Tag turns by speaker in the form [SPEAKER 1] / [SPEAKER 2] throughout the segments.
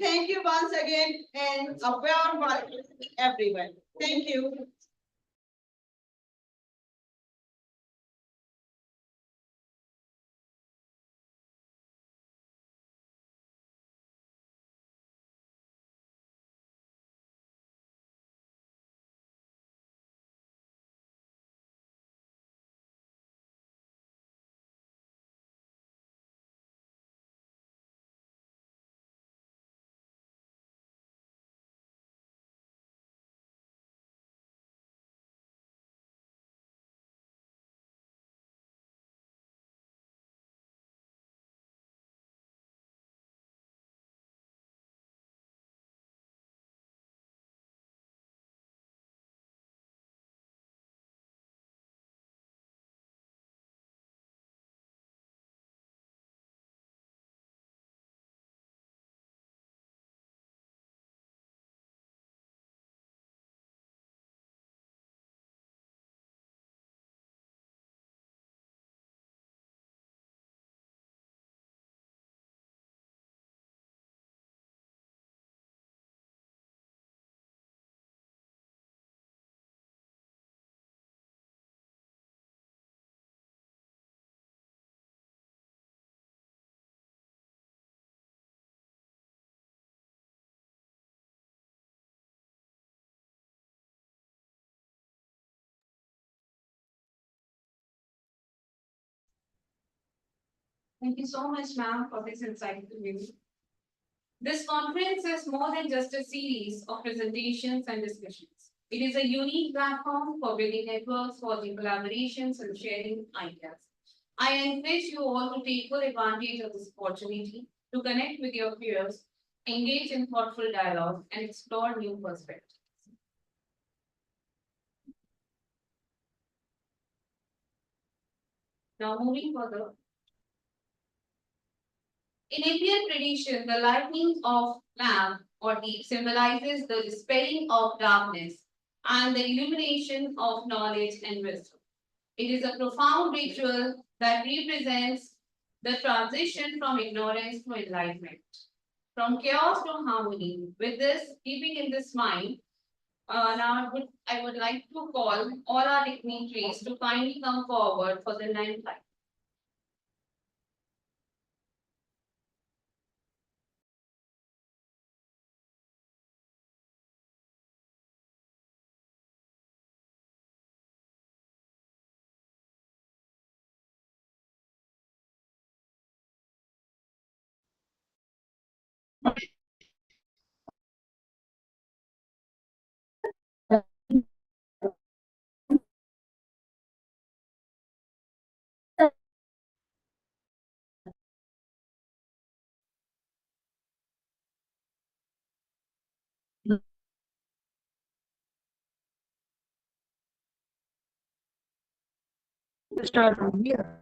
[SPEAKER 1] Thank you once again and a warm welcome to everyone. Thank you.
[SPEAKER 2] Thank you so much, ma'am, for this insightful view. This conference is more than just a series of presentations and discussions. It is a unique platform for building networks, forging collaborations, and sharing ideas. I encourage you all to take full advantage of this opportunity to connect with your peers, engage in thoughtful dialogue, and explore new perspectives. Now, moving further, in Indian tradition, the lighting of lamp or deep symbolizes the dispelling of darkness and the illumination of knowledge and wisdom. It is a profound ritual that represents the transition from ignorance to enlightenment, from chaos to harmony. With this, keeping in this mind, now I would like to call all our dignitaries to kindly come forward for the ninth light.
[SPEAKER 3] Start from here.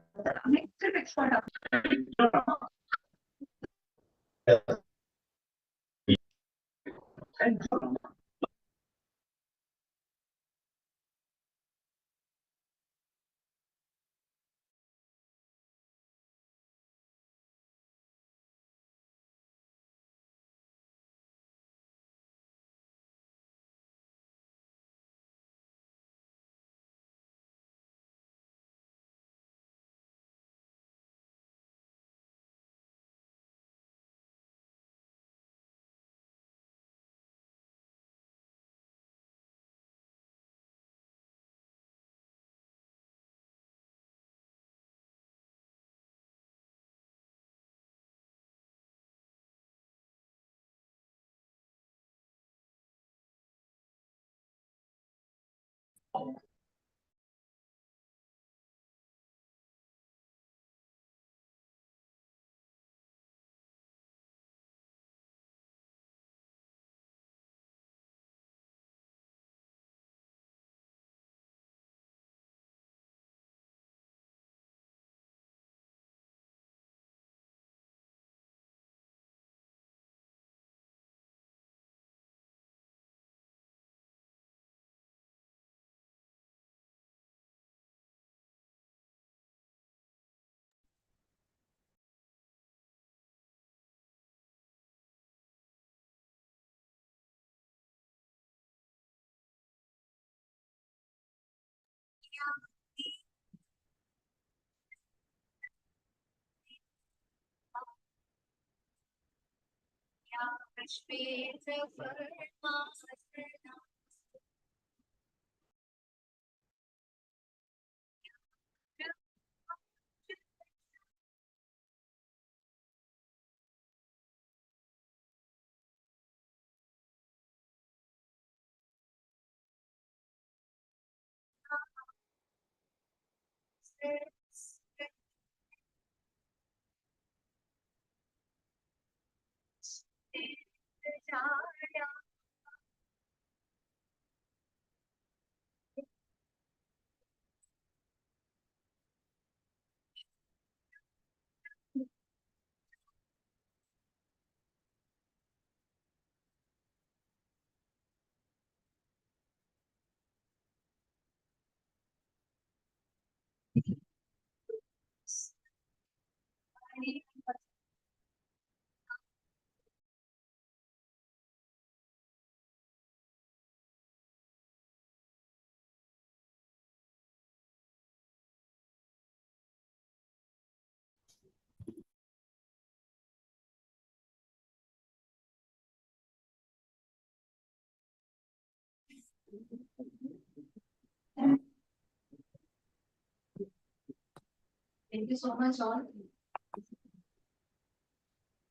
[SPEAKER 2] Thank you so much, all.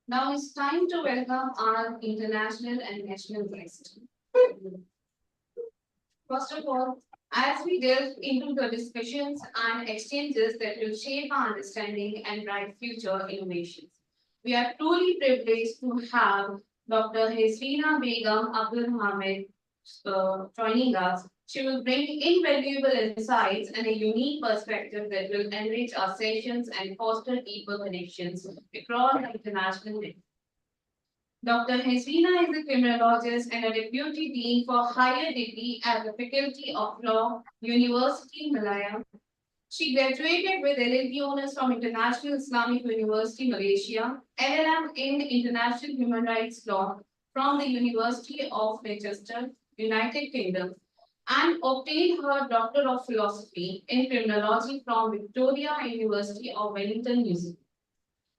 [SPEAKER 2] Now it's time to welcome our international and national guests. First of all, as we delve into the discussions and exchanges that will shape our understanding and drive future innovations, we are truly privileged to have Dr. Hesrina Begum Abdul Hamid joining us. She will bring invaluable insights and a unique perspective that will enrich our sessions and foster deeper connections across the international network. Dr. Hesrina is a criminologist and a deputy dean for higher degree at the Faculty of Law, University Malaya. She graduated with LLB honors from International Islamic University, Malaysia, LLM in International Human Rights Law from the University of Manchester, United Kingdom, and obtained her Doctor of Philosophy in Criminology from Victoria University of Wellington, New Zealand.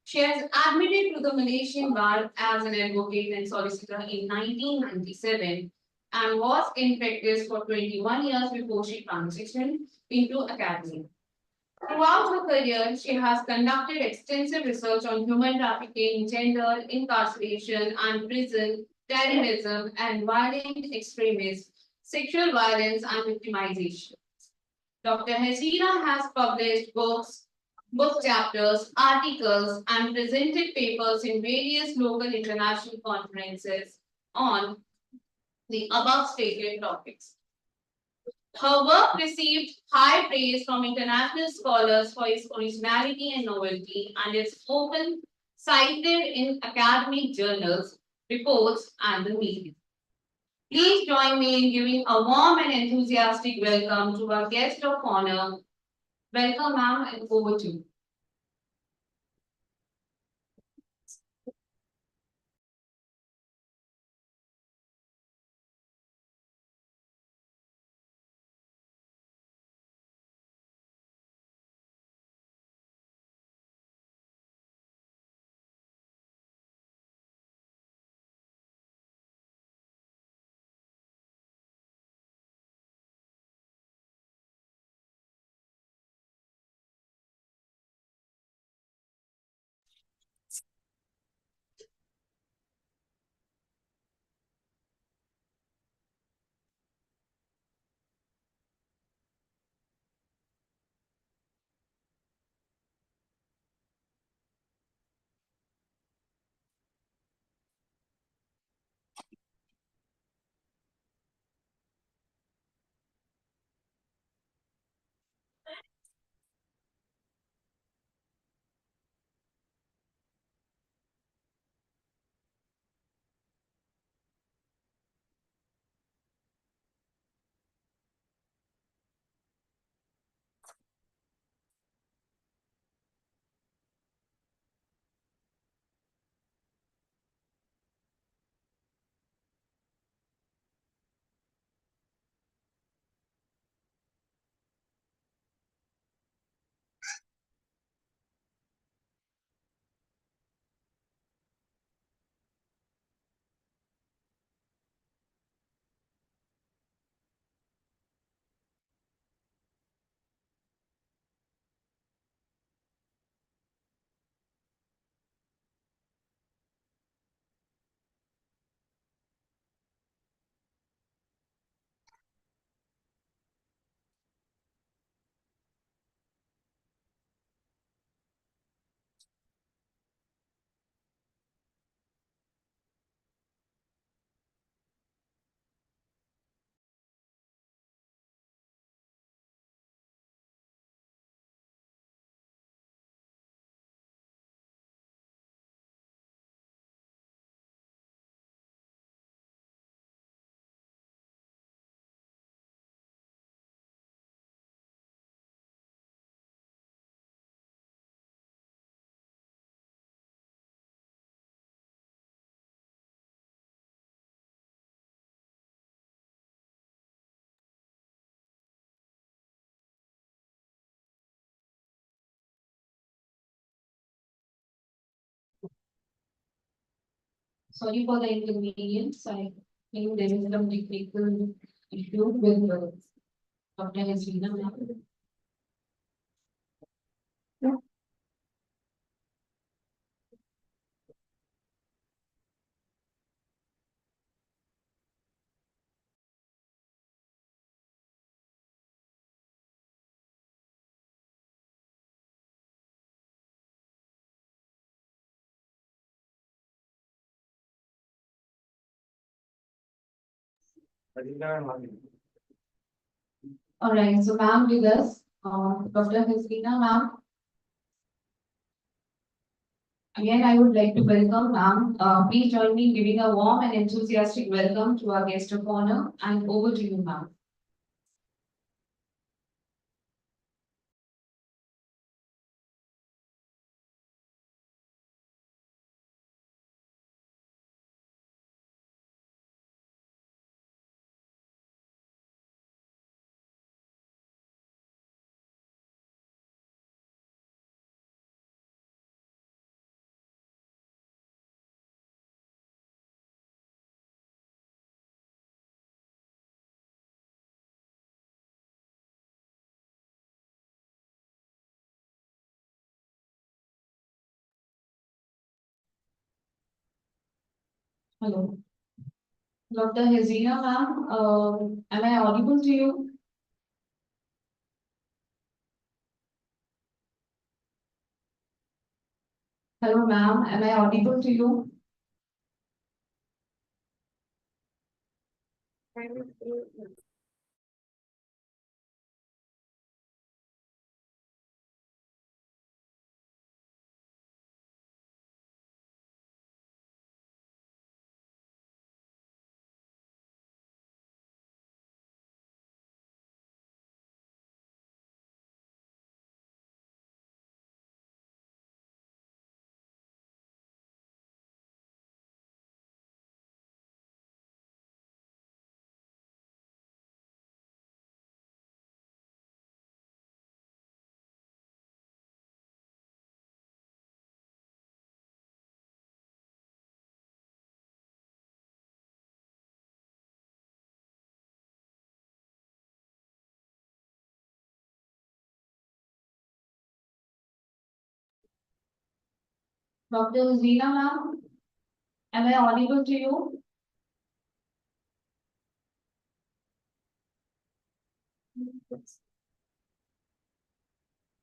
[SPEAKER 2] She has admitted to the Malaysian bar as an advocate and solicitor in 1997 and was in practice for 21 years before she transitioned into academia. Throughout her career, she has conducted extensive research on human trafficking, gender, incarceration, and prison, terrorism, and violent extremism, sexual violence, and victimization. Dr. Hasina has published books, book chapters, articles, and presented papers in various local international conferences on the above stated topics. Her work received high praise from international scholars for its originality and novelty, and is often cited in academic journals, reports, and the media. Please join me in giving a warm and enthusiastic welcome to our guest of honor. Welcome, ma'am, and over to you. Sorry for the inconvenience. I think there is some technical issue with Dr. Hasina ma'am. All right, so ma'am with us, Dr. Hasina ma'am. Again, I would like to welcome ma'am. Please join me in giving a warm and enthusiastic welcome to our guest of honor, and over to you, ma'am. Hello. Dr. Hasina ma'am, am I audible to you? Hello ma'am, am I audible to you? Dr. Zina ma'am, am I audible to you?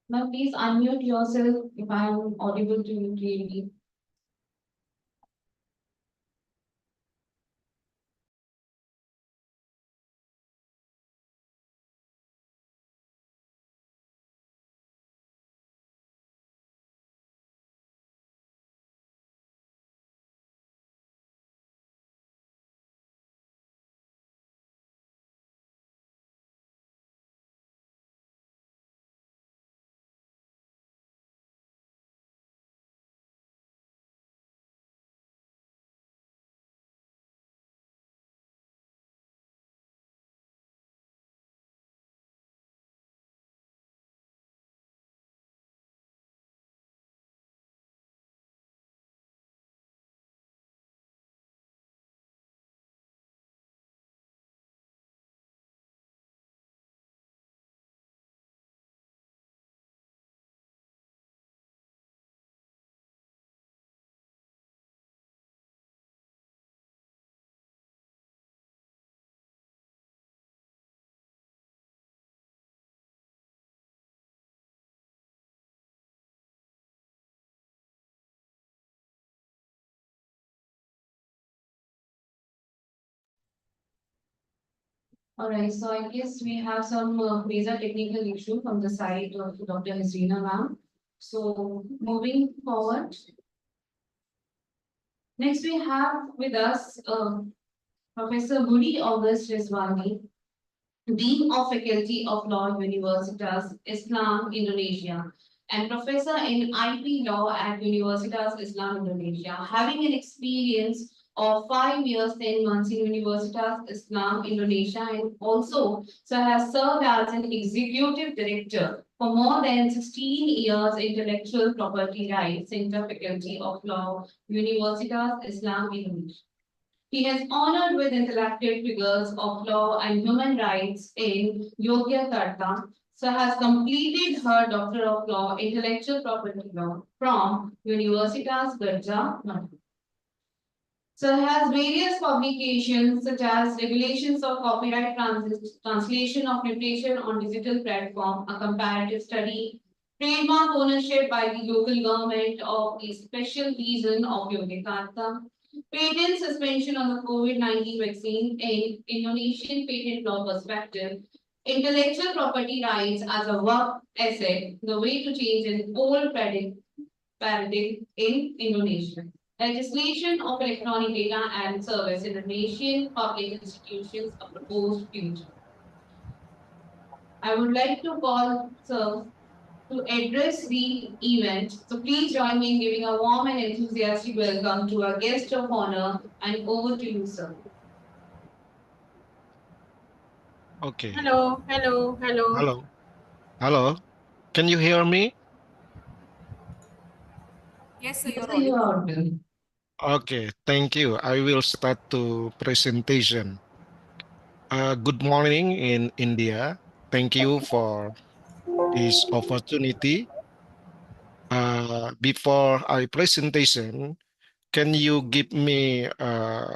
[SPEAKER 2] Ma'am, please unmute yourself if I am audible to you clearly. All right, so I guess we have some major technical issue from the side of Dr. Hasina ma'am. So moving forward, next we have with us Professor Budi August Rizwani, Dean of Faculty of Law, Universitas Islam Indonesia, and Professor in IP Law at Universitas Islam Indonesia, having an experience of 5 years, 10 months in Universitas Islam Indonesia, and also so has served as an executive director For more than 16 years, Intellectual Property Rights Center Faculty of Law, Universitas Islam Indonesia. He has honored with intellectual figures of law and human rights in Yogyakarta. So has completed her Doctor of Law, Intellectual Property Law from Universitas Gadjah Mada. So has various publications such as Regulations of Copyright Translation of Notation on Digital Platform, a comparative study, trademark ownership by the local government of the special region of Yogyakarta, patent suspension on the COVID-19 vaccine in Indonesian patent law perspective, intellectual property rights as a work asset, the way to change an old paradigm in Indonesia. Legislation of electronic data and service in Indonesian public institutions, a proposed future. I would like to call Sir to address the event. So please join me in giving a warm and enthusiastic welcome to our guest of honor, and over to you, sir.
[SPEAKER 3] Okay.
[SPEAKER 4] Hello, hello, hello.
[SPEAKER 3] Hello. Hello. Can you hear me?
[SPEAKER 4] Yes, sir,
[SPEAKER 2] Yes,
[SPEAKER 4] you're
[SPEAKER 2] sir, you
[SPEAKER 4] audible.
[SPEAKER 2] are audible.
[SPEAKER 3] Okay. Thank you. I will start to presentation. Good morning in India. Thank you for this opportunity. Before I presentation, can you give me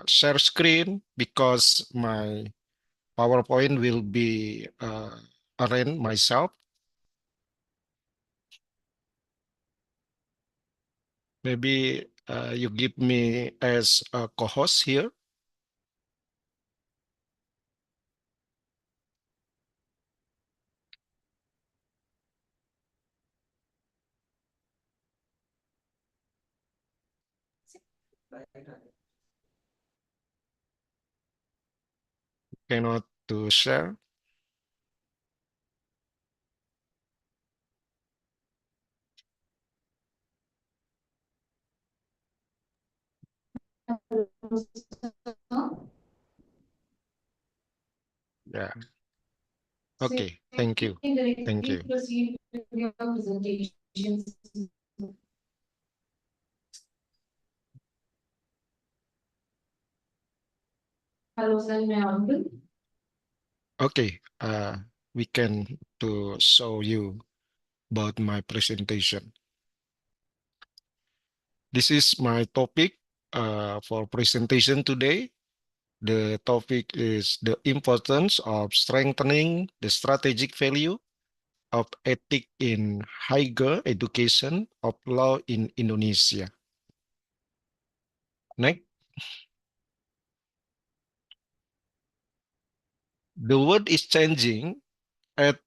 [SPEAKER 3] share screen because my PowerPoint will be arranged myself. Maybe you give me as a co-host here. Cannot to share. Yeah. Okay. Thank you. Thank you.
[SPEAKER 2] Proceed with your presentations. Hello, sir, may I audible?
[SPEAKER 3] Okay. We can to show you about my presentation. This is my topic for presentation today. The topic is the importance of strengthening the strategic value of ethic in higher education of law in Indonesia. Next, the world is changing at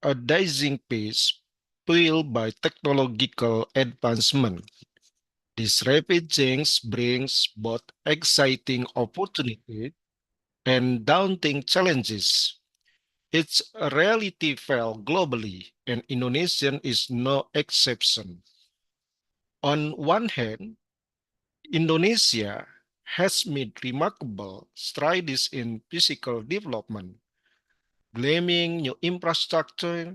[SPEAKER 3] a dizing pace fueled by technological advancement. This rapid change brings both exciting opportunities and daunting challenges. Its reality fell globally, and Indonesian is no exception. On one hand, Indonesia has made remarkable strides in physical development, claiming new infrastructure,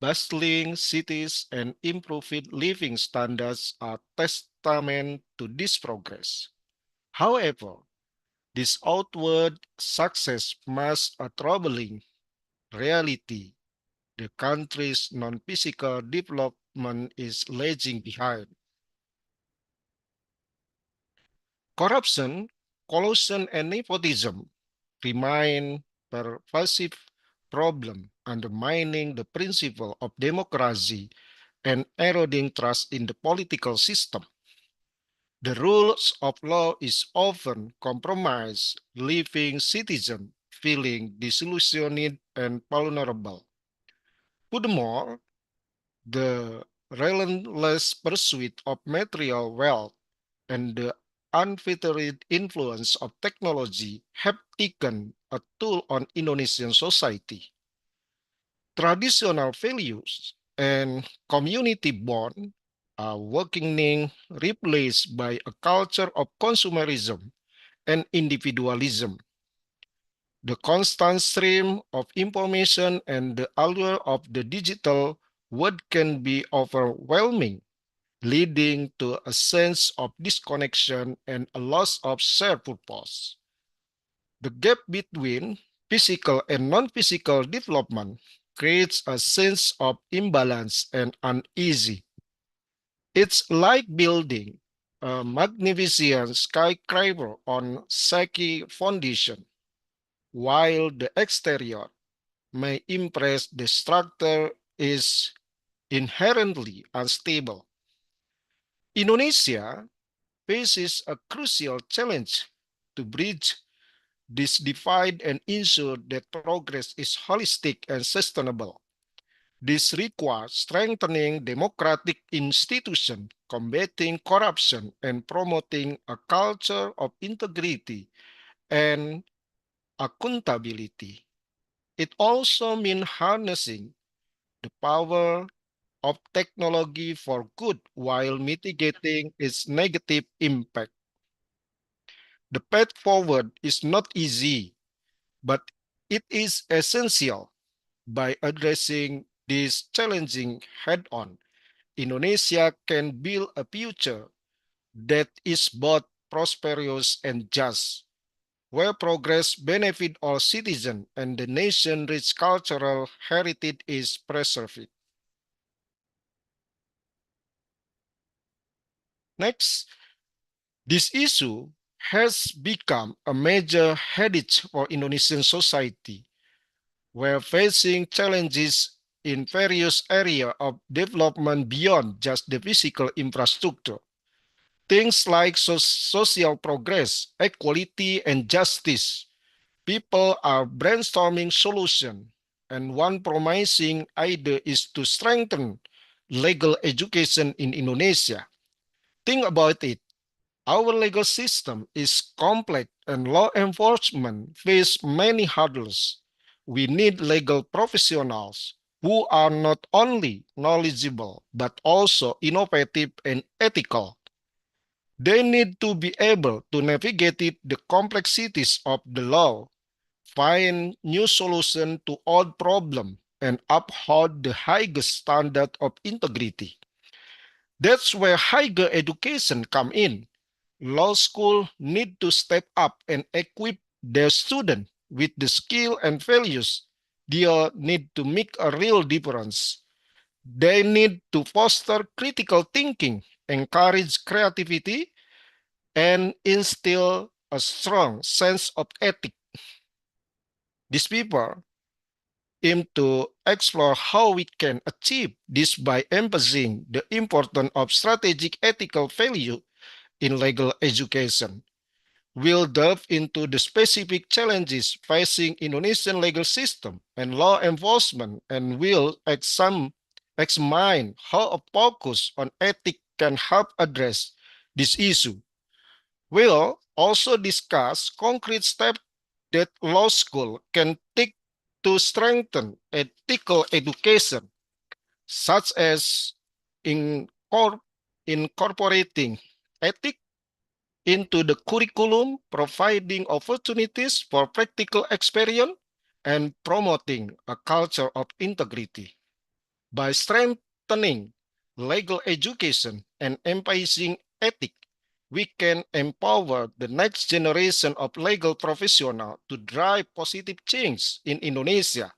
[SPEAKER 3] bustling cities, and improved living standards are testament to this progress. However, this outward success masks a troubling reality. The country's non-physical development is lagging behind. Corruption, collusion, and nepotism remain pervasive problem, undermining the principle of democracy and eroding trust in the political system. The rules of law is often compromised, leaving citizens feeling disillusioned and vulnerable. Furthermore, the relentless pursuit of material wealth and the unfettered influence of technology have taken a toll on Indonesian society. Traditional values and community bond are working replaced by a culture of consumerism and individualism. The constant stream of information and the allure of the digital world can be overwhelming, leading to a sense of disconnection and a loss of shared purpose. The gap between physical and non-physical development creates a sense of imbalance and uneasy. It's like building a magnificent skyscraper on shaky foundation. While the exterior may impress, the structure is inherently unstable. Indonesia faces a crucial challenge to bridge this divide and ensure that progress is holistic and sustainable. This requires strengthening democratic institutions, combating corruption, and promoting a culture of integrity and accountability. It also means harnessing the power of technology for good while mitigating its negative impact. The path forward is not easy, but it is essential. By addressing this challenging head-on, Indonesia can build a future that is both prosperous and just, where progress benefits all citizens and the nation's rich cultural heritage is preserved. Next, this issue has become a major headache for Indonesian society. We're facing challenges in various areas of development beyond just the physical infrastructure. Things like social progress, equality, and justice. People are brainstorming solutions, and one promising idea is to strengthen legal education in Indonesia. Think about it. Our legal system is complex and law enforcement face many hurdles. We need legal professionals who are not only knowledgeable but also innovative and ethical. They need to be able to navigate the complexities of the law, find new solutions to old problems, and uphold the highest standard of integrity. That's where higher education come in. Law school need to step up and equip their students with the skill and values they need to make a real difference. They need to foster critical thinking, encourage creativity, and instill a strong sense of ethics. These people aim to explore how we can achieve this by emphasizing the importance of strategic ethical value in legal education. We'll delve into the specific challenges facing Indonesian legal system and law enforcement, and will examine how a focus on ethics can help address this issue. We'll also discuss concrete steps that law school can take to strengthen ethical education, such as incorporating ethics into the curriculum, providing opportunities for practical experience, and promoting a culture of integrity. By strengthening legal education and emphasizing ethics, we can empower the next generation of legal professionals to drive positive change in Indonesia.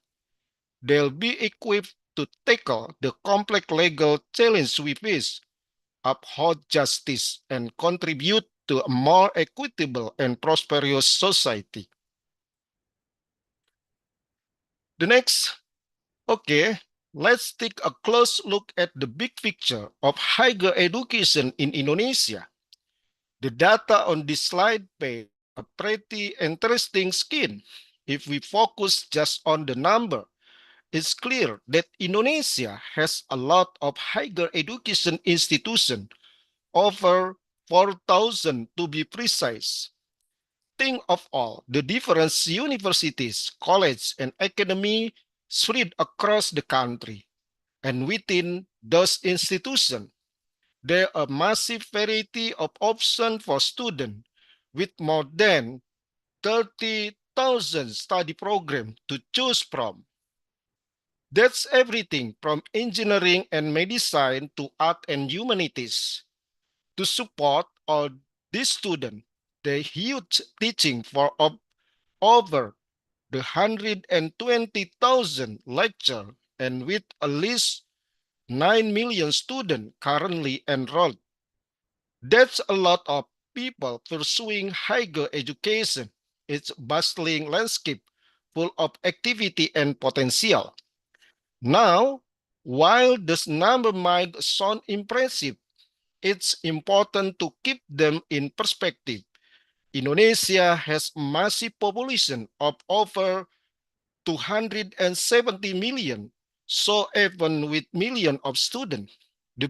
[SPEAKER 3] They'll be equipped to tackle the complex legal challenge we face, uphold justice, and contribute to a more equitable and prosperous society. The next, okay, let's take a close look at the big picture of higher education in Indonesia. The data on this slide paint a pretty interesting skin. If we focus just on the number, it's clear that Indonesia has a lot of higher education institutions, over 4,000 to be precise. Think of all the different universities, colleges, and academy spread across the country. And within those institutions, there are a massive variety of options for students, with more than 2,000 study programs to choose from. That's everything from engineering and medicine to art and humanities. To support all these students, the huge teaching for over the 120,000 lecture and with at least 9 million students currently enrolled. That's a lot of people pursuing higher education. It's a bustling landscape full of activity and potential. Now, while this number might sound impressive, it's important to keep them in perspective. Indonesia has a massive population of over 270 million. So even with millions of students, the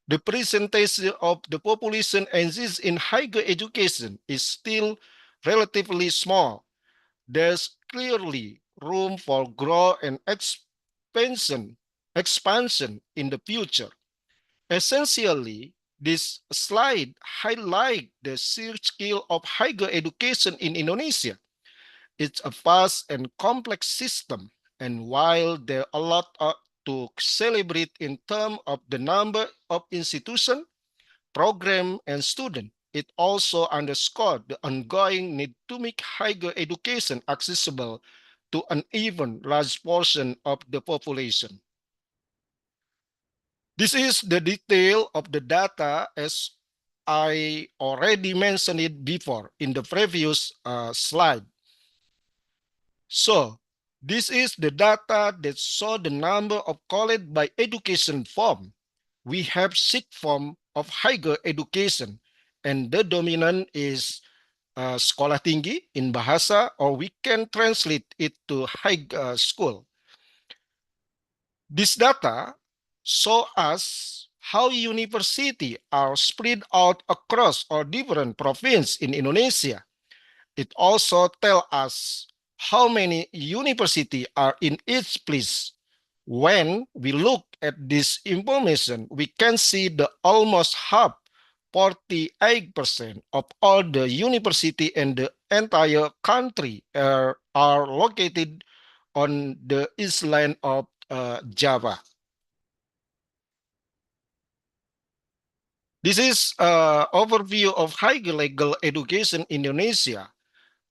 [SPEAKER 3] the percentage of the population engaged in higher education is still relatively small. There's clearly room for growth and expansion in the future. Essentially, this slide highlights the sheer scale of higher education in Indonesia. It's a vast and complex system, and while there are a lot to celebrate in terms of the number of institutions, programs, and students, it also underscores the ongoing need to make higher education accessible to an even large portion of the population. This is the detail of the data as I already mentioned it before in the previous slide. So this is the data that show the number of college by education form. We have 6 forms of higher education, and the dominant is sekolah tinggi in bahasa, or we can translate it to high school. This data show us how universities are spread out across all different provinces in Indonesia. It also tells us how many universities are in each place. When we look at this information, we can see the almost half, 48% of all the university in the entire country are located on the island of Java. This is an overview of higher legal education in Indonesia.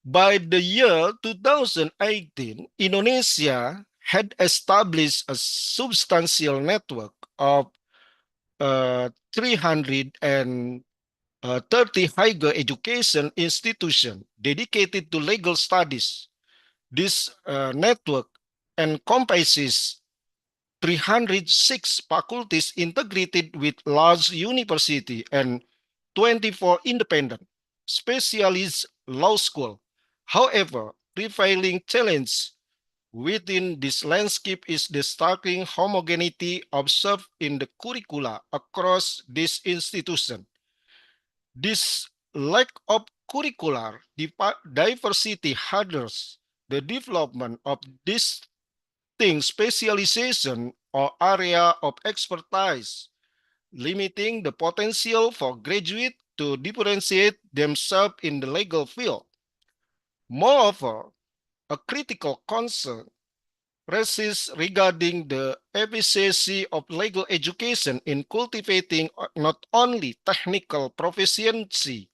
[SPEAKER 3] By the year 2018, Indonesia had established a substantial network of 330 higher education institutions dedicated to legal studies. This network encompasses 306 faculties integrated with large university and 24 independent specialist law school. However, prevailing challenge within this landscape is the startling homogeneity observed in the curricula across this institution. This lack of curricular diversity hinders the development of distinct specialization or area of expertise, limiting the potential for graduates to differentiate themselves in the legal field. Moreover, a critical concern raises regarding the efficiency of legal education in cultivating not only technical proficiency,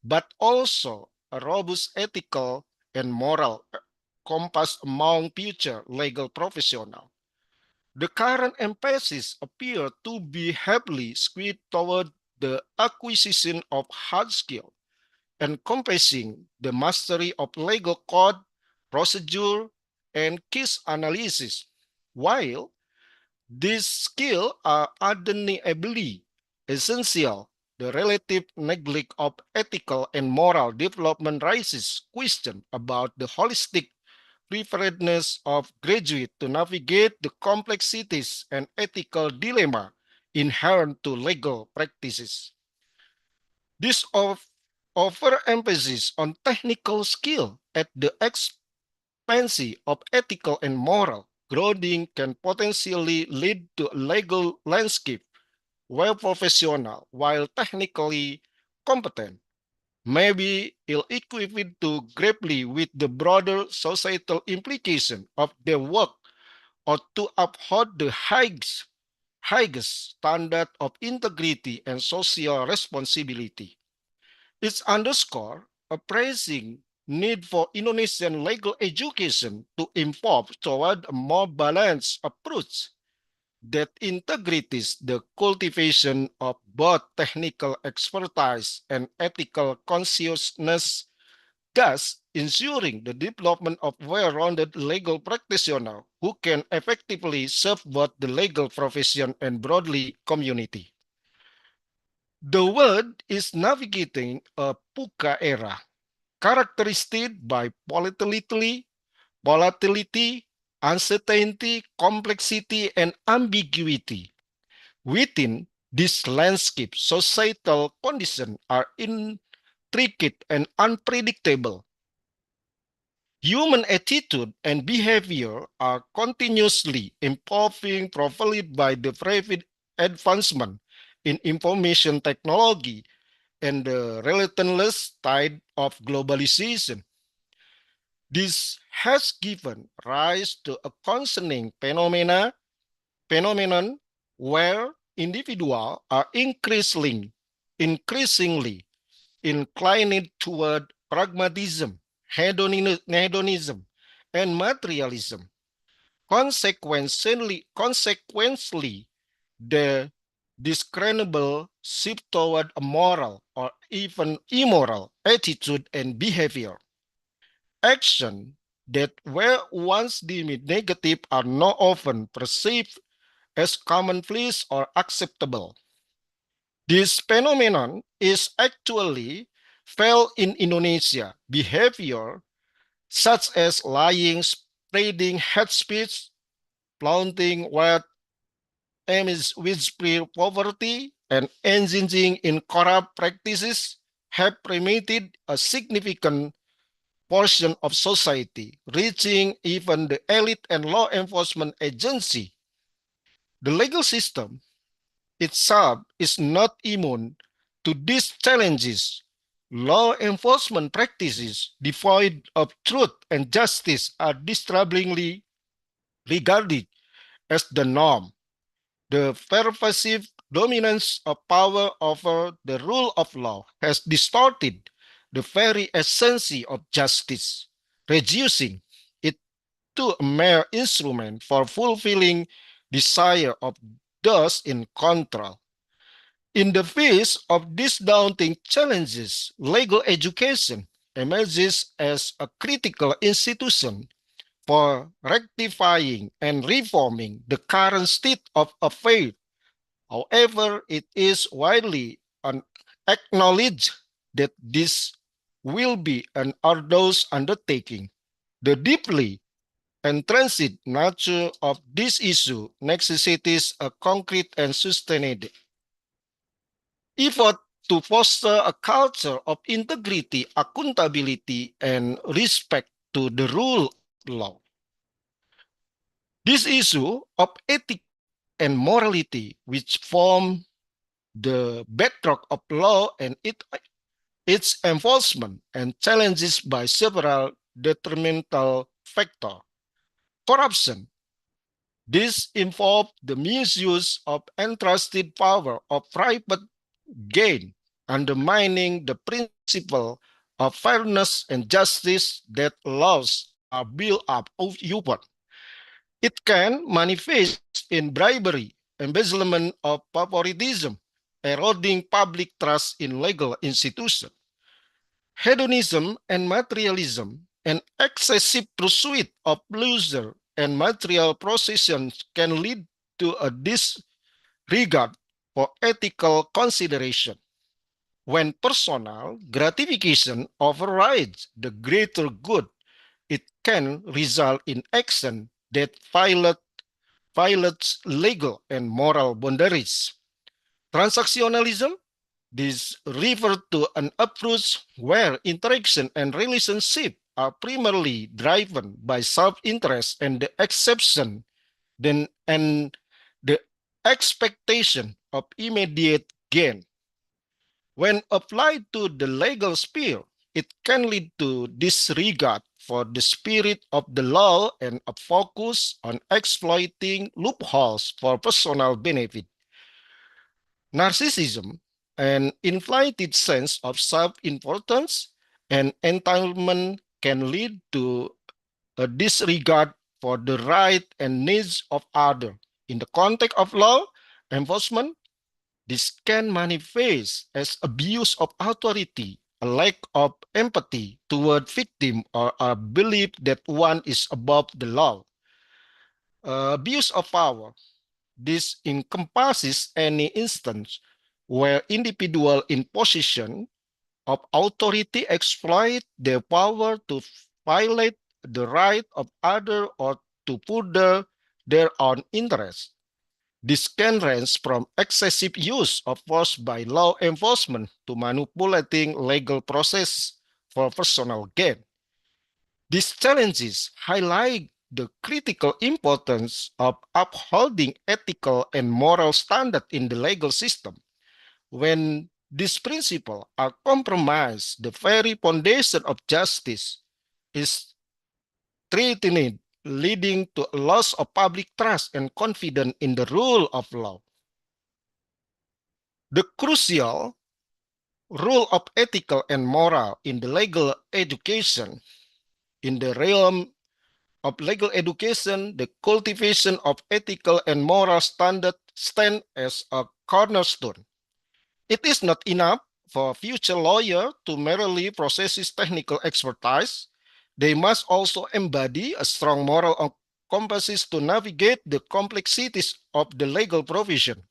[SPEAKER 3] but also a robust ethical and moral compass among future legal professionals. The current emphasis appears to be heavily skewed toward the acquisition of hard skills, encompassing the mastery of legal code, procedure, and case analysis. While these skills are undeniably essential, the relative neglect of ethical and moral development raises questions about the holistic preparedness of graduates to navigate the complexities and ethical dilemma inherent to legal practices. This overemphasis on technical skill at the expense of ethical and moral grounding can potentially lead to a legal landscape where professional, while technically competent, may be ill-equipped to grapple with the broader societal implication of their work or to uphold the highest standard of integrity and social responsibility. It underscores a pressing need for Indonesian legal education to evolve toward a more balanced approach that integrates the cultivation of both technical expertise and ethical consciousness, thus ensuring the development of well-rounded legal practitioners who can effectively serve both the legal profession and broadly community. The world is navigating a VUCA era characterized by volatility, uncertainty, complexity, and ambiguity. Within this landscape, societal conditions are intricate and unpredictable. Human attitude and behavior are continuously evolving, propelled by the rapid advancement in information technology and the relentless tide of globalization. This has given rise to a concerning phenomenon where individuals are increasingly inclined toward pragmatism, hedonism, and materialism. Consequently, the discernible shift toward a moral or even immoral attitude and behavior. Action that were once deemed negative are now often perceived as commonplace or acceptable. This phenomenon is actually felt in Indonesia. Behavior such as lying, spreading hate speech, flaunting wealth, aims with poverty, and engaging in corrupt practices have permeated a significant portion of society, reaching even the elite and law enforcement agency. The legal system itself is not immune to these challenges. Law enforcement practices devoid of truth and justice are disturbingly regarded as the norm. The pervasive dominance of power over the rule of law has distorted the very essence of justice, reducing it to a mere instrument for fulfilling desire of those in control. In the face of these daunting challenges, legal education emerges as a critical institution for rectifying and reforming the current state of affairs. However, it is widely acknowledged that this will be an arduous undertaking. The deeply entrenched nature of this issue necessitates a concrete and sustained effort to foster a culture of integrity, accountability, and respect to the rule of law. This issue of ethics and morality, which form the bedrock of law and its enforcement, and challenges by several detrimental factors. Corruption. This involves the misuse of entrusted power of private gain, undermining the principle of fairness and justice that laws are built up upon. It can manifest in bribery, embezzlement, or favoritism, eroding public trust in legal institutions. Hedonism and materialism, an excessive pursuit of pleasure and material possessions can lead to a disregard for ethical consideration. When personal gratification overrides the greater good, it can result in action that violates legal and moral boundaries. Transactionalism, this refers to an approach where interaction and relationship are primarily driven by self-interest and the exception then and the expectation of immediate gain. When applied to the legal sphere, it can lead to disregard for the spirit of the law and a focus on exploiting loopholes for personal benefit. Narcissism, an inflated sense of self-importance and entitlement, can lead to a disregard for the right and needs of others. In the context of law enforcement, this can manifest as abuse of authority, a lack of empathy toward victim, or a belief that one is above the law. Abuse of power. This encompasses any instance where individual in position of authority exploit their power to violate the right of others or to further their own interests. This can range from excessive use of force by law enforcement to manipulating legal process for personal gain. These challenges highlight the critical importance of upholding ethical and moral standards in the legal system. When these principles are compromised, the very foundation of justice is threatened, leading to a loss of public trust and confidence in the rule of law. The crucial role of ethical and moral in the legal education. In the realm of legal education, the cultivation of ethical and moral standards stand as a cornerstone. It is not enough for future lawyers to merely possess technical expertise. They must also embody a strong moral compasses to navigate the complexities of the legal profession.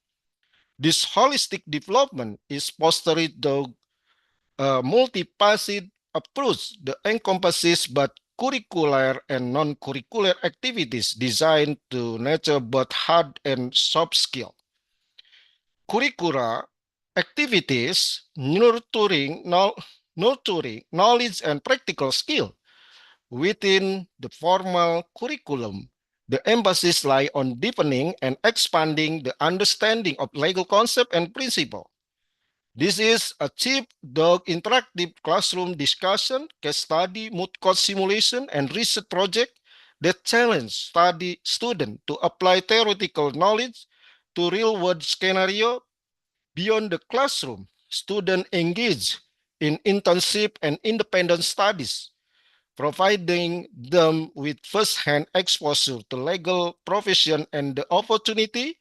[SPEAKER 3] This holistic development is fostered through a multifaceted approach that encompasses both curricular and non-curricular activities designed to nurture both hard and soft skills. Curricula activities nurturing knowledge and practical skill within the formal curriculum. The emphasis lies on deepening and expanding the understanding of legal concept and principle. This is achieved through interactive classroom discussion, case study, moot court simulation, and research project that challenge study students to apply theoretical knowledge to real-world scenario beyond the classroom. Students engage in internship and independent studies, providing them with first-hand exposure to legal profession and the opportunity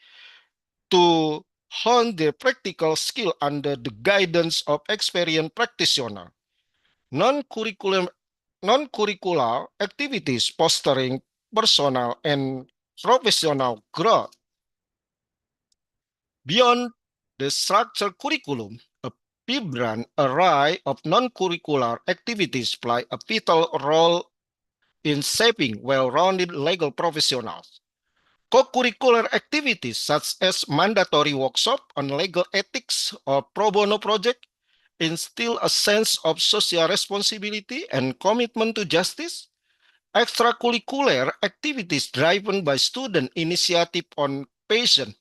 [SPEAKER 3] to hone their practical skill under the guidance of experienced practitioners. Non-curricular non-curricular activities fostering personal and professional growth. Beyond the structured curriculum, a vibrant array of non-curricular activities play a vital role in shaping well-rounded legal professionals. Co-curricular activities such as mandatory workshop on legal ethics or pro bono project instill a sense of social responsibility and commitment to justice. Extracurricular activities driven by student initiative on passion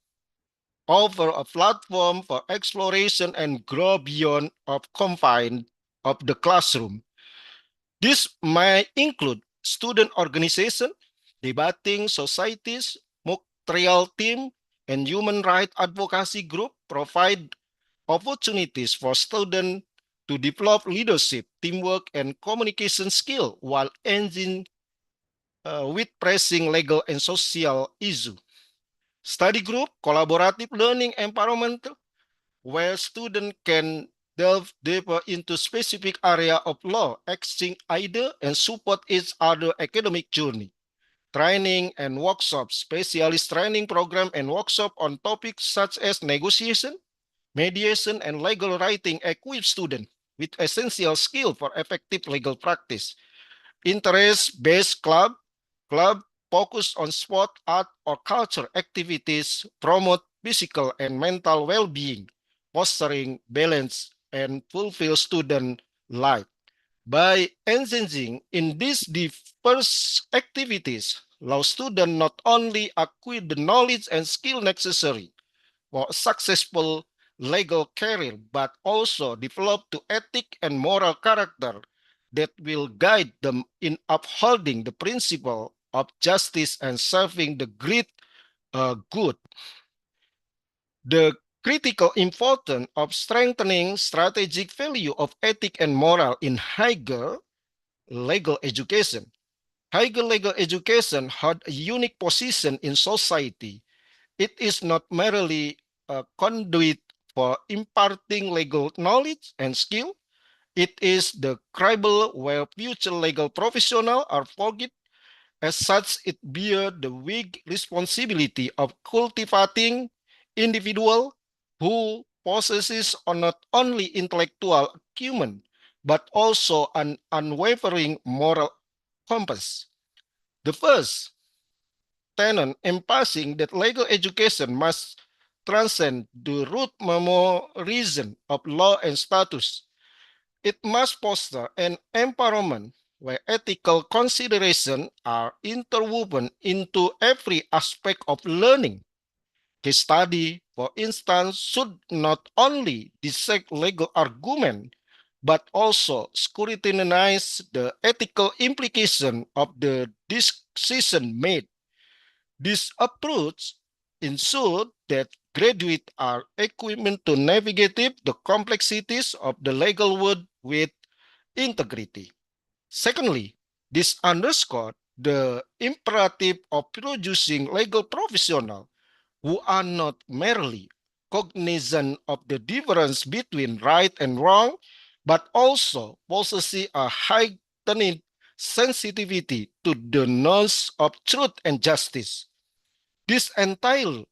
[SPEAKER 3] offer a platform for exploration and growth beyond of confines of the classroom. This may include student organization, debating societies, mock trial team, and human rights advocacy group provide opportunities for students to develop leadership, teamwork, and communication skill while engaging with pressing legal and social issues. Study group, collaborative learning environment, where students can delve deeper into specific area of law, exchange ideas, and support each other academic journey. Training and workshops, specialist training program and workshop on topics such as negotiation, mediation, and legal writing equip students with essential skill for effective legal practice. Interest-based club focused on sport, art, or culture activities promote physical and mental well-being, fostering balance and fulfill student life. By engaging in these diverse activities, law students not only acquire the knowledge and skill necessary for successful legal career, but also develop to ethic and moral character that will guide them in upholding the principle of justice and serving the great good. The critical importance of strengthening strategic value of ethic and moral in higher legal education. Higher legal education had a unique position in society. It is not merely a conduit for imparting legal knowledge and skill. It is the cradle where future legal professionals are forged. As such, it bears the big responsibility of cultivating individual who possesses not only intellectual acumen, but also an unwavering moral compass. The first tenet emphasizing that legal education must transcend the root memorization of law and status. It must foster an environment where ethical considerations are interwoven into every aspect of learning. Case study, for instance, should not only dissect legal argument, but also scrutinize the ethical implication of the decision made. This approach ensures that graduates are equipped to navigate the complexities of the legal world with integrity. Secondly, this underscores the imperative of producing legal professionals who are not merely cognizant of the difference between right and wrong, but also possess a heightened sensitivity to the notions of truth and justice. This entails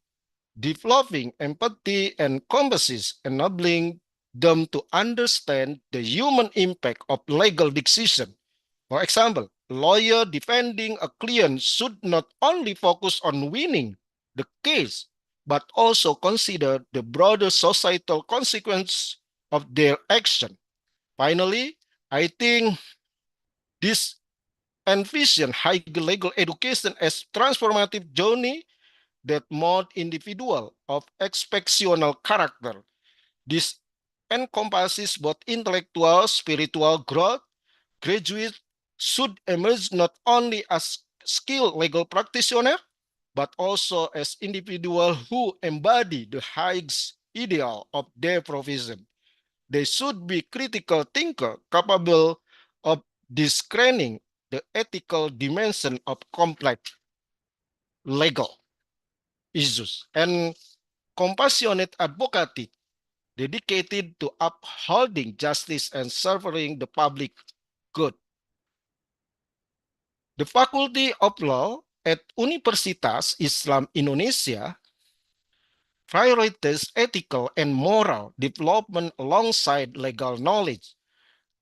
[SPEAKER 3] developing empathy and compassion, enabling them to understand the human impact of legal decision. For example, a lawyer defending a client should not only focus on winning the case, but also consider the broader societal consequence of their action. Finally, I think this envision high legal education as transformative journey that mold individual of exceptional character. This encompasses both intellectual, spiritual growth. Graduates should emerge not only as skilled legal practitioners, but also as individuals who embody the highest ideal of their profession. They should be critical thinkers capable of discerning the ethical dimension of complex legal issues and compassionate advocate dedicated to upholding justice and serving the public good. The Faculty of Law at Universitas Islam Indonesia prioritizes ethical and moral development alongside legal knowledge.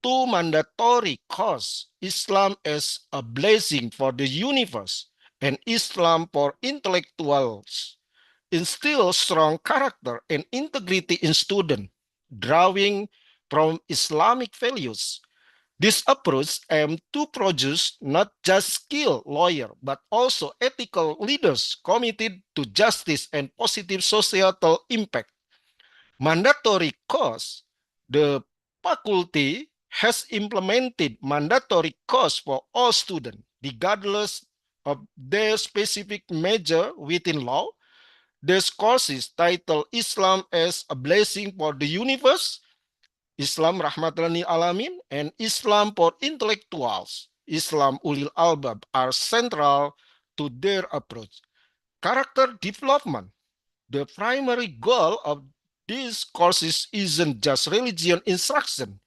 [SPEAKER 3] Two mandatory courses, Islam as a blessing for the universe and Islam for intellectuals, instill strong character and integrity in students, drawing from Islamic values. This approach aims to produce not just skilled lawyers, but also ethical leaders committed to justice and positive societal impact. Mandatory course, the faculty has implemented mandatory course for all students, regardless of their specific major within law. This course is titled Islam as a Blessing for the Universe, Islam Rahmatan lil Alamin, and Islam for Intellectuals, Islam Ulil Albab are central to their approach. Character development. The primary goal of these courses isn't just religion instruction.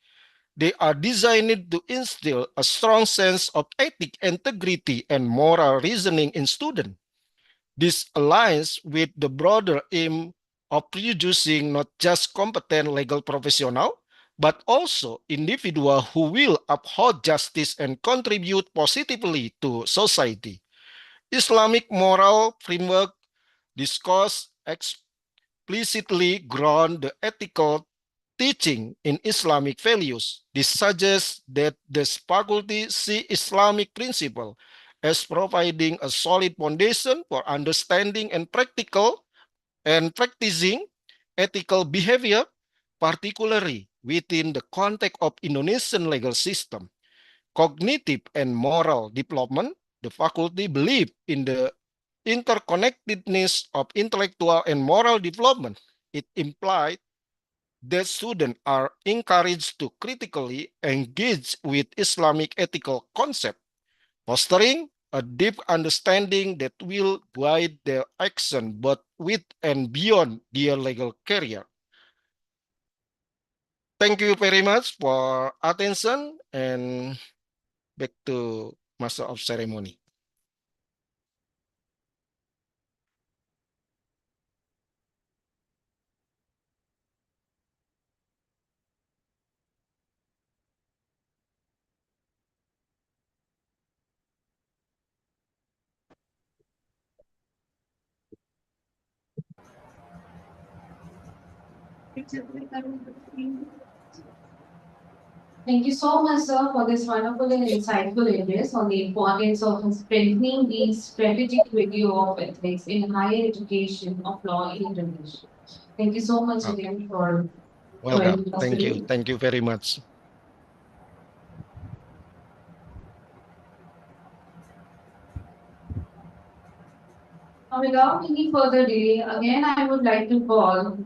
[SPEAKER 3] They are designed to instill a strong sense of ethic, integrity, and moral reasoning in students. This aligns with the broader aim of producing not just competent legal professionals, but also individuals who will uphold justice and contribute positively to society. Islamic moral framework discuss explicitly ground the ethical teaching in Islamic values. This suggests that the faculty see Islamic principle as providing a solid foundation for understanding and practicing ethical behavior, particularly within the context of Indonesian legal system. Cognitive and moral development, the faculty believe in the interconnectedness of intellectual and moral development. It implies that students are encouraged to critically engage with Islamic ethical concepts, fostering a deep understanding that will guide their action both with and beyond their legal career. Thank you very much for attention, and back to Master of Ceremony.
[SPEAKER 2] Thank you so much, sir, for this wonderful and insightful address on the importance of strengthening the strategic review of ethics in higher education of law in Indonesia. Thank you so much
[SPEAKER 3] Okay.
[SPEAKER 2] again for
[SPEAKER 3] Welcome.
[SPEAKER 2] joining us
[SPEAKER 3] Thank you.
[SPEAKER 2] today.
[SPEAKER 3] Thank you very much.
[SPEAKER 2] Now, without any further delay, again, I would like to call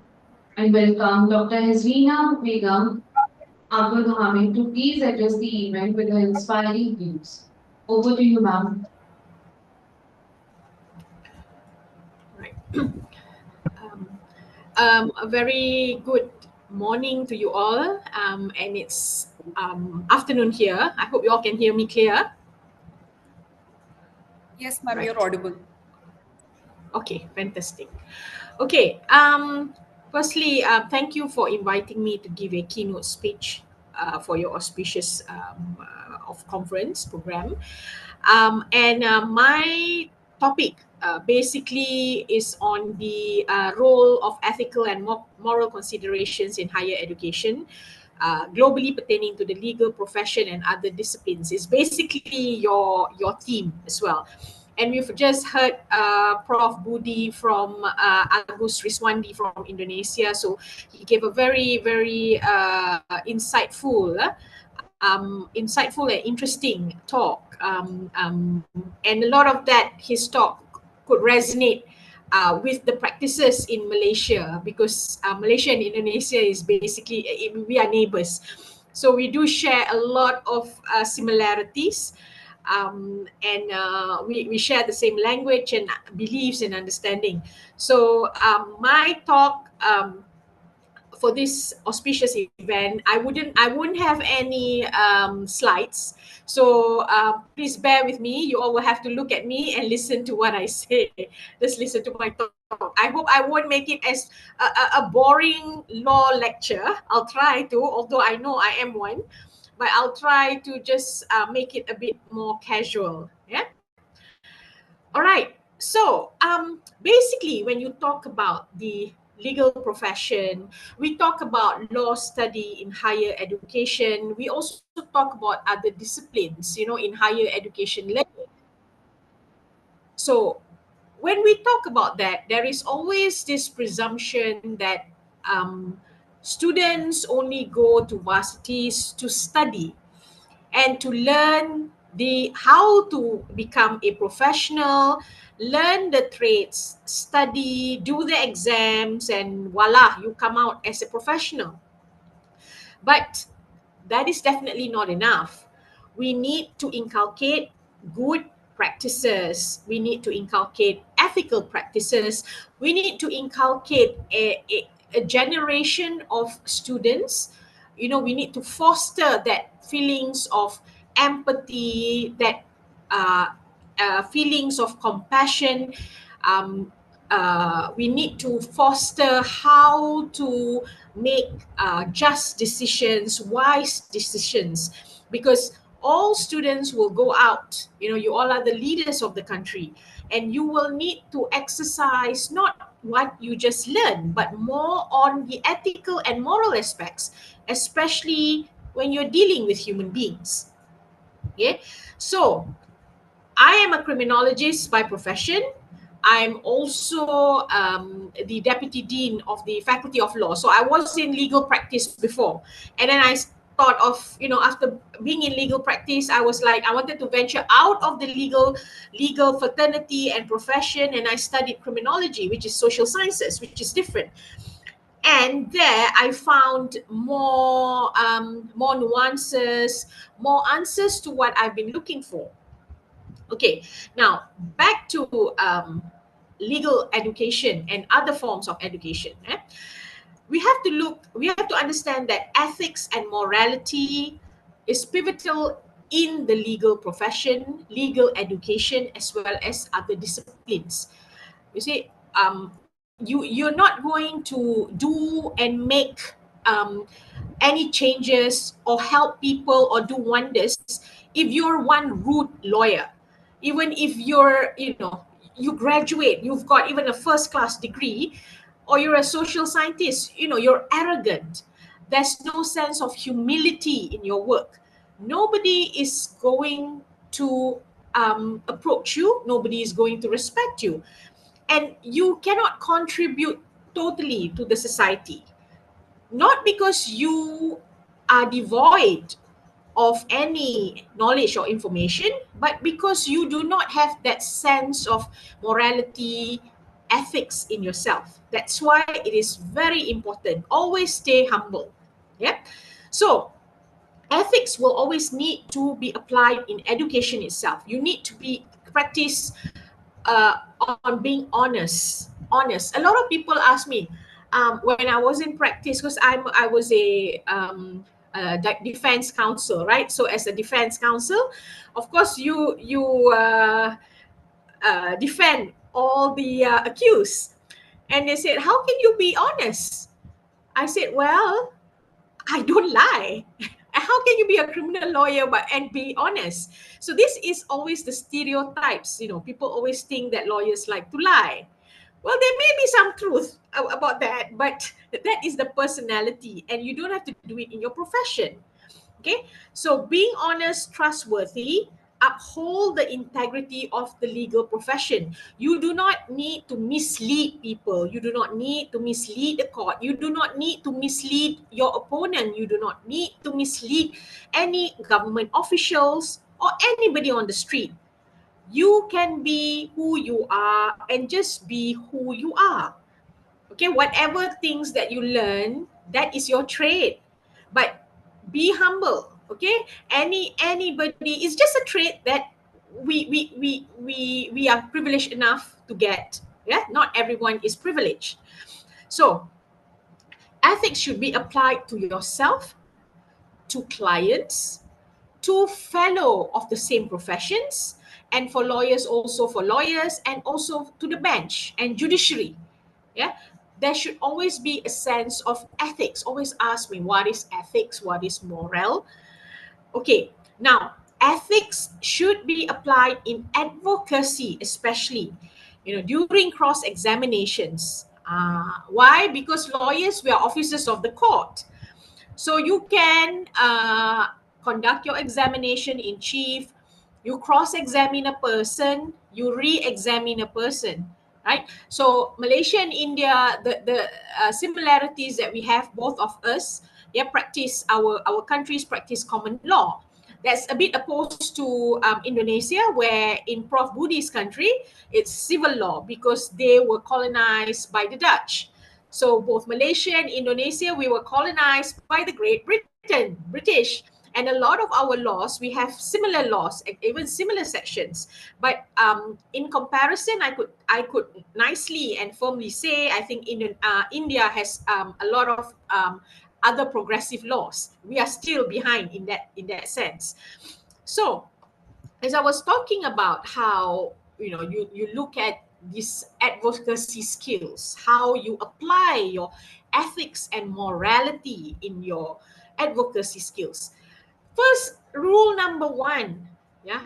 [SPEAKER 2] and welcome Dr. Hazrina Begum Abdul Hamid to please address the event with her inspiring views. Over to you, ma'am.
[SPEAKER 4] Right. A very good morning to you all, and it's afternoon here. I hope you all can hear me clear.
[SPEAKER 5] Yes, ma'am,
[SPEAKER 4] Right.
[SPEAKER 5] you're audible.
[SPEAKER 4] Okay, fantastic. Okay, firstly, thank you for inviting me to give a keynote speech for your auspicious of conference program. And my topic basically is on the role of ethical and moral considerations in higher education, globally pertaining to the legal profession and other disciplines. Is basically your theme as well. And we've just heard Prof. Budi from Agus Riswandi from Indonesia. So he gave a very, very insightful and interesting talk. And a lot of that, his talk could resonate with the practices in Malaysia, because Malaysia and Indonesia is basically, we are neighbors. So we do share a lot of similarities, and we share the same language and beliefs and understanding. So my talk for this auspicious event, I won't have any slides. So please bear with me. You all will have to look at me and listen to what I say. Just listen to my talk. I hope I won't make it as a boring law lecture. I'll try to, although I know I am one, but I'll try to just make it a bit more casual. Yeah. All right. So basically, when you talk about the legal profession, we talk about law study in higher education. We also talk about other disciplines, in higher education level. So when we talk about that, there is always this presumption that students only go to varsities to study and to learn the how to become a professional, learn the trades, study, do the exams, and voila, you come out as a professional. But that is definitely not enough. We need to inculcate good practices. We need to inculcate ethical practices. We need to inculcate a generation of students. We need to foster that feelings of empathy, that uh, feelings of compassion. Um, we need to foster how to make just decisions, wise decisions, because all students will go out. You all are the leaders of the country, and you will need to exercise not what you just learn, but more on the ethical and moral aspects, especially when you're dealing with human beings. Okay, so I am a criminologist by profession. I'm also the deputy dean of the Faculty of Law. So I was in legal practice before, and then I thought of, after being in legal practice, I was like, I wanted to venture out of the legal fraternity and profession, and I studied criminology, which is social sciences, which is different. And there I found more nuances, more answers to what I've been looking for. Okay, now back to legal education and other forms of education. We have to understand that ethics and morality is pivotal in the legal profession, legal education, as well as other disciplines. You see, you're not going to do and make any changes or help people or do wonders if you're one rude lawyer. Even if you graduate, you've got even a first class degree, or you're a social scientist, you're arrogant, there's no sense of humility in your work, nobody is going to approach you, nobody is going to respect you, and you cannot contribute totally to the society, not because you are devoid of any knowledge or information, but because you do not have that sense of morality, ethics in yourself. That's why it is very important. Always stay humble. Yeah. So ethics will always need to be applied in education itself. You need to be practice on being honest. Honest. A lot of people ask me when I was in practice, because I was defense counsel, right? So as a defense counsel, of course, you defend all the accused, and they said, "How can you be honest?" I said, "Well, I don't lie." How can you be a criminal lawyer and be honest? So this is always the stereotypes. People always think that lawyers like to lie. Well, there may be some truth about that, but that is the personality, and you don't have to do it in your profession. Okay, so being honest, trustworthy, uphold the integrity of the legal profession. You do not need to mislead people. You do not need to mislead the court. You do not need to mislead your opponent. You do not need to mislead any government officials or anybody on the street. You can be who you are and just be who you are. Okay, whatever things that you learn, that is your trade, but be humble. Okay, anybody is just a trait that we are privileged enough to get. Yeah, not everyone is privileged. So ethics should be applied to yourself, to clients, to fellow of the same professions, and for lawyers, also for lawyers, and also to the bench and judiciary. Yeah, there should always be a sense of ethics. Always ask me, what is ethics, what is moral? Okay, now ethics should be applied in advocacy, especially during cross examinations. Why? Because lawyers, we are officers of the court, so you can conduct your examination in chief, you cross-examine a person, you re-examine a person, right? So Malaysia and India, the similarities that we have, both of us, yeah, practice our countries practice common law. That's a bit opposed to Indonesia, where in Prof. Budi's country, it's civil law because they were colonized by the Dutch. So both Malaysia and Indonesia, we were colonized by the Great Britain, British. And a lot of our laws, we have similar laws, even similar sections. But in comparison, I could nicely and firmly say, I think India has a lot of other progressive laws. We are still behind in that sense. So as I was talking about how you look at these advocacy skills, how you apply your ethics and morality in your advocacy skills. First, rule number one, yeah,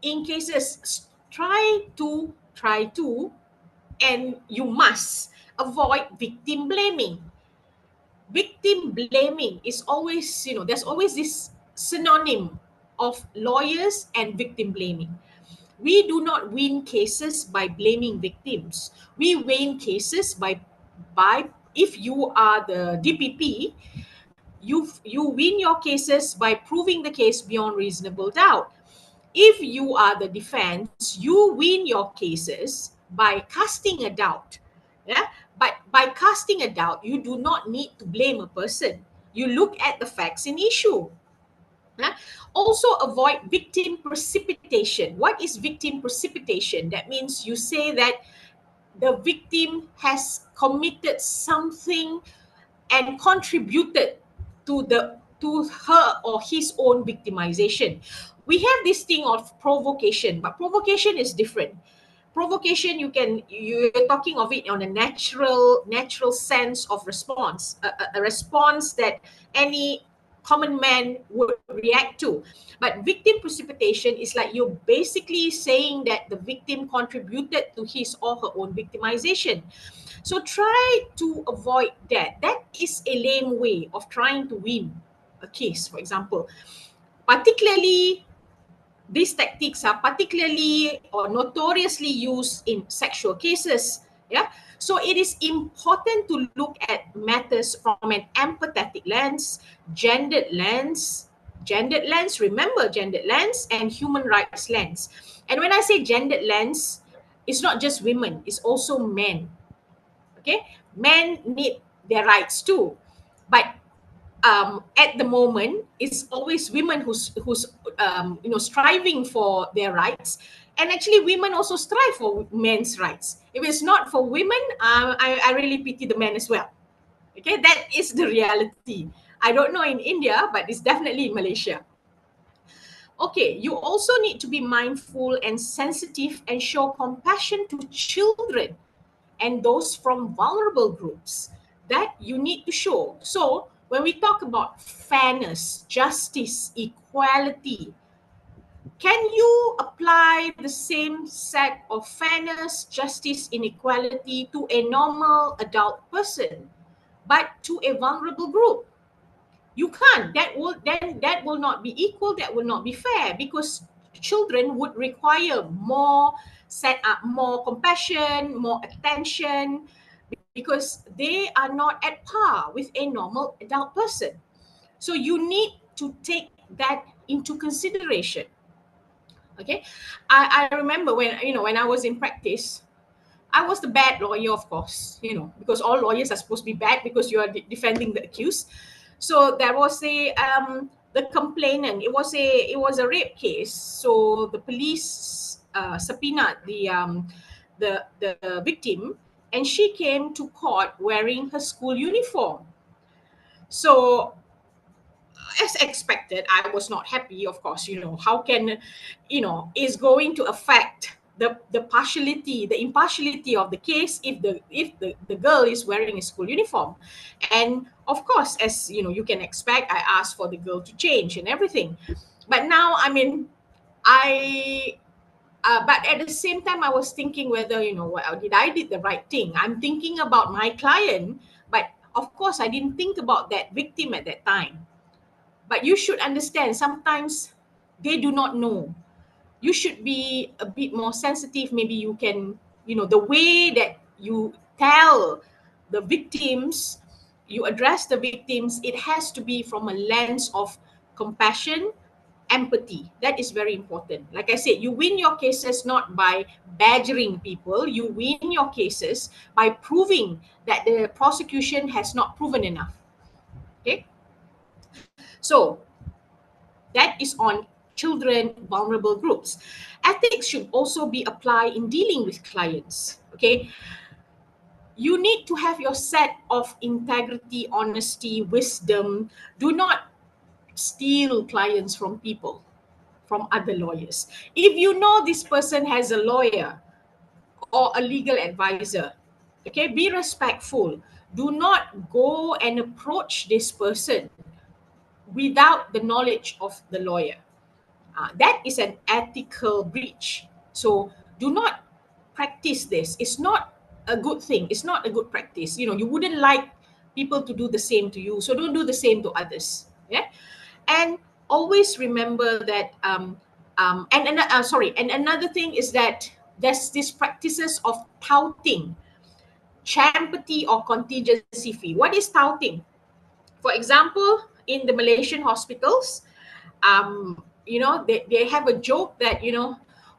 [SPEAKER 4] in cases, try to, and you must avoid victim blaming. Victim blaming is always, there's always this synonym of lawyers and victim blaming. We do not win cases by blaming victims. We win cases by if you are the DPP, you win your cases by proving the case beyond reasonable doubt. If you are the defense, you win your cases by casting a doubt. Yeah, but by casting a doubt, you do not need to blame a person. You look at the facts in issue. Yeah? Also avoid victim precipitation. What is victim precipitation? That means you say that the victim has committed something and contributed to her or his own victimization. We have this thing of provocation, but provocation is different. Provocation, you're talking of it on a natural sense of response, a response that any common man would react to. But victim precipitation is like you're basically saying that the victim contributed to his or her own victimization. So try to avoid that. That is a lame way of trying to win a case, for example. Particularly, these tactics are particularly or notoriously used in sexual cases. Yeah. So it is important to look at matters from an empathetic lens, gendered lens, remember gendered lens, and human rights lens. And when I say gendered lens, it's not just women, it's also men. Okay, men need their rights too, but at the moment it's always women who's striving for their rights, and actually women also strive for men's rights. If it's not for women, I really pity the men as well. Okay, that is the reality. I don't know in India, but it's definitely in Malaysia. Okay, you also need to be mindful and sensitive and show compassion to children and those from vulnerable groups. That you need to show. So when we talk about fairness, justice, equality, can you apply the same set of fairness, justice, inequality to a normal adult person, but to a vulnerable group? You can't. That will not be equal. That will not be fair, because children would require more set up, more compassion, more attention, because they are not at par with a normal adult person. So you need to take that into consideration. Okay, I remember when I was in practice, I was the bad lawyer, of course, because all lawyers are supposed to be bad because you are defending the accused. So there was the complainant. It was a rape case. So the police subpoenaed the victim, and she came to court wearing her school uniform. So as expected, I was not happy, of course. How can, is going to affect the partiality, the impartiality of the case if the girl is wearing a school uniform. And of course, as you can expect, I asked for the girl to change and everything. But now, I mean, but at the same time, I was thinking whether, did I did the right thing. I'm thinking about my client, but of course, I didn't think about that victim at that time. But you should understand, sometimes they do not know. You should be a bit more sensitive. Maybe you can, the way that you tell the victims, you address the victims, it has to be from a lens of compassion, empathy. That is very important. Like I said, you win your cases not by badgering people, you win your cases by proving that the prosecution has not proven enough. Okay, so that is on children, vulnerable groups. Ethics should also be applied in dealing with clients. Okay, you need to have your set of integrity, honesty, wisdom. Do not steal clients from people, from other lawyers. If you know this person has a lawyer or a legal advisor, okay, be respectful. Do not go and approach this person without the knowledge of the lawyer. That is an ethical breach. So do not practice this. It's not a good thing. It's not a good practice. You wouldn't like people to do the same to you. So don't do the same to others. Yeah. And always remember that And another thing is that there's this practices of touting champathy or contingency fee. What is touting? For example, in the Malaysian hospitals, they have a joke that,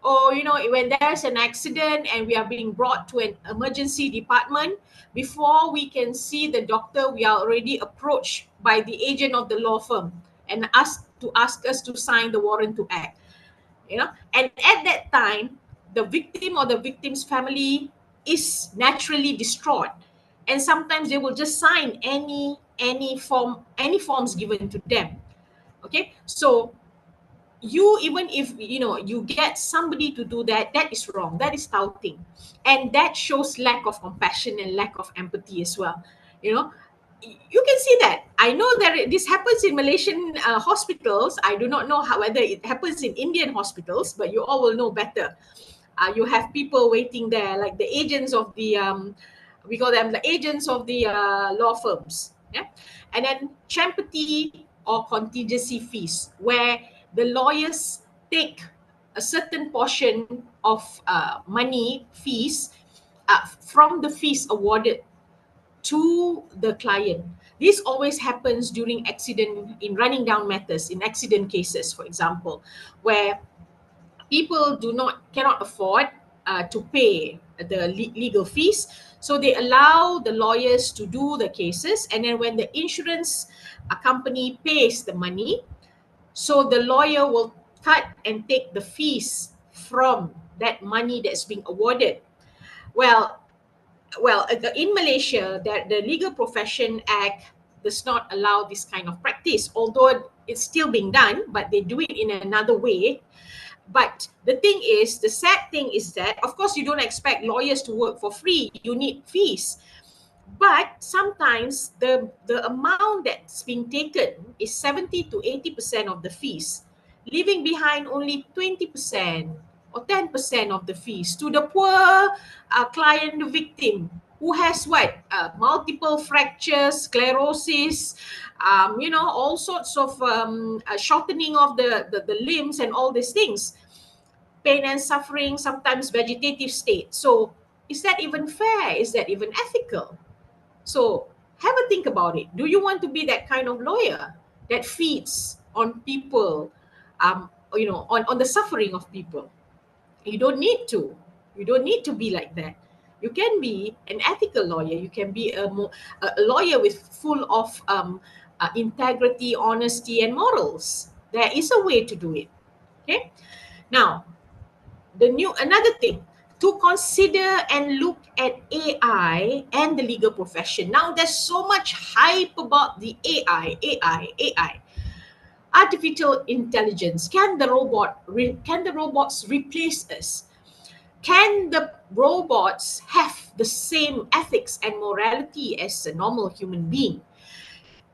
[SPEAKER 4] oh, when there's an accident and we are being brought to an emergency department, before we can see the doctor, we are already approached by the agent of the law firm and ask us to sign the warrant to act. And at that time, the victim or the victim's family is naturally distraught, and sometimes they will just sign any forms given to them. Okay, so even if you get somebody to do that, that is wrong, that is touting, and that shows lack of compassion and lack of empathy as well. You can see that. I know that this happens in Malaysian hospitals. I do not know whether it happens in Indian hospitals, but you all will know better. You have people waiting there, like the agents of the we call them the agents of the law firms. Yeah, and then champathy or contingency fees, where the lawyers take a certain portion of money fees from the fees awarded to the client. This always happens during accident, in running down matters, in accident cases, for example, where people cannot afford to pay the legal fees, so they allow the lawyers to do the cases, and then when the insurance company pays the money, so the lawyer will cut and take the fees from that money that's being awarded. Well, in Malaysia, the Legal Profession Act does not allow this kind of practice, although it's still being done, but they do it in another way. But the sad thing is that, of course, you don't expect lawyers to work for free. You need fees. But sometimes the amount that's being taken is 70 to 80% of the fees, leaving behind only 20% or 10% of the fees to the poor client, the victim, who has multiple fractures, sclerosis, all sorts of shortening of the limbs and all these things, pain and suffering, sometimes vegetative state. So is that even fair? Is that even ethical? So have a think about it. Do you want to be that kind of lawyer that feeds on people, on the suffering of people? You don't need to. You don't need to be like that. You can be an ethical lawyer. You can be a lawyer with full of integrity, honesty, and morals. There is a way to do it. Okay. Now, another thing to consider and look at AI and the legal profession. Now, there's so much hype about the AI. Artificial intelligence. Can the robots replace us? Can the robots have the same ethics and morality as a normal human being?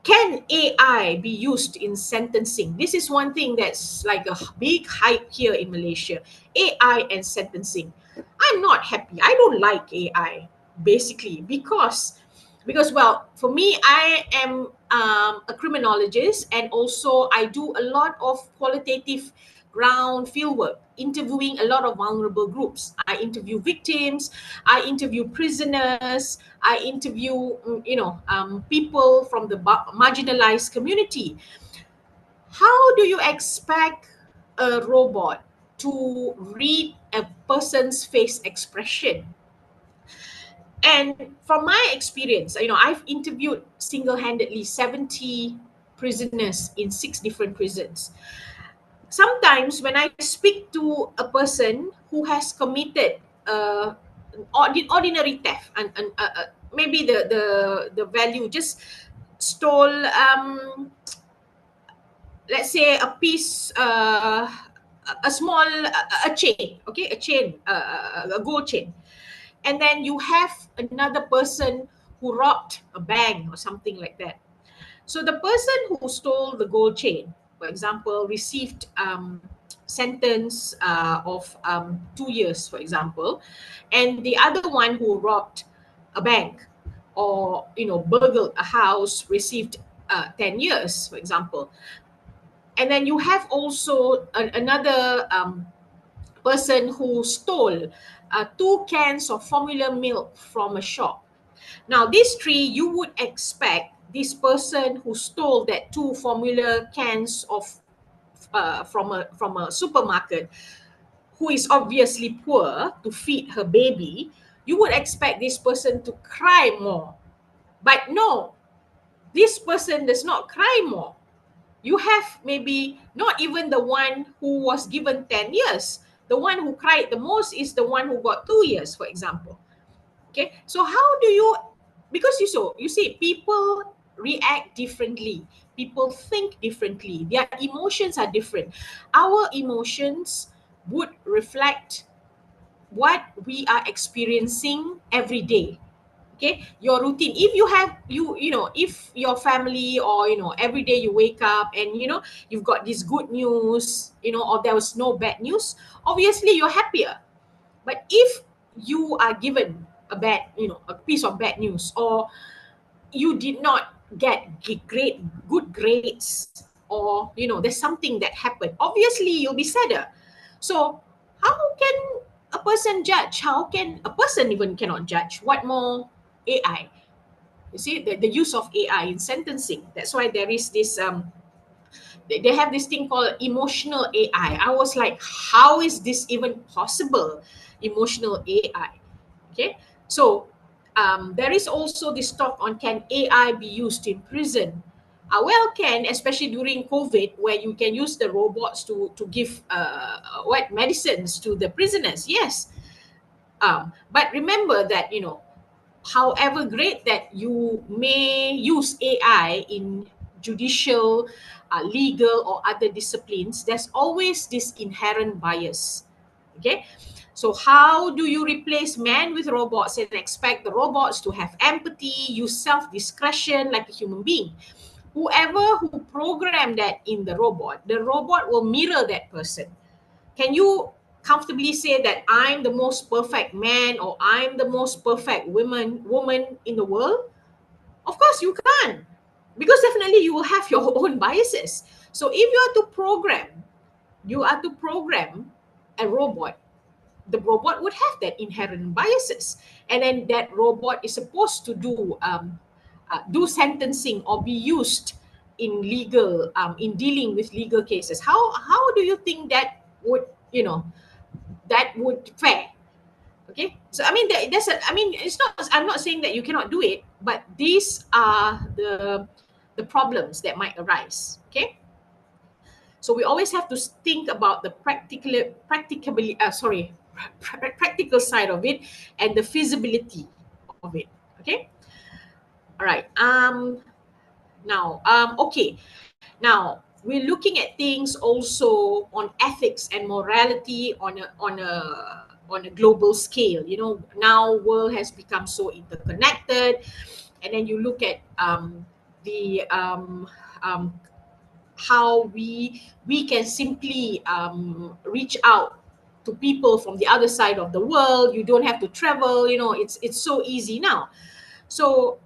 [SPEAKER 4] Can AI be used in sentencing? This is one thing that's like a big hype here in Malaysia. AI and sentencing. I'm not happy. I don't like AI, basically, because well, for me, I am a criminologist, and also I do a lot of qualitative ground fieldwork, interviewing a lot of vulnerable groups. I interview victims, I interview prisoners, I interview people from the marginalized community. How do you expect a robot to read a person's face expression? And from my experience, I've interviewed single-handedly 70 prisoners in 6 different prisons. Sometimes when I speak to a person who has committed ordinary theft, and maybe the value just stole, let's say, a piece, a small, a chain, okay, a gold chain. And then you have another person who robbed a bank or something like that. So the person who stole the gold chain, for example, received sentence of 2 years, for example, and the other one who robbed a bank or burgled a house received 10 years, for example. And then you have also another person who stole 2 cans of formula milk from a shop. Now, these three, you would expect this person who stole that 2 formula cans of from a supermarket, who is obviously poor to feed her baby, you would expect this person to cry more. But no, this person does not cry more. You have maybe not even the one who was given 10 years. The one who cried the most is the one who got 2 years, for example. Okay, so how do you, because you see, people react differently, people think differently, their emotions are different. Our emotions would reflect what we are experiencing every day. Okay, your routine, if you have you know, if your family, or you know, every day you wake up and you know you've got this good news, you know, or there was no bad news, obviously you're happier. But if you are given a bad, you know, a piece of bad news, or you did not get great good grades, or you know there's something that happened, obviously you'll be sadder. So how can a person judge? How can a person even cannot judge, what more AI? You see, the use of AI in sentencing, that's why there is this they have this thing called emotional AI. I was like, how is this even possible? Emotional AI. Okay, so there is also this talk on, can AI be used in prison? Well, can, especially during COVID, where you can use the robots to give what medicines to the prisoners. Yes, but remember that, you know, however great that you may use AI in judicial, legal, or other disciplines, there's always this inherent bias. Okay, so how do you replace man with robots and expect the robots to have empathy, use self-discretion like a human being? Whoever who programmed that in the robot will mirror that person. Can you comfortably say that I'm the most perfect man, or I'm the most perfect woman in the world? Of course you can't, because definitely you will have your own biases. So if you are to program a robot, the robot would have that inherent biases, and then that robot is supposed to do sentencing or be used in legal, in dealing with legal cases. How do you think that would, you know, that would fare? Okay, so I mean, that's a, I mean, it's not, I'm not saying that you cannot do it, but these are the problems that might arise. Okay, so we always have to think about the practical side of it, and the feasibility of it. Okay, all right. Okay, now we're looking at things also on ethics and morality on a global scale. You know, now world has become so interconnected, and then you look at the how we can simply reach out to people from the other side of the world. You don't have to travel, you know, it's so easy now. So,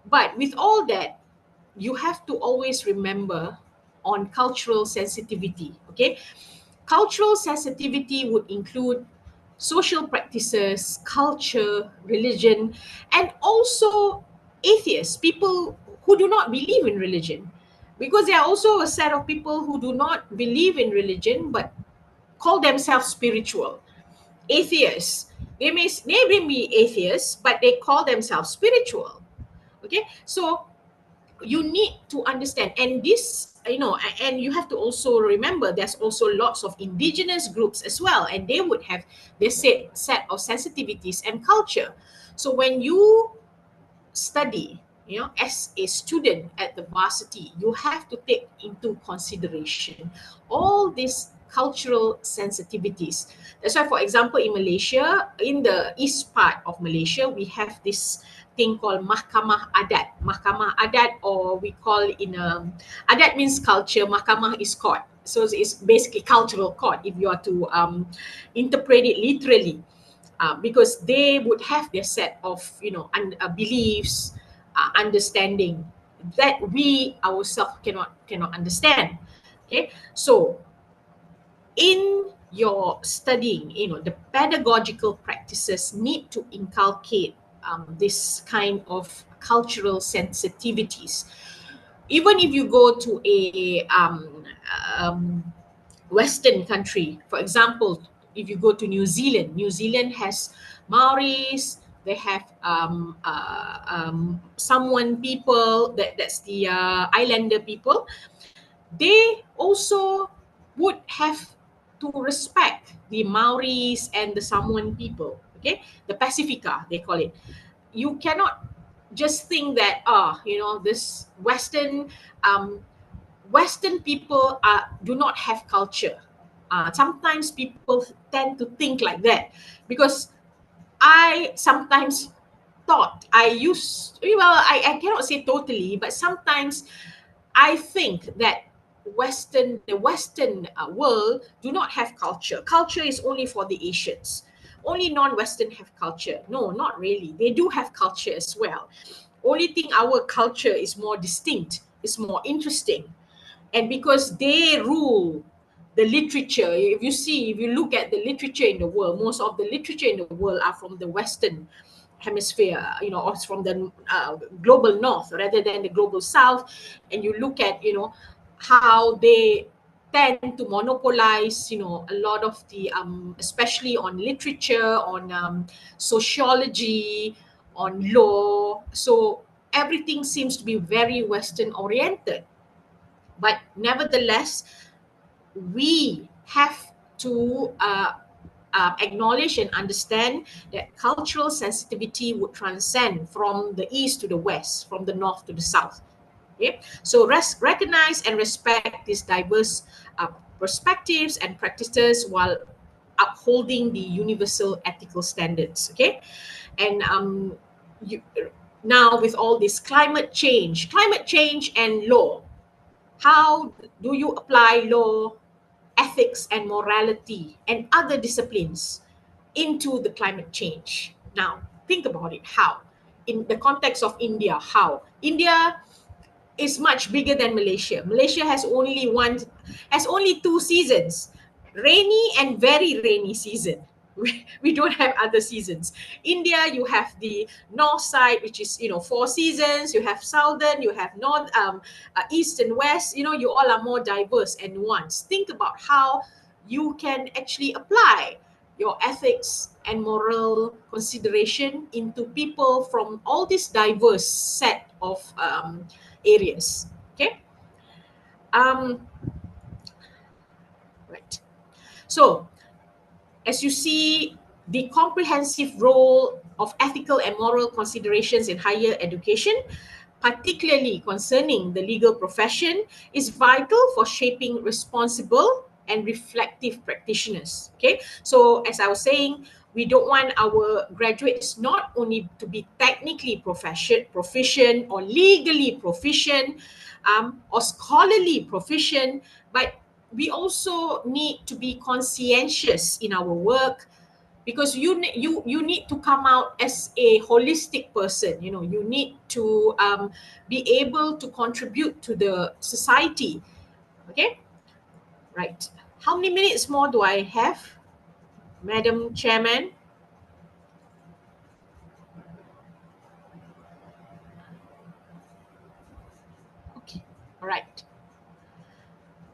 [SPEAKER 4] but with all that, you have to always remember on cultural sensitivity. Okay, cultural sensitivity would include social practices, culture, religion, and also atheists, people who do not believe in religion. Because there are also a set of people who do not believe in religion but call themselves spiritual. Atheists, they may be atheists, but they call themselves spiritual. Okay, so you need to understand, and this, you know, and you have to also remember there's also lots of indigenous groups as well, and they would have their set of sensitivities and culture. So when you study, you know, as a student at the varsity, you have to take into consideration all these cultural sensitivities. That's why, for example, in Malaysia, in the east part of Malaysia, we have this thing called mahkamah adat. Mahkamah adat, or we call in adat means culture, mahkamah is court. So it's basically cultural court if you are to interpret it literally. Because they would have their set of, you know, beliefs, understanding that we ourselves cannot understand. Okay, so in your studying, the pedagogical practices need to inculcate this kind of cultural sensitivities. Even if you go to a Western country, for example, if you go to New Zealand has Maoris, they have Samoan people, that's the islander people. They also would have to respect the Maoris and the Samoan people, okay? The Pacifica, they call it. You cannot just think that, this um, Western people do not have culture. Sometimes people tend to think like that because I sometimes I cannot say totally, but sometimes I think that the Western world do not have culture. Culture is only for the Asians. Only non-Western have culture. No, not really. They do have culture as well. Only thing our culture is more distinct, is more interesting. And because they rule the literature, if you look at the literature in the world, most of the literature in the world are from the Western hemisphere, or it's from the global north rather than the global south. And you look at, how they tend to monopolize, a lot of the, especially on literature, on sociology, on law. So everything seems to be very Western oriented. But nevertheless, we have to acknowledge and understand that cultural sensitivity would transcend from the east to the west, from the north to the south. Okay? So recognize and respect these diverse perspectives and practices while upholding the universal ethical standards. Okay, and you, now with all this climate change and law, how do you apply law, ethics, and morality and other disciplines into the climate change? Now, think about it. How? In the context of India, how? India is much bigger than Malaysia. Malaysia has only two seasons, rainy and very rainy season. We don't have other seasons. India, you have the north side, which is, four seasons. You have southern, you have north, east and west. You all are more diverse and nuanced. Think about how you can actually apply your ethics and moral consideration into people from all this diverse set of areas. Okay. Um, right. So, as you see, the comprehensive role of ethical and moral considerations in higher education, particularly concerning the legal profession, is vital for shaping responsible and reflective practitioners. Okay, so as I was saying, we don't want our graduates not only to be technically proficient or legally proficient, or scholarly proficient, but we also need to be conscientious in our work, because you need to come out as a holistic person. You need to be able to contribute to the society. Okay, right. How many minutes more do I have, Madam Chairman? Okay, all right.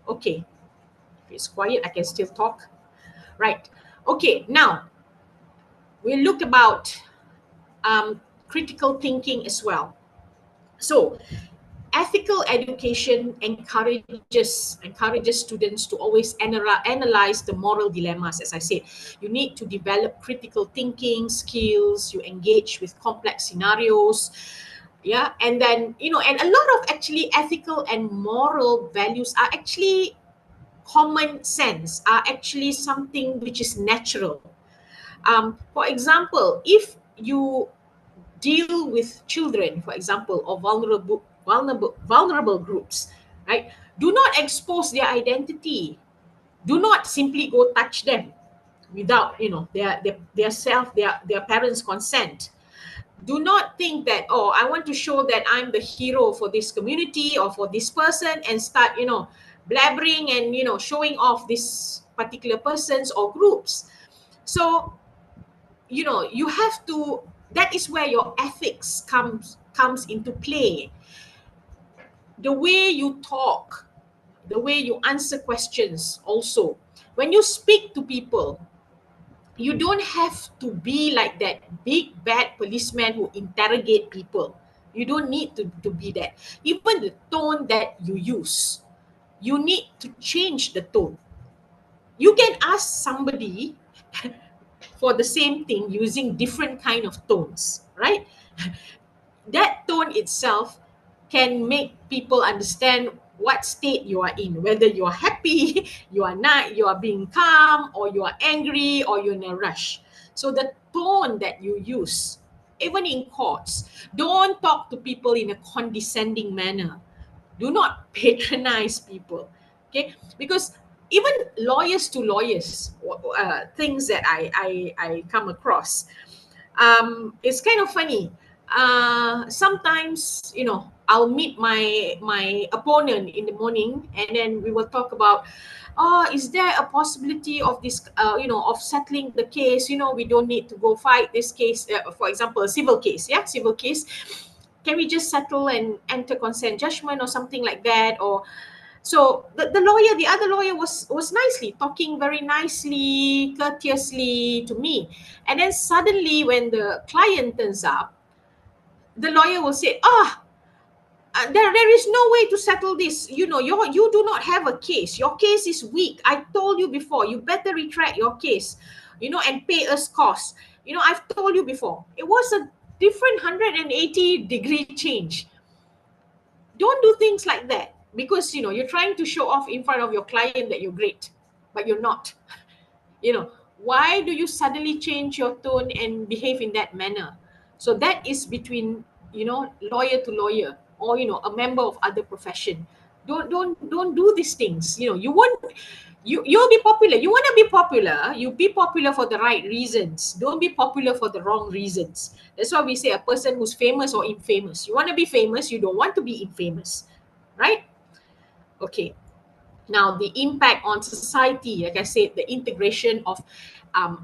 [SPEAKER 4] Okay, if it's quiet, I can still talk. Right. Okay, now we'll look about critical thinking as well. So, ethical education encourages students to always analyze the moral dilemmas. As I said, you need to develop critical thinking skills. You engage with complex scenarios. Yeah, and then, and a lot of actually ethical and moral values are actually common sense, are actually something which is natural. For example, if you deal with children, for example, or vulnerable groups, right? Do not expose their identity. Do not simply go touch them without, their parents' consent. Do not think that, I want to show that I'm the hero for this community or for this person, and start, blabbering and showing off this particular persons or groups. So you have to, that is where your ethics comes into play. The way you talk, the way you answer questions also. When you speak to people, you don't have to be like that big bad policeman who interrogate people. You don't need to be that. Even the tone that you use, you need to change the tone. You can ask somebody for the same thing using different kind of tones, right? That tone itself can make people understand what state you are in, whether you are happy, you are not, you are being calm, or you are angry, or you're in a rush. So the tone that you use, even in courts, don't talk to people in a condescending manner. Do not patronize people, okay? Because even lawyers to lawyers, things that I come across, it's kind of funny. Sometimes I'll meet my opponent in the morning, and then we will talk about, oh, is there a possibility of this, of settling the case? We don't need to go fight this case, for example, a civil case. Yeah, civil case. Can we just settle and enter consent judgment or something like that? Or so the other lawyer was nicely talking, very nicely, courteously to me. And then suddenly, when the client turns up, the lawyer will say, there is no way to settle this. You do not have a case. Your case is weak. I told you before. You better retract your case, and pay us costs. I've told you before. It was a different 180-degree change. Don't do things like that, because you're trying to show off in front of your client that you're great, but you're not. Why do you suddenly change your tone and behave in that manner? So that is between lawyer to lawyer, or a member of other profession. Don't do these things. You won't, you'll be popular. You want to be popular, you be popular for the right reasons. Don't be popular for the wrong reasons. That's why we say a person who's famous or infamous. You want to be famous, you don't want to be infamous, right? Okay. Now, the impact on society, like I said, the integration of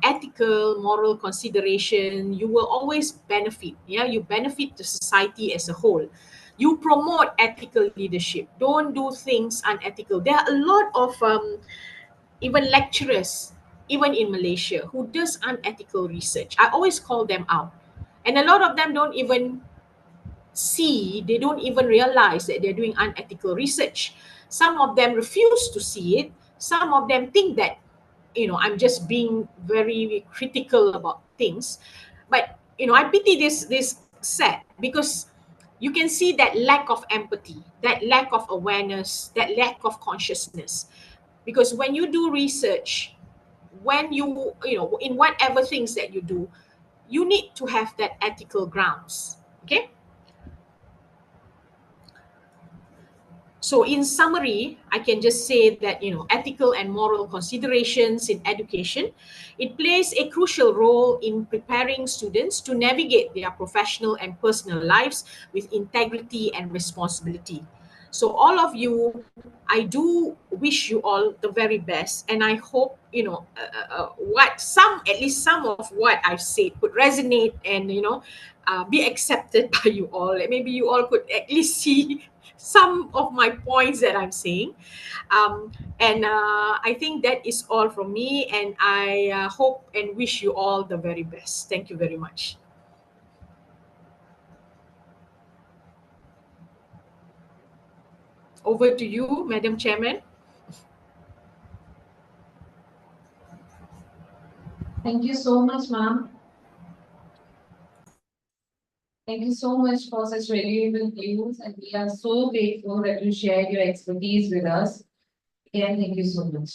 [SPEAKER 4] ethical, moral consideration, you will always benefit. Yeah, you benefit the society as a whole. You promote ethical leadership. Don't do things unethical. There are a lot of even lecturers, even in Malaysia, who does unethical research. I always call them out, and a lot of them don't even they don't even realize that they're doing unethical research. Some of them refuse to see it. Some of them think that, I'm just being very critical about things. But, I pity this set, because you can see that lack of empathy, that lack of awareness, that lack of consciousness. Because when you do research, when in whatever things that you do, you need to have that ethical grounds. Okay. So in summary, I can just say that, ethical and moral considerations in education, it plays a crucial role in preparing students to navigate their professional and personal lives with integrity and responsibility. So all of you, I do wish you all the very best, and I hope at least some of what I've said could resonate and be accepted by you all. Like maybe you all could at least see some of my points that I'm saying. And I think that is all from me, and I hope and wish you all the very best. Thank you very much. Over to you, Madam Chairman.
[SPEAKER 2] Thank you so much, ma'am. Thank you so much for such valuable views, and we are so grateful that you shared your expertise with us. Again, thank you so much.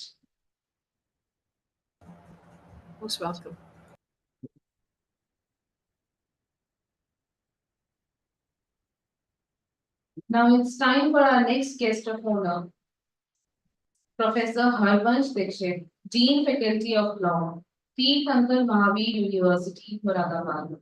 [SPEAKER 4] Most welcome.
[SPEAKER 2] Now it's time for our next guest of honor, Professor Harvansh Dixit, Dean Faculty of Law, Tirthankar Mahavir University, Moradabad.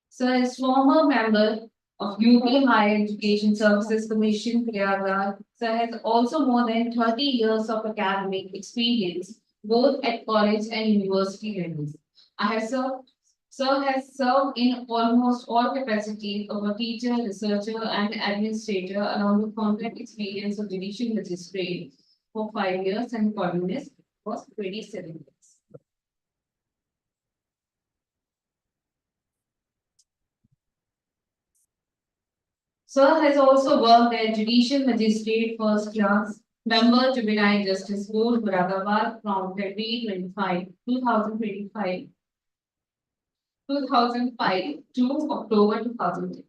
[SPEAKER 2] Sir is former member of UP Higher Education Services Commission, Prayagraj. Sir has also more than 30 years of academic experience, both at college and university levels. Sir has served in almost all capacities of a teacher, researcher, and administrator, along with complex experience of judicial magistrate for 5 years and columnist for 27 years. Sir has also worked as judicial magistrate first class, member Juvenile Justice Board, Moradabad from February 2005 to October 2010.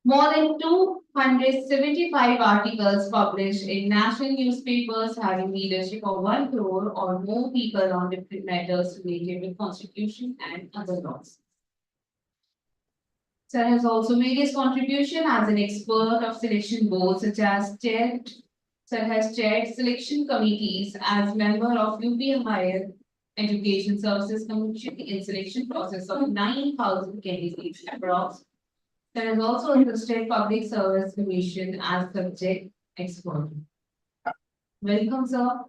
[SPEAKER 2] More than 275 articles published in national newspapers having leadership of 1 crore or more people on different matters related with constitution and other laws. Sir has also made his contribution as an expert of selection boards such as Sir has chaired selection committees as member of UP Higher Education Services Commission in selection process of 9,000 candidates across. Sir has also assisted Public Service Commission as subject expert. Welcome, sir.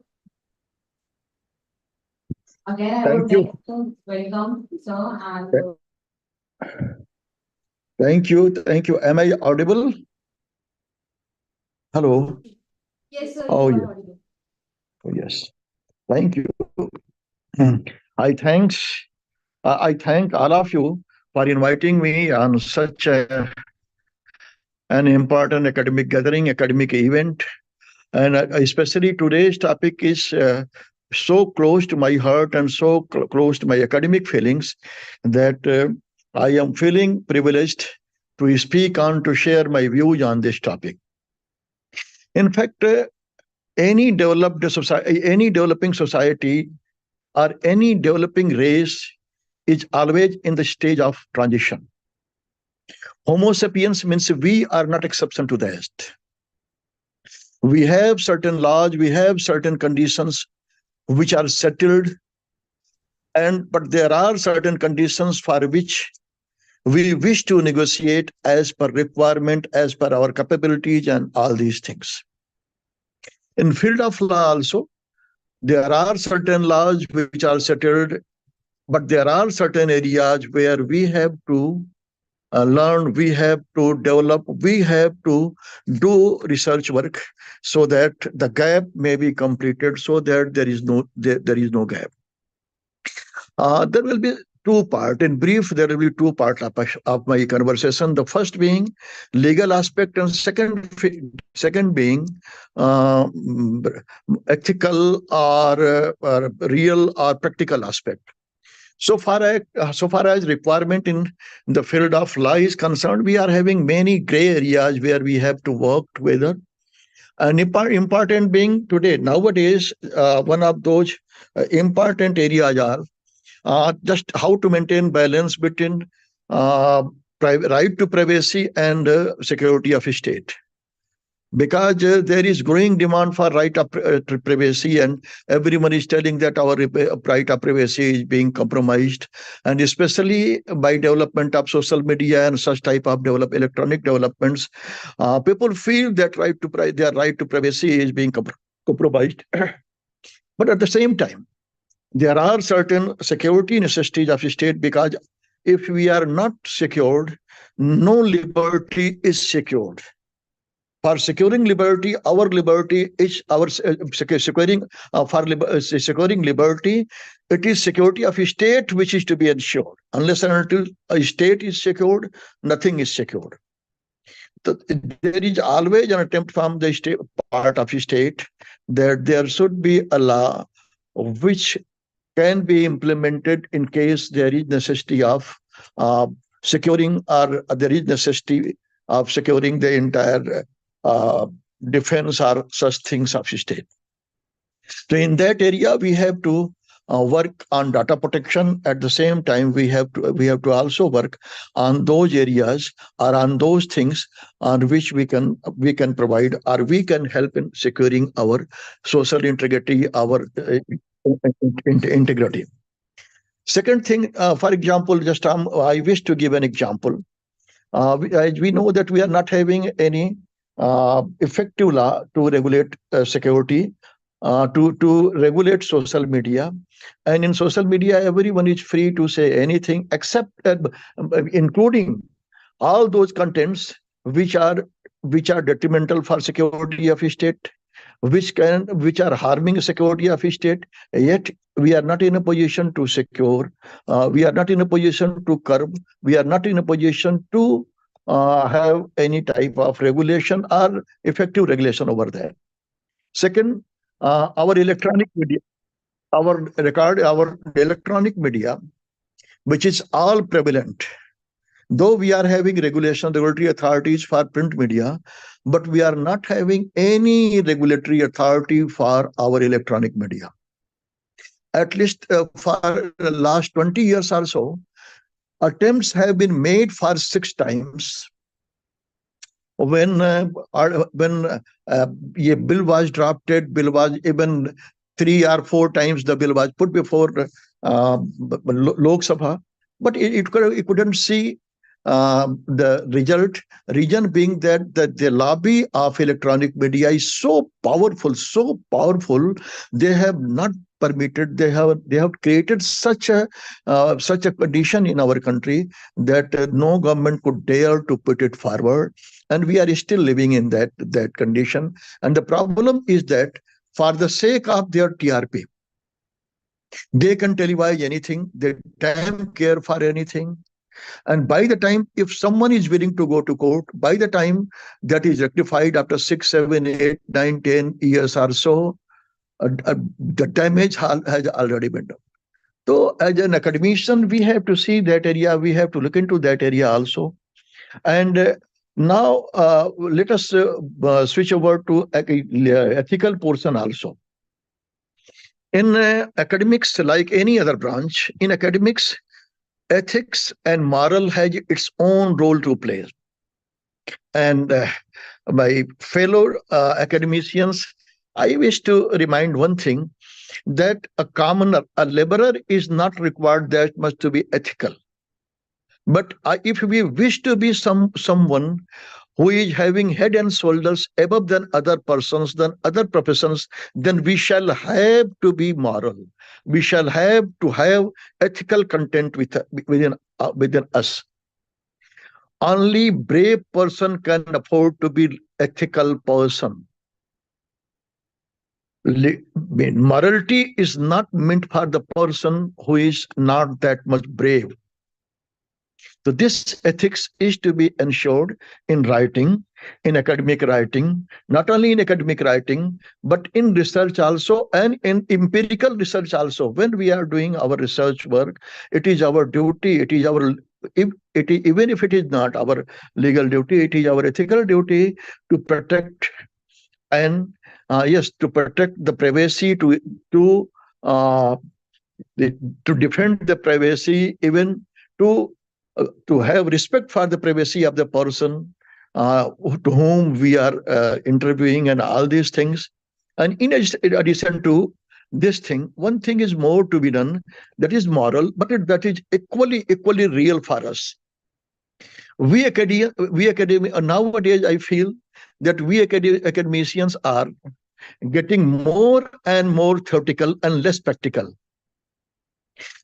[SPEAKER 2] Again, I would like to welcome, sir, and
[SPEAKER 5] Thank you. Am I audible? Hello.
[SPEAKER 2] yes, sir.
[SPEAKER 5] Oh,
[SPEAKER 2] You
[SPEAKER 5] yeah.
[SPEAKER 2] are audible.
[SPEAKER 5] Oh, yes. Thank you. I thank all of you for inviting me on such an important academic gathering, academic event, and especially today's topic is so close to my heart and so close to my academic feelings that I am feeling privileged to speak on, to share my views on this topic. In fact, any developing society or any developing race is always in the stage of transition. Homo sapiens means we are not exception to that. We have certain laws, we have certain conditions which are settled, but there are certain conditions for which we wish to negotiate as per requirement, as per our capabilities and all these things. In field of law also, there are certain laws which are settled, but there are certain areas where we have to learn, we have to develop, we have to do research work so that the gap may be completed, so that there is no gap. There will be two parts. In brief, there will be two parts of my conversation. The first being legal aspect, and second being ethical or real or practical aspect. So far as requirement in the field of law is concerned, we are having many gray areas where we have to work together. An important being today, nowadays, one of those important areas are just how to maintain balance between right to privacy and security of state. Because there is growing demand for right of privacy, and everyone is telling that our right of privacy is being compromised, and especially by development of social media and such type of electronic developments, people feel that their right to privacy is being compromised. But at the same time, there are certain security necessities of state, because if we are not secured, no liberty is secured. For securing liberty, our liberty is securing liberty. It is security of state which is to be ensured. Unless and until a state is secured, nothing is secured. There is always an attempt from the part of state that there should be a law which can be implemented in case there is necessity of securing, or there is necessity of securing the entire defense or such things of state. So in that area, we have to work on data protection. At the same time, we have to also work on those areas or on those things on which we can provide, or we can help in securing our social integrity, our integrity. Second thing, for example, I wish to give an example. As we know that we are not having any effective law to regulate security, to regulate social media. And in social media, everyone is free to say anything except, including all those contents which are detrimental for security of a state, which are harming security of a state. Yet we are not in a position to secure, we are not in a position to curb, we are not in a position to have any type of regulation or effective regulation over that. Second, our electronic media, our electronic media, which is all prevalent. Though we are having regulatory authorities for print media, but we are not having any regulatory authority for our electronic media. At least for the last 20 years or so, attempts have been made for 6 times. When a bill was drafted, bill was even 3 or 4 times the bill was put before Lok Sabha, but it couldn't see the result. Reason being that the lobby of electronic media is so powerful, they have not permitted, they have created such a condition in our country that no government could dare to put it forward, and we are still living in that condition. And the problem is that for the sake of their TRP, they can televise anything, they damn care for anything. And by the time, if someone is willing to go to court, by the time that is rectified after 6, 7, 8, 9, 10 years or so, the damage has already been done. So as an academician, we have to see that area, we have to look into that area also. And now let us switch over to ethical portion also. In academics, like any other branch, in academics, ethics and moral has its own role to play. And my fellow academicians, I wish to remind one thing, that a commoner, a laborer is not required that much to be ethical. But if we wish to be someone who is having head and shoulders above than other persons, than other professions, then we shall have to be moral. We shall have to have ethical content within us. Only brave person can afford to be ethical person. Morality is not meant for the person who is not that much brave. So this ethics is to be ensured in writing, in academic writing, not only in academic writing, but in research also, and in empirical research also. When we are doing our research work, it is our duty, it is our, even if it is not our legal duty, it is our ethical duty to protect and to protect the privacy, to defend the privacy, even to have respect for the privacy of the person to whom we are interviewing, and all these things. And in addition to this thing, one thing is more to be done, that is moral, but that is equally real for us. We nowadays, I feel that we academicians are getting more and more theoretical and less practical.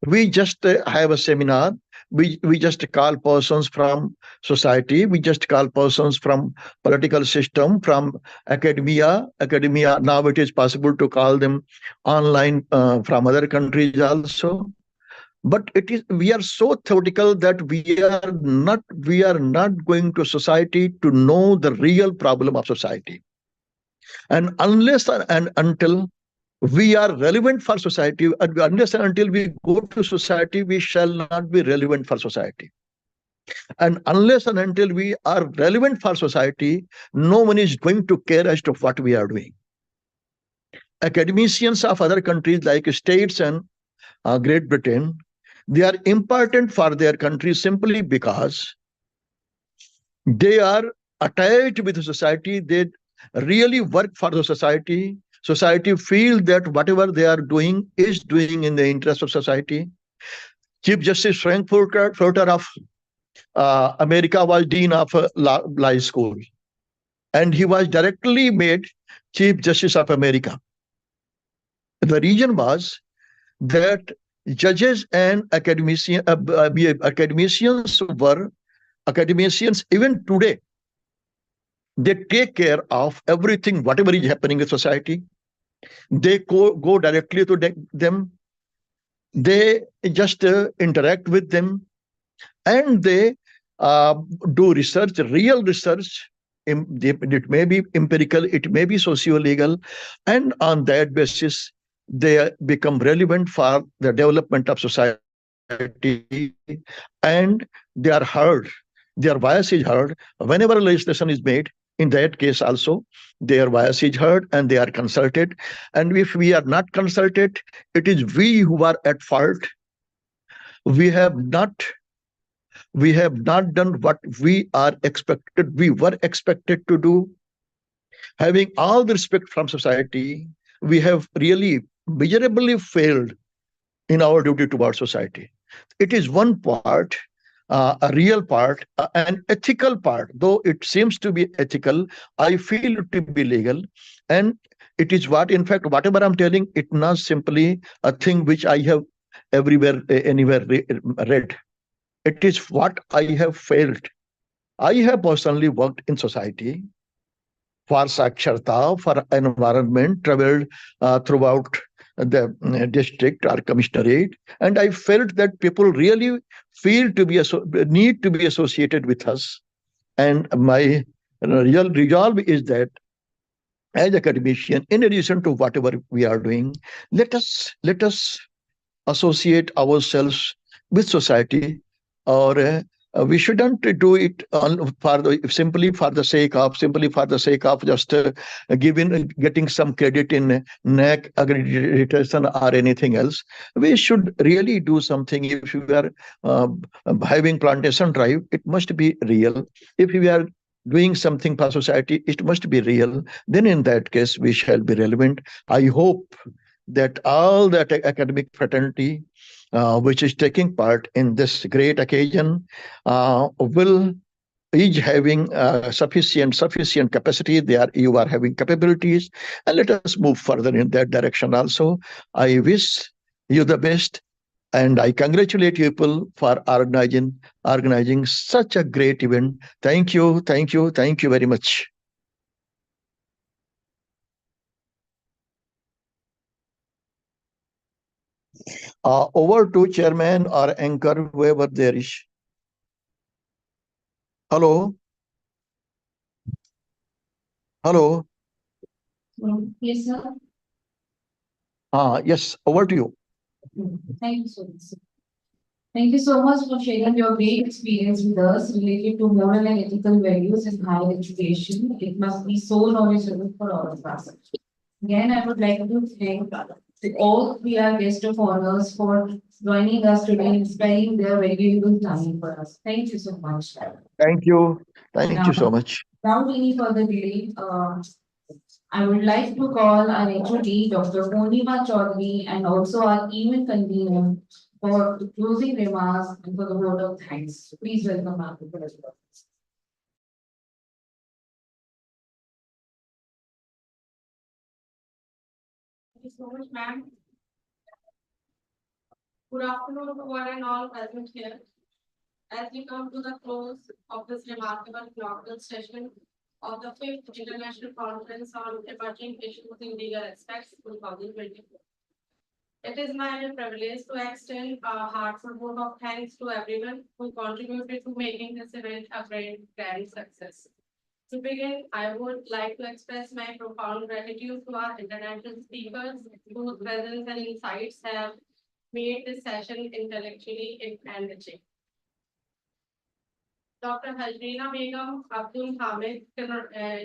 [SPEAKER 5] We just have a seminar, we just call persons from society, we just call persons from political system, from academia. Now it is possible to call them online from other countries also. But we are so theoretical that we are not going to society to know the real problem of society. And unless and until we are relevant for society, unless and until we go to society, we shall not be relevant for society. And unless and until we are relevant for society, no one is going to care as to what we are doing. Academicians of other countries like States and Great Britain, they are important for their country simply because they are attached with the society, they really work for the society. Society feel that whatever they are doing is doing in the interest of society. Chief Justice Frankfurter of America was dean of law school, and he was directly made Chief Justice of America. The reason was that judges and academicians even today, they take care of everything, whatever is happening in society. They go directly to them. They just interact with them, and they uh, do research, real research. It may be empirical, it may be socio-legal, and on that basis, they become relevant for the development of society, and they are heard. Their voice is heard whenever legislation is made. In that case, also, their voice is heard and they are consulted. And if we are not consulted, it is we who are at fault. We have not we have not done what we were expected to do. Having all the respect from society, we have really miserably failed in our duty towards society. It is one part, a real part, an ethical part. Though it seems to be ethical, I feel it to be legal. And it is what, in fact, whatever I'm telling, it not simply a thing which I have everywhere, anywhere read. It is what I have felt. I have personally worked in society for Saksharta, for environment, traveled throughout the district or commissionerate, and I felt that people really feel to be need to be associated with us. And my real resolve is that as academician, in addition to whatever we are doing, let us associate ourselves with society, or we shouldn't do it simply for the sake of just getting some credit in NAC accreditation or anything else. We should really do something. If we are uh, having plantation drive, it must be real. If we are doing something for society, it must be real. Then in that case, we shall be relevant. I hope that all that academic fraternity which is taking part in this great occasion will each having sufficient capacity. You are having capabilities, and let us move further in that direction also. I wish you the best, and I congratulate you people for organizing such a great event. Thank you, thank you, thank you very much. Over to chairman or anchor, whoever there is. Hello, hello.
[SPEAKER 2] Yes, sir.
[SPEAKER 5] Yes, over to you.
[SPEAKER 2] Thank you so much, sir. Thank you so much for sharing your great experience with us related to moral and ethical values in higher education. It must be so knowledgeable for all of us. Again, I would like to thank all three our guests of honors for joining us today and spending their valuable time for us. Thank you so much.
[SPEAKER 5] Thank you. Thank you so
[SPEAKER 2] Now,
[SPEAKER 5] much.
[SPEAKER 2] without any further delay, I would like to call our HOD, Dr. Purnima Chaudhary, and also our event convener for the closing remarks and for the vote of thanks. Please welcome our.
[SPEAKER 1] Thank you so much, ma'am. Good afternoon to one and all present here. As we come to the close of this remarkable inaugural session of the 5th International Conference on Emerging Issues in Legal Aspects 2024. It is my privilege to extend a heartfelt vote of thanks to everyone who contributed to making this event a grand success. To begin, I would like to express my profound gratitude to our international speakers whose presence and insights have made this session intellectually enriching. Dr. Hajrina Begum Abdul Hamid,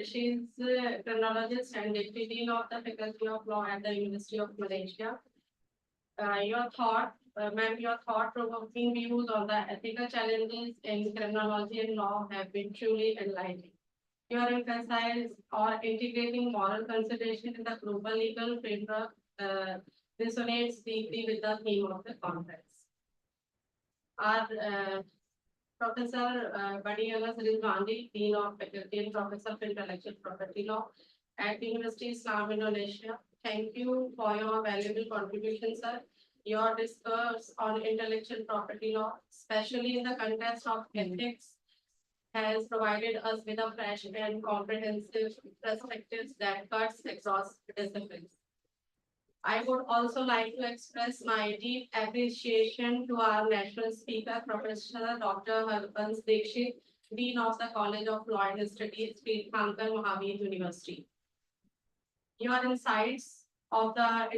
[SPEAKER 1] she is a criminologist and Deputy Dean of the Faculty of Law at the University of Malaysia. Your thought-provoking views on the ethical challenges in criminology and law have been truly enlightening. Your emphasis on integrating moral consideration in the global legal framework resonates deeply with the theme of the conference. Our Professor Badiyala Sridhandi, Dean of Faculty and Professor of Intellectual Property Law at University Islam Indonesia. Thank you for your valuable contribution, sir. Your discourse on intellectual property law, especially in the context of ethics, has provided us with a fresh and comprehensive perspectives that cuts across disciplines. I would also like to express my deep appreciation to our national speaker, Professor Dr. Harpans Dikshit, Dean of the College of Law and Studies, Sri Thankar Mahavir University. Your insights of the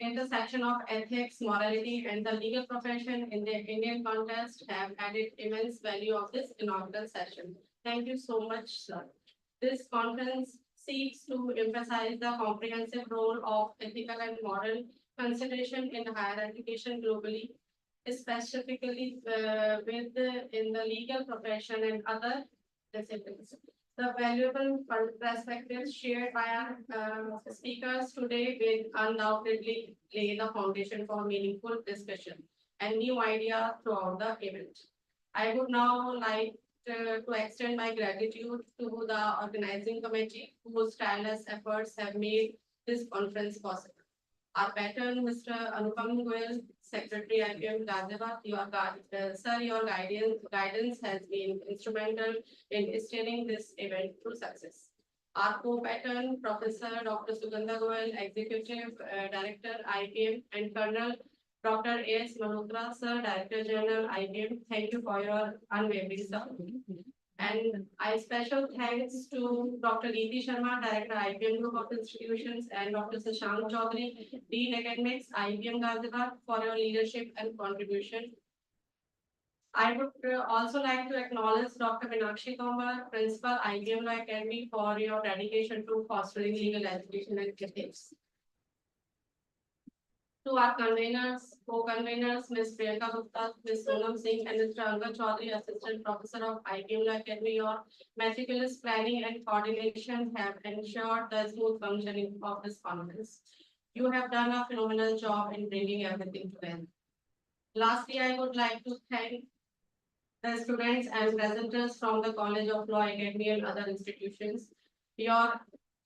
[SPEAKER 1] intersection of ethics, morality, and the legal profession in the Indian context have added immense value of this inaugural session. Thank you so much, sir. This conference seeks to emphasize the comprehensive role of ethical and moral consideration in higher education globally, specifically in the legal profession and other disciplines. The valuable perspectives shared by our speakers today will undoubtedly lay the foundation for meaningful discussion and new ideas throughout the event. I would now like to extend my gratitude to the organizing committee whose tireless efforts have made this conference possible. Our patron, Mr. Anupam Goyal, Secretary IPM Ghaziabad, sir, your guidance has been instrumental in steering this event to success. Our co-patron, Professor Dr. Sugandha Goyal, Executive Director IPM, and Colonel Dr. A.S. Malhotra, Sir, Director General IBM, thank you for your unwavering support. And I special thanks to Dr. Geeti Sharma, Director IBM Group of Institutions, and Dr. Sashank Chaudhary, Dean Academics, IBM Ghaziabad, for your leadership and contribution. I would also like to acknowledge Dr. Meenakshi Tombar, Principal IBM Law Academy, for your dedication to fostering legal education and ethics. To our conveners, co-conveners, Ms. Priyanka Gupta, Ms. Sonam Singh, and Mr. Angad Chaudhary, Assistant Professor of IBM Law Academy, your meticulous planning and coordination have ensured the smooth functioning of this conference. You have done a phenomenal job in bringing everything together. Lastly, I would like to thank the students and presenters from the College of Law Academy and other institutions. Your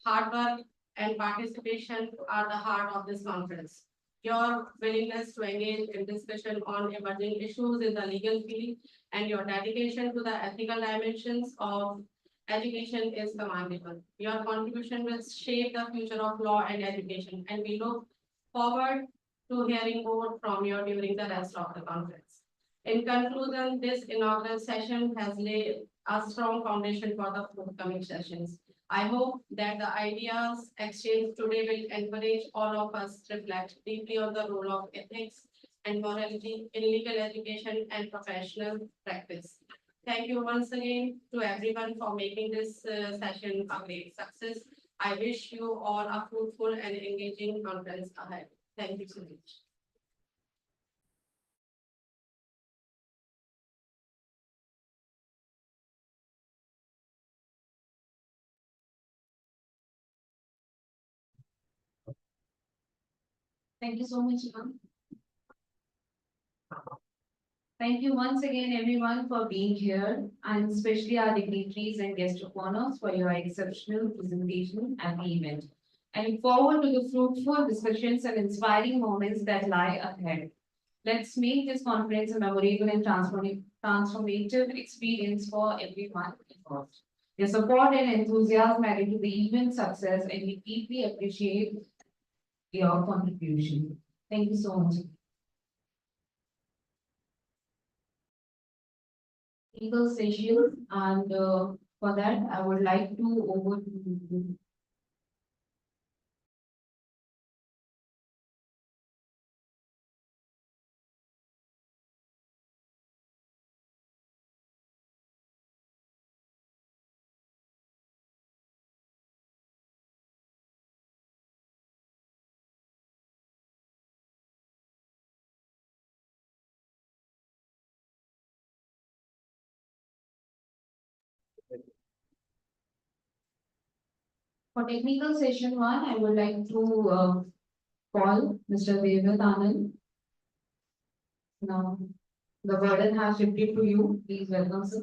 [SPEAKER 1] hard work and participation are the heart of this conference. Your willingness to engage in discussion on emerging issues in the legal field and your dedication to the ethical dimensions of education is commendable. Your contribution will shape the future of law and education, and we look forward to hearing more from you during the rest of the conference. In conclusion, this inaugural session has laid a strong foundation for the forthcoming sessions. I hope that the ideas exchanged today will encourage all of us to reflect deeply on the role of ethics and morality in legal education and professional practice. Thank you once again to everyone for making this session a great success. I wish you all a fruitful and engaging conference ahead. Thank you so much.
[SPEAKER 2] Thank you so much, ma'am. Thank you once again, everyone, for being here, and especially our dignitaries and guest of honors for your exceptional presentation at the event. I look forward to the fruitful discussions and inspiring moments that lie ahead. Let's make this conference a memorable and transformative experience for everyone involved. Your support and enthusiasm added to the event's success, and we deeply appreciate your contribution. Thank you so much. Legal session, and for that, I would like to over to for technical session one, I would like to call Mr. Devat Anand. Now, The burden has shifted to you. Please welcome, sir.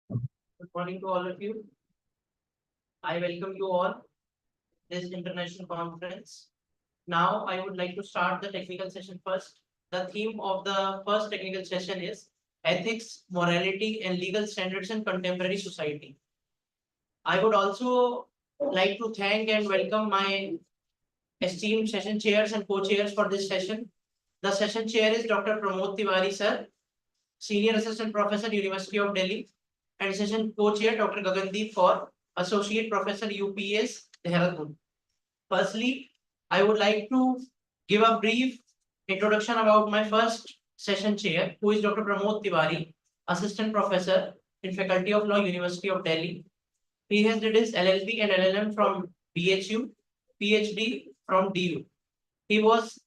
[SPEAKER 6] Good morning to all of you. I welcome you all this international conference. Now I would like to start the technical session first. The theme of the first technical session is ethics, morality, and legal standards in contemporary society. I would also like to thank and welcome my esteemed session chairs and co-chairs for this session. The session chair is Dr. Pramod Tiwari, sir, Senior Assistant Professor, University of Delhi, and session co-chair Dr. Gagandeep Kaur, Associate Professor, UPS, Dehradun. Firstly, I would like to give a brief introduction about my first session chair, who is Dr. Pramod Tiwari, Assistant Professor in Faculty of Law, University of Delhi. He has did his LLB and LLM from BHU, PhD from DU. He was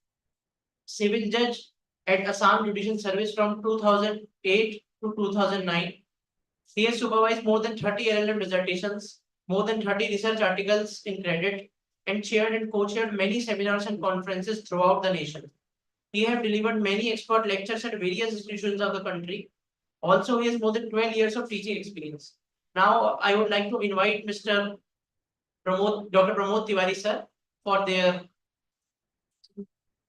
[SPEAKER 6] civil judge at Assam Judicial Service from 2008 to 2009. He has supervised more than 30 LLM dissertations, more than 30 research articles in credit, and chaired and co-chaired many seminars and conferences throughout the nation. He has delivered many expert lectures at various institutions of the country. Also, he has more than 12 years of teaching experience. Now, I would like to invite Dr. Pramod Tiwari, sir, for their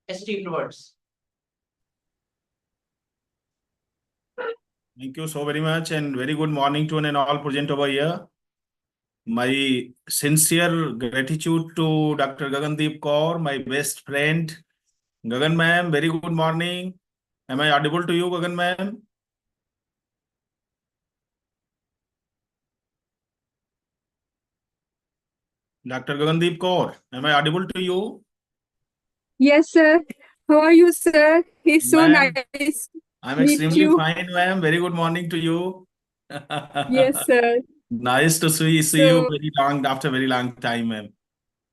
[SPEAKER 6] esteemed words.
[SPEAKER 7] Thank you so very much and very good morning to one and all present over here. My sincere gratitude to Dr. Gagandeep Kaur, my best friend. Gagan ma'am, very good morning. Am I audible to you, Gagan ma'am? Dr. Gagandeep Kaur, am I audible to you?
[SPEAKER 8] Yes, sir. How are you, sir? It's so
[SPEAKER 7] Ma'am,
[SPEAKER 8] nice
[SPEAKER 7] I'm
[SPEAKER 8] to meet
[SPEAKER 7] extremely
[SPEAKER 8] you.
[SPEAKER 7] fine, ma'am. Very good morning to you.
[SPEAKER 8] Yes, sir.
[SPEAKER 7] Nice to see you
[SPEAKER 8] So,
[SPEAKER 7] very long after very long time, ma'am.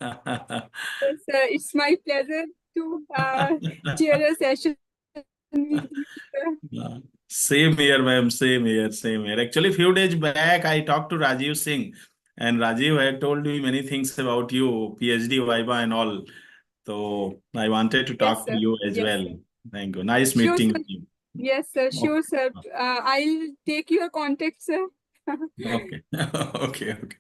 [SPEAKER 8] yes, sir, it's my pleasure to share a session with you, sir.
[SPEAKER 7] Yeah. Same here, ma'am. Same here. Same here. Actually, few days back, I talked to Rajiv Singh, and Rajiv had told me many things about you, PhD, Viva, and all. So I wanted to
[SPEAKER 8] Yes,
[SPEAKER 7] talk to
[SPEAKER 8] sir.
[SPEAKER 7] you as
[SPEAKER 8] Yes,
[SPEAKER 7] well.
[SPEAKER 8] sir.
[SPEAKER 7] Thank you. Nice
[SPEAKER 8] Sure,
[SPEAKER 7] meeting
[SPEAKER 8] sir.
[SPEAKER 7] with you.
[SPEAKER 8] Yes, sir. Sure, sir. I'll take your contact, sir.
[SPEAKER 7] Okay. Okay. Okay.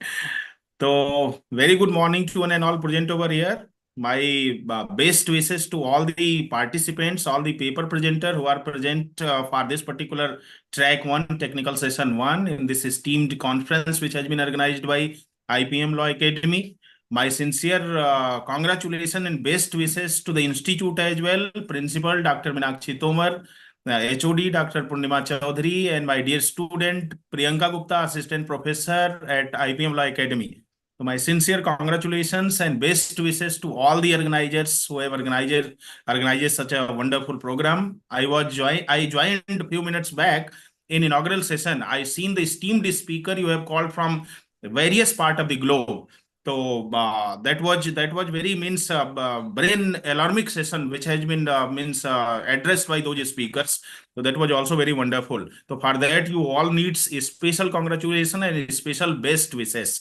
[SPEAKER 7] So, very good morning to one and all present over here. My best wishes to all the participants, all the paper presenter who are present for this particular track one, technical session one in this esteemed conference, which has been organized by IPM Law Academy. My sincere congratulations and best wishes to the institute as well, Principal Dr. Meenakshi Tomar, HOD Dr. Purnima Chaudhary, and my dear student Priyanka Gupta, Assistant Professor at IPM Law Academy. So my sincere congratulations and best wishes to all the organizers who have organized such a wonderful program. I joined a few minutes back in inaugural session. I seen the esteemed speaker you have called from various part of the globe. So that was very brain alarmic session which has been addressed by those speakers. So that was also very wonderful. So for that you all needs a special congratulations and a special best wishes.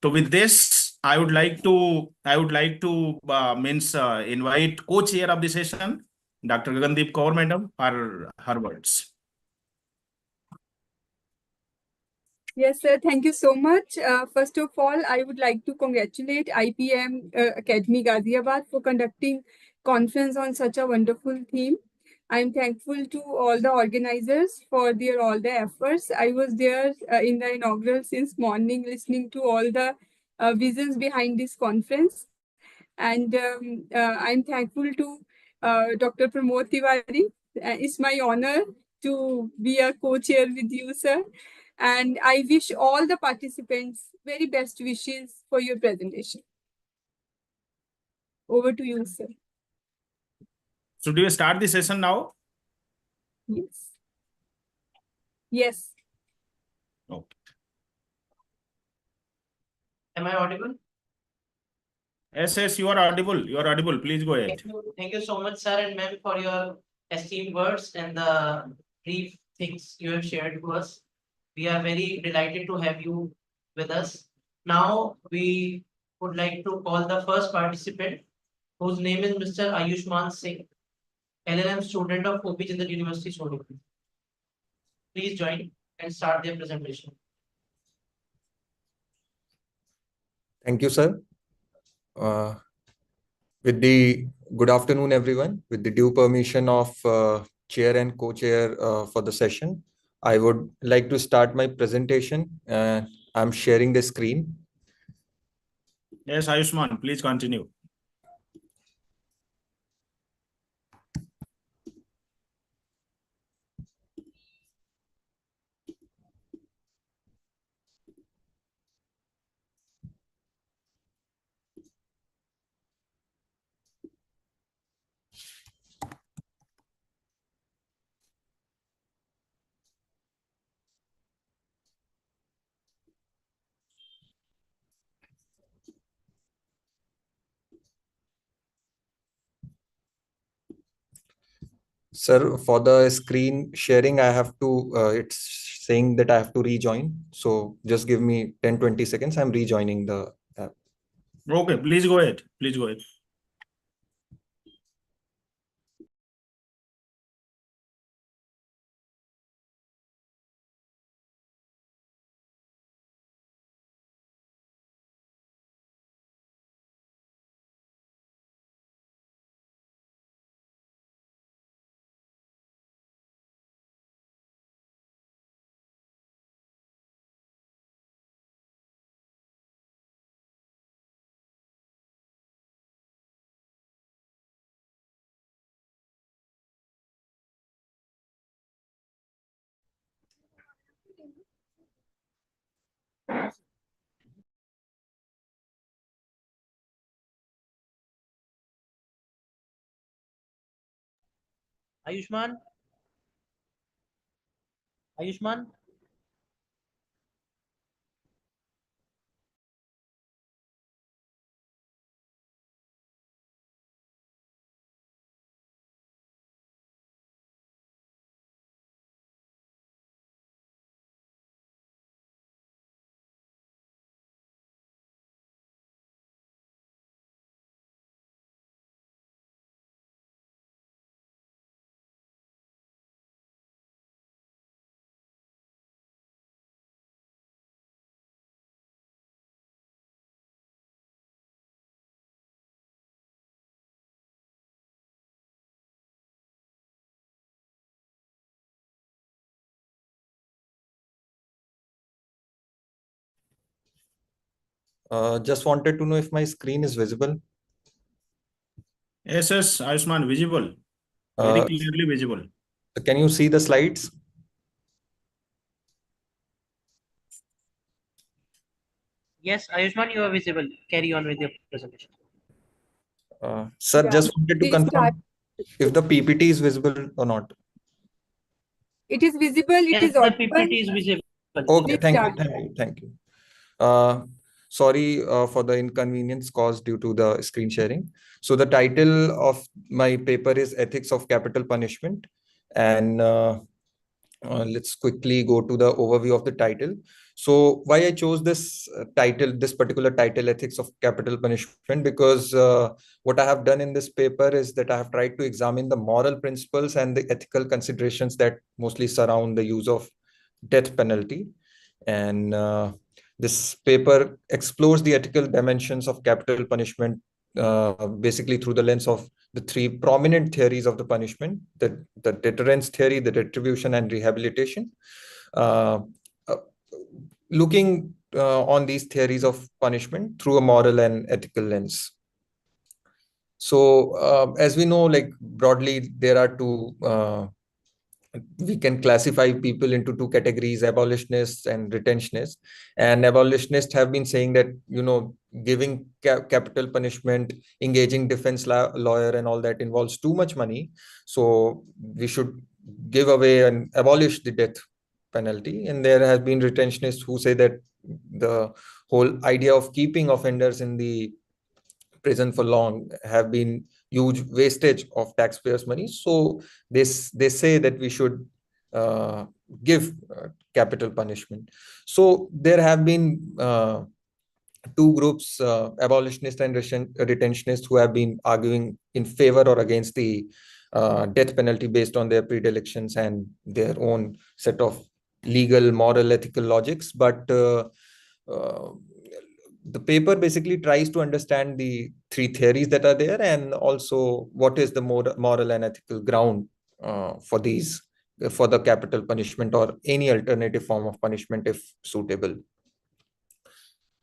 [SPEAKER 7] So with this, I would like to invite co-chair of the session, Dr. Gagandeep Kaur madam, for her words.
[SPEAKER 8] Yes, sir. Thank you so much. First of all, I would like to congratulate IPM Academy Ghaziabad for conducting conference on such a wonderful theme. I'm thankful to all the organizers for all the efforts. I was there in the inaugural since morning, listening to all the visions behind this conference. And I'm thankful to Dr. Pramod Tiwari. It's my honor to be a co-chair with you, sir. And I wish all the participants very best wishes for your presentation. Over to you, sir.
[SPEAKER 7] So do you start the session now?
[SPEAKER 8] Yes. Yes.
[SPEAKER 7] Okay.
[SPEAKER 6] Am I audible?
[SPEAKER 7] Yes, you are audible. You are audible. Please go ahead.
[SPEAKER 6] Thank you so much, sir and ma'am, for your esteemed words and the brief things you have shared to us. We are very delighted to have you with us. Now, we would like to call the first participant, whose name is Mr. Ayushman Singh, LLM student of OP Jindal University, Sholipur. Please join and start their presentation.
[SPEAKER 9] Thank you, sir. Good afternoon, everyone. With the due permission of chair and co-chair for the session, I would like to start my presentation. I'm sharing the screen.
[SPEAKER 7] Yes, Ayushman, please continue.
[SPEAKER 9] Sir, for the screen sharing, I have to, it's saying that I have to rejoin. So just give me 10-20 seconds. I'm rejoining the app.
[SPEAKER 7] Okay, please go ahead. Please go ahead.
[SPEAKER 6] Ayushman? Ayushman?
[SPEAKER 9] Just wanted to know if my screen is visible.
[SPEAKER 7] Yes, Ayushman, visible. Very clearly visible.
[SPEAKER 9] Can you see the slides?
[SPEAKER 6] Yes, Ayushman, you are visible. Carry on with your presentation.
[SPEAKER 9] Sir,
[SPEAKER 8] Yeah,
[SPEAKER 9] just wanted to
[SPEAKER 8] please start.
[SPEAKER 9] confirm if the PPT is visible or not.
[SPEAKER 8] It is visible, it
[SPEAKER 6] Yes,
[SPEAKER 8] is
[SPEAKER 6] the
[SPEAKER 8] audible.
[SPEAKER 6] PPT is visible.
[SPEAKER 9] Okay,
[SPEAKER 8] Please
[SPEAKER 9] thank you,
[SPEAKER 8] start.
[SPEAKER 9] thank you, thank you. Sorry for the inconvenience caused due to the screen sharing. So the title of my paper is Ethics of Capital Punishment. And let's quickly go to the overview of the title. So why I chose this title, this particular title, Ethics of Capital Punishment, because what I have done in this paper is that I have tried to examine the moral principles and the ethical considerations that mostly surround the use of death penalty. And this paper explores the ethical dimensions of capital punishment, basically through the lens of the three prominent theories of the punishment: the deterrence theory, the retribution, and rehabilitation. Uh, uh, Looking on these theories of punishment through a moral and ethical lens. So, as we know, like broadly, there are two. We can classify people into two categories: abolitionists and retentionists. And abolitionists have been saying that, giving capital punishment, engaging defense lawyer and all that involves too much money, so we should give away and abolish the death penalty. And there has been retentionists who say that the whole idea of keeping offenders in the prison for long have been huge wastage of taxpayers' money. So they say that we should give capital punishment. So there have been two groups, abolitionists and retentionists, who have been arguing in favor or against the death penalty based on their predilections and their own set of legal, moral, ethical logics. But the paper basically tries to understand the three theories that are there, and also what is the moral and ethical ground for the capital punishment or any alternative form of punishment if suitable.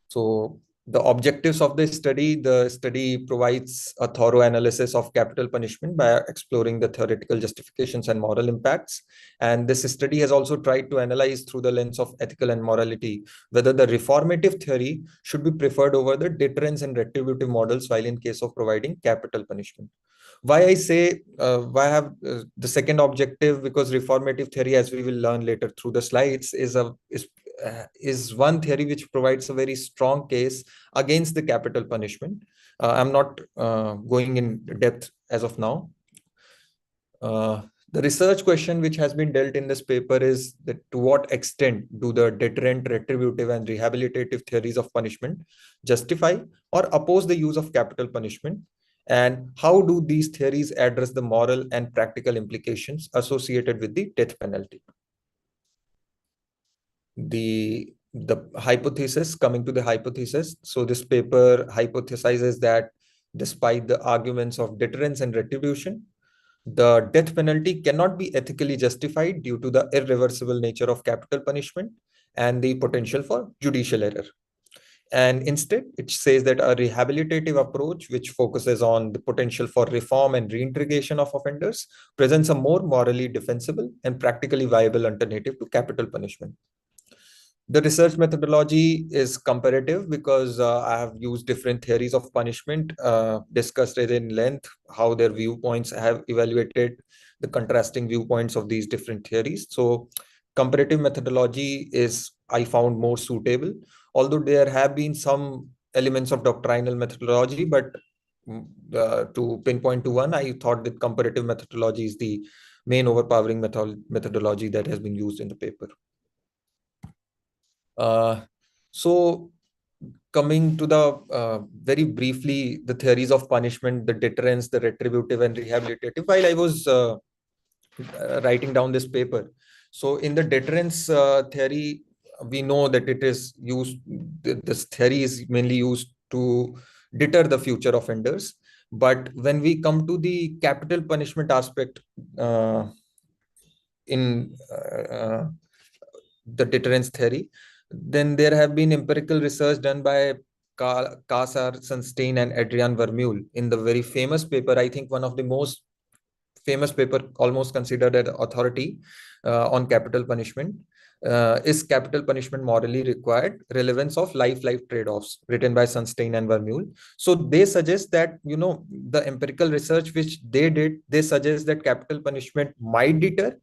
[SPEAKER 9] So the objectives of the study provides a thorough analysis of capital punishment by exploring the theoretical justifications and moral impacts. And this study has also tried to analyze through the lens of ethical and morality whether the reformative theory should be preferred over the deterrence and retributive models while in case of providing capital punishment. Why I say why I have the second objective, because reformative theory, as we will learn later through the slides, is one theory which provides a very strong case against the capital punishment. I'm not going in depth as of now. The research question which has been dealt in this paper is that to what extent do the deterrent, retributive, and rehabilitative theories of punishment justify or oppose the use of capital punishment, and how do these theories address the moral and practical implications associated with the death penalty? The hypothesis, coming to the hypothesis. So this paper hypothesizes that despite the arguments of deterrence and retribution, the death penalty cannot be ethically justified due to the irreversible nature of capital punishment and the potential for judicial error. And instead, it says that a rehabilitative approach, which focuses on the potential for reform and reintegration of offenders, presents a more morally defensible and practically viable alternative to capital punishment. The research methodology is comparative because I have used different theories of punishment, discussed it in length, how their viewpoints have evaluated the contrasting viewpoints of these different theories. So comparative methodology is, I found, more suitable, although there have been some elements of doctrinal methodology, but to pinpoint to one, I thought that comparative methodology is the main overpowering methodology that has been used in the paper. So coming to the very briefly, the theories of punishment, the deterrence, the retributive and rehabilitative, while I was writing down this paper. So in the deterrence theory, we know that it is used, this theory is mainly used to deter the future offenders. But when we come to the capital punishment aspect in the deterrence theory, then there have been empirical research done by Kassar, Sunstein, and Adrian Vermeulen in the very famous paper, I think one of the most famous paper, almost considered an authority on capital punishment, is capital punishment morally required? Relevance of life-life trade-offs, written by Sunstein and Vermeulen. So they suggest that, the empirical research which they did, they suggest that capital punishment might deter.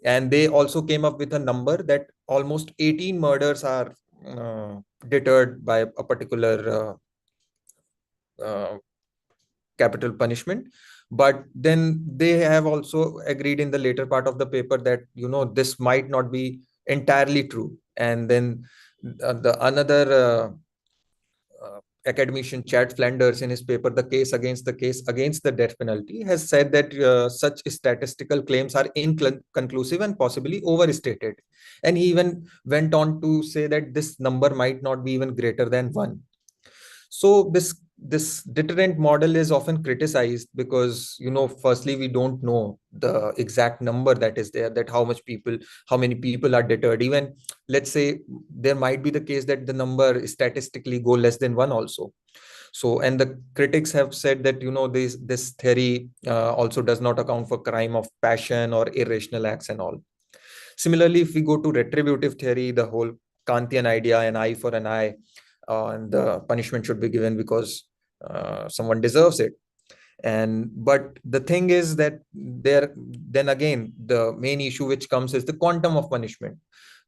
[SPEAKER 9] And they also came up with a number that almost 18 murders are deterred by a particular capital punishment. But then they have also agreed in the later part of the paper that, this might not be entirely true. And then another academician, Chad Flanders, in his paper, The Case Against the Death Penalty, has said that such statistical claims are inconclusive and possibly overstated. And he even went on to say that this number might not be even greater than 1. So this deterrent model is often criticized because, firstly, we don't know the exact number that is there, that how many people are deterred. Even, let's say, there might be the case that the number statistically go less than 1 also. So, and the critics have said that, this theory also does not account for crime of passion or irrational acts and all. Similarly, if we go to retributive theory, the whole Kantian idea, an eye for an eye, and the punishment should be given because someone deserves it. But the thing is that then again, the main issue which comes is the quantum of punishment.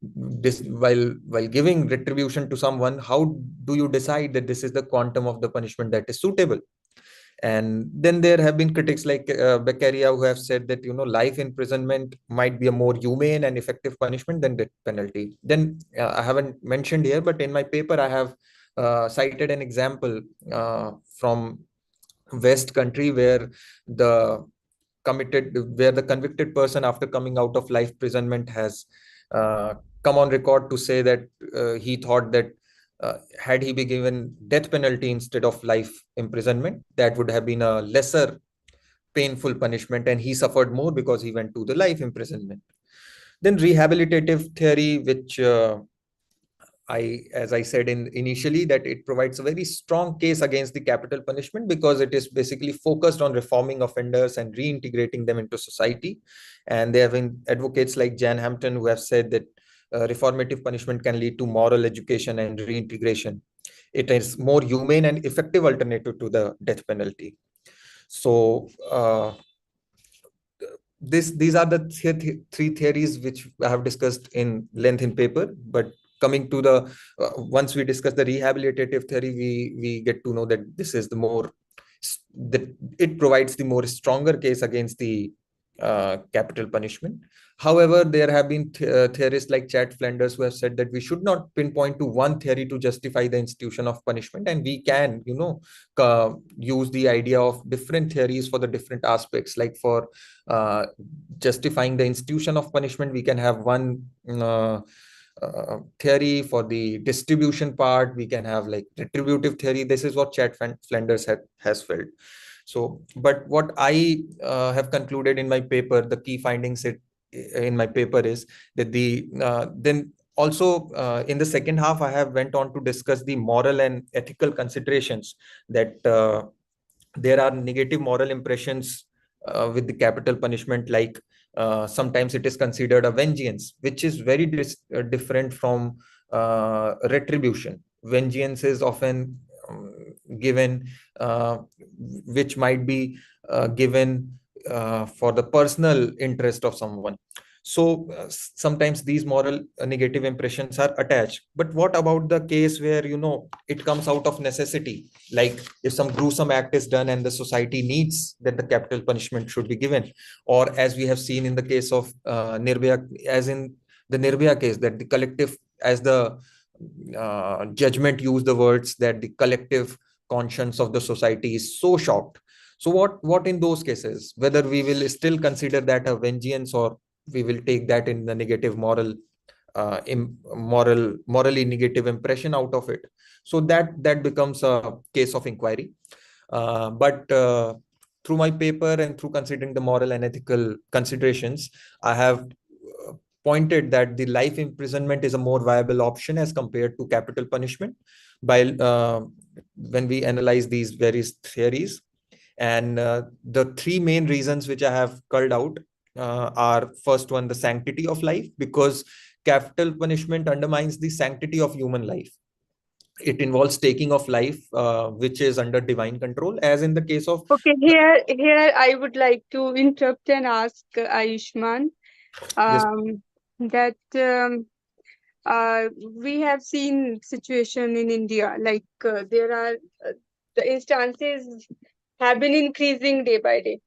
[SPEAKER 9] While giving retribution to someone, how do you decide that this is the quantum of the punishment that is suitable? And then there have been critics like Beccaria who have said that, life imprisonment might be a more humane and effective punishment than death penalty. Then I haven't mentioned here, but in my paper I have cited an example from West country where the convicted person, after coming out of life imprisonment, has come on record to say that he thought that had he been given death penalty instead of life imprisonment, that would have been a lesser painful punishment, and he suffered more because he went to the life imprisonment. Then rehabilitative theory, which as I said initially, that it provides a very strong case against the capital punishment because it is basically focused on reforming offenders and reintegrating them into society. And there have been advocates like Jan Hampton who have said that reformative punishment can lead to moral education and reintegration. It is more humane and effective alternative to the death penalty. So these are the three theories which I have discussed in length in paper. But coming to the once we discuss the rehabilitative theory, we get to know that this is the more that it provides the more stronger case against the capital punishment. However, there have been theorists like Chad Flanders who have said that we should not pinpoint to one theory to justify the institution of punishment, and we can, use the idea of different theories for the different aspects. Like for justifying the institution of punishment, we can have one theory. For the distribution part, we can have like retributive theory. This is what Chad Flanders has felt. So, but what I have concluded in my paper, the key findings in my paper is that then also in the second half, I have went on to discuss the moral and ethical considerations that there are negative moral impressions with the capital punishment, like sometimes it is considered a vengeance, which is very different from retribution. Vengeance is often given, which might be given for the personal interest of someone. So sometimes these moral negative impressions are attached. But what about the case where, it comes out of necessity? Like if some gruesome act is done and the society needs that the capital punishment should be given, or as we have seen in the case of Nirbhaya, as in the Nirbhaya case, that the collective, as the judgment used the words that the collective conscience of the society is so shocked. So what in those cases, whether we will still consider that a vengeance, or we will take that in the negative morally negative impression out of it? So that becomes a case of inquiry. But through my paper and through considering the moral and ethical considerations, I have pointed that the life imprisonment is a more viable option as compared to capital punishment by when we analyze these various theories. And the three main reasons which I have culled out are, first one, the sanctity of life, because capital punishment undermines the sanctity of human life. It involves taking of life, which is under divine control, as in the case of...
[SPEAKER 8] Okay, here I would like to interrupt and ask Ayushman that we have seen situation in India, like there are the instances have been increasing day by day,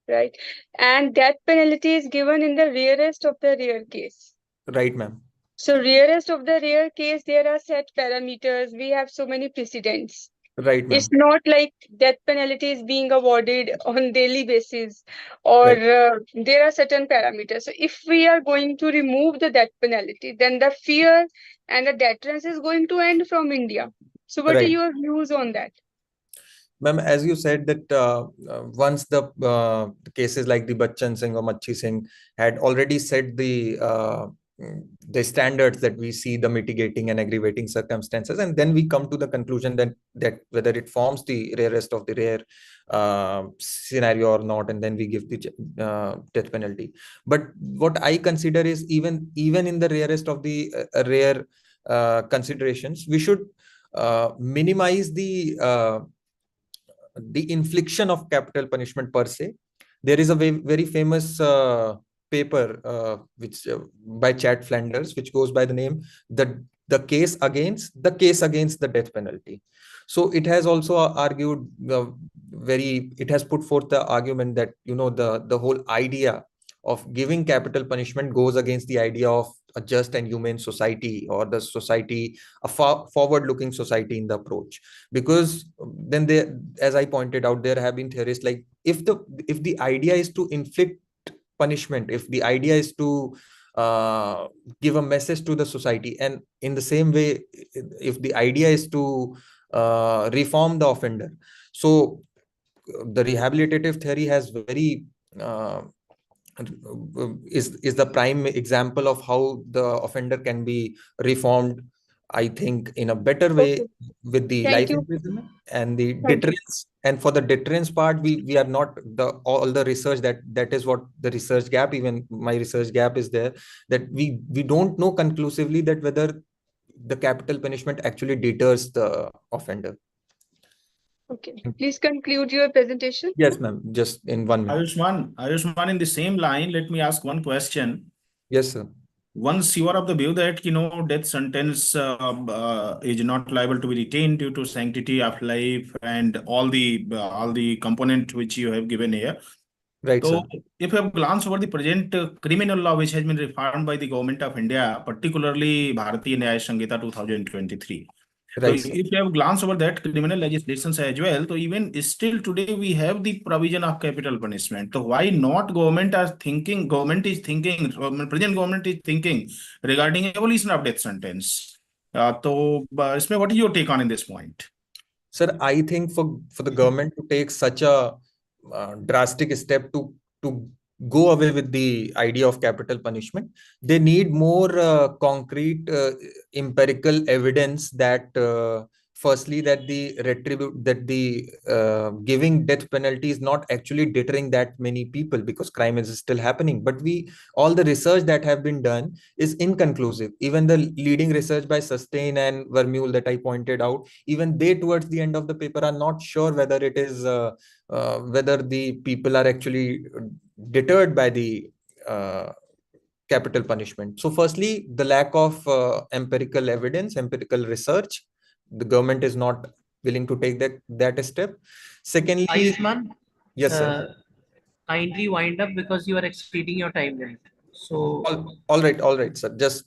[SPEAKER 8] right? And death penalty is given in the rarest of the rare case.
[SPEAKER 9] Right, ma'am.
[SPEAKER 8] So rarest of the rare case, there are set parameters. We have so many precedents.
[SPEAKER 9] Right, ma'am.
[SPEAKER 8] It's not like death penalty is being awarded on daily basis, or there are certain parameters. So if we are going to remove the death penalty, then the fear and the deterrence is going to end from India. So what are your views on that?
[SPEAKER 9] Ma'am, as you said that once the cases like the Bachchan Singh or Machi Singh had already set the standards that we see the mitigating and aggravating circumstances, and then we come to the conclusion that whether it forms the rarest of the rare scenario or not, and then we give the death penalty. But what I consider is even in the rarest of the rare considerations, we should minimize the infliction of capital punishment per se. There is a very famous paper which by Chad Flanders, which goes by the name the case against the death penalty. So it has also argued it has put forth the argument that the whole idea of giving capital punishment goes against the idea of a just and humane society, or the society, a forward-looking society in the approach. Because then there, as I pointed out, there have been theories like, if the idea is to inflict punishment, if the idea is to give a message to the society, and in the same way, if the idea is to reform the offender, so the rehabilitative theory has very is the prime example of how the offender can be reformed, I think, in a better way,
[SPEAKER 8] Okay.
[SPEAKER 9] with the
[SPEAKER 8] Thank
[SPEAKER 9] life
[SPEAKER 8] you.
[SPEAKER 9] imprisonment and the
[SPEAKER 8] Thank you.
[SPEAKER 9] deterrence. And for the deterrence part, we are not all the research, that is what the research gap, even my research gap is there, that we don't know conclusively that whether the capital punishment actually deters the offender.
[SPEAKER 8] Okay. Please conclude your presentation.
[SPEAKER 9] Yes, ma'am. Just in 1 minute.
[SPEAKER 7] Ayushman, in the same line, let me ask one question.
[SPEAKER 9] Yes, sir.
[SPEAKER 7] Once you are of the view that, death sentence is not liable to be retained due to sanctity of life and all the component which you have given here.
[SPEAKER 9] Right,
[SPEAKER 7] So,
[SPEAKER 9] sir.
[SPEAKER 7] if you have glanced over the present criminal law which has been reformed by the government of India, particularly Bharatiya Nyaya Sanhita 2023. So,
[SPEAKER 9] Right, sir.
[SPEAKER 7] if you have glanced over that criminal legislation as well, so even still today we have the provision of capital punishment. So, why not government is thinking, present government is thinking regarding abolition of death sentence? So, इसमें what is your take on in this point?
[SPEAKER 9] Sir, I think for the government to take such a drastic step to go away with the idea of capital punishment, they need more concrete empirical evidence that firstly, that the giving death penalty is not actually deterring that many people, because crime is still happening. But all the research that have been done is inconclusive. Even the leading research by Sustain and Vermeule that I pointed out, even they towards the end of the paper are not sure whether it is whether the people are actually deterred by the capital punishment. So firstly, the lack of empirical evidence, empirical research, the government is not willing to take that step. Secondly,
[SPEAKER 6] Ayushman,
[SPEAKER 9] yes, sir.
[SPEAKER 6] Kindly wind up because you are exceeding your time limit. So
[SPEAKER 9] All right, sir. Just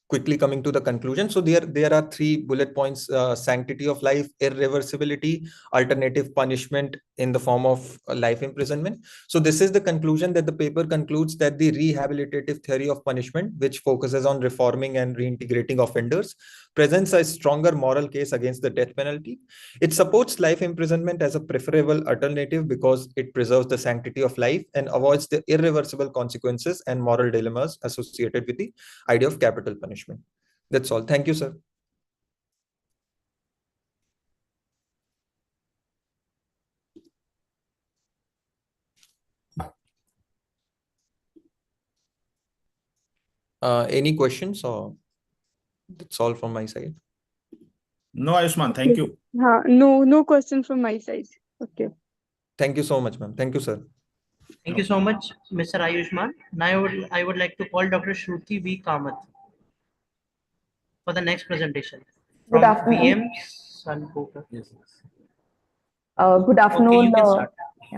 [SPEAKER 9] quickly coming to the conclusion. So there are 3 bullet points: sanctity of life, irreversibility, alternative punishment in the form of life imprisonment. So this is the conclusion that the paper concludes, that the rehabilitative theory of punishment, which focuses on reforming and reintegrating offenders, presents a stronger moral case against the death penalty. It supports life imprisonment as a preferable alternative because it preserves the sanctity of life and avoids the irreversible consequences and moral dilemmas associated with the idea of capital punishment. That's all. Thank you, sir. Any questions, or that's all from my side?
[SPEAKER 7] No, Ayushman, thank you.
[SPEAKER 8] No question from my side. Okay.
[SPEAKER 9] Thank you so much, ma'am. Thank you, sir.
[SPEAKER 6] thank you so much, Mr. Ayushman. Now I would like to call Dr. Shruti V. Kamath for the next presentation
[SPEAKER 10] Good
[SPEAKER 6] from
[SPEAKER 10] afternoon.
[SPEAKER 6] VM Suncoker.
[SPEAKER 10] Good afternoon.
[SPEAKER 6] you can start.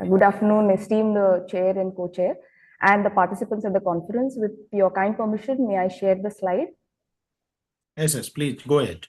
[SPEAKER 10] Good afternoon, esteemed chair and co-chair, and the participants at the conference. With your kind permission, may I share the slide?
[SPEAKER 7] Yes, please go ahead.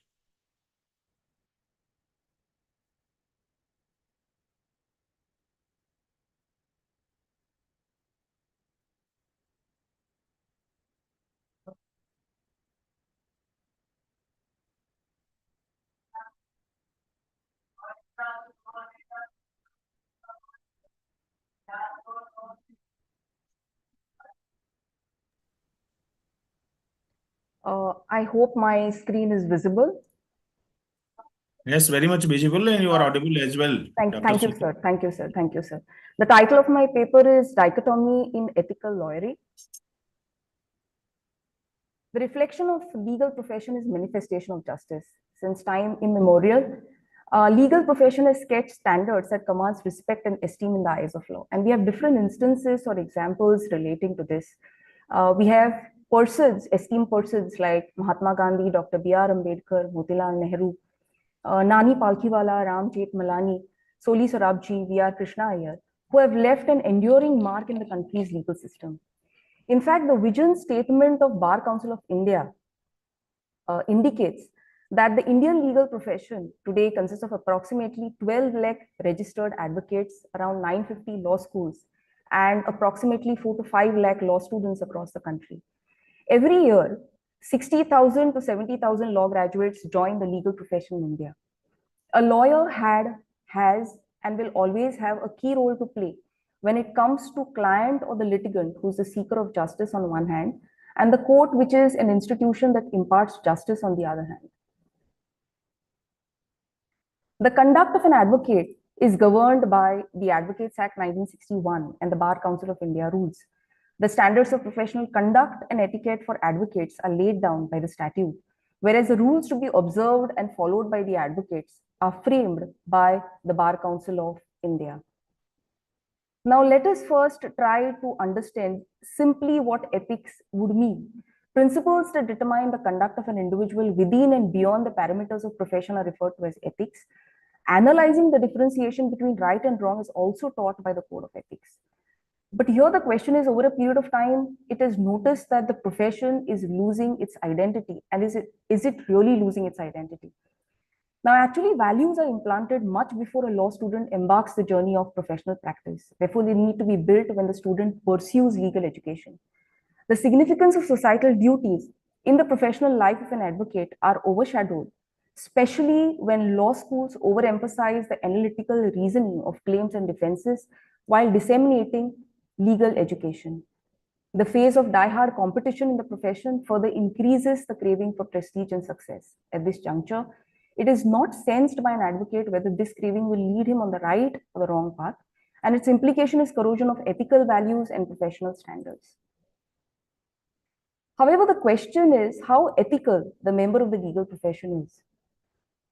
[SPEAKER 10] I hope my screen is visible.
[SPEAKER 7] Yes, very much visible, and you are audible as well.
[SPEAKER 10] Thank you, sir. Thank you, sir. Thank you, sir. The title of my paper is Dichotomy in Ethical Lawyering. The reflection of legal profession is manifestation of justice. Since time immemorial, legal profession has sketched standards that commands respect and esteem in the eyes of law. And we have different instances or examples relating to this. We have persons, esteemed persons like Mahatma Gandhi, Dr. B.R. Ambedkar, Motilal Nehru, Nani Palkhiwala, Ram Jethmalani, Soli Sorabji, V.R. Krishna Iyer, who have left an enduring mark in the country's legal system. In fact, the vision statement of Bar Council of India indicates that the Indian legal profession today consists of approximately 12 lakh registered advocates, around 950 law schools, and approximately 4 to 5 lakh law students across the country. Every year, 60,000 to 70,000 law graduates join the legal profession in India. A lawyer has, and will always have a key role to play when it comes to client or the litigant who's the seeker of justice on one hand, and the court, which is an institution that imparts justice on the other hand. The conduct of an advocate is governed by the Advocates Act 1961 and the Bar Council of India rules. The standards of professional conduct and etiquette for advocates are laid down by the statute, whereas the rules to be observed and followed by the advocates are framed by the Bar Council of India. Now, let us first try to understand simply what ethics would mean. Principles that determine the conduct of an individual within and beyond the parameters of profession are referred to as ethics. Analyzing the differentiation between right and wrong is also taught by the Code of Ethics. But here the question is, over a period of time, it is noticed that the profession is losing its identity. And is it really losing its identity? Now, actually, values are implanted much before a law student embarks the journey of professional practice. Therefore, they need to be built when the student pursues legal education. The significance of societal duties in the professional life of an advocate are overshadowed, especially when law schools overemphasize the analytical reasoning of claims and defenses while disseminating legal education. The phase of die-hard competition in the profession further increases the craving for prestige and success. At this juncture, it is not sensed by an advocate whether this craving will lead him on the right or the wrong path, and its implication is corrosion of ethical values and professional standards. However, the question is how ethical the member of the legal profession is.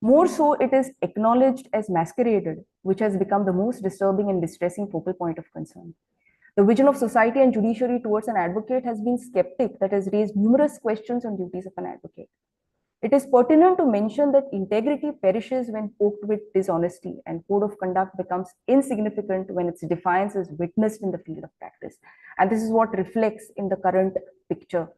[SPEAKER 10] More so, it is acknowledged as masqueraded, which has become the most disturbing and distressing focal point of concern. The vision of society and judiciary towards an advocate has been skeptic, that has raised numerous questions on duties of an advocate. It is pertinent to mention that integrity perishes when poked with dishonesty, and code of conduct becomes insignificant when its defiance is witnessed in the field of practice. And this is what reflects in the current picture.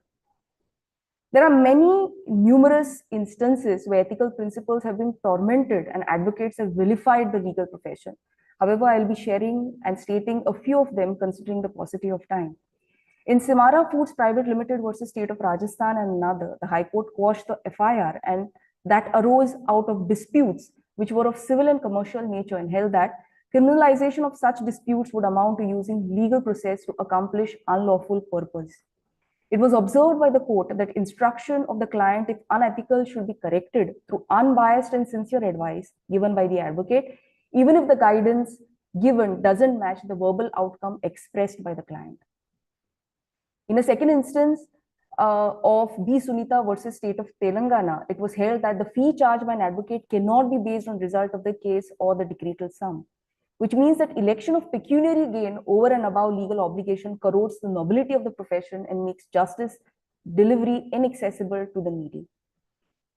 [SPEAKER 10] There are many numerous instances where ethical principles have been tormented and advocates have vilified the legal profession. However, I'll be sharing and stating a few of them considering the paucity of time. In Simara Foods Private Limited versus State of Rajasthan and another, the High Court quashed the FIR, and that arose out of disputes which were of civil and commercial nature, and held that criminalization of such disputes would amount to using legal process to accomplish unlawful purpose. It was observed by the court that instruction of the client, if unethical, should be corrected through unbiased and sincere advice given by the advocate, even if the guidance given doesn't match the verbal outcome expressed by the client. In a second instance of B. Sunita versus State of Telangana, it was held that the fee charged by an advocate cannot be based on result of the case or the decretal sum, which means that election of pecuniary gain over and above legal obligation corrodes the nobility of the profession and makes justice delivery inaccessible to the needy.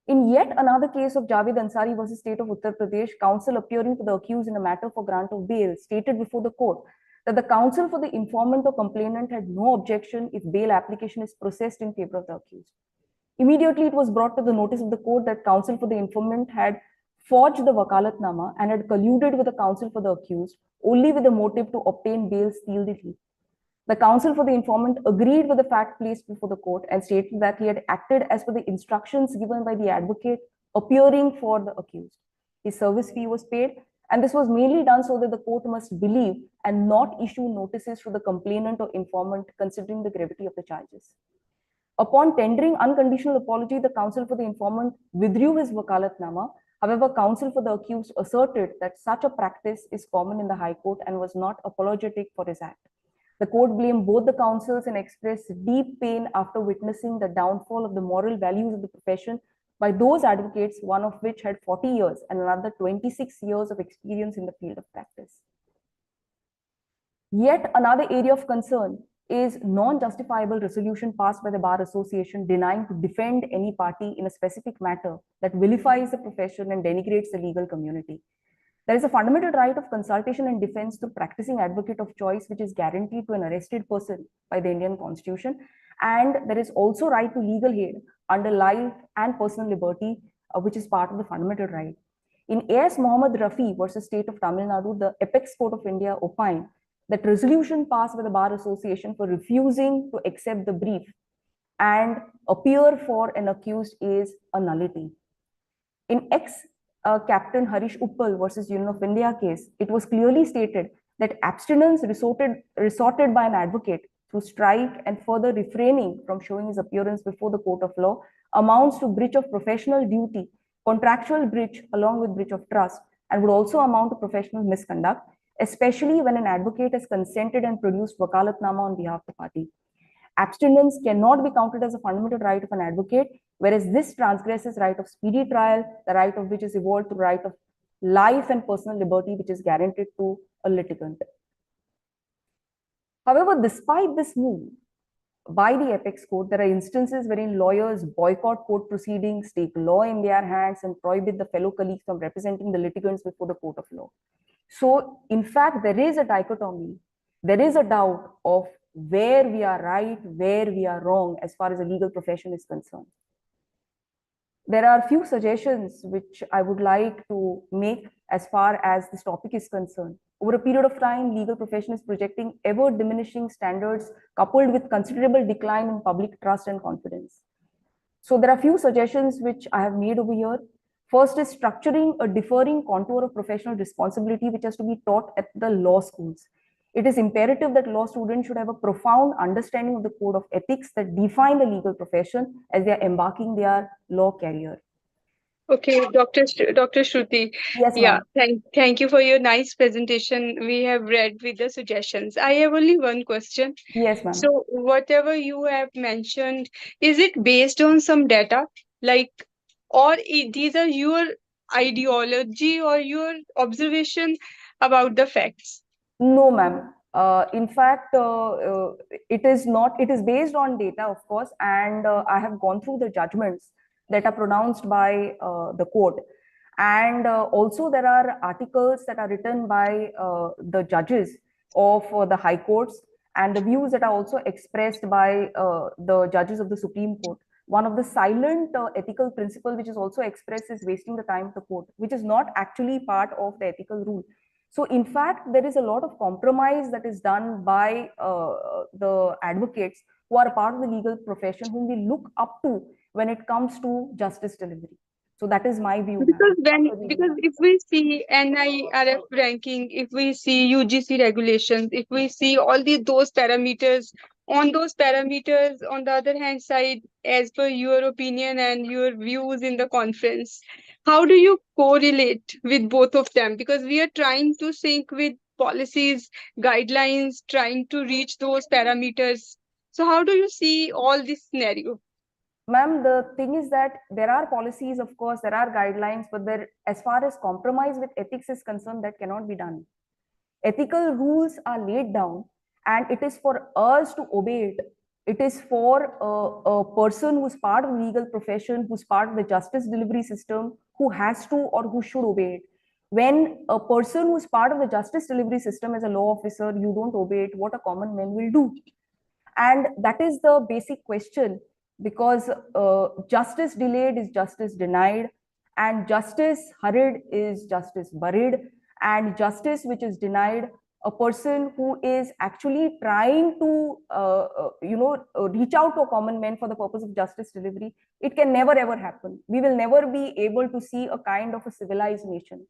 [SPEAKER 10] In yet another case of Javed Ansari versus State of Uttar Pradesh, counsel appearing for the accused in a matter for grant of bail stated before the court that the counsel for the informant or complainant had no objection if bail application is processed in favor of the accused. Immediately, it was brought to the notice of the court that counsel for the informant had forged the wakalatnama and had colluded with the counsel for the accused only with the motive to obtain bail stealthily. The counsel for the informant agreed with the fact placed before the court and stated that he had acted as per the instructions given by the advocate appearing for the accused. His service fee was paid, and this was mainly done so that the court must believe and not issue notices to the complainant or informant considering the gravity of the charges. Upon tendering unconditional apology, the counsel for the informant withdrew his wakalatnama. However, counsel for the accused asserted that such a practice is common in the High Court and was not apologetic for his act. The court blamed both the counsels and expressed deep pain after witnessing the downfall of the moral values of the profession by those advocates, one of which had 40 years and another 26 years of experience in the field of practice. Yet another area of concern is non-justifiable resolution passed by the Bar Association denying to defend any party in a specific matter that vilifies the profession and denigrates the legal community. There is a fundamental right of consultation and defense through practicing advocate of choice, which is guaranteed to an arrested person by the Indian Constitution. And there is also right to legal aid under life and personal liberty, which is part of the fundamental right. In A.S. Muhammad Rafi versus State of Tamil Nadu, the Apex Court of India opined that resolution passed by the Bar Association for refusing to accept the brief and appear for an accused is a nullity. In Captain Harish Uppal versus Union of India case, it was clearly stated that abstinence resorted by an advocate through strike and further refraining from showing his appearance before the court of law amounts to breach of professional duty, contractual breach along with breach of trust, and would also amount to professional misconduct, especially when an advocate has consented and produced wakalatnama on behalf of the party. Abstinence cannot be counted as a fundamental right of an advocate, whereas this transgresses right of speedy trial, the right of which is evolved to right of life and personal liberty, which is guaranteed to a litigant. However, despite this move by the Apex Court, there are instances wherein lawyers boycott court proceedings, take law in their hands, and prohibit the fellow colleagues from representing the litigants before the court of law. So, in fact, there is a dichotomy. There is a doubt of where we are right, where we are wrong as far as the legal profession is concerned. There are a few suggestions which I would like to make as far as this topic is concerned. Over a period of time, legal profession is projecting ever diminishing standards coupled with considerable decline in public trust and confidence. So there are a few suggestions which I have made over here. First is structuring a differing contour of professional responsibility which has to be taught at the law schools. It is imperative that law students should have a profound understanding of the code of ethics that define the legal profession as they are embarking their law career.
[SPEAKER 8] Okay, Dr. Shruti.
[SPEAKER 10] Yes,
[SPEAKER 8] Yeah,
[SPEAKER 10] ma'am.
[SPEAKER 8] thank you for your nice presentation. We have read with the suggestions. I have only one question.
[SPEAKER 10] Yes, ma'am.
[SPEAKER 8] So whatever you have mentioned, is it based on some data, like, or these are your ideology or your observation about the facts?
[SPEAKER 10] No, ma'am. In fact, it is not. It is based on data, of course, and I have gone through the judgments that are pronounced by the court, and also there are articles that are written by the judges of the high courts, and the views that are also expressed by the judges of the Supreme Court. One of the silent ethical principle which is also expressed is wasting the time of the court, which is not actually part of the ethical rule. So in fact, there is a lot of compromise that is done by the advocates who are a part of the legal profession, whom we look up to when it comes to justice delivery. So that is my view.
[SPEAKER 8] Because if we see NIRF ranking, if we see UGC regulations, if we see all those parameters, on the other hand side, as per your opinion and your views in the conference, how do you correlate with both of them? Because we are trying to sync with policies, guidelines, trying to reach those parameters. So how do you see all this scenario?
[SPEAKER 10] Ma'am, the thing is that there are policies, of course, there are guidelines, but there, as far as compromise with ethics is concerned, that cannot be done. Ethical rules are laid down, and it is for us to obey it. It is for a person who's part of the legal profession, who's part of the justice delivery system, who has to or who should obey it. When a person who's part of the justice delivery system as a law officer, you don't obey it, what a common man will do. And that is the basic question, because justice delayed is justice denied, and justice hurried is justice buried, and justice which is denied, a person who is actually trying to reach out to a common man for the purpose of justice delivery, it can never ever happen. We will never be able to see a kind of a civilized nation.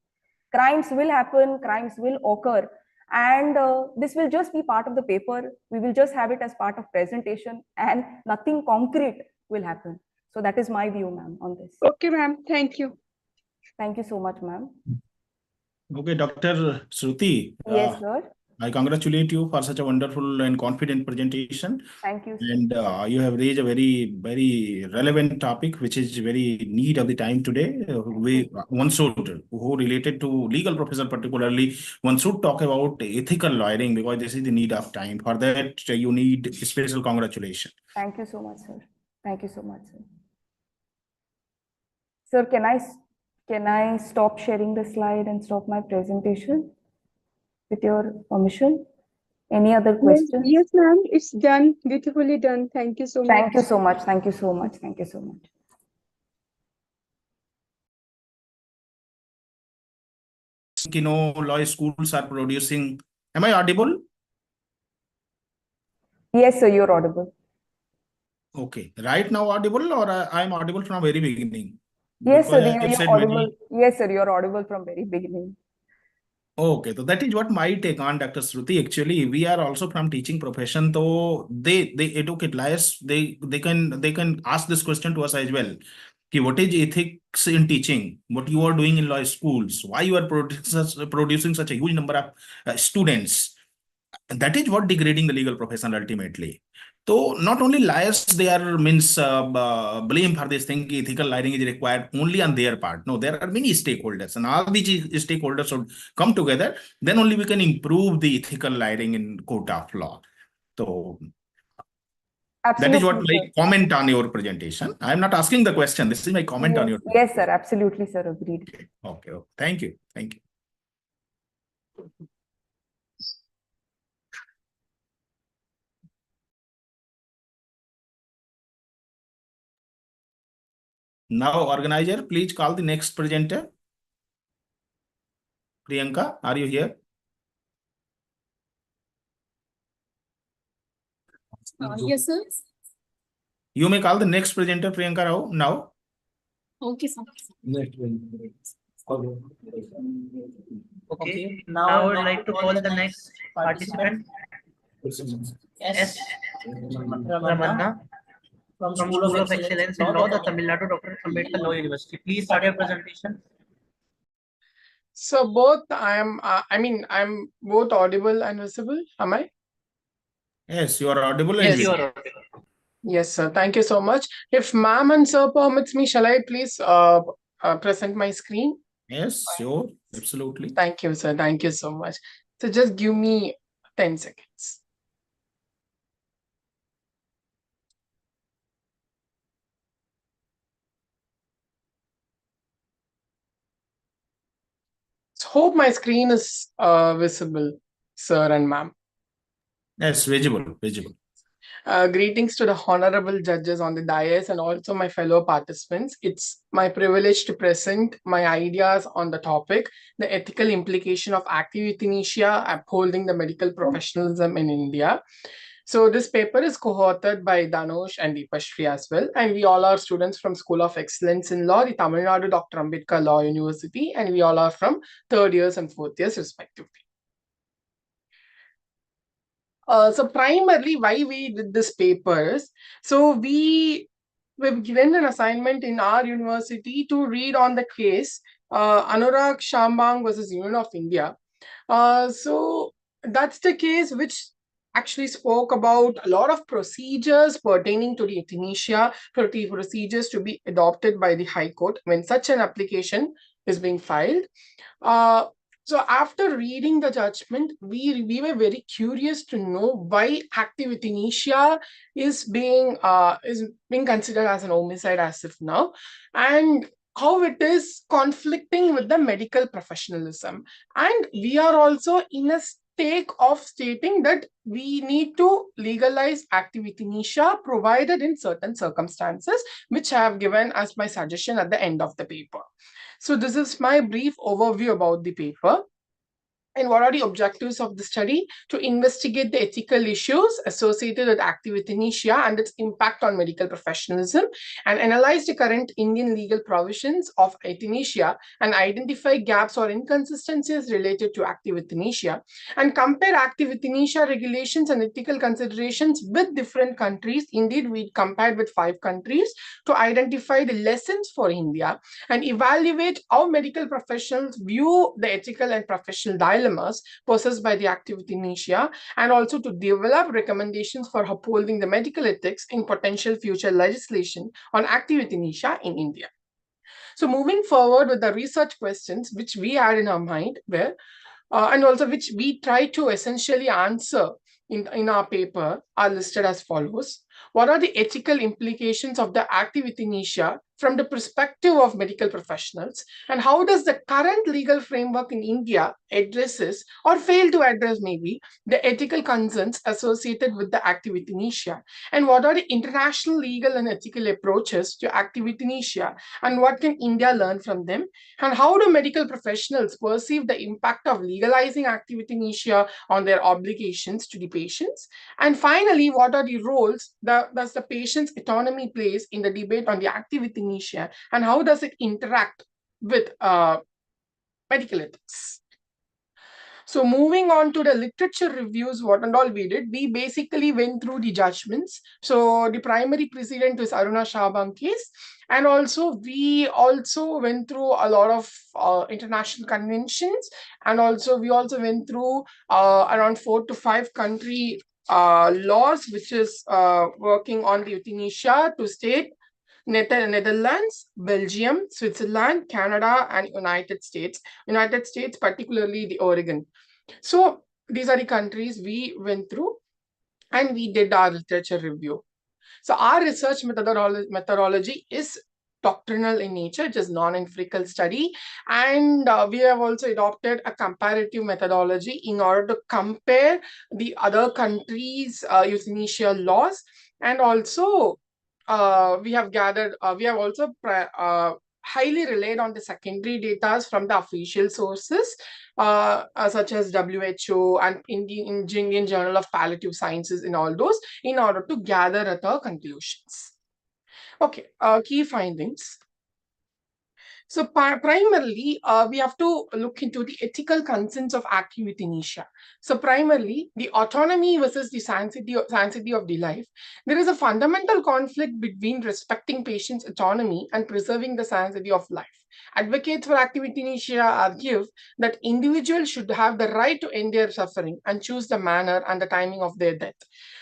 [SPEAKER 10] Crimes will happen, crimes will occur, and this will just be part of the paper. We will just have it as part of presentation, and nothing concrete will happen. So that is my view, ma'am, on this.
[SPEAKER 8] Okay, ma'am. Thank you.
[SPEAKER 10] Thank you so much, ma'am.
[SPEAKER 7] Okay, Dr. Shruti.
[SPEAKER 10] Yes, sir.
[SPEAKER 7] I congratulate you for such a wonderful and confident presentation.
[SPEAKER 10] Thank you, sir.
[SPEAKER 7] And you have raised a very, very relevant topic, which is very need of the time today. One should, who related to legal profession particularly, one should talk about ethical lawyering, because this is the need of time. For that, you need special congratulations.
[SPEAKER 10] Thank you so much, sir. Thank you so much, sir. Sir, can I Can I stop sharing the slide and stop my presentation with your permission? Any other questions?
[SPEAKER 8] Yes, ma'am. It's done. Beautifully done. Thank you so much.
[SPEAKER 10] Thank you so much. Thank you so much. Thank you so much.
[SPEAKER 7] Law schools are producing. Am I audible?
[SPEAKER 10] Yes, sir, you're audible.
[SPEAKER 7] Okay. Right now audible, or I'm audible from very beginning?
[SPEAKER 10] Yes, sir,
[SPEAKER 7] Because I have
[SPEAKER 10] you're
[SPEAKER 7] said
[SPEAKER 10] audible.
[SPEAKER 7] many.
[SPEAKER 10] Yes, sir, you're audible from very beginning.
[SPEAKER 7] Okay, so that is what my take on, Dr. Shruti. Actually, we are also from teaching profession, so they educate liars. They can ask this question to us as well. Ki what is ethics in teaching? What you are doing in law schools? Why you are producing such a huge number of students? That is what degrading the legal profession ultimately. So not only liars, they are means blame for this thing. Ethical lighting is required only on their part. No, there are many stakeholders, and all these stakeholders should come together. Then only we can improve the ethical lighting in court of law. So that is what
[SPEAKER 10] Absolutely,
[SPEAKER 7] my
[SPEAKER 10] sir.
[SPEAKER 7] comment on your presentation. I am not asking the question. This is my comment on your.
[SPEAKER 10] Yes, sir, absolutely, sir, agreed.
[SPEAKER 7] Okay. Thank you. Thank you. Now, organizer, please call the next presenter. Priyanka, are you here?
[SPEAKER 11] Yes, sir.
[SPEAKER 7] You may call the next presenter, Priyanka Rao, now.
[SPEAKER 11] Okay, sir.
[SPEAKER 6] Okay, now I would like to call the next participant. S. Ramanna from School of Excellence in Law, the Tamil Nadu Dr. Ambedkar Law University. Please start your presentation.
[SPEAKER 12] So both I'm both audible and visible. Am I?
[SPEAKER 7] Yes, you are audible.
[SPEAKER 6] Yes,
[SPEAKER 7] and
[SPEAKER 6] you
[SPEAKER 7] visible.
[SPEAKER 6] are audible.
[SPEAKER 12] Yes, sir. Thank you so much. If ma'am and sir permits me, shall I please present my screen?
[SPEAKER 7] Yes, sure. Absolutely.
[SPEAKER 12] Thank you, sir. Thank you so much. So just give me 10 seconds. So hope my screen is visible, sir and ma'am.
[SPEAKER 7] Yes, visible.
[SPEAKER 12] Greetings to the honorable judges on the dais and also my fellow participants. It's my privilege to present my ideas on the topic, the ethical implication of active euthanasia upholding the medical professionalism in India. So this paper is co-authored by Dhanush and Deepashri as well. And we all are students from School of Excellence in Law, the Tamil Nadu Dr. Ambedkar Law University. And we all are from 3rd years and 4th years respectively. So primarily why we did this papers, so we were given an assignment in our university to read on the case Anurag Shambang versus Union of India. So that's the case which actually spoke about a lot of procedures pertaining to the euthanasia, procedures to be adopted by the High Court when such an application is being filed. So after reading the judgment, we were very curious to know why active euthanasia is being considered as an homicide as of now, and how it is conflicting with the medical professionalism. And we are also in a stake of stating that we need to legalize active euthanasia provided in certain circumstances, which I have given as my suggestion at the end of the paper. So this is my brief overview about the paper. And what are the objectives of the study? To investigate the ethical issues associated with active euthanasia and its impact on medical professionalism, and analyze the current Indian legal provisions of euthanasia and identify gaps or inconsistencies related to active euthanasia, and compare active euthanasia regulations and ethical considerations with different countries. Indeed, we compared with 5 countries to identify the lessons for India and evaluate how medical professionals view the ethical and professional dilemmas posed by the active euthanasia, and also to develop recommendations for upholding the medical ethics in potential future legislation on active euthanasia in India. So moving forward with the research questions which we had in our mind were, and also which we try to essentially answer in our paper, are listed as follows. What are the ethical implications of the active euthanasia from the perspective of medical professionals, and how does the current legal framework in India addresses or fail to address maybe the ethical concerns associated with the active euthanasia, and what are the international legal and ethical approaches to active euthanasia, and what can India learn from them, and how do medical professionals perceive the impact of legalizing active euthanasia on their obligations to the patients, and finally, what are the roles that does the patient's autonomy plays in the debate on the active euthanasia, and how does it interact with medical ethics? So moving on to the literature reviews, what and all we did, we basically went through the judgments. So the primary precedent is Aruna Shahbang case. And also we also went through a lot of international conventions. And also we also went through around 4 to 5 country laws, which is working on the euthanasia to state Netherlands, Belgium, Switzerland, Canada, and United States. United States, particularly the Oregon. So these are the countries we went through, and we did our literature review. So our research methodology is doctrinal in nature, just non-empirical study, and we have also adopted a comparative methodology in order to compare the other countries' euthanasia laws, and also we have also highly relied on the secondary data from the official sources, such as WHO and Indian Journal of Palliative Sciences, in all those, in order to gather the conclusions. Okay, key findings. So primarily, we have to look into the ethical concerns of active euthanasia. So primarily, the autonomy versus the sanctity of the life. There is a fundamental conflict between respecting patients' autonomy and preserving the sanctity of life. Advocates for active euthanasia argue that individuals should have the right to end their suffering and choose the manner and the timing of their death.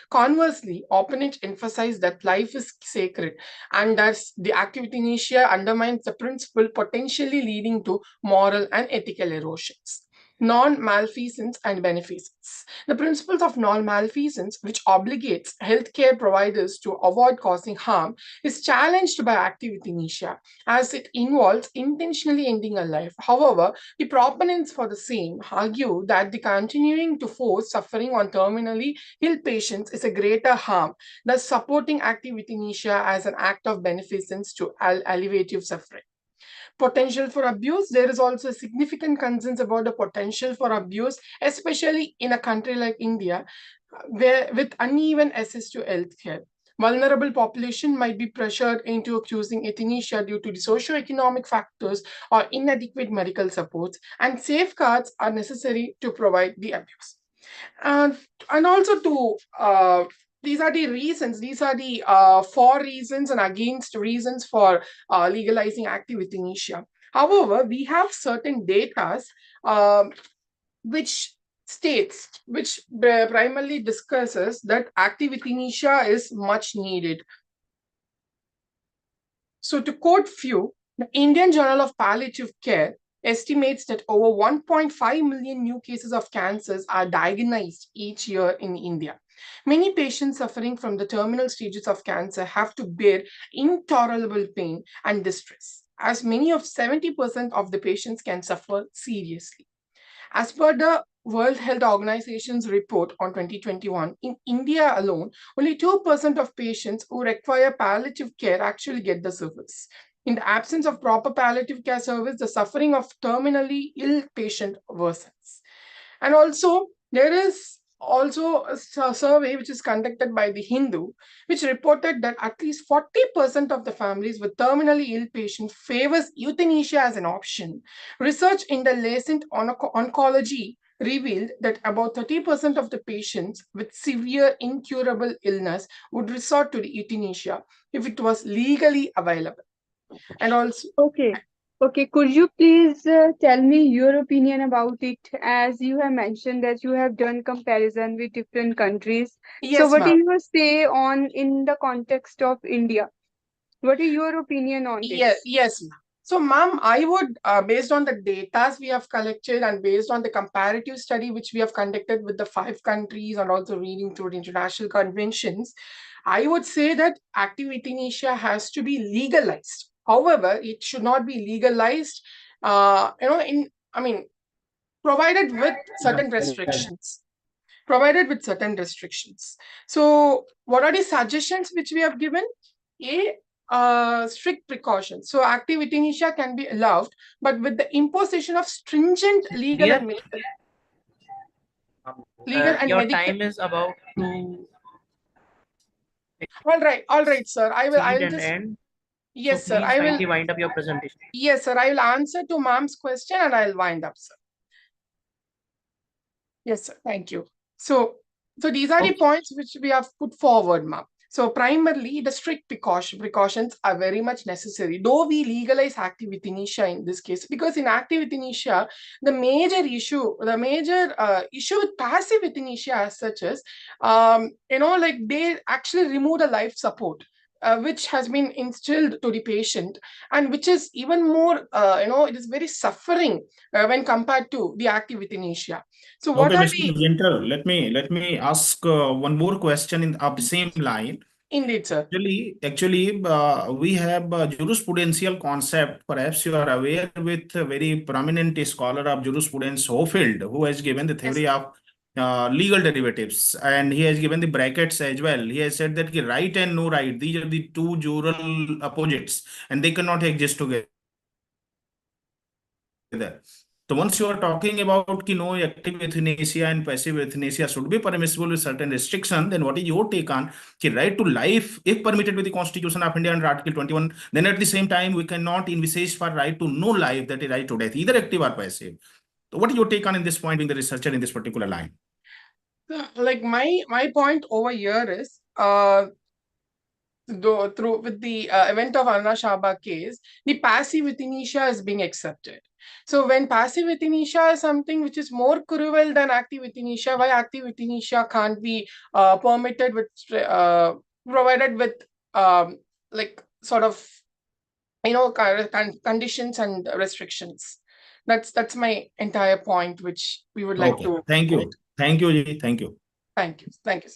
[SPEAKER 12] Conversely, opponents emphasize that life is sacred, and thus the active euthanasia undermines the principle, potentially leading to moral and ethical erosions. Non-malfeasance and beneficence. The principles of non-malfeasance, which obligates healthcare providers to avoid causing harm, is challenged by active euthanasia, as it involves intentionally ending a life. However, the proponents for the same argue that the continuing to force suffering on terminally ill patients is a greater harm, thus supporting active euthanasia as an act of beneficence to alleviate suffering. Potential for abuse. There is also significant concerns about the potential for abuse, especially in a country like India, where with uneven access to healthcare. Vulnerable population might be pressured into choosing euthanasia due to the socio-economic factors or inadequate medical supports, and safeguards are necessary to provide the abuse. And also to these are the reasons, these are the for reasons and against reasons for legalizing active euthanasia. However, we have certain data which primarily discusses that active euthanasia is much needed. So to quote few, the Indian Journal of Palliative Care estimates that over 1.5 million new cases of cancers are diagnosed each year in India. Many patients suffering from the terminal stages of cancer have to bear intolerable pain and distress, as many of 70% of the patients can suffer seriously. As per the World Health Organization's report on 2021, in India alone, only 2% of patients who require palliative care actually get the service. In the absence of proper palliative care service, the suffering of terminally ill patient worsens. And also, there is also a survey which is conducted by the Hindu, which reported that at least 40% of the families with terminally ill patients favors euthanasia as an option. Research in the Lancet Oncology revealed that about 30% of the patients with severe incurable illness would resort to the euthanasia if it was legally available. And also,
[SPEAKER 8] Okay, could you please tell me your opinion about it, as you have mentioned that you have done comparison with different countries.
[SPEAKER 12] Yes,
[SPEAKER 8] so what do
[SPEAKER 12] ma'am.
[SPEAKER 8] you say on in the context of India? What is your opinion on this?
[SPEAKER 12] Yes, ma'am. So, ma'am, I would, based on the data we have collected and based on the comparative study which we have conducted with the 5 countries and also reading through the international conventions, I would say that active euthanasia has to be legalized. However, it should not be legalized, provided with certain restrictions. Provided with certain restrictions. So, what are the suggestions which we have given? Strict precautions. So, active euthanasia can be allowed, but with the imposition of stringent legal
[SPEAKER 6] Dear,
[SPEAKER 12] and medical. Legal and
[SPEAKER 6] your
[SPEAKER 12] medical.
[SPEAKER 6] time is about to
[SPEAKER 12] All right, sir. I will
[SPEAKER 6] exceed and
[SPEAKER 12] just.
[SPEAKER 6] end.
[SPEAKER 12] Yes,
[SPEAKER 6] So
[SPEAKER 12] sir.
[SPEAKER 6] please
[SPEAKER 12] I will.
[SPEAKER 6] kindly wind up your presentation.
[SPEAKER 12] Yes, sir. I will answer to ma'am's question and I'll wind up, sir. Yes, sir. Thank you. So these are the points which we have put forward, ma'am. So primarily, the strict precautions are very much necessary. Though we legalize active euthanasia in this case, because in active euthanasia, the major issue with passive euthanasia as such is, they actually remove the life support. Which has been instilled to the patient, and which is even more, it is very suffering when compared to the active euthanasia. So what
[SPEAKER 7] Okay,
[SPEAKER 12] are
[SPEAKER 7] Mr.
[SPEAKER 12] the
[SPEAKER 7] Presenter, let me ask one more question in of the same line.
[SPEAKER 12] indeed, sir?
[SPEAKER 7] Actually, we have a jurisprudential concept. Perhaps you are aware with a very prominent scholar of jurisprudence, Hofield, who has given the theory of legal derivatives, and he has given the brackets as well. He has said that the right and no right, these are the two jural opposites, and they cannot exist together. So once you are talking about no active euthanasia and passive euthanasia should be permissible with certain restriction, then what is your take on the right to life if permitted with the Constitution of India under Article 21? Then at the same time we cannot envisage for right to no life, that is right to death, either active or passive. So what is your take on in this point, being the researcher in this particular line?
[SPEAKER 12] Like my point over here is through with the event of Anna Shaba case, the passive euthanasia is being accepted. So when passive euthanasia is something which is more cruel than active euthanasia, why active euthanasia can't be permitted with provided with sort of conditions and restrictions. That's my entire point, which we would like to.
[SPEAKER 7] Thank you. Thank you, Ji. Thank you.
[SPEAKER 12] Thank you. Thank you.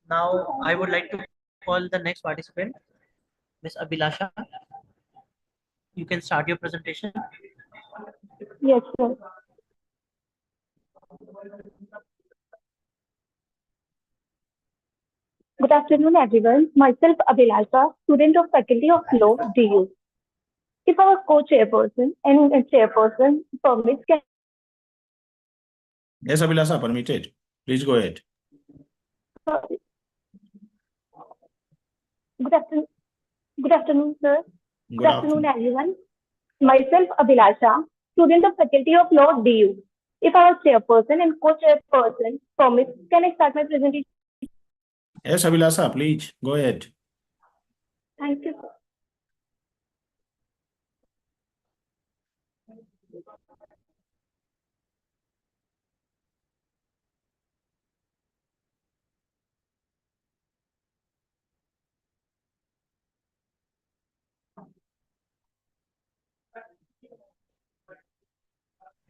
[SPEAKER 6] Now, I would like to call the next participant, Miss Abhilasha. You can start your presentation.
[SPEAKER 13] Yes, sir. Good afternoon, everyone. Myself, Abhilasha, student of Faculty of Law, DU. If our co-chairperson and chairperson permits, can
[SPEAKER 7] Yes, Abhilasha, permitted. Please go ahead.
[SPEAKER 13] Good afternoon. Good afternoon, sir. Good afternoon, everyone. Myself, Abhilasha, student of Faculty of Law, DU. If our chairperson and co-chairperson permits, can I start my presentation?
[SPEAKER 7] Yes, Abhilasha, please go ahead.
[SPEAKER 13] Thank you, sir.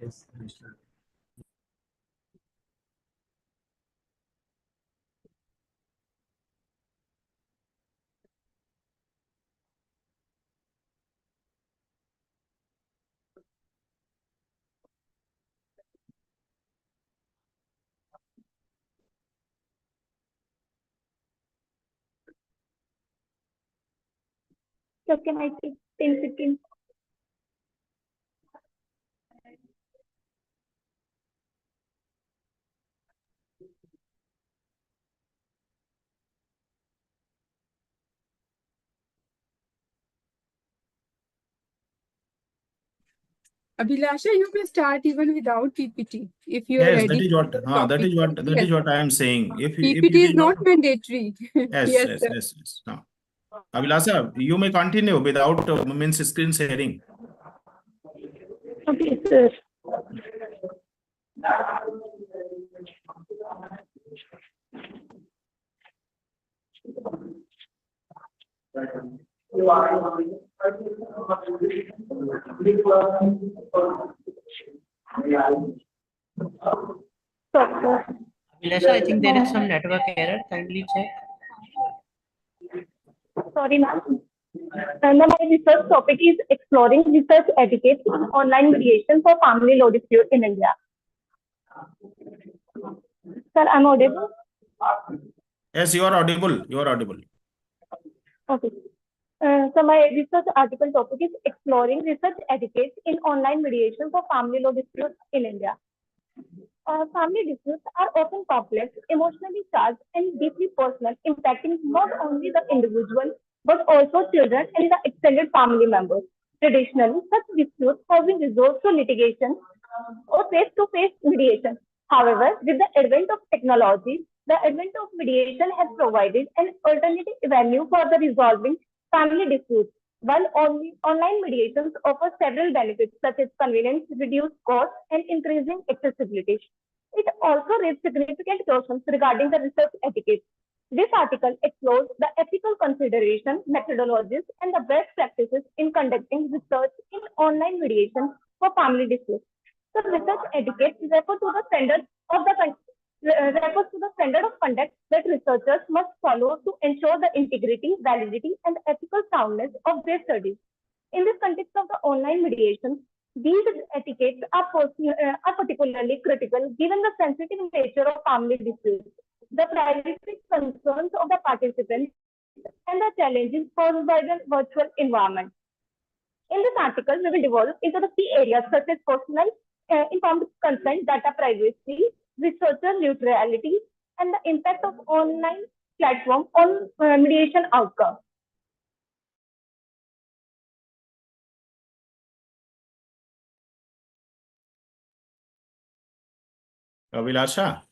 [SPEAKER 6] Yes,
[SPEAKER 13] So can I take 10 seconds?
[SPEAKER 8] Abhilasha, you may start even without PPT if you are
[SPEAKER 7] Yes,
[SPEAKER 8] ready.
[SPEAKER 7] that is what I am saying. If
[SPEAKER 8] PPT
[SPEAKER 7] it
[SPEAKER 8] is not mandatory.
[SPEAKER 7] yes,
[SPEAKER 8] Yes,
[SPEAKER 7] yes,
[SPEAKER 8] sir.
[SPEAKER 7] yes, yes. No. Abhilasha, you may continue without means screen sharing.
[SPEAKER 13] Okay, sir.
[SPEAKER 6] Abhilasha, I think there is some network error. Kindly check.
[SPEAKER 13] Sorry, ma'am. My research topic is exploring research etiquette in online mediation for family law dispute in India. Sir, I'm audible?
[SPEAKER 7] Yes, you are audible. You are audible.
[SPEAKER 13] Okay. So my research article topic is exploring research etiquette in online mediation for family law disputes in India. Family disputes are often complex, emotionally charged, and deeply personal, impacting not only the individual but also children and the extended family members. Traditionally, such disputes have been resolved through litigation or face-to-face mediation. However, with the advent of technology, the advent of mediation has provided an alternative venue for the resolving family disputes. While online mediations offer several benefits such as convenience, reduced costs, and increasing accessibility, it also raises significant questions regarding the research etiquette. This article explores the ethical consideration, methodologies, and the best practices in conducting research in online mediation for family disputes. So, research etiquette refers to the standard of conduct that researchers must follow to ensure the integrity, validity, and ethical soundness of their studies. In this context of the online mediation, these etiquettes are particularly critical given the sensitive nature of family disputes, the privacy concerns of the participants, and the challenges posed by the virtual environment. In this article, we will delve into the key areas such as personal informed consent, data privacy, researcher neutrality, and the impact of online platform on mediation outcome.
[SPEAKER 7] Abhilasha.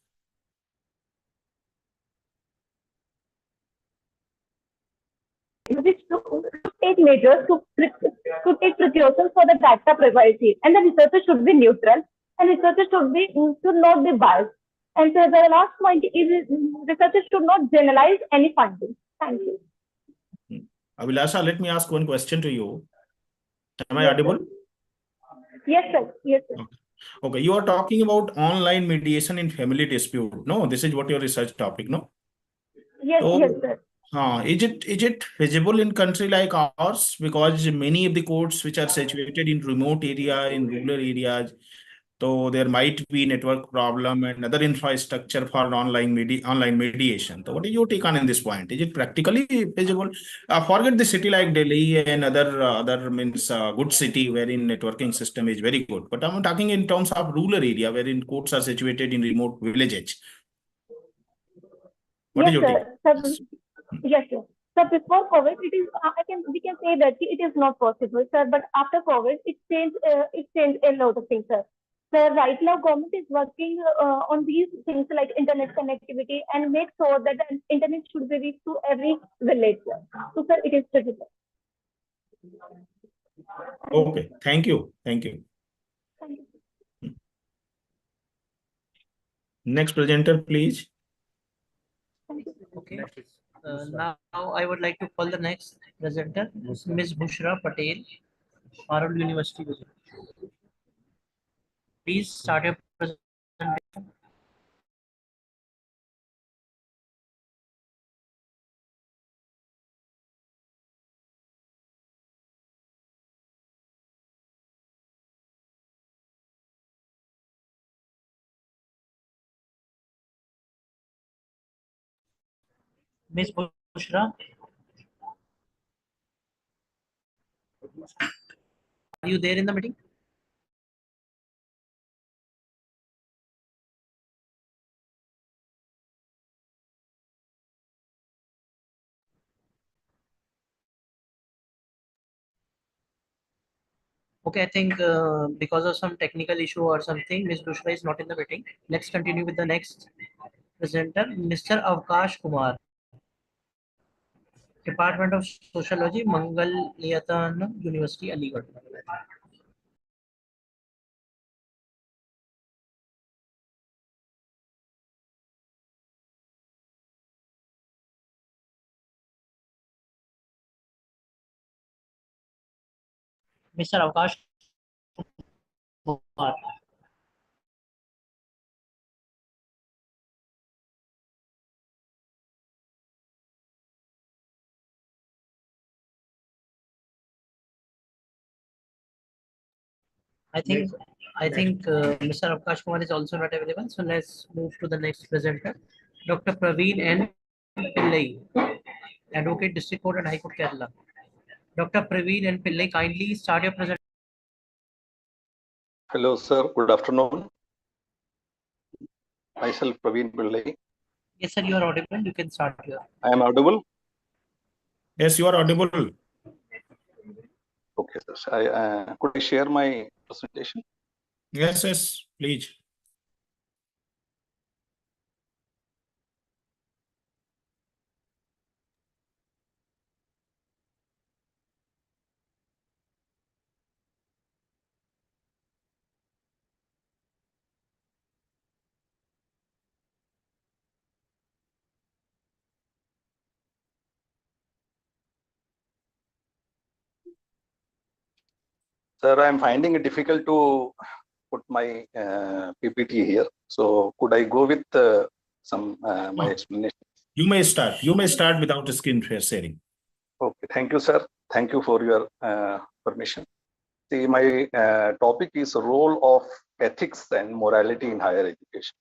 [SPEAKER 13] Which to take measures to take precautions for the data privacy, and the researcher should be neutral, and researchers should not be biased. And so the last point is researchers should not generalize any findings. Thank you.
[SPEAKER 7] Abhilasha, let me ask one question to you. Am I
[SPEAKER 13] Yes,
[SPEAKER 7] audible?
[SPEAKER 13] sir. Yes, sir. Yes, sir.
[SPEAKER 7] Okay, you are talking about online mediation in family dispute. No, this is what your research topic, no?
[SPEAKER 13] Yes,
[SPEAKER 7] So,
[SPEAKER 13] yes, sir.
[SPEAKER 7] is it feasible in country like ours? Because many of the courts which are situated in remote area, in rural areas, so there might be network problem and other infrastructure for online mediation. So what is your take on in this point? Is it practically feasible? Forget the city like Delhi and other means good city wherein networking system is very good. But I'm talking in terms of rural area wherein courts are situated in remote villages. What is
[SPEAKER 13] Yes,
[SPEAKER 7] your take?
[SPEAKER 13] sir. Sir, yes, sir. So before COVID, we can say that it is not possible, sir. But after COVID, it changed a lot of things, sir. So right now, government is working on these things like internet connectivity and make sure that the internet should be reached to every village, sir. So, sir, it is critical.
[SPEAKER 7] Okay, thank you. Thank you.
[SPEAKER 13] Thank you.
[SPEAKER 7] Next presenter, please.
[SPEAKER 6] Okay. Now I would like to call the next presenter, Ms. Bushra Patel, Harvard University. Please start your presentation. Ms. Bushra, are you there in the meeting? Okay, I think because of some technical issue or something, Ms. Bushra is not in the meeting. Let's continue with the next presenter, Mr. Avkash Kumar, Department of Sociology, Mangalyatan University, Aligarh. Mr. Avkash Kumar. I think Mr. Avkash Kumar is also not available. So let's move to the next presenter, Dr. Praveen N. Pillai, Advocate District Court and High Court Kerala. Dr. Praveen N. Pillai, kindly start your presentation.
[SPEAKER 14] Hello, sir. Good afternoon. Myself, Praveen Pillai.
[SPEAKER 6] Yes, sir, you are audible. You can start here.
[SPEAKER 14] I am audible.
[SPEAKER 7] Yes, you are audible.
[SPEAKER 14] Okay, sir. Could I share my presentation?
[SPEAKER 7] Yes, yes, please.
[SPEAKER 14] Sir, I am finding it difficult to put my PPT here. So could I go with some my explanation?
[SPEAKER 7] You may start. You may start without a screen sharing.
[SPEAKER 14] Okay, thank you, sir. Thank you for your permission. See, my topic is role of ethics and morality in higher education.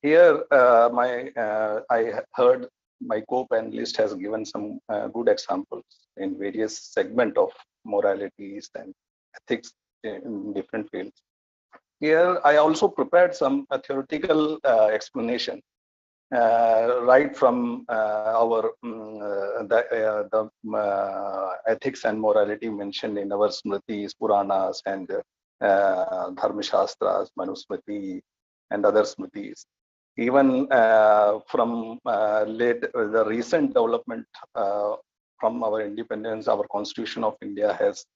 [SPEAKER 14] Here, I heard my co-panelist has given some good examples in various segment of moralities and ethics in different fields. Here, I also prepared some theoretical explanation right from our ethics and morality mentioned in our Smritis, Puranas, and Dharmashastras, Manusmriti, and other Smritis. Even from the recent development from our independence, our Constitution of India has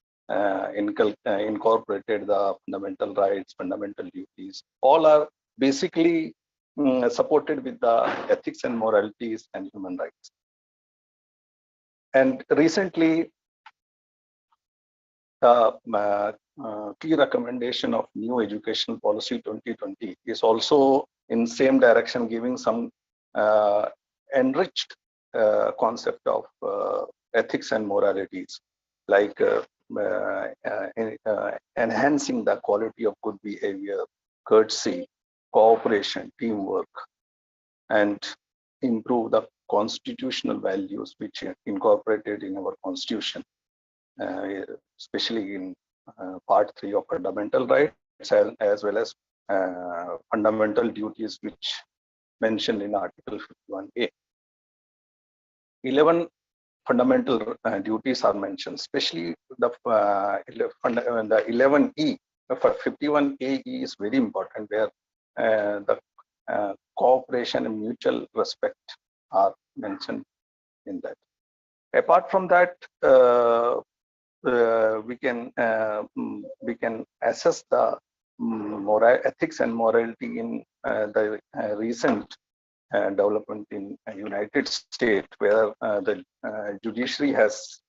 [SPEAKER 14] incorporated the fundamental rights, fundamental duties. All are basically supported with the ethics and moralities and human rights. And recently, key recommendation of new education policy 2020 is also in same direction, giving some enriched concept of ethics and moralities, like enhancing the quality of good behavior, courtesy, cooperation, teamwork, and improve the constitutional values which are incorporated in our constitution, especially in part 3 of fundamental rights, as well as fundamental duties which mentioned in Article 51A. 11 fundamental duties are mentioned, especially the 11E. For 51A is very important, where the cooperation and mutual respect are mentioned in that. Apart from that, we can assess the ethics and morality in the recent development in United States, where the judiciary has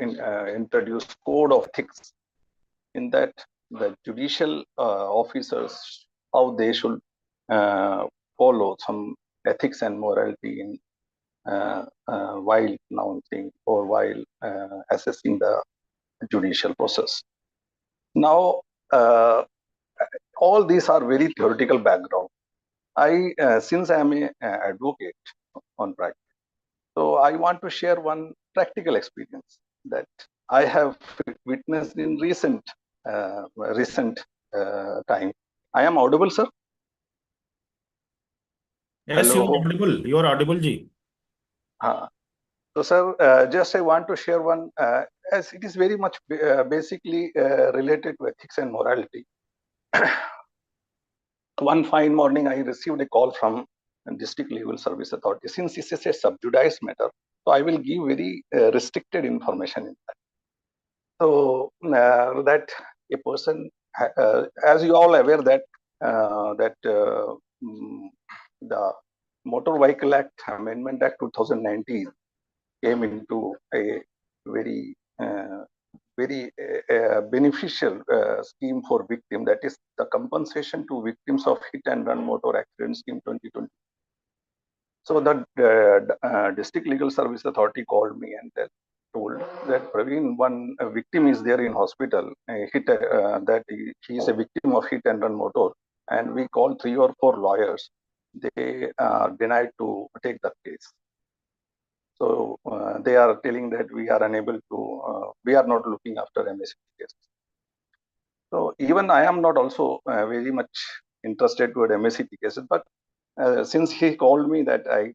[SPEAKER 14] introduced code of ethics. In that, the judicial officers, how they should follow some ethics and morality in while announcing or while assessing the judicial process. Now, all these are very theoretical background. Since I am an advocate on practice, so I want to share one practical experience that I have witnessed in recent time. I am audible, sir?
[SPEAKER 7] Yes,
[SPEAKER 14] Hello.
[SPEAKER 7] you are audible. You are audible, Ji.
[SPEAKER 14] So, sir, just I want to share one, as it is very much basically related to ethics and morality. One fine morning, I received a call from District Legal Service Authority. Since this is a sub-judice matter, so I will give very restricted information in that. So that a person, as you all aware that the Motor Vehicle Act Amendment Act 2019 came into a very beneficial scheme for victim, that is the compensation to victims of hit and run motor accident scheme 2020. So the district legal service authority called me and told that Praveen, one victim is there in hospital, that he is a victim of hit and run motor, and we called 3 or 4 lawyers. They denied to take the case. So they are telling that we are unable to, we are not looking after MSC cases. So even I am not also very much interested toward MSCT cases, but since he called me that I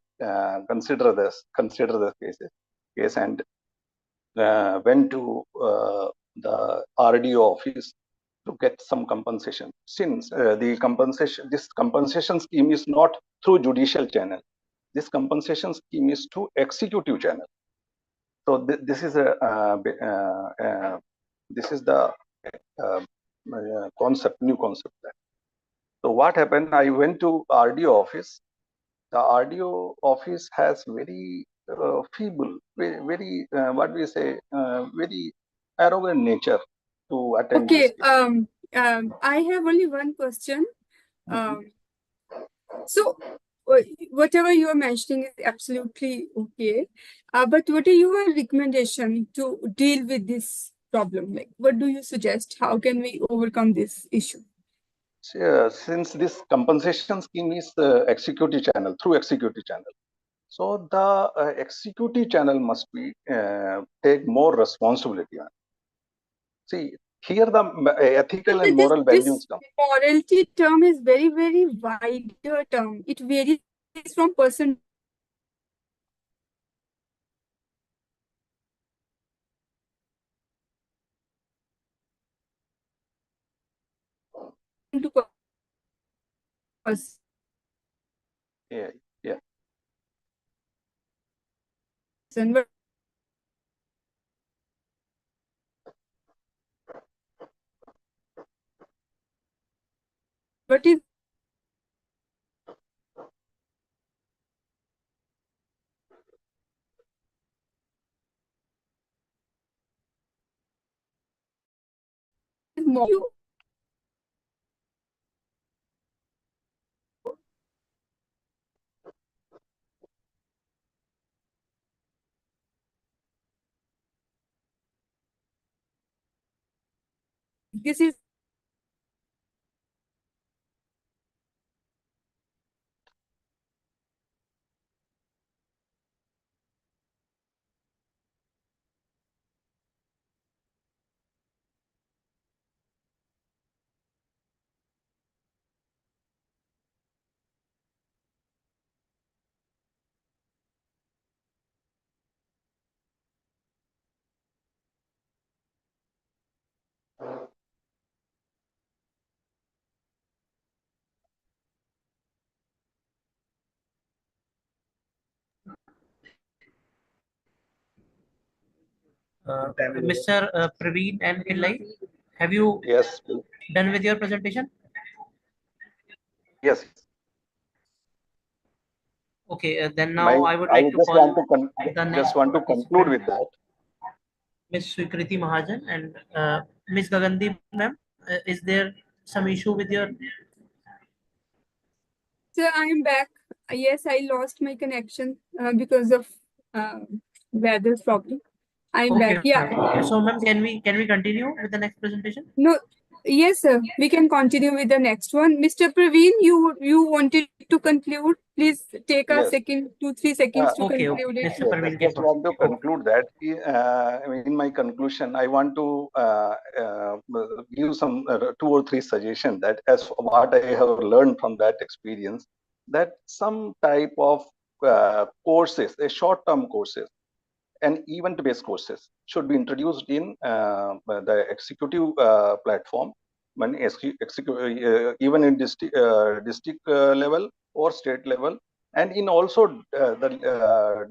[SPEAKER 14] consider the case and went to the RDO office to get some compensation. Since this compensation scheme is not through judicial channel, this compensation scheme is through executive channel. So this is the new concept. So what happened? I went to RDO office. The RDO office has very feeble, very what we say, very arrogant nature to attend this
[SPEAKER 8] Okay,
[SPEAKER 14] case.
[SPEAKER 8] I have only one question. So whatever you are mentioning is absolutely okay. But what are your recommendation to deal with this problem? Like, what do you suggest? How can we overcome this issue?
[SPEAKER 14] Since this compensation scheme is executive channel, through executive channel, so the executive channel must be take more responsibility on. See, here the ethical and moral values come.
[SPEAKER 8] Morality term is very, very wider term. It varies from person to person.
[SPEAKER 14] Yeah, yeah.
[SPEAKER 8] But what is more? This is
[SPEAKER 6] Mr. Praveen and Illai, have you done with your presentation?
[SPEAKER 14] Yes.
[SPEAKER 6] Okay, then now I would like to
[SPEAKER 14] just
[SPEAKER 6] call
[SPEAKER 14] want to just want to conclude with that.
[SPEAKER 6] Ms. Swikriti Mahajan and Ms. Gagandeep, ma'am, is there some issue with your?
[SPEAKER 8] So I am back. Yes, I lost my connection because of weather problem. I'm back. Yeah.
[SPEAKER 6] Okay. So, ma'am, can we continue with the next presentation?
[SPEAKER 8] No. Yes, sir. We can continue with the next one. Mr. Praveen, you wanted to conclude? Please take a
[SPEAKER 14] Yes.
[SPEAKER 8] second, 2-3 seconds to conclude it.
[SPEAKER 6] Mr. Praveen,
[SPEAKER 14] Just want to conclude that in my conclusion, I want to give some 2 or 3 suggestions that as what I have learned from that experience, that some type of courses, short-term courses and event-based courses should be introduced in the executive platform, when even in district level or state level, and in also the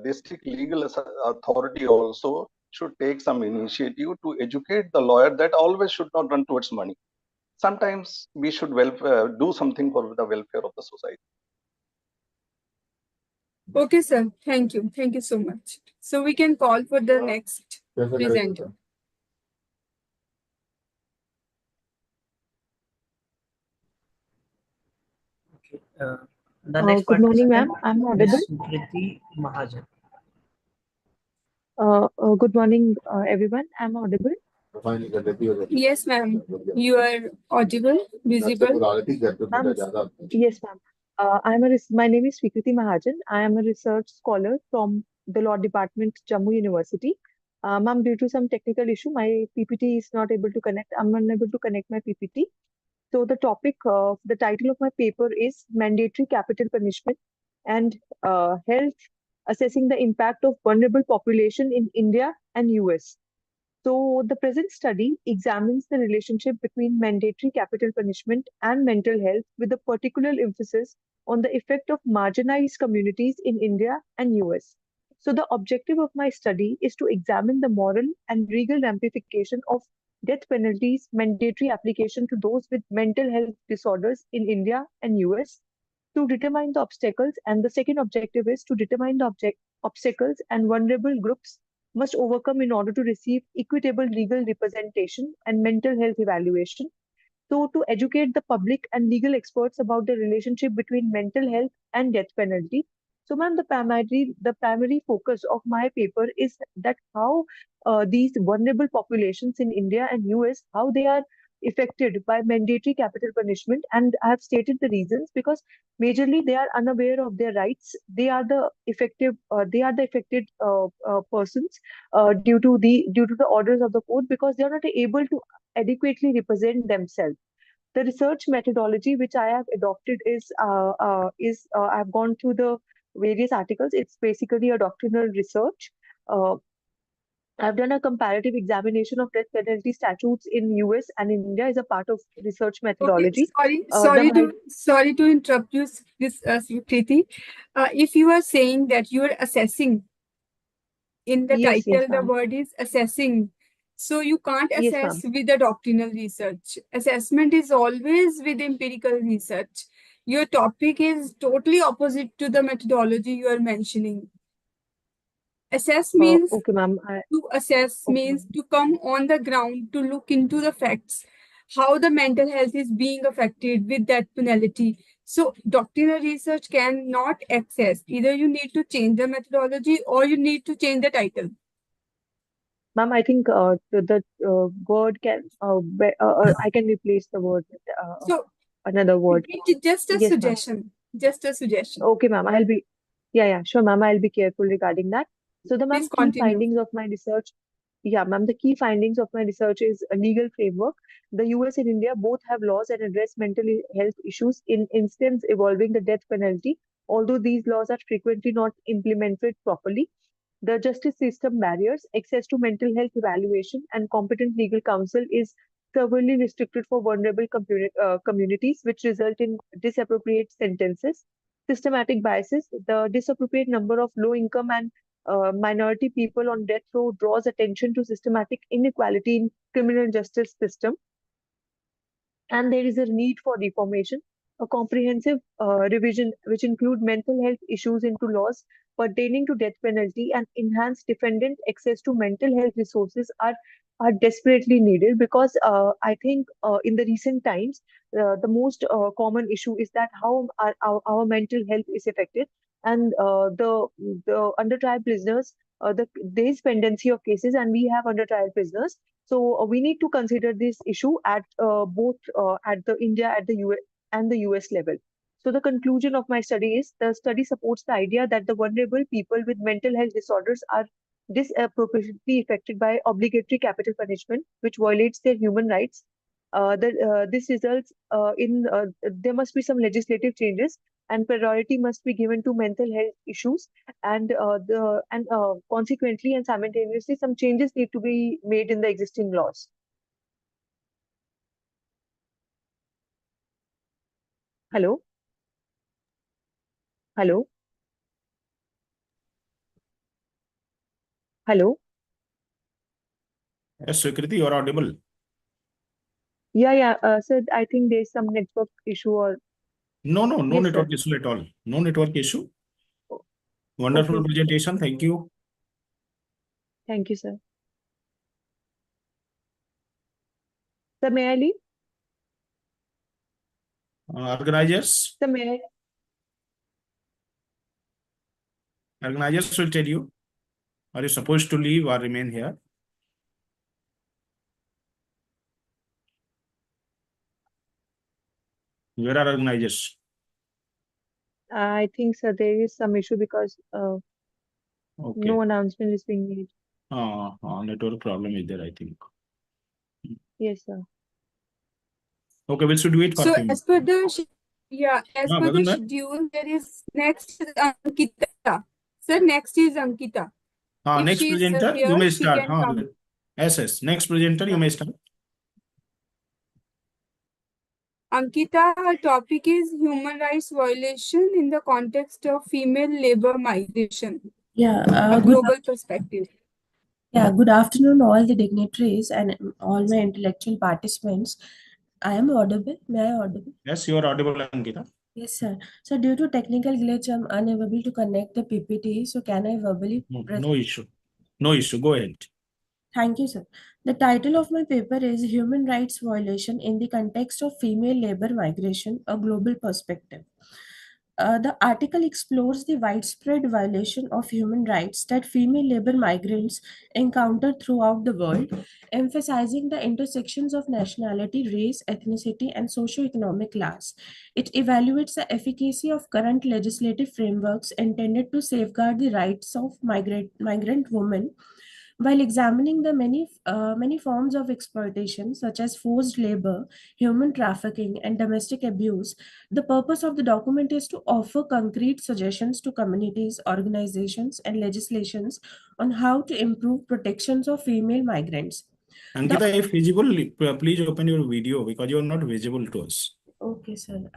[SPEAKER 14] district legal authority also should take some initiative to educate the lawyer that always should not run towards money. Sometimes we should do something for the welfare of the society.
[SPEAKER 8] Okay, sir. Thank you. Thank you so much. So we can call for the next presenter.
[SPEAKER 6] Okay. The next
[SPEAKER 15] Good morning, ma'am.
[SPEAKER 6] participant,
[SPEAKER 15] I'm audible.
[SPEAKER 6] Ms. Sukriti Mahajan.
[SPEAKER 15] Good morning, everyone. I'm audible.
[SPEAKER 8] Yes, ma'am. You are audible, visible.
[SPEAKER 15] Ma'am, yes, ma'am. My name is Swikriti Mahajan. I am a research scholar from the Law Department, Jammu University. Ma'am, due to some technical issue, my PPT is not able to connect. I'm unable to connect my PPT. So the title of my paper is Mandatory Capital Punishment and Health Assessing the Impact of Vulnerable Population in India and US. So the present study examines the relationship between mandatory capital punishment and mental health with a particular emphasis on the effect of marginalized communities in India and US. So the objective of my study is to examine the moral and legal ramification of death penalties mandatory application to those with mental health disorders in India and US to determine the obstacles, and the second objective is to determine the obstacles and vulnerable groups must overcome in order to receive equitable legal representation and mental health evaluation. So, to educate the public and legal experts about the relationship between mental health and death penalty. So, ma'am, the primary focus of my paper is that how these vulnerable populations in India and US, how they are affected by mandatory capital punishment. And I have stated the reasons because majorly they are unaware of their rights. They are the affected persons due to the orders of the court because they are not able to adequately represent themselves. The research methodology which I have adopted is I've gone through the various articles. It's basically a doctrinal research. I've done a comparative examination of death penalty statutes in US and in India as a part of research
[SPEAKER 8] Okay,
[SPEAKER 15] methodology.
[SPEAKER 8] sorry to interrupt you, Sukriti. If you are saying that you are assessing, in the
[SPEAKER 15] Yes,
[SPEAKER 8] title,
[SPEAKER 15] yes,
[SPEAKER 8] the
[SPEAKER 15] ma'am.
[SPEAKER 8] word is assessing. So you can't
[SPEAKER 15] Yes,
[SPEAKER 8] assess
[SPEAKER 15] ma'am.
[SPEAKER 8] with the doctrinal research. Assessment is always with empirical research. Your topic is totally opposite to the methodology you are mentioning. Assess means
[SPEAKER 15] Okay, ma'am.
[SPEAKER 8] to assess
[SPEAKER 15] Okay,
[SPEAKER 8] means
[SPEAKER 15] ma'am.
[SPEAKER 8] to come on the ground to look into the facts, how the mental health is being affected with that penalty. So doctrinal research cannot access. Either you need to change the methodology or you need to change the title.
[SPEAKER 15] Ma'am, I think the word I can replace the word with
[SPEAKER 8] So
[SPEAKER 15] another word.
[SPEAKER 8] just a
[SPEAKER 15] Yes, ma'am.
[SPEAKER 8] suggestion. Just a suggestion.
[SPEAKER 15] Okay, ma'am. Yeah, sure, ma'am. I'll be careful regarding that. So the
[SPEAKER 8] Please
[SPEAKER 15] ma'am key
[SPEAKER 8] continue.
[SPEAKER 15] findings of my research. Yeah, ma'am. The key findings of my research is a legal framework. The US and India both have laws that address mental health issues in instance involving the death penalty. Although these laws are frequently not implemented properly, the justice system barriers, access to mental health evaluation, and competent legal counsel is severely restricted for vulnerable communities, which result in disappropriate sentences, systematic biases. The disappropriate number of low income and minority people on death row draws attention to systematic inequality in criminal justice system, and there is a need for reformation. A comprehensive revision which include mental health issues into laws pertaining to death penalty and enhanced defendant access to mental health resources are desperately needed because I think in the recent times the most common issue is that how our mental health is affected, and the under trial prisoners, there is pendency of cases and we have under trial prisoners. So we need to consider this issue at both at the India, at the US, and the US level. So the conclusion of my study is the study supports the idea that the vulnerable people with mental health disorders are disproportionately affected by obligatory capital punishment, which violates their human rights. This results in there must be some legislative changes, and priority must be given to mental health issues, and consequently and simultaneously some changes need to be made in the existing laws. Hello? Hello? Hello?
[SPEAKER 7] Yes, Swikriti, you are audible.
[SPEAKER 15] Yeah. Sir, I think there's some network issue or
[SPEAKER 7] No
[SPEAKER 15] yes,
[SPEAKER 7] network
[SPEAKER 15] sir.
[SPEAKER 7] issue at all. No network issue. Wonderful
[SPEAKER 15] Okay.
[SPEAKER 7] presentation. Thank you.
[SPEAKER 15] Thank you, sir. Sir, may I leave?
[SPEAKER 7] Organizers?
[SPEAKER 15] So may I,
[SPEAKER 7] Organizers will tell you. Are you supposed to leave or remain here? Where are organizers?
[SPEAKER 15] I think, sir, there is some issue because
[SPEAKER 7] Okay.
[SPEAKER 15] no announcement is being made.
[SPEAKER 7] Network problem is there, I think.
[SPEAKER 15] Yes, sir.
[SPEAKER 7] Okay, we'll should wait for
[SPEAKER 8] So
[SPEAKER 7] 2
[SPEAKER 8] as
[SPEAKER 7] minutes.
[SPEAKER 8] per the as per the
[SPEAKER 7] Gagan, ma'am?
[SPEAKER 8] schedule, there is next is Ankita. Sir, next is Ankita. If
[SPEAKER 7] Next
[SPEAKER 8] she is
[SPEAKER 7] presenter, you
[SPEAKER 8] here,
[SPEAKER 7] may
[SPEAKER 8] she
[SPEAKER 7] start.
[SPEAKER 8] can come.
[SPEAKER 7] Yes. Next presenter, you may start.
[SPEAKER 8] Ankita, her topic is human rights violation in the context of female labor migration,
[SPEAKER 16] Yeah,
[SPEAKER 8] a global perspective.
[SPEAKER 16] good afternoon, all the dignitaries and all my intellectual participants. I am audible. May I audible?
[SPEAKER 7] Yes, you are audible, Ankita.
[SPEAKER 16] Yes, sir. So due to technical glitch, I'm unable to connect the PPT. So can I verbally
[SPEAKER 7] No issue. No issue. Go ahead.
[SPEAKER 16] Thank you, sir. The title of my paper is Human Rights Violation in the Context of Female Labor Migration, a Global Perspective. The article explores the widespread violation of human rights that female labor migrants encounter throughout the world, emphasizing the intersections of nationality, race, ethnicity, and socio-economic class. It evaluates the efficacy of current legislative frameworks intended to safeguard the rights of migrant women while examining the many forms of exploitation, such as forced labor, human trafficking, and domestic abuse. The purpose of the document is to offer concrete suggestions to communities, organizations, and legislations on how to improve protections of female migrants.
[SPEAKER 7] Ankita, if feasible, please open your video because you are not visible to us.
[SPEAKER 16] Okay, sir.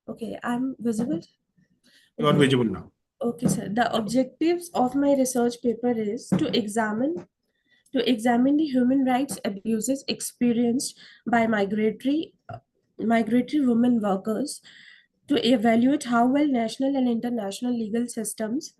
[SPEAKER 16] Okay, I'm visible.
[SPEAKER 7] You are visible now.
[SPEAKER 16] Okay, sir. The objectives of my research paper is to examine the human rights abuses experienced by migratory women workers, to evaluate how well national and international legal systems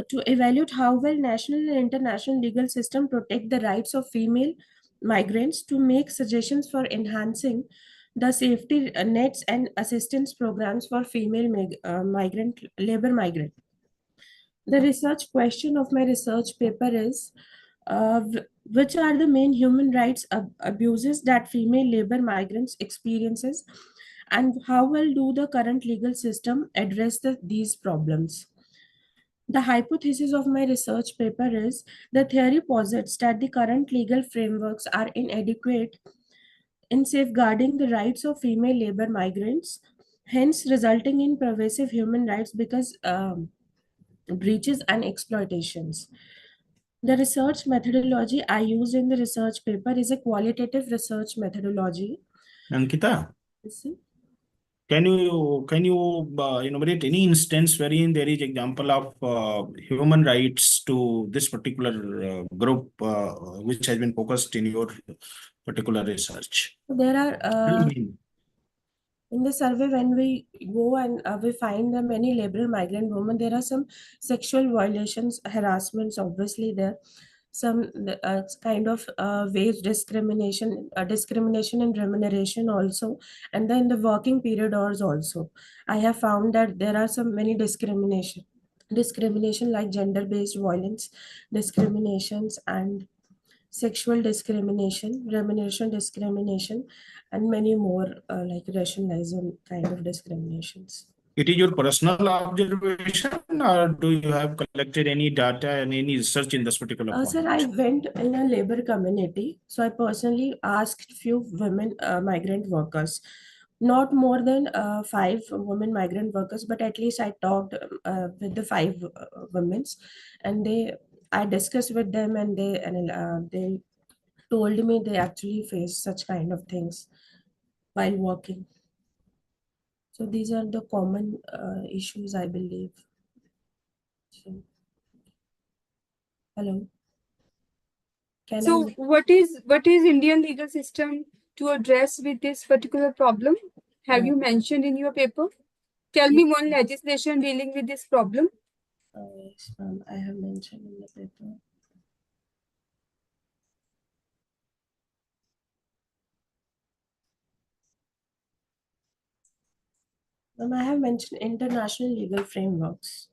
[SPEAKER 16] to evaluate how well national and international legal system protect the rights of female migrants, to make suggestions for enhancing the safety nets and assistance programs for female migrant labor migrant. The research question of my research paper is which are the main human rights abuses that female labor migrants experiences, and how well do the current legal system address these problems? The hypothesis of my research paper is the theory posits that the current legal frameworks are inadequate in safeguarding the rights of female labor migrants, hence resulting in pervasive human rights because breaches and exploitations. The research methodology I used in the research paper is a qualitative research methodology.
[SPEAKER 7] Ankita, can you enumerate any instance wherein there is example of human rights to this particular group which has been focused in your particular research?
[SPEAKER 16] There are in the survey, when we go and we find the many labor migrant women, there are some sexual violations, harassments, obviously there. Some kind of wage discrimination, discrimination in remuneration also, and then the working period hours also. I have found that there are some many discrimination like gender-based violence, discriminations, and sexual discrimination, remuneration discrimination, and many more like racialization kind of discriminations.
[SPEAKER 7] It is your personal observation, or do you have collected any data and any research in this particular point?
[SPEAKER 16] Sir, I went in a labor community, so I personally asked few women migrant workers, not more than 5 women migrant workers, but at least I talked with the 5 women, and I discussed with them, and they told me they actually face such kind of things while working. So these are the common issues, I believe. So, hello. Can
[SPEAKER 8] So
[SPEAKER 16] I?
[SPEAKER 8] what is Indian legal system to address with this particular problem? Have you mentioned in your paper? Tell me one legislation dealing with this problem.
[SPEAKER 16] Yes, ma'am, I have mentioned in the paper. Ma'am, I have mentioned international legal frameworks.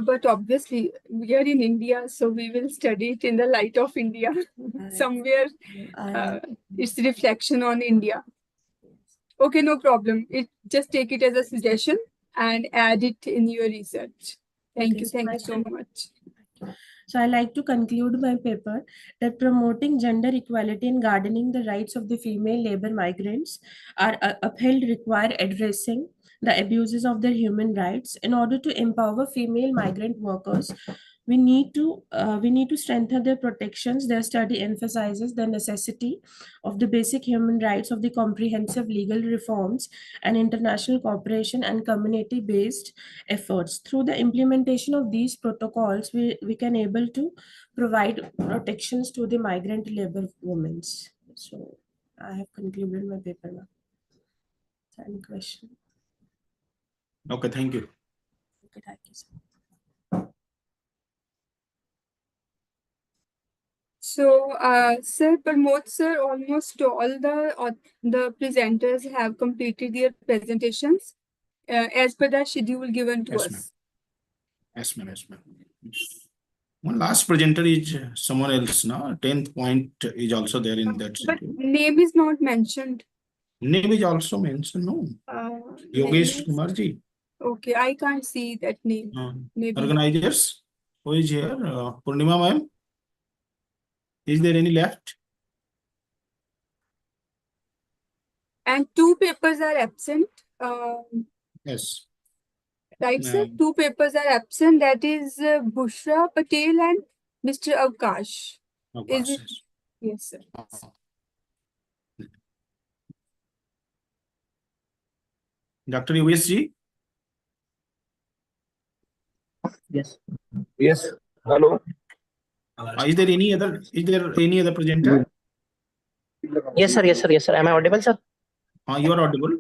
[SPEAKER 8] But obviously, we are in India, so we will study it in the light of India. Somewhere, it's reflection on India. Okay, no problem. Just take it as a suggestion and add it in your research. Thank you. Thank you so much.
[SPEAKER 16] So I like to conclude my paper that promoting gender equality and gardening the rights of the female labor migrants are upheld require addressing the abuses of their human rights. In order to empower female migrant workers, we need to strengthen their protections. Their study emphasizes the necessity of the basic human rights of the comprehensive legal reforms and international cooperation and community-based efforts. Through the implementation of these protocols, we can able to provide protections to the migrant labor women. So I have concluded my paper now. Any question?
[SPEAKER 7] Okay, thank you.
[SPEAKER 16] Okay, thank you, sir.
[SPEAKER 8] So, Sir Pramod sir, almost all the presenters have completed their presentations as per the schedule given to
[SPEAKER 7] Yes, ma'am.
[SPEAKER 8] us.
[SPEAKER 7] Yes, ma'am. Yes, ma'am. One last presenter is someone else, no? 10th point is also there in that
[SPEAKER 8] But
[SPEAKER 7] schedule.
[SPEAKER 8] name is not mentioned.
[SPEAKER 7] Name is also mentioned, no?
[SPEAKER 8] Name
[SPEAKER 7] Yogesh
[SPEAKER 8] is-
[SPEAKER 7] Kumarji.
[SPEAKER 8] Okay, I can't see that name. Maybe.
[SPEAKER 7] Organizers, who is here? Purnima ma'am. Is there any left?
[SPEAKER 8] And two papers are absent.
[SPEAKER 7] Yes.
[SPEAKER 8] Right, sir? Two papers are absent. That is Bushra Patel and Mr. Avkash. Is it? Yes, sir.
[SPEAKER 7] Dr. USG?
[SPEAKER 17] Yes. Yes. Hello.
[SPEAKER 7] Is there any other presenter?
[SPEAKER 17] Yes, sir. Yes, sir. Yes, sir. Am I audible, sir?
[SPEAKER 7] You are audible.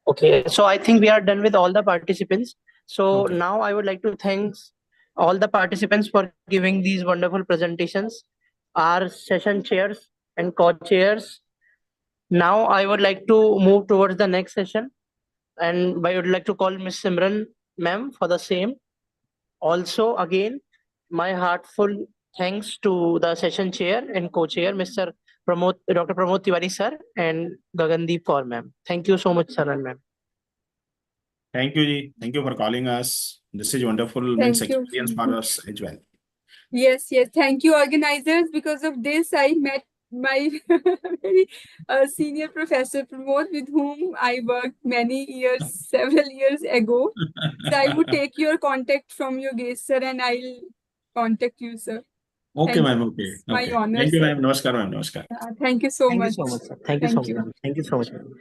[SPEAKER 17] Okay. So I think we are done with all the participants. So now I would like to thank all the participants for giving these wonderful presentations, our session chairs and co-chairs. Now I would like to move towards the next session, and I would like to call Miss Simran ma'am for the same. Also, again, my heartful thanks to the session chair and co-chair, Dr. Pramod Tiwari sir and Gagandeep Kaur ma'am. Thank you so much, sir and ma'am.
[SPEAKER 7] Thank you, Ji. Thank you for calling us. This is wonderful means
[SPEAKER 8] Thank you.
[SPEAKER 7] experience for us as well.
[SPEAKER 8] Yes, yes. Thank you, organizers. Because of this, I met my very senior professor Pramod, with whom I worked many years, several years ago. So I would take your contact from your guest, sir, and I'll contact you, sir.
[SPEAKER 7] Okay,
[SPEAKER 8] Thank
[SPEAKER 7] ma'am.
[SPEAKER 8] you.
[SPEAKER 7] Okay.
[SPEAKER 8] It's my
[SPEAKER 7] Okay.
[SPEAKER 8] honor,
[SPEAKER 7] Thank you,
[SPEAKER 8] sir.
[SPEAKER 7] ma'am. Namaskar, ma'am. Namaskar.
[SPEAKER 8] Thank you so
[SPEAKER 17] Thank
[SPEAKER 8] much.
[SPEAKER 17] you so much, sir. Thank you so much. Ma'am. Thank you so much. Ma'am.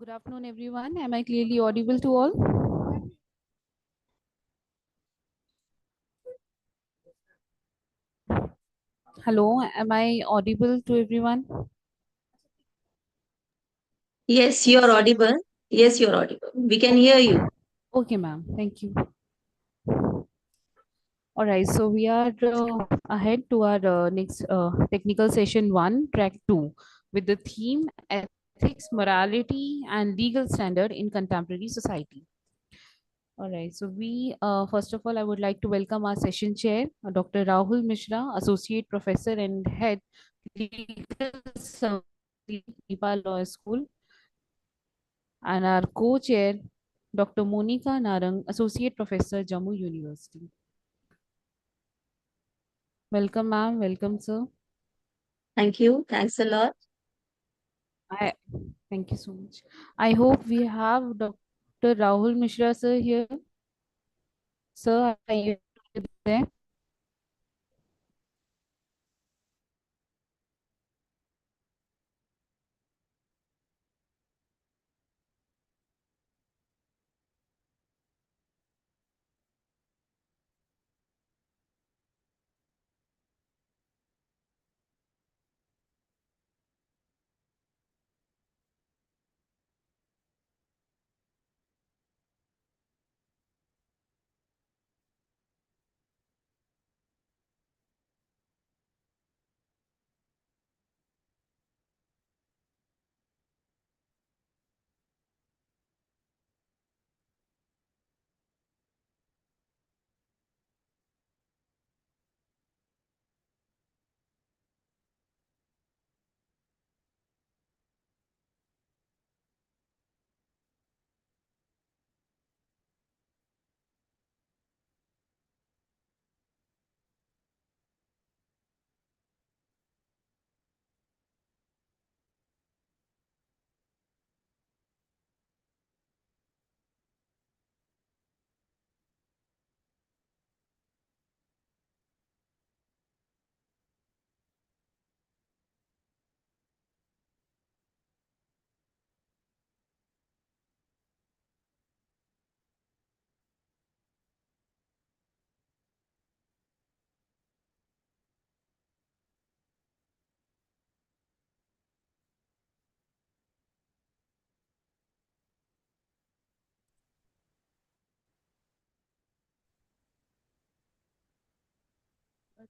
[SPEAKER 18] Good afternoon, everyone. Am I clearly audible to all? Hello, am I audible to everyone?
[SPEAKER 19] Yes, you're audible. Yes, you're audible. We can hear you.
[SPEAKER 18] Okay, ma'am. Thank you. All right, so we are ahead to our next technical session one, track two, with the theme ethics, morality, and legal standard in contemporary society. All right, so we first of all, I would like to welcome our session chair, Dr. Rahul Mishra, Associate Professor and Head Legal Services, IPA Law School, and our co-chair, Dr. Monica Narang, Associate Professor, Jammu University. Welcome, ma'am. Welcome, sir.
[SPEAKER 19] Thank you. Thanks a lot.
[SPEAKER 18] Thank you so much. I hope we have Dr. Rahul Mishra, sir, here. Sir, are you there?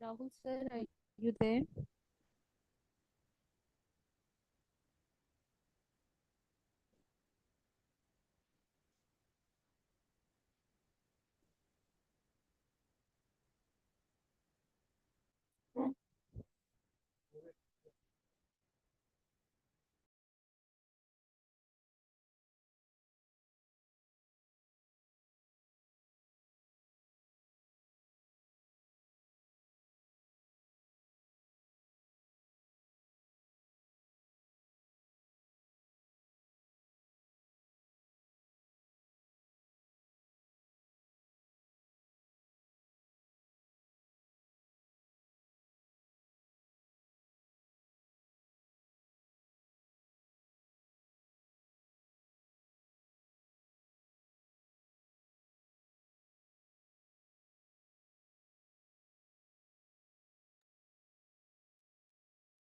[SPEAKER 18] Rahul, sir, are you there?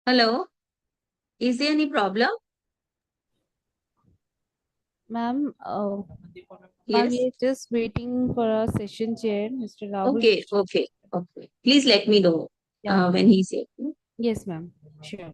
[SPEAKER 19] Hello. Is there any problem?
[SPEAKER 18] Ma'am,
[SPEAKER 19] Yes.
[SPEAKER 18] we are just waiting for our session chair, Mr. Rahul.
[SPEAKER 19] Okay. Okay. Okay. Please let me know
[SPEAKER 18] Yeah.
[SPEAKER 19] when he's here.
[SPEAKER 18] Yes, ma'am. Sure.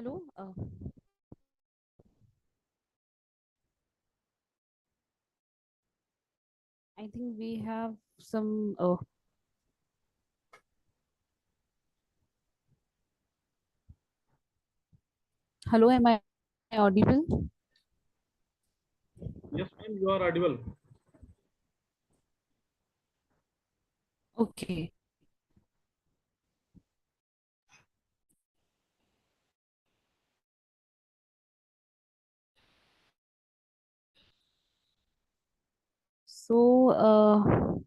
[SPEAKER 18] Hello. I think we have some. Hello, am I audible?
[SPEAKER 20] Yes, ma'am, you are audible.
[SPEAKER 18] Okay. So,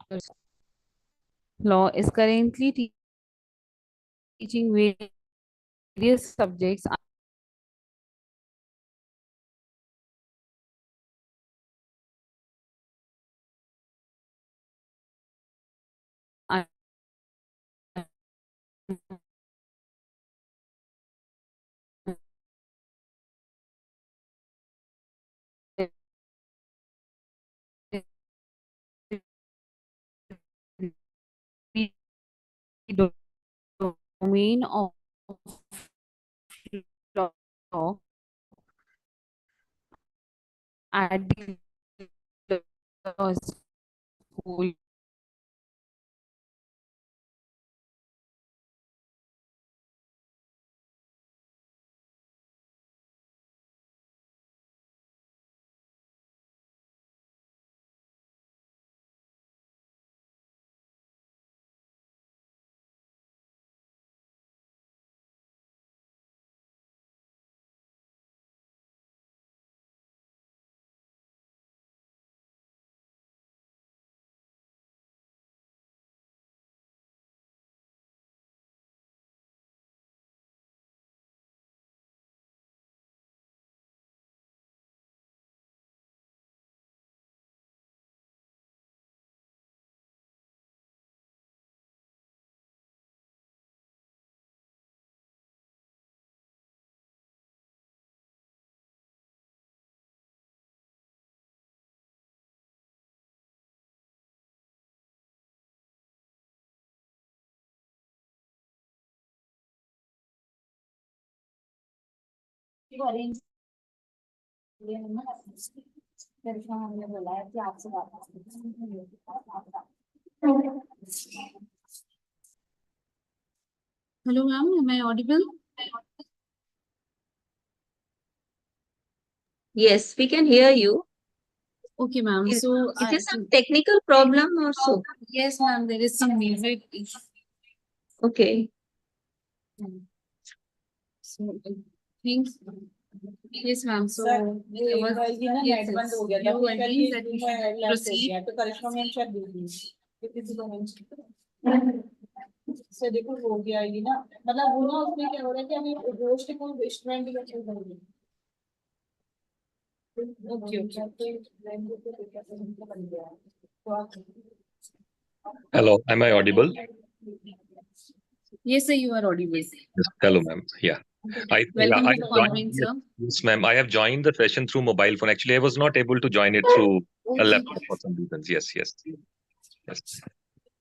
[SPEAKER 18] law is currently teaching various subjects domain of law at the law school. Hello, ma'am. Am I audible?
[SPEAKER 19] Yes, we can hear you.
[SPEAKER 18] Okay, ma'am.
[SPEAKER 19] Is,
[SPEAKER 18] So,
[SPEAKER 19] is there some technical problem or so?
[SPEAKER 18] yes, ma'am. There is some music issue.
[SPEAKER 19] Okay.
[SPEAKER 18] So, things. Yes, ma'am. So, there was yes, few weddings that we should proceed.
[SPEAKER 21] से देखो हो गया ये ना मतलब वो ना उसमें क्या हो रहा है कि हमें रोस्ट को रेस्टोरेंट का चल रहा है
[SPEAKER 22] Hello, am I audible?
[SPEAKER 18] Yes, sir, you are audible.
[SPEAKER 22] Yes, hello, ma'am. Yeah.
[SPEAKER 18] Welcome
[SPEAKER 22] I
[SPEAKER 18] to the
[SPEAKER 22] have joined,
[SPEAKER 18] conference,
[SPEAKER 22] yes,
[SPEAKER 18] sir.
[SPEAKER 22] yes, ma'am. I have joined the session through mobile phone. Actually, I was not able to join it through a laptop for some reasons. Yes, yes. Yes.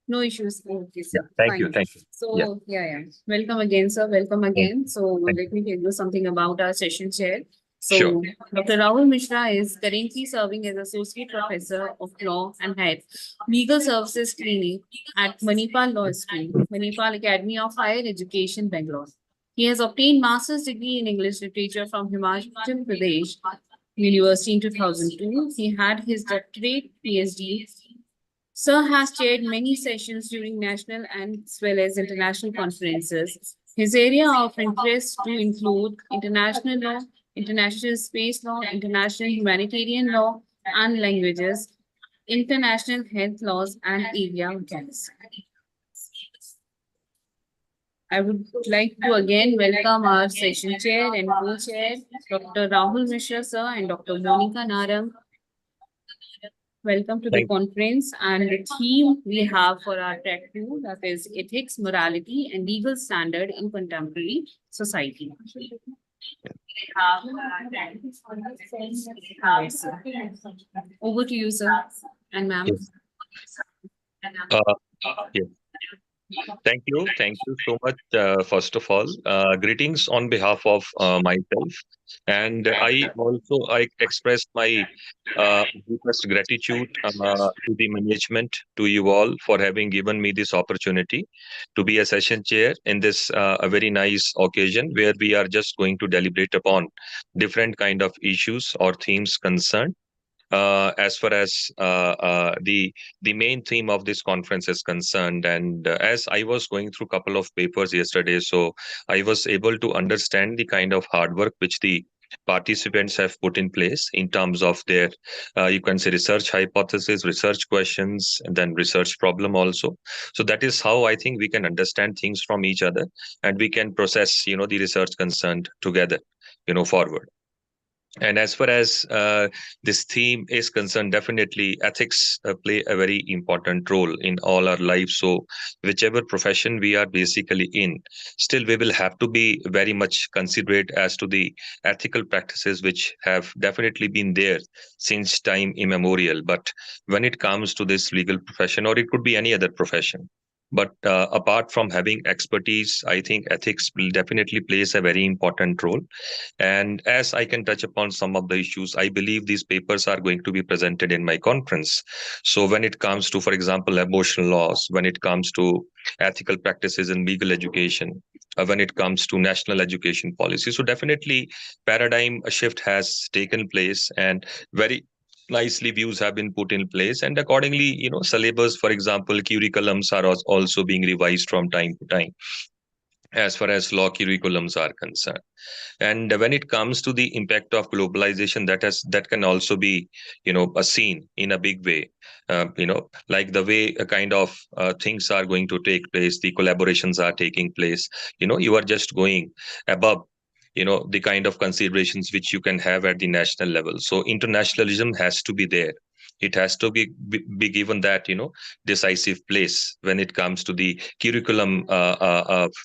[SPEAKER 18] No issues. Okay, sir.
[SPEAKER 22] Yeah, thank you.
[SPEAKER 18] Fine.
[SPEAKER 22] Thank you. Yeah.
[SPEAKER 18] So, yeah. Welcome again, sir. Welcome again. So,
[SPEAKER 22] Thank
[SPEAKER 18] let me tell you something about our session chair.
[SPEAKER 22] Sure.
[SPEAKER 18] So, Dr. Rahul Mishra is currently serving as Associate Professor of Law and Head Legal Services Clinic at Manipal Law School, Manipal Academy of Higher Education, Bangalore. He has obtained master's degree in English literature from Himachal Pradesh University in 2002. He had his doctorate PhD. Sir has chaired many sessions during national and as well as international conferences. His area of interest to include international law, international space law, international humanitarian law and languages, international health laws, and area mechanics. I would like to again welcome our session chair and co-chair, Dr. Rahul Mishra, sir, and Dr. Monica Narang. Welcome to the conference, and the theme we have for our track 2, that is ethics, morality, and legal standard in contemporary society. Over to you, sir, and ma'am.
[SPEAKER 22] Yes. Yeah. Thank you so much. First of all, greetings on behalf of myself, and I express my deepest gratitude to the management, to you all for having given me this opportunity to be a session chair in this a very nice occasion where we are just going to deliberate upon different kind of issues or themes concerned as far as the main theme of this conference is concerned. And as I was going through a couple of papers yesterday, so I was able to understand the kind of hard work which the participants have put in place in terms of their you can say research hypothesis, research questions, and then research problem also. So that is how I think we can understand things from each other, and we can process the research concerned together forward. And as far as this theme is concerned, definitely ethics play a very important role in all our lives. So, whichever profession we are basically in, still we will have to be very much considerate as to the ethical practices which have definitely been there since time immemorial. But when it comes to this legal profession, or it could be any other profession, but apart from having expertise, I think ethics will definitely plays a very important role. And as I can touch upon some of the issues, I believe these papers are going to be presented in my conference. So when it comes to, for example, abortion laws, when it comes to ethical practices in legal education, when it comes to national education policy, so definitely paradigm shift has taken place, and very nicely views have been put in place, and accordingly syllabus, for example, curriculums are also being revised from time to time as far as law curriculums are concerned. And when it comes to the impact of globalization, that can also be a seen in a big way, like the way a kind of things are going to take place, the collaborations are taking place. You are just going above the kind of considerations which you can have at the national level. So internationalism has to be there. It has to be given that decisive place when it comes to the curriculum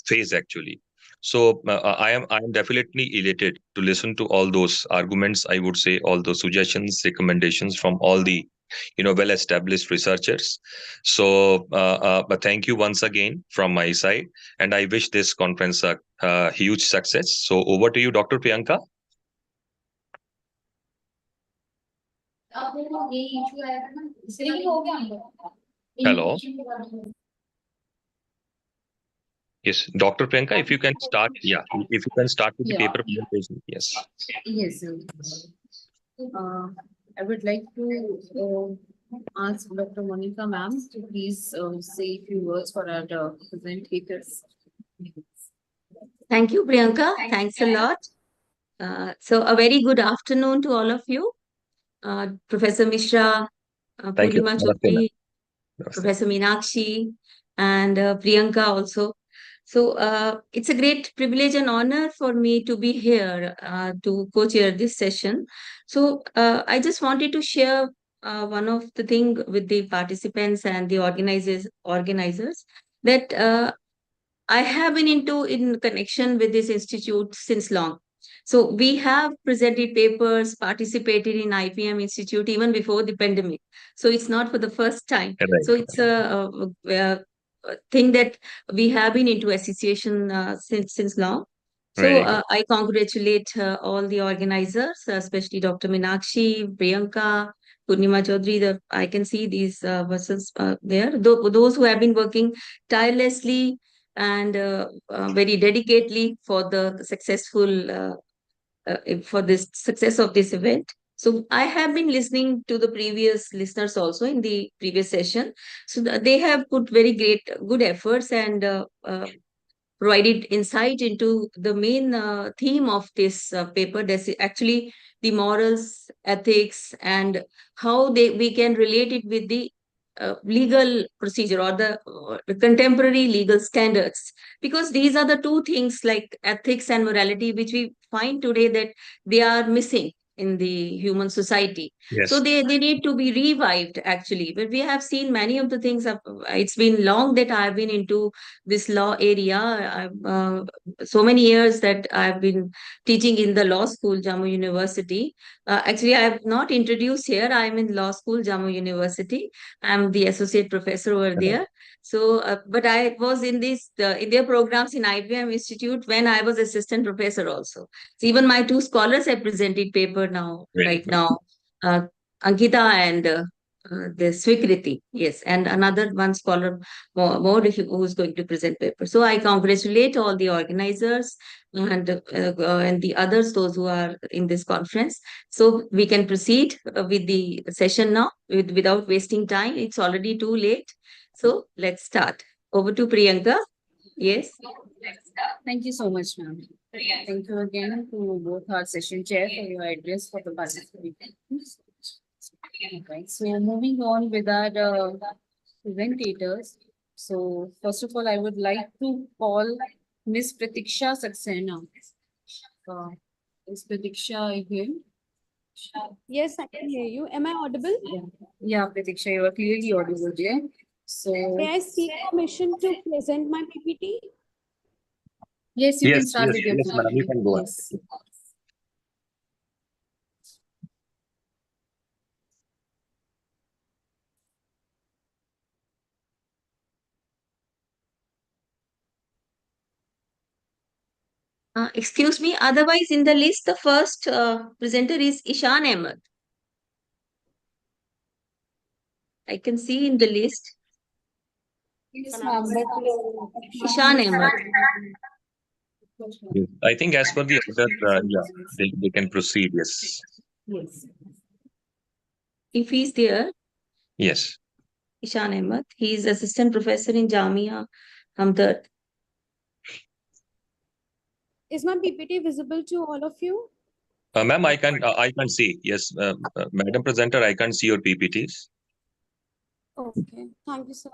[SPEAKER 22] phase actually. So I am definitely elated to listen to all those arguments, I would say, all those suggestions, recommendations from all the well established researchers. So but thank you once again from my side, and I wish this conference a huge success. So over to you, Dr. Priyanka. Hello. Yes, Dr. Priyanka, if you can start, if you can start with the paper presentation. Yes.
[SPEAKER 18] Yes, sir. I would like to ask Dr. Monica ma'am to please say a few words for our presentators.
[SPEAKER 19] Thank you, Priyanka. Thanks a lot. So a very good afternoon to all of you. Professor Mishra,
[SPEAKER 22] Thank you.
[SPEAKER 19] Purnima Chaudhary, Professor Meenakshi, and Priyanka also. So it's a great privilege and honor for me to be here to co-chair this session. So I just wanted to share one of the thing with the participants and the organizers that I have been in connection with this institute since long. So we have presented papers, participated in IPM Institute even before the pandemic. So it's not for the first time.
[SPEAKER 22] Right.
[SPEAKER 19] So it's a thing that we have been into association since long. So I congratulate all the organizers, especially Dr. Meenakshi, Priyanka, Purnima Chaudhary. I can see these persons there. Those who have been working tirelessly and very dedicatedly for the for this success of this event. So I have been listening to the previous listeners also in the previous session. So they have put very good efforts and provided insight into the main theme of this paper. That's actually the morals, ethics, and how we can relate it with the legal procedure or the contemporary legal standards, because these are the two things like ethics and morality which we find today that they are missing in the human society.
[SPEAKER 22] Yes.
[SPEAKER 19] So they need to be revived actually. But we have seen many of the things. It's been long that I've been into this law area. So many years that I've been teaching in the law school, Jammu University. Actually, I have not introduced here. I'm in law school, Jammu University. I'm the associate professor over there. So, but I was in their programs in IBM Institute when I was assistant professor also. So even my two scholars have presented paper now, right now, Ankita and the Swikriti, yes, and another one scholar more who's going to present paper. So I congratulate all the organizers and the others, those who are in this conference. So we can proceed with the session now without wasting time. It's already too late. So let's start. Over to Priyanka. Yes.
[SPEAKER 18] Thank you so much, ma'am. Thank you again to both our session chair for your address for the participants. Okay, so moving on with our presentators. So first of all, I would like to call Miss Pratiksha Saxena. Is Pratiksha here?
[SPEAKER 11] Yes, I can hear you. Am I audible?
[SPEAKER 18] Yeah, Pratiksha, you are clearly audible there. So
[SPEAKER 11] may I seek permission to present my PPT?
[SPEAKER 18] Yes, you can
[SPEAKER 22] Yes,
[SPEAKER 18] start
[SPEAKER 22] yes,
[SPEAKER 18] with your
[SPEAKER 22] yes, madam, you
[SPEAKER 18] PPT.
[SPEAKER 22] can go ahead.
[SPEAKER 18] Yes.
[SPEAKER 19] Excuse me, otherwise in the list, the first presenter is Ishan Ahmed. I can see in the list.
[SPEAKER 18] Yes, ma'am,
[SPEAKER 19] Ishan Ahmed.
[SPEAKER 22] Yes. I think as per the order, yeah, they can proceed. Yes.
[SPEAKER 19] Yes. If he's there,
[SPEAKER 22] Yes.
[SPEAKER 19] Ishan Ahmed, he is assistant professor in Jamia Hamdard.
[SPEAKER 11] Is my PPT visible to all of you?
[SPEAKER 22] Ma'am, I can see. Yes, Madam Presenter, I can see your PPTs.
[SPEAKER 11] Okay, thank you, sir.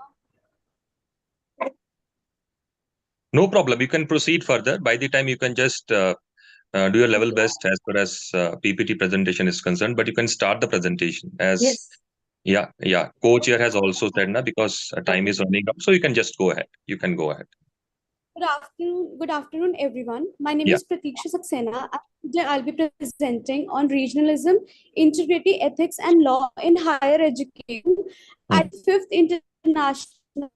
[SPEAKER 22] No problem. You can proceed further. By the time you can just do your level best as far as PPT presentation is concerned, but you can start the presentation as.
[SPEAKER 19] Yes.
[SPEAKER 22] Yeah. Co-chair has also said now because time is running up, so you can just go ahead. You can go ahead.
[SPEAKER 11] Good afternoon, everyone. My name
[SPEAKER 22] Yeah.
[SPEAKER 11] is Pratiksha Saxena. Today I'll be presenting on regionalism, integrity, ethics, and law in higher education at 5th International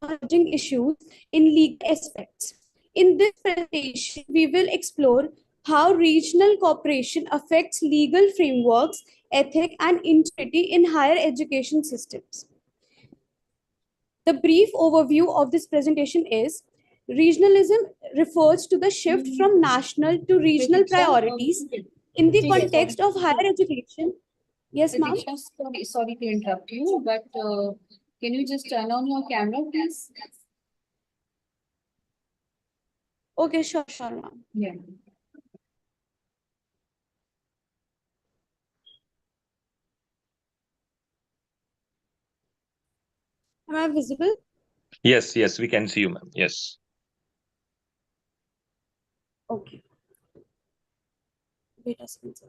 [SPEAKER 11] Emerging Issues in Legal Aspects. In this presentation, we will explore how regional cooperation affects legal frameworks, ethics, and integrity in higher education systems. The brief overview of this presentation is regionalism refers to the shift from national to regional priorities in the context of higher education. Yes, ma'am.
[SPEAKER 18] Pratiksha, sorry to interrupt you, but can you just turn on your camera, please?
[SPEAKER 11] Okay, sure, ma'am.
[SPEAKER 18] Yeah.
[SPEAKER 11] Am I visible?
[SPEAKER 22] Yes, we can see you, ma'am. Yes.
[SPEAKER 11] Okay. Wait a second, sir.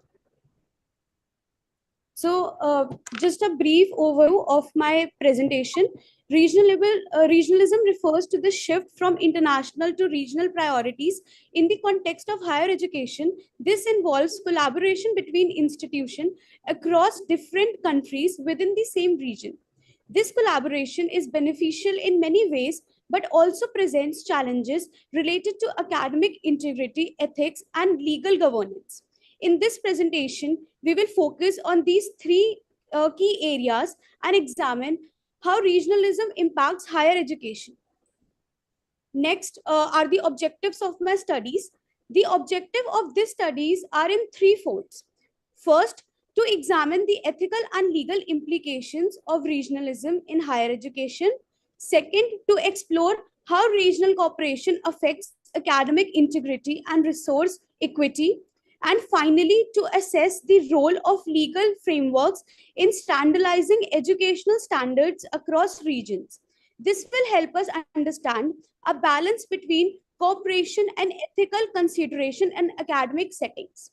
[SPEAKER 11] So, just a brief overview of my presentation. Regionalism refers to the shift from international to regional priorities in the context of higher education. This involves collaboration between institutions across different countries within the same region. This collaboration is beneficial in many ways, but also presents challenges related to academic integrity, ethics, and legal governance. In this presentation, we will focus on these three key areas and examine how regionalism impacts higher education. Next are the objectives of my studies. The objective of these studies are in three folds. First, to examine the ethical and legal implications of regionalism in higher education. Second, to explore how regional cooperation affects academic integrity and resource equity. And finally, to assess the role of legal frameworks in standardizing educational standards across regions. This will help us understand a balance between cooperation and ethical consideration in academic settings.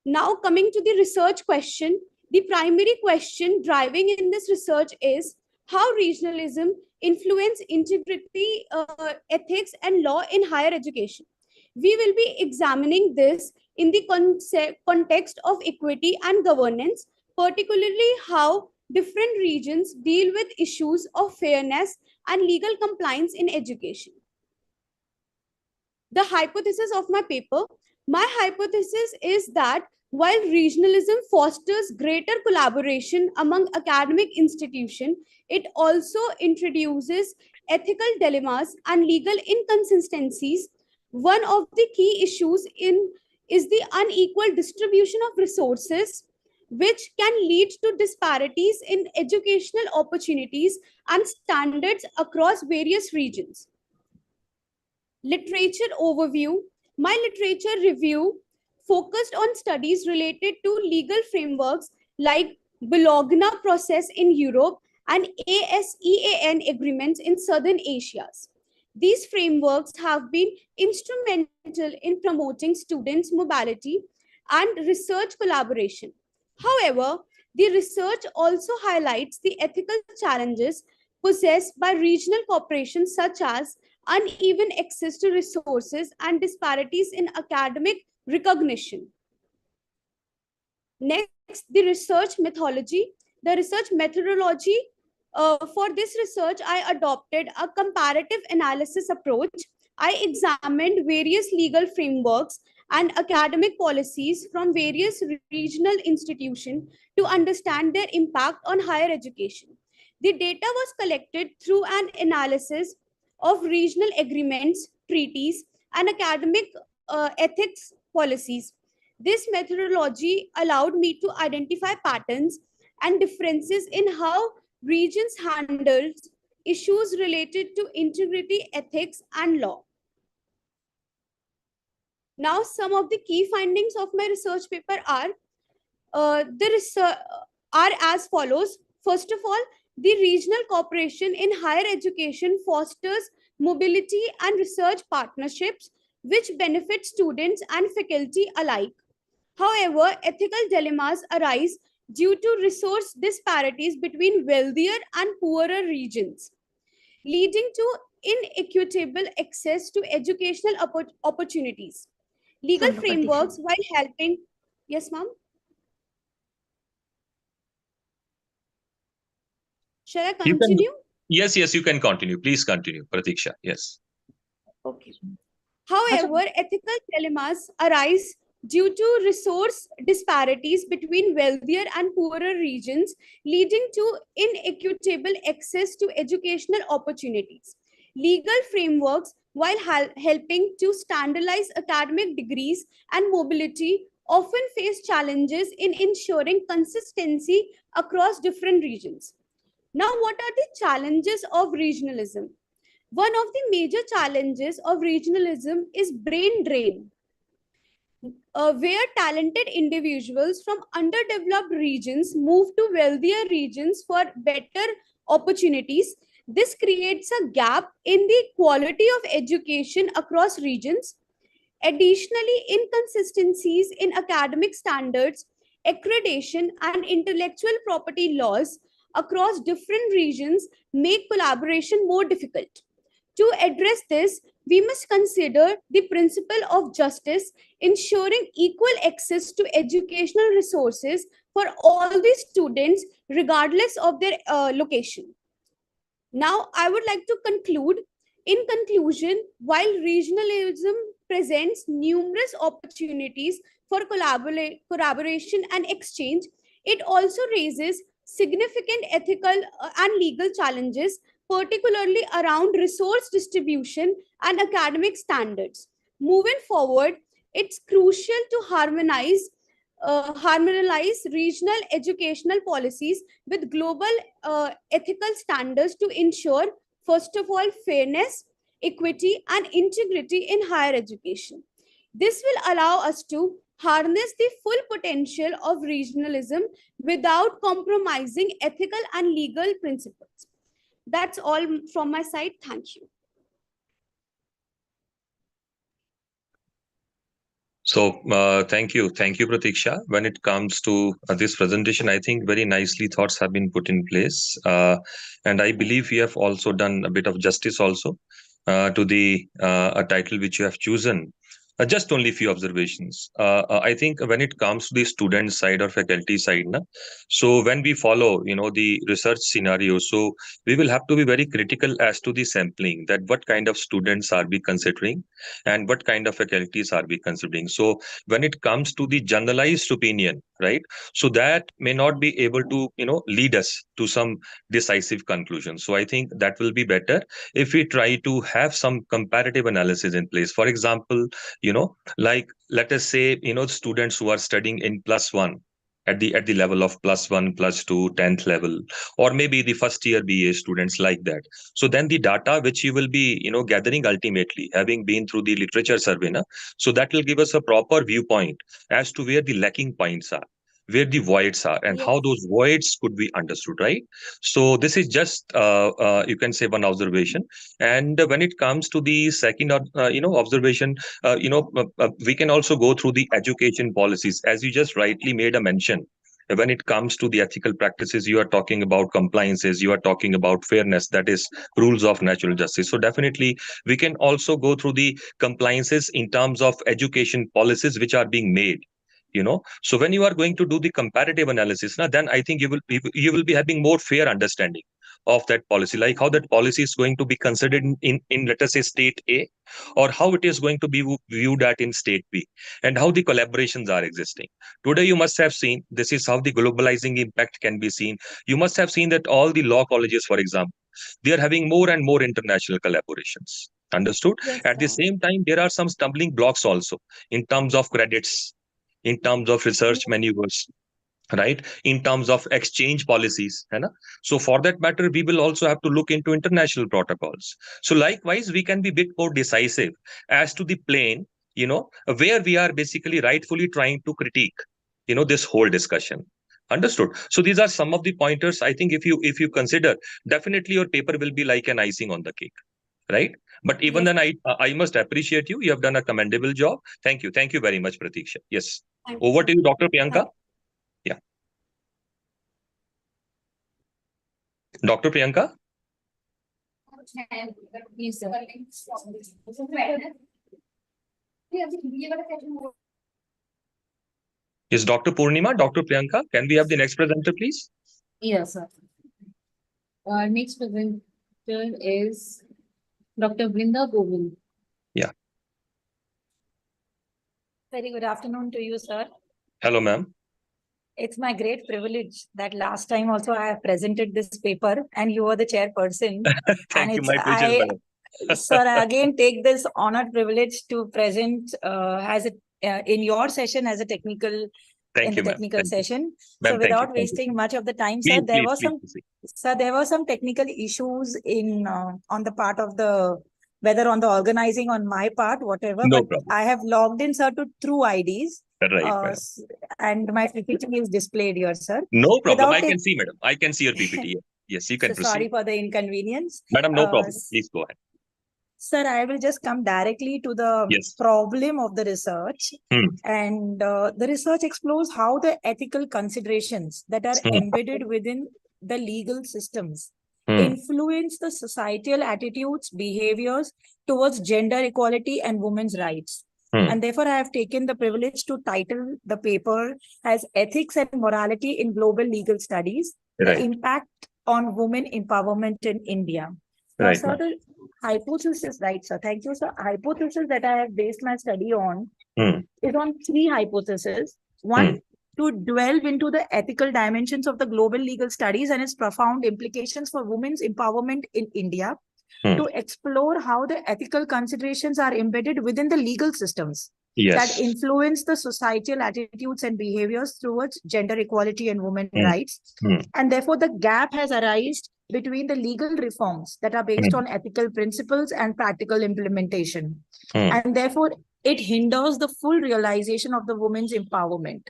[SPEAKER 11] Now coming to the research question, the primary question driving in this research is how regionalism influence integrity, ethics and law in higher education. We will be examining this in the context of equity and governance, particularly how different regions deal with issues of fairness and legal compliance in education. The hypothesis of my hypothesis is that while regionalism fosters greater collaboration among academic institutions, it also introduces ethical dilemmas and legal inconsistencies. One of the key issues is the unequal distribution of resources, which can lead to disparities in educational opportunities and standards across various regions. Literature overview. My literature review focused on studies related to legal frameworks like Bologna process in Europe and ICEILA agreements in Southern Asia. These frameworks have been instrumental in promoting students' mobility and research collaboration. However, the research also highlights the ethical challenges possessed by regional corporations, such as uneven access to resources and disparities in academic recognition. Next, the research methodology. The research methodology, for this research, I adopted a comparative analysis approach. I examined various legal frameworks and academic policies from various regional institutions to understand their impact on higher education. The data was collected through an analysis of regional agreements, treaties, and academic ethics policies. This methodology allowed me to identify patterns and differences in how regions handle issues related to integrity, ethics, and law. Now, some of the key findings of my research paper are as follows. First of all, the regional cooperation in higher education fosters mobility and research partnerships, which benefit students and faculty alike. However, ethical dilemmas arise due to resource disparities between wealthier and poorer regions, leading to inequitable access to educational opportunities. Legal frameworks, while helping, yes, ma'am? Shall I continue?
[SPEAKER 22] Yes, you can continue. Please continue, Pratiksha. Yes.
[SPEAKER 11] Okay. However, ethical dilemmas arise due to resource disparities between wealthier and poorer regions, leading to inequitable access to educational opportunities. Legal frameworks, while helping to standardize academic degrees and mobility, often face challenges in ensuring consistency across different regions. Now, what are the challenges of regionalism? One of the major challenges of regionalism is brain drain, where talented individuals from underdeveloped regions move to wealthier regions for better opportunities. This creates a gap in the quality of education across regions. Additionally, inconsistencies in academic standards, accreditation, and intellectual property laws across different regions make collaboration more difficult. To address this, we must consider the principle of justice, ensuring equal access to educational resources for all the students, regardless of their location. Now, I would like to conclude. In conclusion, while regionalism presents numerous opportunities for collaboration and exchange, it also raises significant ethical and legal challenges, particularly around resource distribution and academic standards. Moving forward, it's crucial to harmonize regional educational policies with global ethical standards to ensure, first of all, fairness, equity, and integrity in higher education. This will allow us to harness the full potential of regionalism without compromising ethical and legal principles. That's all from my side. Thank you.
[SPEAKER 22] Thank you, Pratiksha. When it comes to this presentation, I think very nicely thoughts have been put in place, and I believe you have also done a bit of justice also to the a title which you have chosen. Just only few observations. I think when it comes to the student side or faculty side, na, so when we follow, the research scenario, so we will have to be very critical as to the sampling, that what kind of students are we considering and what kind of faculties are we considering. So when it comes to the generalized opinion, right, so that may not be able to lead us to some decisive conclusion. So I think that will be better if we try to have some comparative analysis in place. For example, like let us say students who are studying in +1 at the level of +1, +2, 10th level, or maybe the first year BA students, like that. So then the data which you will be gathering, ultimately having been through the literature survey, na, so that will give us a proper viewpoint as to where the lacking points are, where the voids are, and how those voids could be understood, right? So this is just you can say one observation. And when it comes to the second observation, we can also go through the education policies, as you just rightly made a mention. When it comes to the ethical practices, you are talking about compliances, you are talking about fairness, that is rules of natural justice. So definitely we can also go through the compliances in terms of education policies which are being made. So when you are going to do the comparative analysis, now then I think you will be having more fair understanding of that policy, like how that policy is going to be considered in let us say state A, or how it is going to be viewed at in state B, and how the collaborations are existing. Today you must have seen, this is how the globalizing impact can be seen. You must have seen that all the law colleges, for example, they are having more and more international collaborations. Understood? At the same time, there are some stumbling blocks also in terms of credits, in terms of research maneuvers, right, in terms of exchange policies, है ना? So for that matter, we will also have to look into international protocols. So likewise, we can be a bit more decisive as to the plane, where we are basically rightfully trying to critique, this whole discussion. Understood? So these are some of the pointers. I think if you consider, definitely your paper will be like an icing on the cake, right? But even then, I must appreciate you. You have done a commendable job. Thank you very much, Pratiksha. Yes. Over to you, Dr. Priyanka. Yeah. Dr. Priyanka?
[SPEAKER 2] Yes, sir.
[SPEAKER 22] Is Dr. Purnima, Dr. Priyanka? Can we have the next presenter, please?
[SPEAKER 18] Yes, sir. Our next presenter is Dr. Brinda Govind.
[SPEAKER 22] Yeah.
[SPEAKER 3] Very good afternoon to you, sir.
[SPEAKER 22] Hello, ma'am.
[SPEAKER 3] It's my great privilege that last time also I have presented this paper and you were the chairperson.
[SPEAKER 22] Thank you, my pleasure, madam.
[SPEAKER 3] Sir, I again take this honored privilege to present in your session as a technical
[SPEAKER 22] Thank you, ma'am.
[SPEAKER 3] technical session.
[SPEAKER 22] Ma'am,
[SPEAKER 3] So
[SPEAKER 22] thank you.
[SPEAKER 3] without wasting much of the time,
[SPEAKER 22] Please,
[SPEAKER 3] sir, there
[SPEAKER 22] please,
[SPEAKER 3] was some technical issues in on the part of the whether on the organizing on my part, whatever.
[SPEAKER 22] No
[SPEAKER 3] but
[SPEAKER 22] problem.
[SPEAKER 3] I have logged in, sir, through IDs.
[SPEAKER 22] Right, madam.
[SPEAKER 3] And my PPT is displayed here, sir.
[SPEAKER 22] No problem.
[SPEAKER 3] Without
[SPEAKER 22] I can see, madam. I can see your PPT. Yes, you can
[SPEAKER 3] so
[SPEAKER 22] proceed.
[SPEAKER 3] sorry for the inconvenience.
[SPEAKER 22] Madam, no problem. Please go ahead.
[SPEAKER 3] Sir, I will just come directly to the problem of the research. And the research explores how the ethical considerations that are embedded within the legal systems influence the societal attitudes, behaviors towards gender equality and women's rights. And therefore, I have taken the privilege to title the paper as Ethics and Morality in Global Legal Studies, the Impact on Women Empowerment in India. Now, sir, the hypothesis, right, sir? Thank you, sir. Hypothesis that I have based my study on is on three hypotheses. One, to delve into the ethical dimensions of the global legal studies and its profound implications for women's empowerment in India. To explore how the ethical considerations are embedded within the legal systems that influence the societal attitudes and behaviors towards gender equality and women's rights. And therefore, the gap has arisen between the legal reforms that are based on ethical principles and practical implementation. And therefore, it hinders the full realization of the women's empowerment.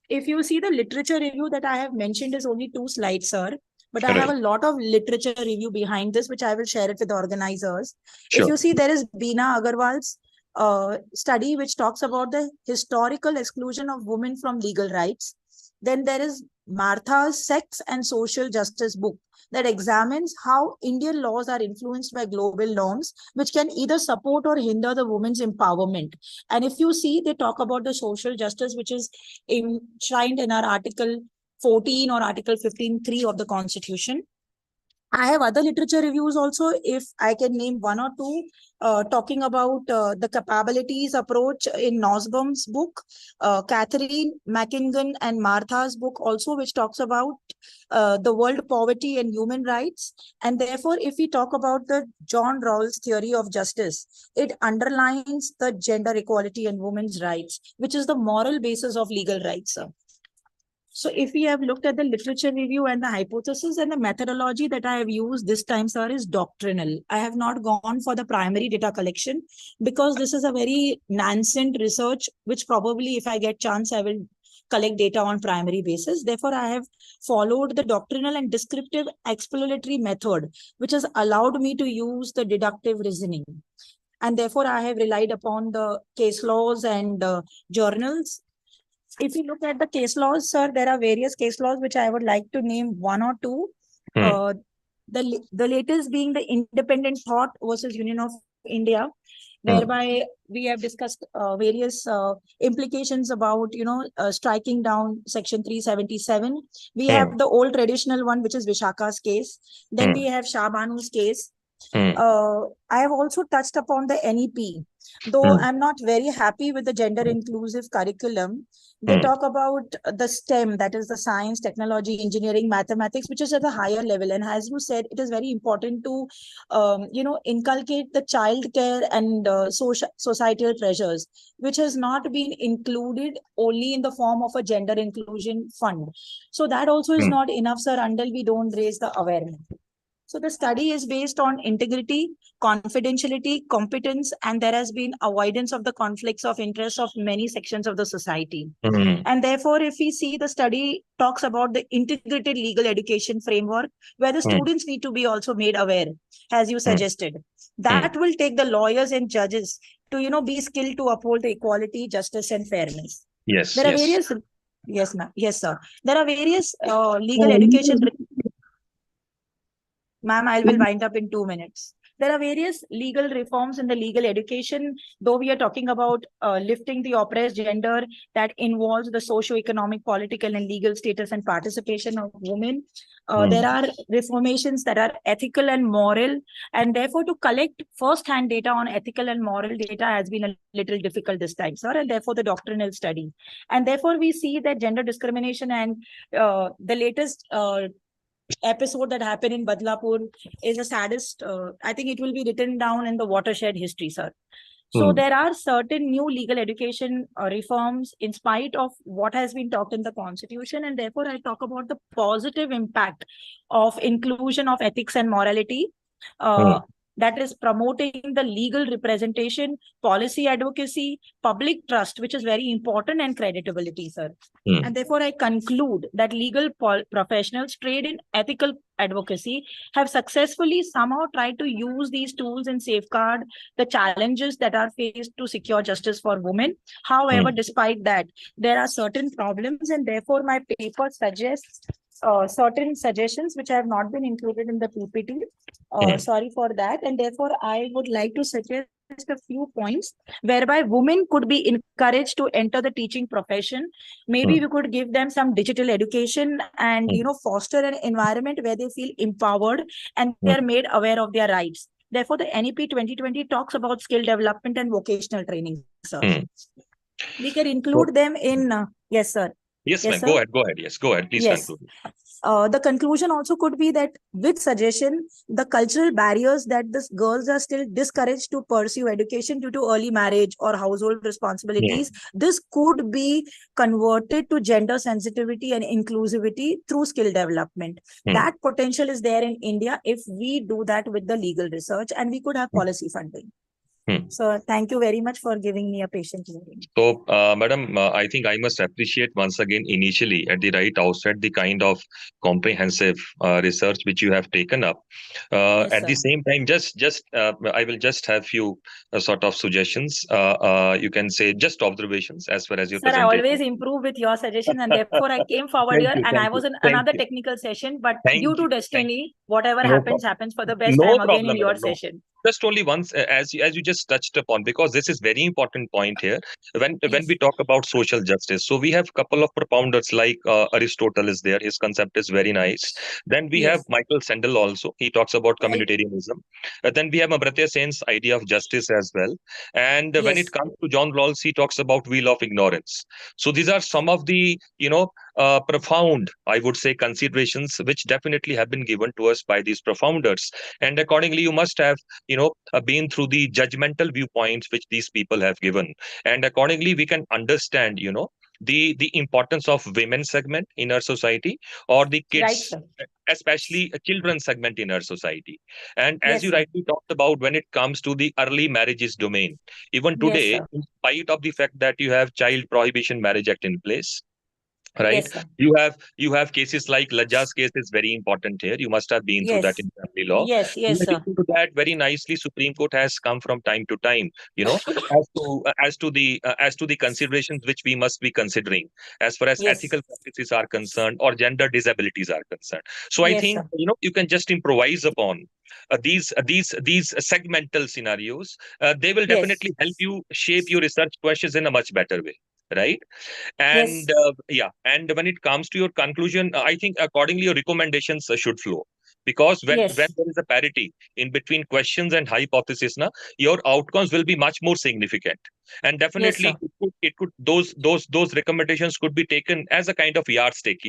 [SPEAKER 3] If you see the literature review that I have mentioned is only 2 slides, sir. But I have a lot of literature review behind this, which I will share it with the organizers. If you see, there is Beena Agarwal's study which talks about the historical exclusion of women from legal rights. Then there is Martha's Sex and Social Justice book that examines how Indian laws are influenced by global norms, which can either support or hinder the women's empowerment. And if you see, they talk about the social justice, which is enshrined in our Article 14 or Article 15(3) of the Constitution. I have other literature reviews also, if I can name one or two, talking about the capabilities approach in Nosbaum's book, Catherine Mackingan and Martha's book also, which talks about the world poverty and human rights. And therefore, if we talk about the John Rawls theory of justice, it underlines the gender equality and women's rights, which is the moral basis of legal rights, sir. So if we have looked at the literature review and the hypothesis, and the methodology that I have used this time, sir, is doctrinal. I have not gone for the primary data collection because this is a very nascent research, which probably if I get chance, I will collect data on primary basis. Therefore, I have followed the doctrinal and descriptive exploratory method, which has allowed me to use the deductive reasoning. And therefore, I have relied upon the case laws and journals. If you look at the case laws, sir, there are various case laws which I would like to name one or two. The latest being the Independent Thought versus Union of India, whereby we have discussed various implications about, striking down Section 377. We have the old traditional one, which is Vishaka's case. Then we have Shah Banu's case. I have also touched upon the NEP, though I'm not very happy with the gender inclusive curriculum. They talk about the STEM, that is the science, technology, engineering, mathematics, which is at a higher level. And as you said, it is very important to, inculcate the child care and societal pressures, which has not been included only in the form of a gender inclusion fund. So that also is not enough, sir, until we don't raise the awareness. So the study is based on integrity, confidentiality, competence, and there has been avoidance of the conflicts of interest of many sections of the society. And therefore, if we see, the study talks about the integrated legal education framework, where the students need to be also made aware, as you suggested. That will take the lawyers and judges to, be skilled to uphold the equality, justice, and fairness.
[SPEAKER 22] Yes.
[SPEAKER 3] There are various, yes, ma'am. Yes, sir. There are various legal education. Ma'am, I will wind up in 2 minutes. There are various legal reforms in the legal education, though we are talking about lifting the oppressed gender that involves the socio-economic, political, and legal status and participation of women. There are reformations that are ethical and moral, and therefore to collect first-hand data on ethical and moral data has been a little difficult this time, sir, and therefore the doctrinal study. And therefore we see that gender discrimination and the latest episode that happened in Badlapur is the saddest. I think it will be written down in the watershed history, sir. So there are certain new legal education reforms in spite of what has been talked in the Constitution, and therefore I talk about the positive impact of inclusion of ethics and morality. That is promoting the legal representation, policy advocacy, public trust, which is very important, and creditability, sir. And therefore, I conclude that legal professionals trained in ethical advocacy have successfully somehow tried to use these tools and safeguard the challenges that are faced to secure justice for women. However, despite that, there are certain problems, and therefore my paper suggests certain suggestions which have not been included in the PPT. Sorry for that. And therefore, I would like to suggest a few points whereby women could be encouraged to enter the teaching profession. Maybe we could give them some digital education and, foster an environment where they feel empowered and they are made aware of their rights. Therefore, the NEP 2020 talks about skill development and vocational training, sir. We can include them in, yes, sir.
[SPEAKER 22] Yes, ma'am. Go ahead. Yes, go ahead. Please conclude.
[SPEAKER 3] The conclusion also could be that with suggestion, the cultural barriers that the girls are still discouraged to pursue education due to early marriage or household responsibilities, this could be converted to gender sensitivity and inclusivity through skill development. That potential is there in India if we do that with the legal research, and we could have policy funding. So thank you very much for giving me a patient hearing.
[SPEAKER 22] So, Madam, I think I must appreciate once again initially at the right outset the kind of comprehensive research which you have taken up.
[SPEAKER 3] Yes,
[SPEAKER 22] At the
[SPEAKER 3] sir.
[SPEAKER 22] same time, I will just have few sort of suggestions. You can say just observations as far as your
[SPEAKER 3] Sir, I
[SPEAKER 22] presentation.
[SPEAKER 3] always improve with your suggestions, and therefore I came forward here, and I was in another technical session, but due to destiny, whatever
[SPEAKER 22] No
[SPEAKER 3] happens,
[SPEAKER 22] problem.
[SPEAKER 3] happens for the best. I
[SPEAKER 22] No
[SPEAKER 3] am again
[SPEAKER 22] problem,
[SPEAKER 3] in your
[SPEAKER 22] madam. No.
[SPEAKER 3] session.
[SPEAKER 22] Just only once, as you just touched upon, because this is very important point here. When
[SPEAKER 3] Yes.
[SPEAKER 22] we talk about social justice, so we have couple of propounders like Aristotle is there. His concept is very nice. Then we have
[SPEAKER 3] Yes.
[SPEAKER 22] Michael Sandel also. He talks about
[SPEAKER 3] Right.
[SPEAKER 22] communitarianism. Then we have Amartya Sen's idea of justice as well. And when
[SPEAKER 3] Yes.
[SPEAKER 22] it comes to John Rawls, he talks about wheel of ignorance. So these are some of the profound, I would say, considerations which definitely have been given to us by these profounders. And accordingly, you must have been through the judgmental viewpoints which these people have given, and accordingly we can understand the importance of women segment in our society, or the
[SPEAKER 3] Right,
[SPEAKER 22] kids,
[SPEAKER 3] sir.
[SPEAKER 22] especially a children segment in our society. And as
[SPEAKER 3] Yes,
[SPEAKER 22] you
[SPEAKER 3] sir.
[SPEAKER 22] rightly talked about, when it comes to the early marriages domain, even
[SPEAKER 3] Yes,
[SPEAKER 22] today,
[SPEAKER 3] sir.
[SPEAKER 22] in spite of the fact that you have Child Prohibition Marriage Act in place, right?
[SPEAKER 3] Yes, sir.
[SPEAKER 22] You have cases like Lajja's case is very important here. You must have been through that
[SPEAKER 3] Yes.
[SPEAKER 22] in family law.
[SPEAKER 3] Yes,
[SPEAKER 22] In
[SPEAKER 3] yes, sir.
[SPEAKER 22] addition to that, very nicely, Supreme Court has come from time to time, as to the considerations which we must be considering as far as
[SPEAKER 3] Yes.
[SPEAKER 22] ethical practices are concerned or gender disabilities are concerned. So I
[SPEAKER 3] Yes,
[SPEAKER 22] think
[SPEAKER 3] sir.
[SPEAKER 22] you can just improvise upon these segmental scenarios. They will
[SPEAKER 3] Yes.
[SPEAKER 22] definitely help you shape your research questions in a much better way, right?
[SPEAKER 3] Yes.
[SPEAKER 22] And and when it comes to your conclusion, I think accordingly your recommendations should flow, because when
[SPEAKER 3] Yes.
[SPEAKER 22] there is a parity in between questions and hypothesis, your outcomes will be much more significant. And
[SPEAKER 3] Yes,
[SPEAKER 22] definitely
[SPEAKER 3] sir.
[SPEAKER 22] it could those recommendations could be taken as a kind of yardstick,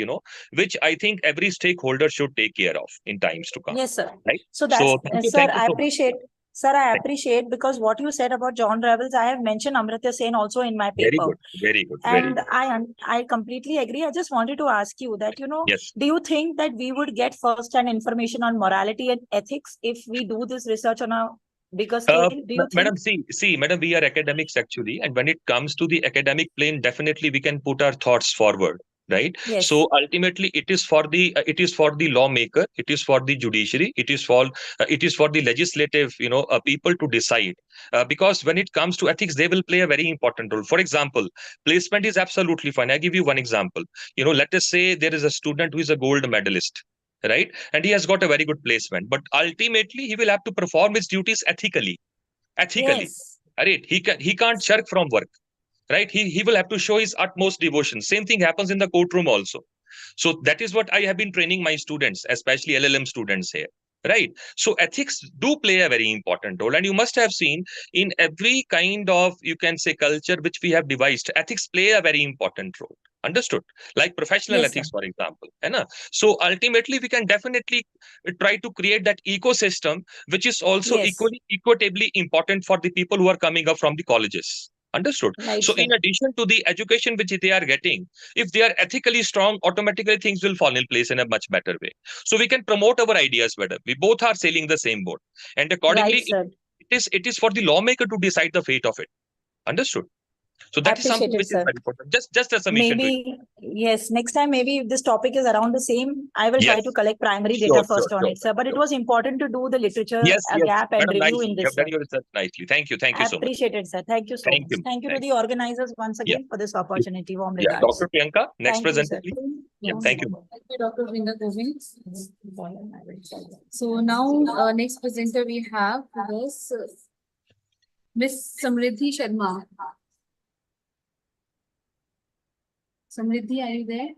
[SPEAKER 22] which I think every stakeholder should take care of in times to come,
[SPEAKER 3] Yes, sir.
[SPEAKER 22] right?
[SPEAKER 3] So that's,
[SPEAKER 22] So
[SPEAKER 3] sir,
[SPEAKER 22] thank you
[SPEAKER 3] I
[SPEAKER 22] so much.
[SPEAKER 3] appreciate, sir, I appreciate, because what you said about John Rawls, I have mentioned Amartya Sen also in my
[SPEAKER 22] Very
[SPEAKER 3] paper.
[SPEAKER 22] good, very good, very
[SPEAKER 3] And
[SPEAKER 22] good.
[SPEAKER 3] I completely agree. I just wanted to ask you that,
[SPEAKER 22] Yes.
[SPEAKER 3] do you think that we would get first-hand information on morality and ethics if we do this research on a bigger scale? Do you think?
[SPEAKER 22] Madam, madam, we are academics actually, and when it comes to the academic plane, definitely we can put our thoughts forward, right?
[SPEAKER 3] Yes.
[SPEAKER 22] So ultimately, it is for the lawmaker, it is for the judiciary, it is for the legislative, people to decide. Because when it comes to ethics, they will play a very important role. For example, placement is absolutely fine. I give you one example. Let us say there is a student who is a gold medalist, right? And he has got a very good placement, but ultimately he will have to perform his duties ethically.
[SPEAKER 3] Yes.
[SPEAKER 22] Right? He can't shirk from work, right? He will have to show his utmost devotion. Same thing happens in the courtroom also. So that is what I have been training my students, especially LLM students here, right? So ethics do play a very important role, and you must have seen in every kind of, you can say, culture which we have devised, ethics play a very important role. Understood? Like professional
[SPEAKER 3] Yes, sir.
[SPEAKER 22] ethics, for example. So ultimately, we can definitely try to create that ecosystem, which is also
[SPEAKER 3] Yes.
[SPEAKER 22] equitably important for the people who are coming up from the colleges. Understood?
[SPEAKER 3] Right,
[SPEAKER 22] So
[SPEAKER 3] sir.
[SPEAKER 22] in addition to the education which they are getting, if they are ethically strong, automatically things will fall in place in a much better way. So we can promote our ideas better. We both are sailing the same boat, and accordingly,
[SPEAKER 3] Right, sir.
[SPEAKER 22] it is for the lawmaker to decide the fate of it. Understood? So that is something
[SPEAKER 3] Appreciated,
[SPEAKER 22] which is
[SPEAKER 3] sir.
[SPEAKER 22] very important. Just a submission to you.
[SPEAKER 3] Maybe, yes, next time, maybe if this topic is around the same, I will try
[SPEAKER 22] Yes.
[SPEAKER 3] to collect primary
[SPEAKER 22] Sure,
[SPEAKER 3] data first on
[SPEAKER 22] sure,
[SPEAKER 3] it, sir. But it
[SPEAKER 22] sure.
[SPEAKER 3] was important to do the literature
[SPEAKER 22] Yes,
[SPEAKER 3] gap and
[SPEAKER 22] madam,
[SPEAKER 3] review
[SPEAKER 22] nicely.
[SPEAKER 3] in
[SPEAKER 22] You
[SPEAKER 3] this,
[SPEAKER 22] have done
[SPEAKER 3] sir.
[SPEAKER 22] your research nicely. Thank you so much.
[SPEAKER 3] Appreciated, sir. Thank you so
[SPEAKER 22] Thank
[SPEAKER 3] much.
[SPEAKER 22] you.
[SPEAKER 3] Thank you to
[SPEAKER 22] Thank
[SPEAKER 3] the organizers once
[SPEAKER 22] Yeah.
[SPEAKER 3] again for this opportunity. Warm
[SPEAKER 22] Yeah,
[SPEAKER 3] regards.
[SPEAKER 22] Dr. Priyanka, next
[SPEAKER 3] Thank you,
[SPEAKER 22] presenter,
[SPEAKER 3] sir.
[SPEAKER 22] please. Yeah, thank you.
[SPEAKER 4] Thank you, Dr. Vrinda Govind. So now, next presenter we have with us Miss Samriddhi Sharma. Samriddhi, are you there?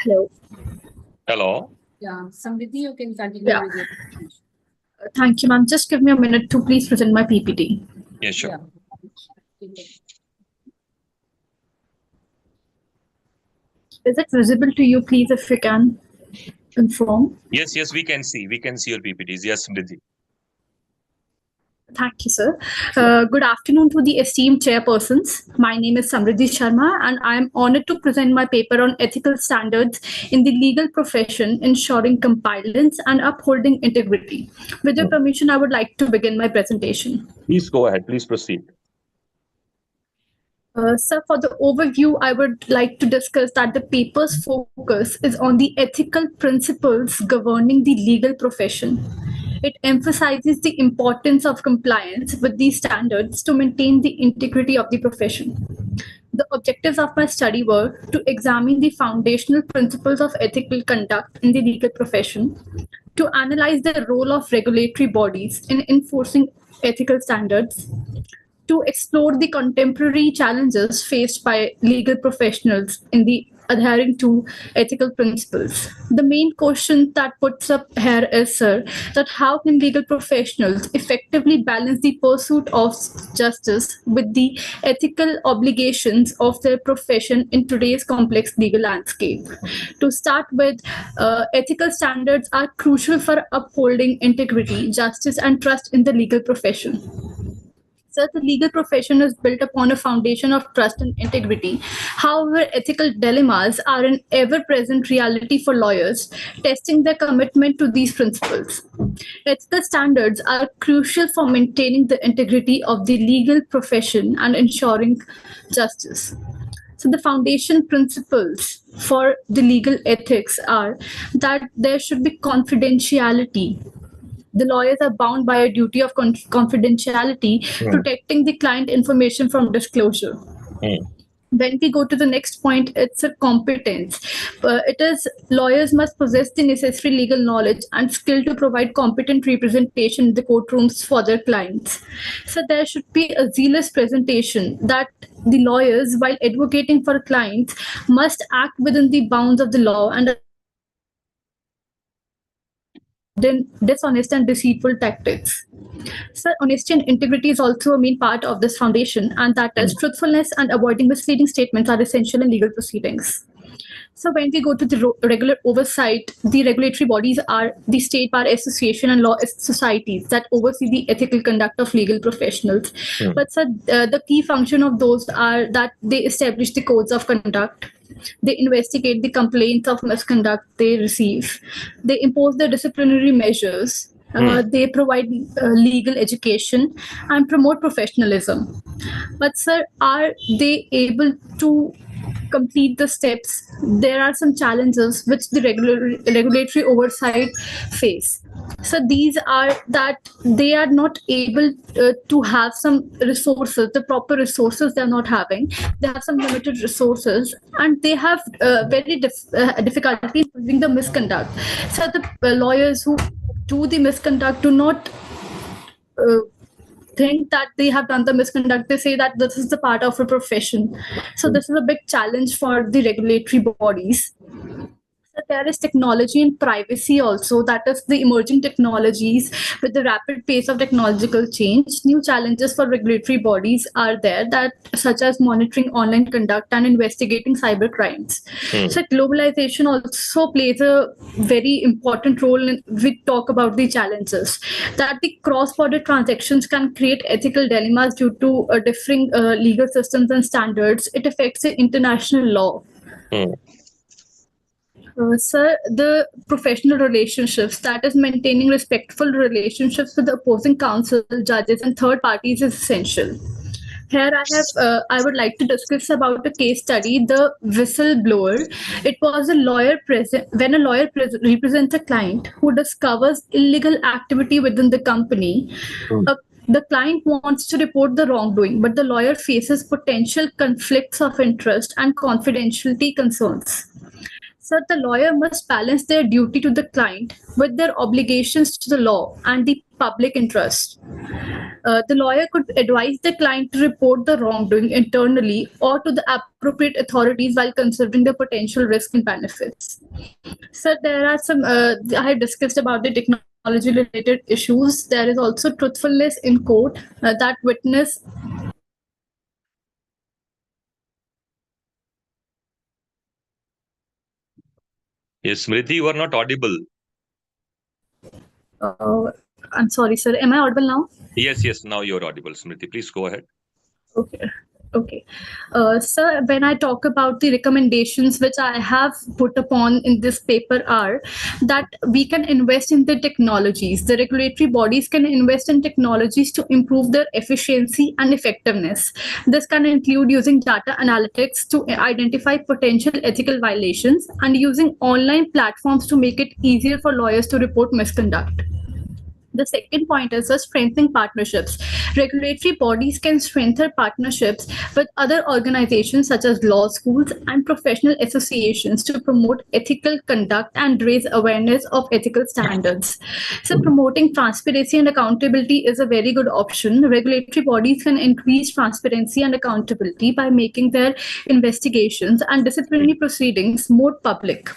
[SPEAKER 20] Hello.
[SPEAKER 4] Hello. Yeah, Samriddhi, you can continue
[SPEAKER 20] Yeah.
[SPEAKER 4] with your presentation.
[SPEAKER 20] Thank you, ma'am. Just give me a minute to please present my PPT.
[SPEAKER 22] Yes, sure.
[SPEAKER 20] Is it visible to you, please, if you can confirm?
[SPEAKER 22] Yes, we can see. We can see your PPTs. Yes, Smriti.
[SPEAKER 20] Thank you, sir. Good afternoon to the esteemed chairpersons. My name is Samriddhi Sharma, and I am honored to present my paper on ethical standards in the legal profession, ensuring compliance and upholding integrity. With your permission, I would like to begin my presentation.
[SPEAKER 22] Please go ahead. Please proceed.
[SPEAKER 20] Sir, for the overview, I would like to discuss that the paper's focus is on the ethical principles governing the legal profession. It emphasizes the importance of compliance with these standards to maintain the integrity of the profession. The objectives of my study were to examine the foundational principles of ethical conduct in the legal profession, to analyze the role of regulatory bodies in enforcing ethical standards, to explore the contemporary challenges faced by legal professionals in the adhering to ethical principles. The main question that puts up here is, sir, that how can legal professionals effectively balance the pursuit of justice with the ethical obligations of their profession in today's complex legal landscape? To start with, ethical standards are crucial for upholding integrity, justice, and trust in the legal profession. So the legal profession is built upon a foundation of trust and integrity. However, ethical dilemmas are an ever-present reality for lawyers, testing their commitment to these principles. Ethical standards are crucial for maintaining the integrity of the legal profession and ensuring justice. So the foundation principles for the legal ethics are that there should be confidentiality. The lawyers are bound by a duty of confidentiality, protecting the client information from disclosure. When we go to the next point, it's a competence. It is lawyers must possess the necessary legal knowledge and skill to provide competent representation in the courtrooms for their clients. So there should be a zealous presentation that the lawyers, while advocating for clients, must act within the bounds of the law and dishonest and deceitful tactics. So honesty and integrity is also a main part of this foundation, and that is truthfulness and avoiding misleading statements are essential in legal proceedings. So when we go to the regular oversight, the regulatory bodies are the State Bar Association and law societies that oversee the ethical conduct of legal professionals. But so, the key function of those are that they establish the codes of conduct, they investigate the complaints of misconduct they receive, they impose the disciplinary measures, they provide legal education and promote professionalism. But sir, are they able to complete the steps? There are some challenges which the regulatory oversight face. So these are that they are not able to have some resources, the proper resources they're not having. They have some limited resources and they have very difficulty in proving the misconduct. So the lawyers who do the misconduct do not think that they have done the misconduct. They say that this is the part of a profession. So this is a big challenge for the regulatory bodies. So there is technology and privacy also, that is the emerging technologies with the rapid pace of technological change. New challenges for regulatory bodies are there, that such as monitoring online conduct and investigating cyber crimes. So globalization also plays a very important role in, we talk about the challenges, that the cross-border transactions can create ethical dilemmas due to differing legal systems and standards. It affects the international law. Sir, the professional relationships, that is maintaining respectful relationships with the opposing counsel, judges, and third parties is essential. Here I would like to discuss about a case study, the whistleblower. It was a lawyer present when a lawyer represents a client who discovers illegal activity within the company. The client wants to report the wrongdoing, but the lawyer faces potential conflicts of interest and confidentiality concerns. So the lawyer must balance their duty to the client with their obligations to the law and the public interest. The lawyer could advise the client to report the wrongdoing internally or to the appropriate authorities while considering the potential risk and benefits. So there are some, I have discussed about the technology related issues. There is also truthfulness in court, that witness
[SPEAKER 22] Yes, Smriti, you are not audible.
[SPEAKER 20] I'm sorry, sir. Am I audible now?
[SPEAKER 22] Yes, now you're audible, Smriti. Please go ahead.
[SPEAKER 20] Okay. Okay. Sir, when I talk about the recommendations which I have put upon in this paper are that we can invest in the technologies. The regulatory bodies can invest in technologies to improve their efficiency and effectiveness. This can include using data analytics to identify potential ethical violations and using online platforms to make it easier for lawyers to report misconduct. The second point is the strengthening partnerships. Regulatory bodies can strengthen partnerships with other organizations such as law schools and professional associations to promote ethical conduct and raise awareness of ethical standards. So promoting transparency and accountability is a very good option. Regulatory bodies can increase transparency and accountability by making their investigations and disciplinary proceedings more public.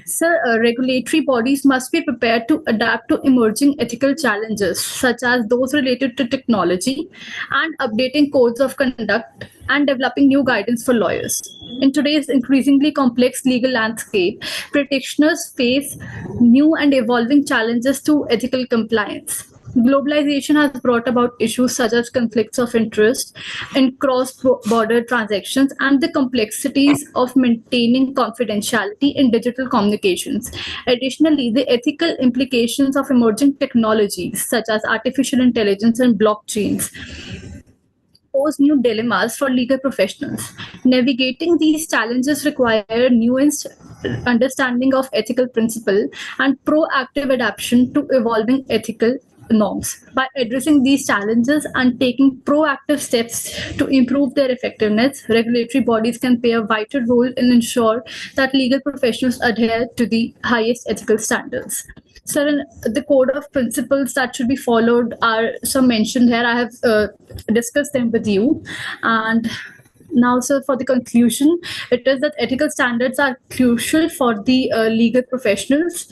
[SPEAKER 20] Sir, regulatory bodies must be prepared to adapt to emerging ethical challenges, such as those related to technology, and updating codes of conduct and developing new guidance for lawyers. In today's increasingly complex legal landscape, practitioners face new and evolving challenges to ethical compliance. Globalization has brought about issues such as conflicts of interest in cross-border transactions and the complexities of maintaining confidentiality in digital communications. Additionally, the ethical implications of emerging technologies such as artificial intelligence and blockchains pose new dilemmas for legal professionals. Navigating these challenges require nuanced understanding of ethical principle and proactive adaptation to evolving ethical norms. By addressing these challenges and taking proactive steps to improve their effectiveness, regulatory bodies can play a vital role in ensure that legal professionals adhere to the highest ethical standards. Sir, the code of principles that should be followed are some mentioned here. I have discussed them with you. And now, sir, for the conclusion, it is that ethical standards are crucial for the legal professionals'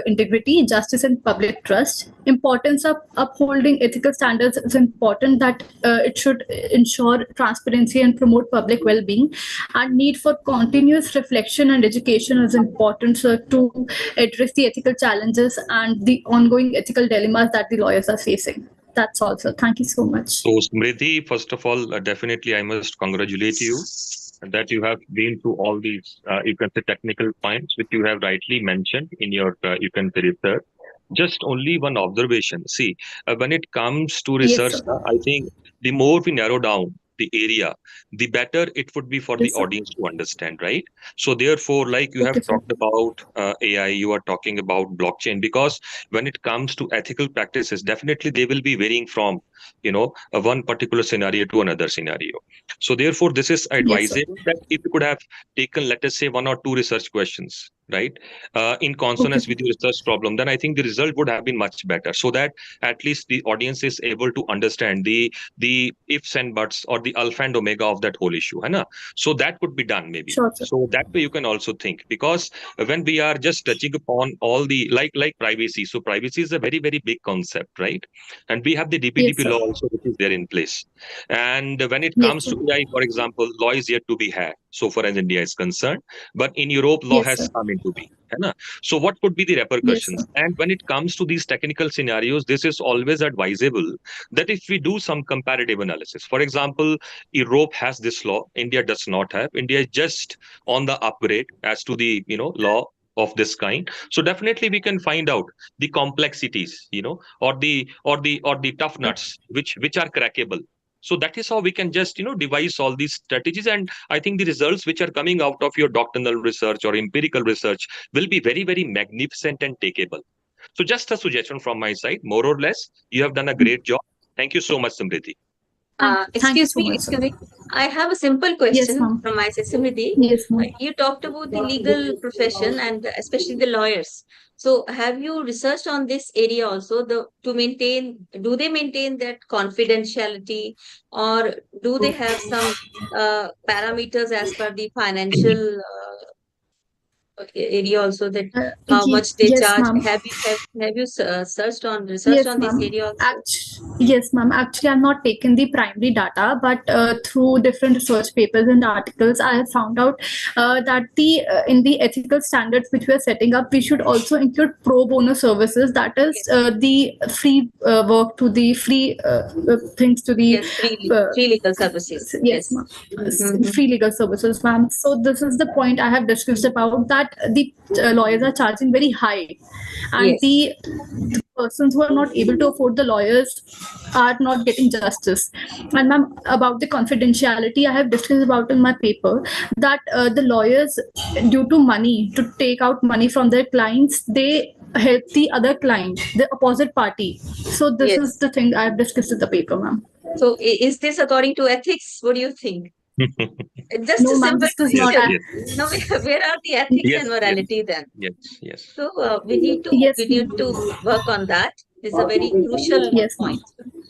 [SPEAKER 20] integrity, justice, and public trust. Importance of upholding ethical standards is important that it should ensure transparency and promote public well-being. And need for continuous reflection and education is important, sir, to address the ethical challenges and the ongoing ethical dilemmas that the lawyers are facing. That's all, sir. Thank you so much.
[SPEAKER 22] So, Smriti, first of all, definitely I must congratulate you that you have been through all these, you can say, technical points, which you have rightly mentioned in your, you can say, research. Just only one observation. See, when it comes to research, I think the more we narrow down the area, the better it would be for the audience to understand, right? So therefore, like you have talked about AI, you are talking about blockchain, because when it comes to ethical practices, definitely they will be varying from, one particular scenario to another scenario. So therefore, this is advisable that if you could have taken, let us say, 1 or 2 research questions, right, in consonance with your research problem, then I think the result would have been much better, so that at least the audience is able to understand the ifs and buts or the alpha and omega of that whole issue. Hai? So that could be done maybe.
[SPEAKER 20] Sure,
[SPEAKER 22] so that way you can also think, because when we are just touching upon all the like privacy, so privacy is a very, very big concept, right? And we have the DPDP law also, which is there in place. And when it comes to AI, for example, law is yet to be had so far as India is concerned, but in Europe, law has come into being. So what could be the repercussions? And when it comes to these technical scenarios, this is always advisable that if we do some comparative analysis, for example, Europe has this law, India does not have. India is just on the upgrade as to the law of this kind. So definitely we can find out the complexities, or the tough nuts which are crackable. So that is how we can just devise all these strategies. And I think the results which are coming out of your doctrinal research or empirical research will be very, very magnificent and takeable. So just a suggestion from my side, more or less, you have done a great job. Thank you so much, Samriddhi.
[SPEAKER 19] Excuse me. I have a simple question from my side, Samriddhi. You talked about the legal profession and especially the lawyers. So have you researched on this area also, do they maintain that confidentiality, or do they have some parameters as per the financial area also, that how much they
[SPEAKER 20] Yes,
[SPEAKER 19] charge?
[SPEAKER 20] ma'am.
[SPEAKER 19] Have you researched on this
[SPEAKER 20] Ma'am.
[SPEAKER 19] area also?
[SPEAKER 20] Yes, ma'am. Actually, I've not taken the primary data, but through different research papers and articles, I have found out that the in the ethical standards which we are setting up, we should also include pro bono services. That is the free work to the free things to the
[SPEAKER 19] free legal services.
[SPEAKER 20] yes, ma'am. Free legal services, ma'am. So this is the point I have discussed about, that the lawyers are charging very high, and the persons who are not able to afford the lawyers are not getting justice. And ma'am, about the confidentiality, I have discussed about in my paper that the lawyers, due to money, to take out money from their clients, they help the other client, the opposite party. So this is the thing I have discussed in the paper, ma'am.
[SPEAKER 19] So is this according to ethics? What do you think? Just
[SPEAKER 20] No,
[SPEAKER 19] a
[SPEAKER 20] ma'am,
[SPEAKER 19] simple
[SPEAKER 20] this is not.
[SPEAKER 19] question. Now, where are the ethics and morality then?
[SPEAKER 22] Yes.
[SPEAKER 19] So we need to work on that. This is a very crucial point.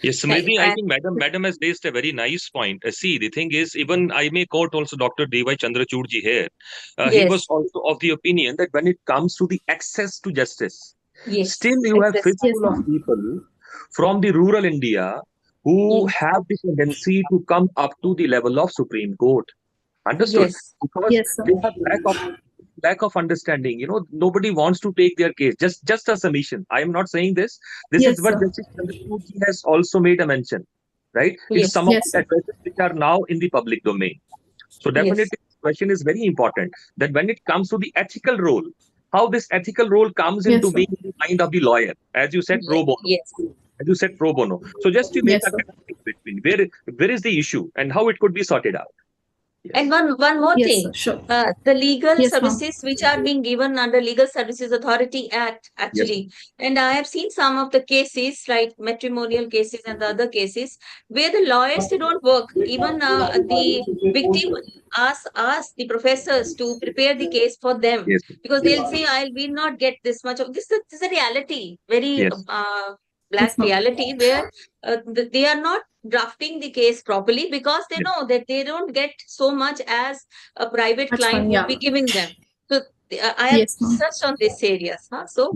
[SPEAKER 22] Yes, Smriti, I think Madam has raised a very nice point. See, the thing is, even I may quote also Dr. D.Y. Chandrachud ji here. He was also of the opinion that when it comes to the access to justice, still you have fistful of people from the rural India who have the tendency to come up to the level of Supreme Court. Understood? Because they have lack of understanding. Nobody wants to take their case. Just a submission. I am not saying this. This is what Justice Chandrachud ji has also made a mention. Right? It's some of the addresses which are now in the public domain. So definitely this question is very important, that when it comes to the ethical role, how this ethical role comes into being in the mind of the lawyer, as you said, pro bono. As you said, pro bono. So just to make a connection between where is the issue and how it could be sorted out.
[SPEAKER 19] And one more thing, the legal services which are being given under Legal Services Authority Act, actually. And I have seen some of the cases, like matrimonial cases and the other cases, where the lawyers, they don't work. Even the victim asks the professors to prepare the case for them, because they'll say, I will not get this much of this. This is a reality, very black reality, where they are not drafting the case properly, because they know that they don't get so much as a private client would be giving them. So I have researched on these areas. So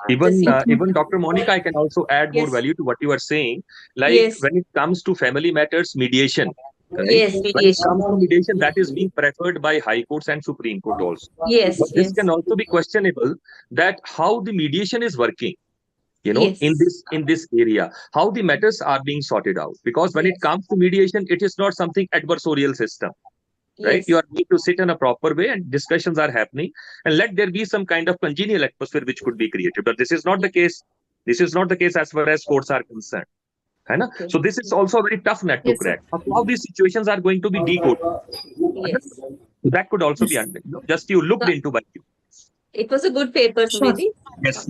[SPEAKER 22] Even Dr. Monica, I can also add more value to what you are saying. Like when it comes to family matters, mediation. Right? When it comes to mediation, that is being preferred by High Courts and Supreme Court also. But this can also be questionable, that how the mediation is working. In this area, how the matters are being sorted out. Because when it comes to mediation, it is not something adversarial system. Right? You are need to sit in a proper way and discussions are happening, and let there be some kind of congenial atmosphere which could be created. But this is not the case. This is not the case as far as courts are concerned. So this is also a very tough nut to crack. How these situations are going to be decoded. That could also be just you looked into by you.
[SPEAKER 19] It was a good paper, Smriti.
[SPEAKER 22] Yes.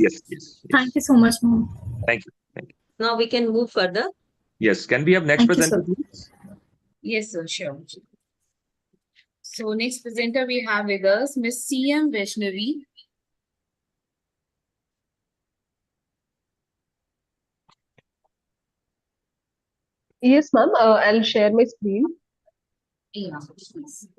[SPEAKER 20] Thank you so much, ma'am.
[SPEAKER 22] Thank you.
[SPEAKER 19] Now we can move further.
[SPEAKER 22] Yes. Can we have next presenter, please?
[SPEAKER 4] Yes, sir, sure. So next presenter we have with us Ms. C.M. Vaishnavi.
[SPEAKER 1] Yes, ma'am. I'll share my screen.
[SPEAKER 4] Yeah, please.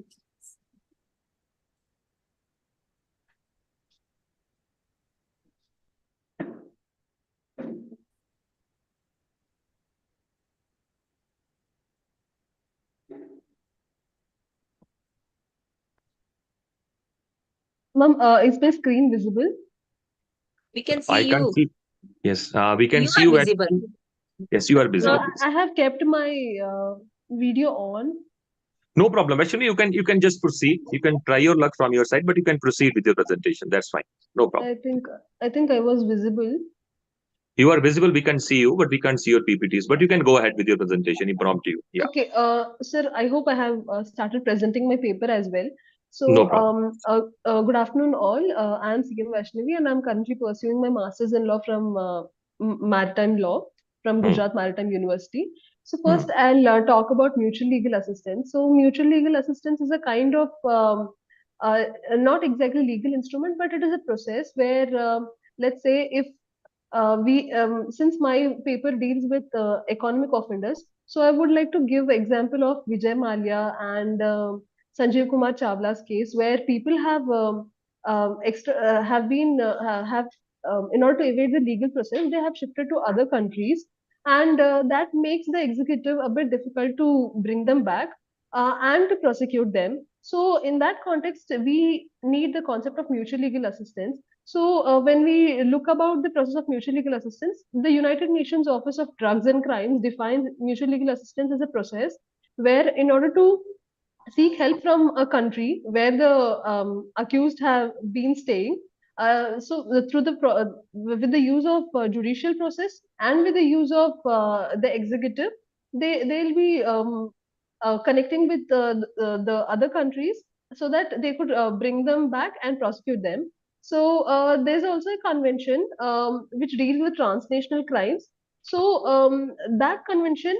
[SPEAKER 1] Ma'am, is my screen visible?
[SPEAKER 19] We can see
[SPEAKER 22] I
[SPEAKER 19] you.
[SPEAKER 22] can see. Yes, we can
[SPEAKER 19] You
[SPEAKER 22] see
[SPEAKER 19] are
[SPEAKER 22] you.
[SPEAKER 19] visible.
[SPEAKER 22] Yes, you are visible.
[SPEAKER 1] I have kept my video on.
[SPEAKER 22] No problem. Actually, you can just proceed. You can try your luck from your side, but you can proceed with your presentation. That's fine. No problem.
[SPEAKER 1] I think I was visible.
[SPEAKER 22] You are visible. We can see you, but we can't see your PPTs. But you can go ahead with your presentation. Impromptu. Yeah.
[SPEAKER 1] Okay. Sir, I hope I have started presenting my paper as well. So,
[SPEAKER 22] No problem.
[SPEAKER 1] good afternoon, all. I am C.M. Vaishnavi, and I'm currently pursuing my master's in law from Maritime Law from Gujarat Maritime University. So, first, I'll talk about mutual legal assistance. So, mutual legal assistance is a kind of not exactly legal instrument, but it is a process where, let's say, if since my paper deals with economic offenders, so I would like to give example of Vijay Mallya and Sanjeev Kumar Chawla's case, where people have in order to evade the legal process, they have shifted to other countries, and that makes the executive a bit difficult to bring them back and to prosecute them. So in that context, we need the concept of mutual legal assistance. So when we look about the process of mutual legal assistance, the United Nations Office of Drugs and Crimes defines mutual legal assistance as a process where, in order to seek help from a country where the accused have been staying, with the use of judicial process and with the use of the executive, they'll be connecting with the other countries so that they could bring them back and prosecute them. So there's also a convention which deals with transnational crimes. So that convention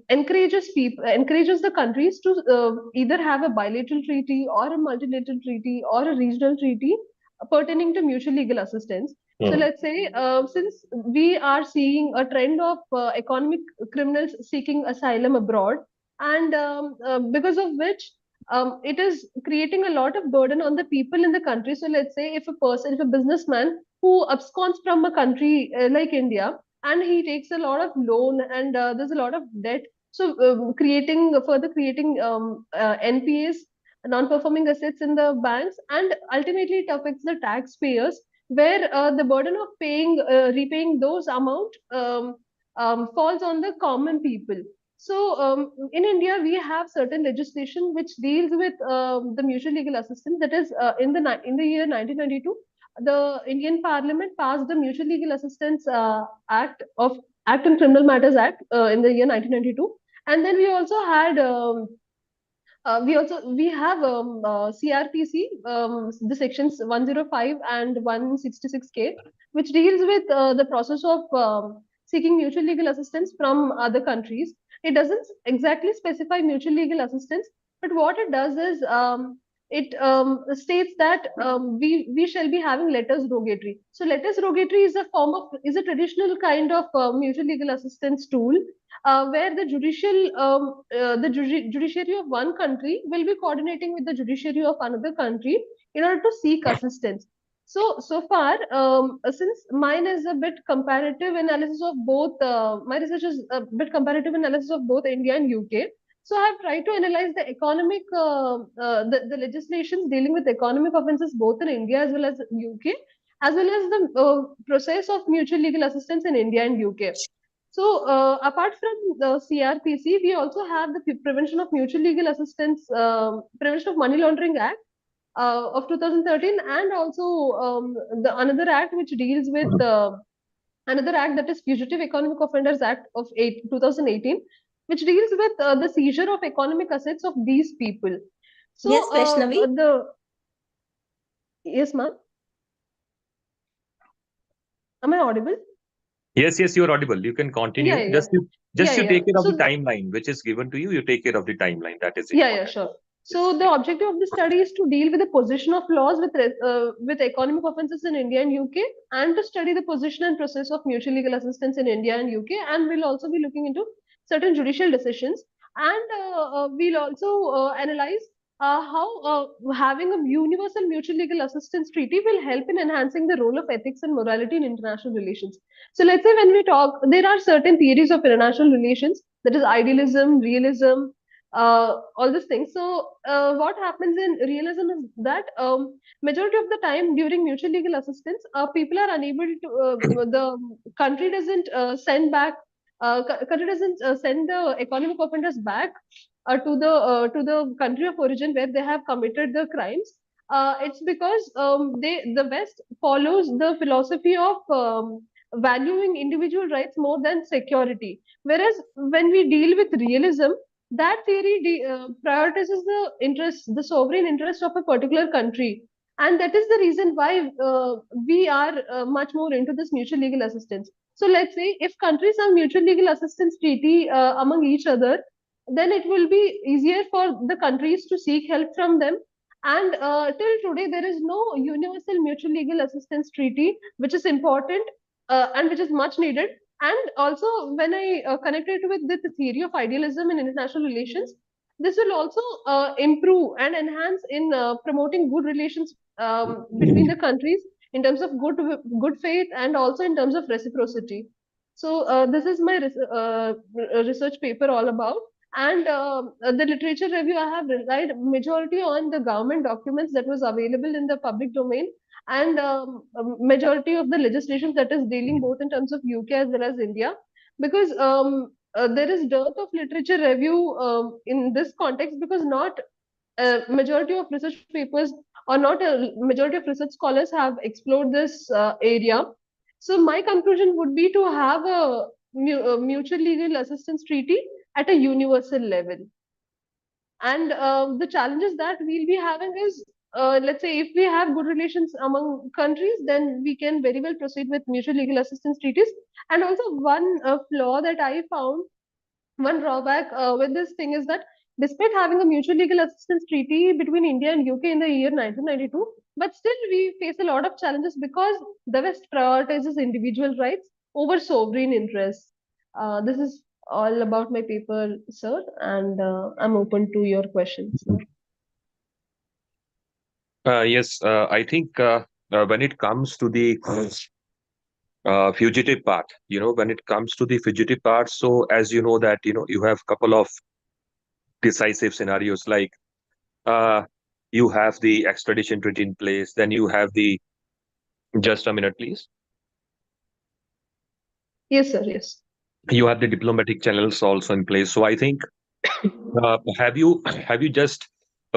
[SPEAKER 1] encourages the countries to either have a bilateral treaty or a multilateral treaty or a regional treaty pertaining to mutual legal assistance. So let's say, since we are seeing a trend of economic criminals seeking asylum abroad, and because of which it is creating a lot of burden on the people in the country. So let's say if a businessman who absconds from a country like India, and he takes a lot of loan, and there's a lot of debt. So further creating NPAs, non-performing assets in the banks, and ultimately it affects the taxpayers, where the burden of repaying those amount falls on the common people. So in India, we have certain legislation which deals with the mutual legal assistance. That is, in the year 1992, the Indian Parliament passed the Mutual Legal Assistance Act on Criminal Matters Act in the year 1992, and then we also had. We have CRPC, the sections 105 and 166K, which deals with the process of seeking mutual legal assistance from other countries. It doesn't exactly specify mutual legal assistance, but what it does is it states that we shall be having letters rogatory. So letters rogatory is a traditional kind of mutual legal assistance tool, where the judiciary of one country will be coordinating with the judiciary of another country in order to seek assistance. So far, since mine is a bit comparative analysis of both, my research is a bit comparative analysis of both India and UK. So I have tried to analyze the the legislations dealing with economic offences both in India as well as UK, as well as the process of mutual legal assistance in India and UK. So apart from the CRPC, we also have the Prevention of Mutual Legal Assistance, Prevention of Money Laundering Act of 2013, and also the another act which deals with another act, that is Fugitive Economic Offenders Act of 2018, which deals with the seizure of economic assets of these people. So
[SPEAKER 19] yes, Vaishnavi?
[SPEAKER 1] Yes, ma'am. Am I audible?
[SPEAKER 22] Yes, you're audible. You can continue.
[SPEAKER 1] Yeah.
[SPEAKER 22] Just you take care of
[SPEAKER 1] So
[SPEAKER 22] the timeline which is given to you. You take care of the timeline. That is
[SPEAKER 1] yeah,
[SPEAKER 22] important.
[SPEAKER 1] sure. So the objective of the study is to deal with the position of laws with economic offences in India and UK, and to study the position and process of mutual legal assistance in India and UK. And we'll also be looking into certain judicial decisions, and we'll also analyze how having a universal mutual legal assistance treaty will help in enhancing the role of ethics and morality in international relations. So let's say when we talk, there are certain theories of international relations, that is idealism, realism, all these things. So what happens in realism is that majority of the time during mutual legal assistance, people are unable to, the country doesn't country doesn't send the economic offenders back to the country of origin where they have committed the crimes. It's because the West follows the philosophy of valuing individual rights more than security, whereas when we deal with realism, that theory prioritizes the sovereign interest of a particular country, and that is the reason why we are much more into this mutual legal assistance. So let's say if countries have mutual legal assistance treaty among each other, then it will be easier for the countries to seek help from them. And till today, there is no universal mutual legal assistance treaty, which is important and which is much needed. And also, when I connect it with the theory of idealism in international relations, this will also improve and enhance in promoting good relations between the countries in terms of good faith and also in terms of reciprocity. So this is my research paper all about. And the literature review, I have relied majority on the government documents that was available in the public domain, and majority of the legislation that is dealing both in terms of UK as well as India, because there is dearth of literature review in this context, because not a majority of research papers or not a majority of research scholars have explored this area. So my conclusion would be to have a mutual legal assistance treaty at a universal level. And the challenges that we'll be having is, let's say, if we have good relations among countries, then we can very well proceed with mutual legal assistance treaties. And also one flaw that I found, one drawback with this thing is that despite having a mutual legal assistance treaty between India and UK in the year 1992, but still we face a lot of challenges because the West prioritizes individual rights over sovereign interests. This is all about my paper, sir, and I'm open to your questions.
[SPEAKER 22] Yes, I think when it comes to the fugitive part, when it comes to the fugitive part, so as you know that, you have couple of decisive scenarios, like uh, you have the extradition treaty in place, then you have the, just a minute, please.
[SPEAKER 1] Yes, sir, yes.
[SPEAKER 22] You have the diplomatic channels also in place. So I think, have you just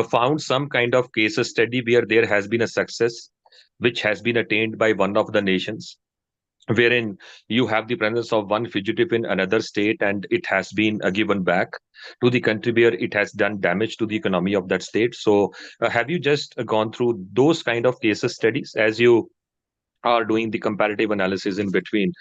[SPEAKER 22] found some kind of case study where there has been a success which has been attained by one of the nations, wherein you have the presence of one fugitive in another state and it has been given back to the country where it has done damage to the economy of that state? So have you just gone through those kind of case studies as you are doing the comparative analysis in between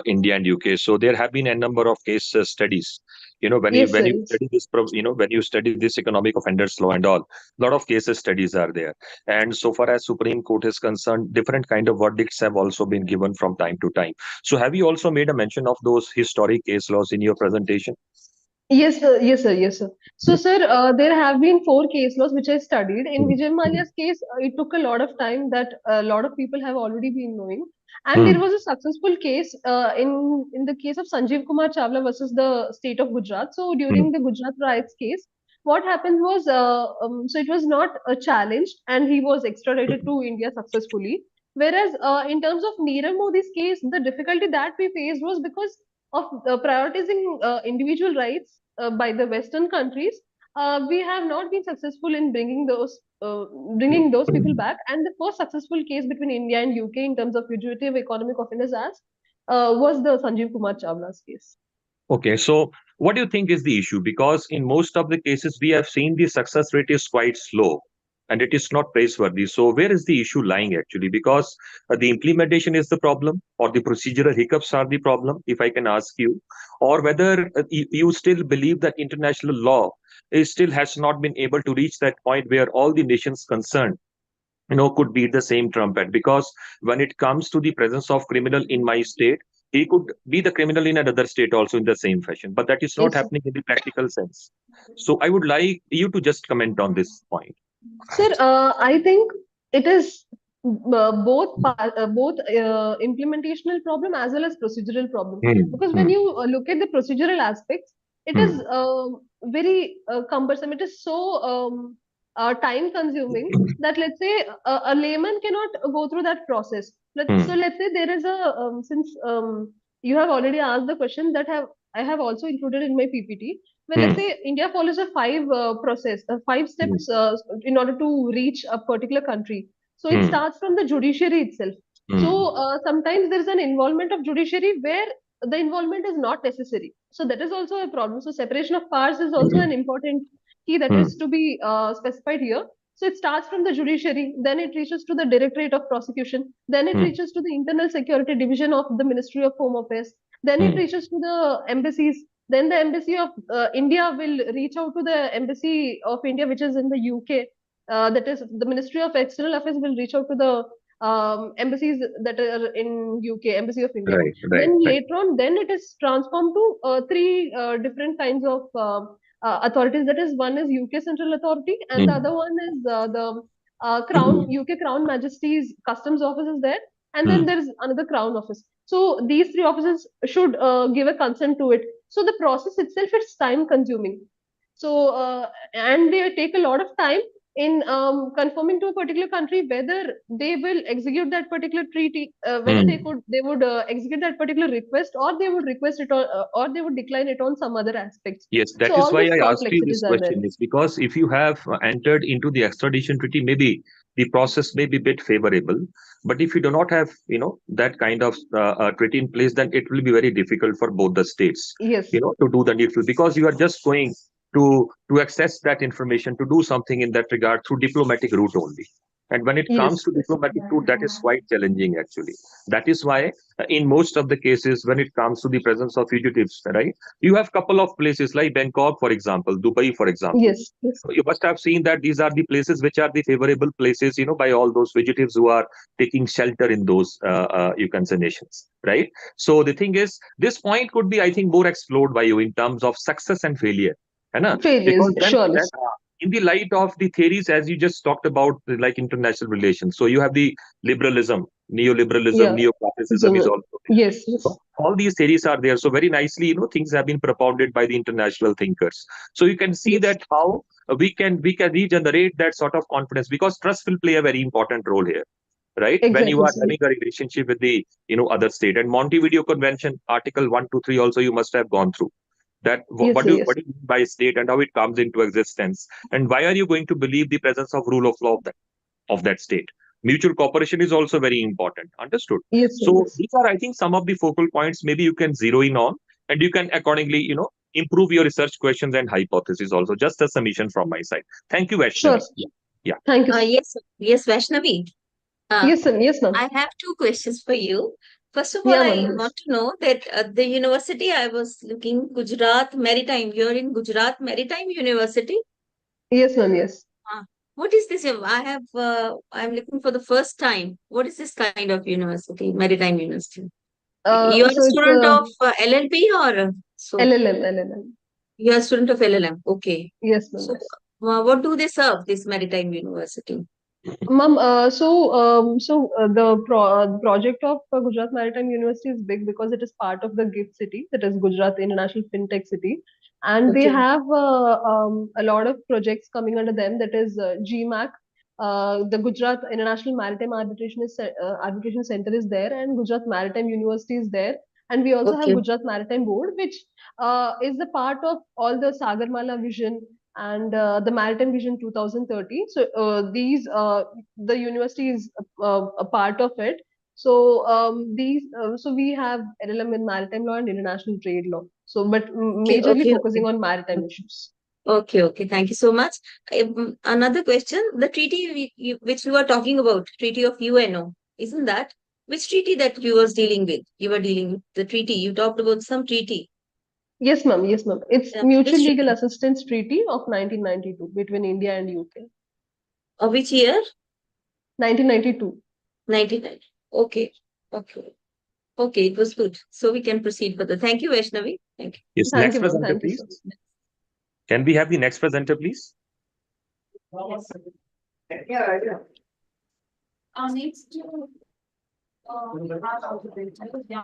[SPEAKER 22] India and UK? So there have been a number of case studies. When
[SPEAKER 1] Yes, sir,
[SPEAKER 22] you
[SPEAKER 1] yes.
[SPEAKER 22] study this, when you study this economic offenders law and all, a lot of case studies are there. And so far as Supreme Court is concerned, different kind of verdicts have also been given from time to time. So have you also made a mention of those historic case laws in your presentation?
[SPEAKER 1] Yes, sir. Yes, sir. Yes, sir. So, sir, there have been 4 case laws which I studied. In Vijay Malia's case, it took a lot of time, that a lot of people have already been knowing. And there was a successful case in the case of Sanjeev Kumar Chawla versus the state of Gujarat. So, during the Gujarat riots case, what happened was, so it was not challenged, and he was extradited to India successfully. Whereas, in terms of Nirav Modi's case, the difficulty that we faced was because of prioritizing individual rights by the Western countries. We have not been successful in bringing those people back. And the first successful case between India and UK in terms of fugitive economic offenders acts was the Sanjeev Kumar Chawla's case.
[SPEAKER 22] Okay, so what do you think is the issue? Because in most of the cases, we have seen the success rate is quite slow and it is not praiseworthy. So where is the issue lying actually? Because the implementation is the problem, or the procedural hiccups are the problem, if I can ask you, or whether you still believe that international law still has not been able to reach that point where all the nations concerned could beat the same trumpet. Because when it comes to the presence of criminal in my state, he could be the criminal in another state also in the same fashion, but that is not
[SPEAKER 1] Yes, sir.
[SPEAKER 22] happening in the practical sense. So I would like you to just comment on this point.
[SPEAKER 1] Sir, I think it is both implementational problem as well as procedural problem. Because when you look at the procedural aspects, it is very cumbersome. It is so time consuming that, let's say, a layman cannot go through that process. So let's say there is a since you have already asked the question that I have also included in my PPT. Well, let's say India follows a 5 steps in order to reach a particular country. So it starts from the judiciary itself. So sometimes there is an involvement of judiciary where the involvement is not necessary. So that is also a problem. So separation of powers is also an important key that is to be specified here. So it starts from the judiciary, then it reaches to the Directorate of Prosecution, then it reaches to the Internal Security Division of the Ministry of Home Affairs, then it reaches to the embassies. Then the embassy of India will reach out to the embassy of India, which is in the UK. That is, the Ministry of External Affairs will reach out to the embassies that are in UK, Embassy of India. Then later on, then it is transformed to 3 different kinds of authorities. That is, one is UK Central Authority, and the other one is the UK Crown Majesty's Customs Office is there, and then there is another Crown Office. So these three offices should give a consent to it. So the process itself is time consuming. So and they take a lot of time in confirming to a particular country whether they will execute that particular treaty, whether they would execute that particular request, or they would request it, or they would decline it on some other aspects.
[SPEAKER 22] Yes,
[SPEAKER 1] So
[SPEAKER 22] that is
[SPEAKER 1] all
[SPEAKER 22] why
[SPEAKER 1] these
[SPEAKER 22] I asked you this
[SPEAKER 1] complexities are there.
[SPEAKER 22] question. Is because if you have entered into the extradition treaty, maybe the process may be a bit favorable. But if you do not have, that kind of treaty in place, then it will be very difficult for both the states,
[SPEAKER 1] Yes.
[SPEAKER 22] to do the needful, because you are just going to access that information, to do something in that regard through diplomatic route only. And when it comes to diplomatic route, that is quite challenging actually. That is why in most of the cases, when it comes to the presence of fugitives, right, you have couple of places like Bangkok, for example, Dubai, for example.
[SPEAKER 1] Yes.
[SPEAKER 22] So you must have seen that these are the places which are the favorable places, by all those fugitives who are taking shelter in those, you can say, nations, right? So the thing is, this point could be, I think, more explored by you in terms of success and failure.
[SPEAKER 1] Failures,
[SPEAKER 22] Because
[SPEAKER 1] surely.
[SPEAKER 22] in the light of the theories, as you just talked about, like international relations, so you have the liberalism, neoliberalism, neo-classicism is also there.
[SPEAKER 1] Yes.
[SPEAKER 22] So all these theories are there. So very nicely, things have been propounded by the international thinkers. So you can see that how we can regenerate that sort of confidence, because trust will play a very important role here, right?
[SPEAKER 1] Exactly.
[SPEAKER 22] When you are having a relationship with the other state. And Montevideo Convention, Article 1, 2, 3 also you must have gone through. That what do you mean by state and how it comes into existence, and why are you going to believe the presence of rule of law of that state? Mutual cooperation is also very important. Understood? So these are, I think, some of the focal points maybe you can zero in on, and you can accordingly, improve your research questions and hypotheses also. Just a submission from my side. Thank you, Vaishnavi.
[SPEAKER 1] Sure.
[SPEAKER 22] Yeah.
[SPEAKER 1] Thank you.
[SPEAKER 19] Yes, Vaishnavi.
[SPEAKER 1] Yes, ma'am.
[SPEAKER 19] I have two questions for you. First of all,
[SPEAKER 1] Yeah,
[SPEAKER 19] I
[SPEAKER 1] ma'am.
[SPEAKER 19] want to know that the university I was looking, Gujarat Maritime, you're in Gujarat Maritime University?
[SPEAKER 1] Yes, ma'am. Yes.
[SPEAKER 19] What is this? I'm looking for the first time. What is this kind of university, Maritime University? You are
[SPEAKER 1] So
[SPEAKER 19] a
[SPEAKER 1] it's
[SPEAKER 19] student of LLB or so?
[SPEAKER 1] LLM.
[SPEAKER 19] You are a student of LLM. Okay.
[SPEAKER 1] Yes, ma'am.
[SPEAKER 19] So, what do they serve, this Maritime University?
[SPEAKER 1] Ma'am, the project of Gujarat Maritime University is big because it is part of the GIFT city, that is Gujarat International FinTech City, and they have a lot of projects coming under them. That is GMAC, the Gujarat International Maritime Arbitration Center is there, and Gujarat Maritime University is there, and we also have Gujarat Maritime Board, which is the part of all the Sagarmala Vision and the Maritime Vision 2030. So the university is a part of it. So so we have LLM in maritime law and international trade law. So, but majorly focusing on maritime issues.
[SPEAKER 19] Okay. Thank you so much. Another question: the treaty which you were talking about, Treaty of UNO, isn't that? Which treaty that you was dealing with? You were dealing with the treaty. You talked about some treaty.
[SPEAKER 1] Yes, ma'am. It's Mutual Legal Assistance Treaty of 1992 between India and UK.
[SPEAKER 19] Which year?
[SPEAKER 1] 1992.
[SPEAKER 19] 1990. Okay. It was good. So we can proceed further. Thank you, Vaishnavi. Thank you.
[SPEAKER 22] Yes, next presenter, please. Can we have the next presenter, please?
[SPEAKER 19] Yes.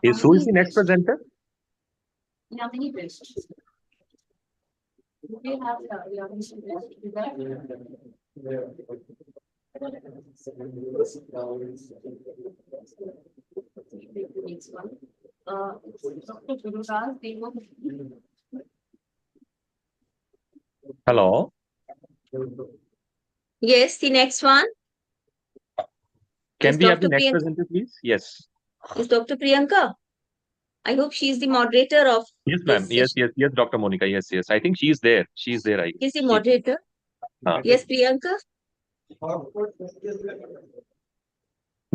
[SPEAKER 22] Yes, who is the next presenter? Hello.
[SPEAKER 19] Yes, the next one.
[SPEAKER 22] Can we have the next presenter, please? Yes.
[SPEAKER 19] Is Dr. Priyanka? I hope she is the moderator of.
[SPEAKER 22] Yes, ma'am. Yes, Dr. Monica. Yes. I think she is there. She is there.
[SPEAKER 19] She's the moderator. Yes, Priyanka.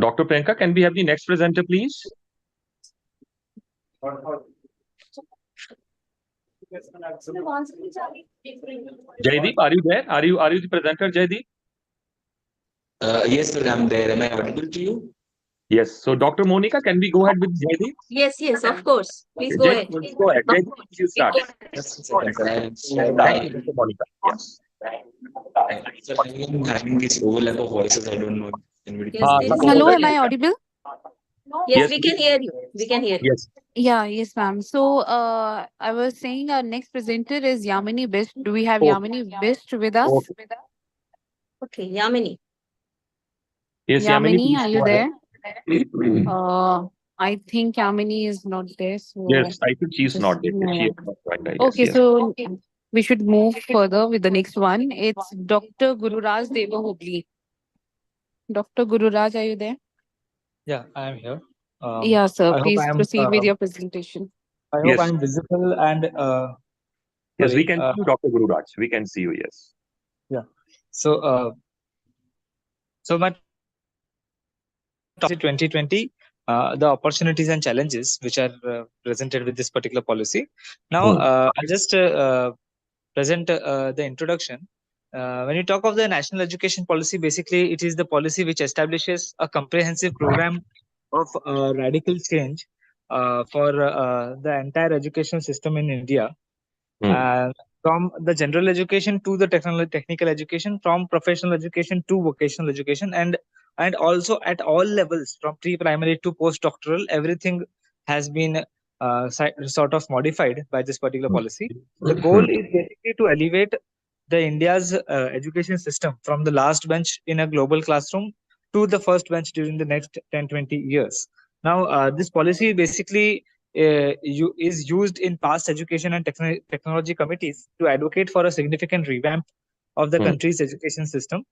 [SPEAKER 22] Dr. Priyanka, can we have the next presenter, please? Jaideep, are you there? Are you the presenter, Jaideep?
[SPEAKER 5] Yes, sir, I'm there. Am I audible to you?
[SPEAKER 22] Yes. So, Dr. Monica, can we go ahead with Jaideep?
[SPEAKER 19] Yes, of course. Please go ahead.
[SPEAKER 22] Go ahead. Jaideep, you start.
[SPEAKER 5] Just a second, sir.
[SPEAKER 22] Thank you, Dr. Monica. Yes.
[SPEAKER 5] Sir, I am having this overlap of voices. I don't know.
[SPEAKER 19] Yes, please.
[SPEAKER 18] Hello, am I audible?
[SPEAKER 19] Yes, we can hear you. We can hear you.
[SPEAKER 22] Yes.
[SPEAKER 18] Yeah, yes, ma'am. So, I was saying our next presenter is Yamini Best. Do we have
[SPEAKER 22] Oh,
[SPEAKER 18] Yamini Best with us?
[SPEAKER 22] okay.
[SPEAKER 19] Okay, Yamini.
[SPEAKER 22] Yes, Yamini,
[SPEAKER 18] Yamini,
[SPEAKER 22] please
[SPEAKER 18] are
[SPEAKER 22] go
[SPEAKER 18] you there?
[SPEAKER 22] ahead.
[SPEAKER 18] I think Yamini is not there. So,
[SPEAKER 22] Yes, I think she's
[SPEAKER 18] just
[SPEAKER 22] not there. She
[SPEAKER 18] no.
[SPEAKER 22] has not joined, I guess.
[SPEAKER 18] Okay,
[SPEAKER 22] Yes.
[SPEAKER 18] so we should move further with the next one. It's Dr. Gururaj Devahogli. Dr. Gururaj, are you there?
[SPEAKER 9] Yeah, I am here.
[SPEAKER 18] Yeah, sir.
[SPEAKER 9] I hope
[SPEAKER 18] Please
[SPEAKER 9] I am.
[SPEAKER 18] proceed with your presentation.
[SPEAKER 9] I hope I
[SPEAKER 22] Yes.
[SPEAKER 9] am visible and
[SPEAKER 22] Yes, we
[SPEAKER 9] sorry.
[SPEAKER 22] can see you, Dr. Guru Raj. We can see you, yes.
[SPEAKER 9] Yeah. So my 2020, the opportunities and challenges which are presented with this particular policy. Now, I'll just present the introduction. When you talk of the national education policy, basically it is the policy which establishes a comprehensive program of radical change for the entire education system in India. From the general education to the technical education, from professional education to vocational education, and also at all levels from pre-primary to post-doctoral, everything has been sort of modified by this particular policy. The goal is basically to elevate the India's education system from the last bench in a global classroom to the first bench during the next 10-20 years. Now, this policy basically is used in past education and technology committees to advocate for a significant revamp of the country's education system.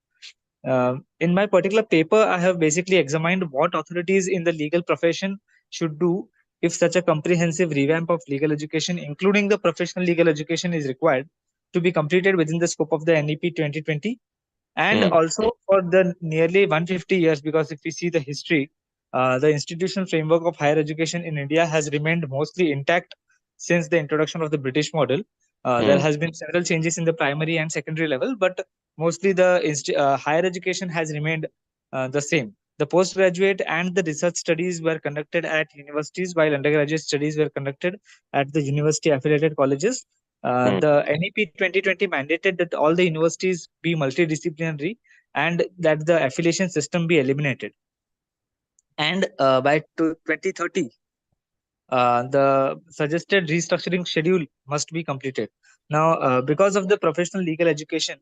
[SPEAKER 9] In my particular paper, I have basically examined what authorities in the legal profession should do if such a comprehensive revamp of legal education, including the professional legal education, is required to be completed within the scope of the NEP 2020. And also for the nearly 150 years, because if we see the history, the institutional framework of higher education in India has remained mostly intact since the introduction of the British model. There has been several changes in the primary and secondary level, but mostly the higher education has remained the same. The postgraduate and the research studies were conducted at universities, while undergraduate studies were conducted at the university affiliated colleges. The NEP 2020 mandated that all the universities be multidisciplinary and that the affiliation system be eliminated. And by 2030, the suggested restructuring schedule must be completed. Now, because of the professional legal education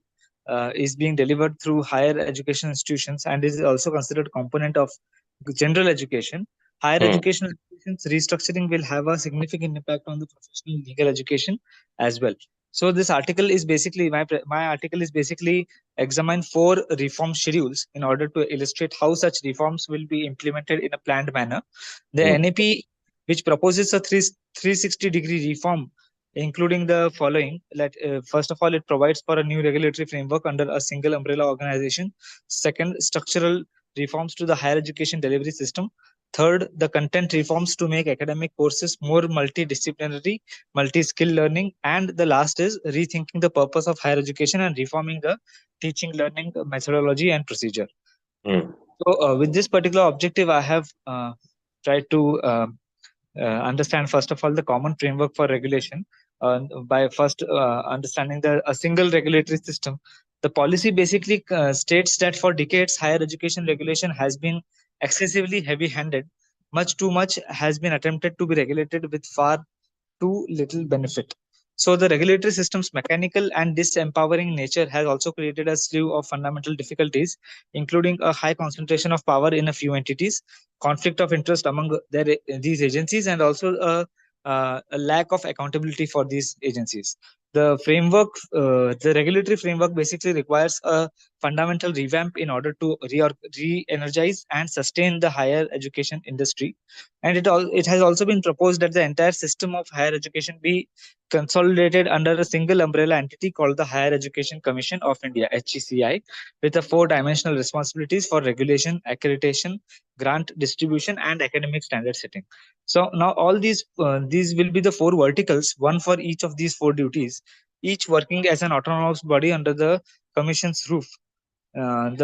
[SPEAKER 9] is being delivered through higher education institutions and is also considered component of general education, higher education institutions restructuring will have a significant impact on the professional legal education as well. So this article is basically my article is basically examine 4 reform schedules in order to illustrate how such reforms will be implemented in a planned manner. The NEP, which proposes a 360-degree reform, including the following. First of all, it provides for a new regulatory framework under a single umbrella organization. Second, structural reforms to the higher education delivery system. Third, the content reforms to make academic courses more multidisciplinary, multi-skill learning. And the last is rethinking the purpose of higher education and reforming the teaching learning methodology and procedure. So with this particular objective, I have tried to understand, first of all, the common framework for regulation. By first understanding a single regulatory system, the policy basically states that for decades, higher education regulation has been excessively heavy-handed. Much too much has been attempted to be regulated with far too little benefit. So the regulatory system's mechanical and disempowering nature has also created a slew of fundamental difficulties, including a high concentration of power in a few entities, conflict of interest among these agencies, and also a lack of accountability for these agencies. The framework, the regulatory framework basically requires a fundamental revamp in order to re-energize and sustain the higher education industry. And it has also been proposed that the entire system of higher education be consolidated under a single umbrella entity called the Higher Education Commission of India, HECI, with a 4-dimensional responsibilities for regulation, accreditation, grant distribution, and academic standard setting. So now all these will be the 4 verticals, one for each of these 4 duties, each working as an autonomous body under the commission's roof. And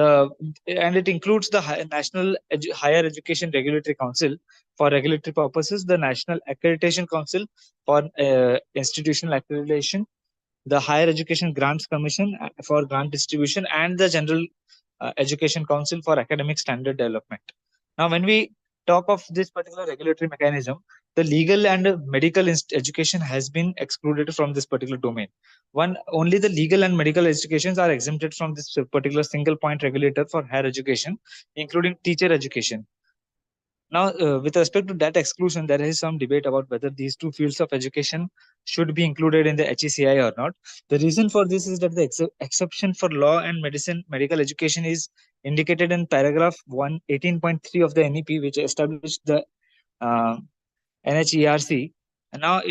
[SPEAKER 9] it includes the National Higher Education Regulatory Council for regulatory purposes, the National Accreditation Council for institutional accreditation, the Higher Education Grants Commission for grant distribution, and the General Education Council for academic standard development. Now, when we talk of this particular regulatory mechanism, the legal and medical education has been excluded from this particular domain. Only the legal and medical educations are exempted from this particular single point regulator for higher education, including teacher education. Now, with respect to that exclusion, there is some debate about whether these two fields of education should be included in the HECI or not. The reason for this is that the exception for law and medical education is indicated in paragraph 18.3 of the NEP, which established the NHERC. And now,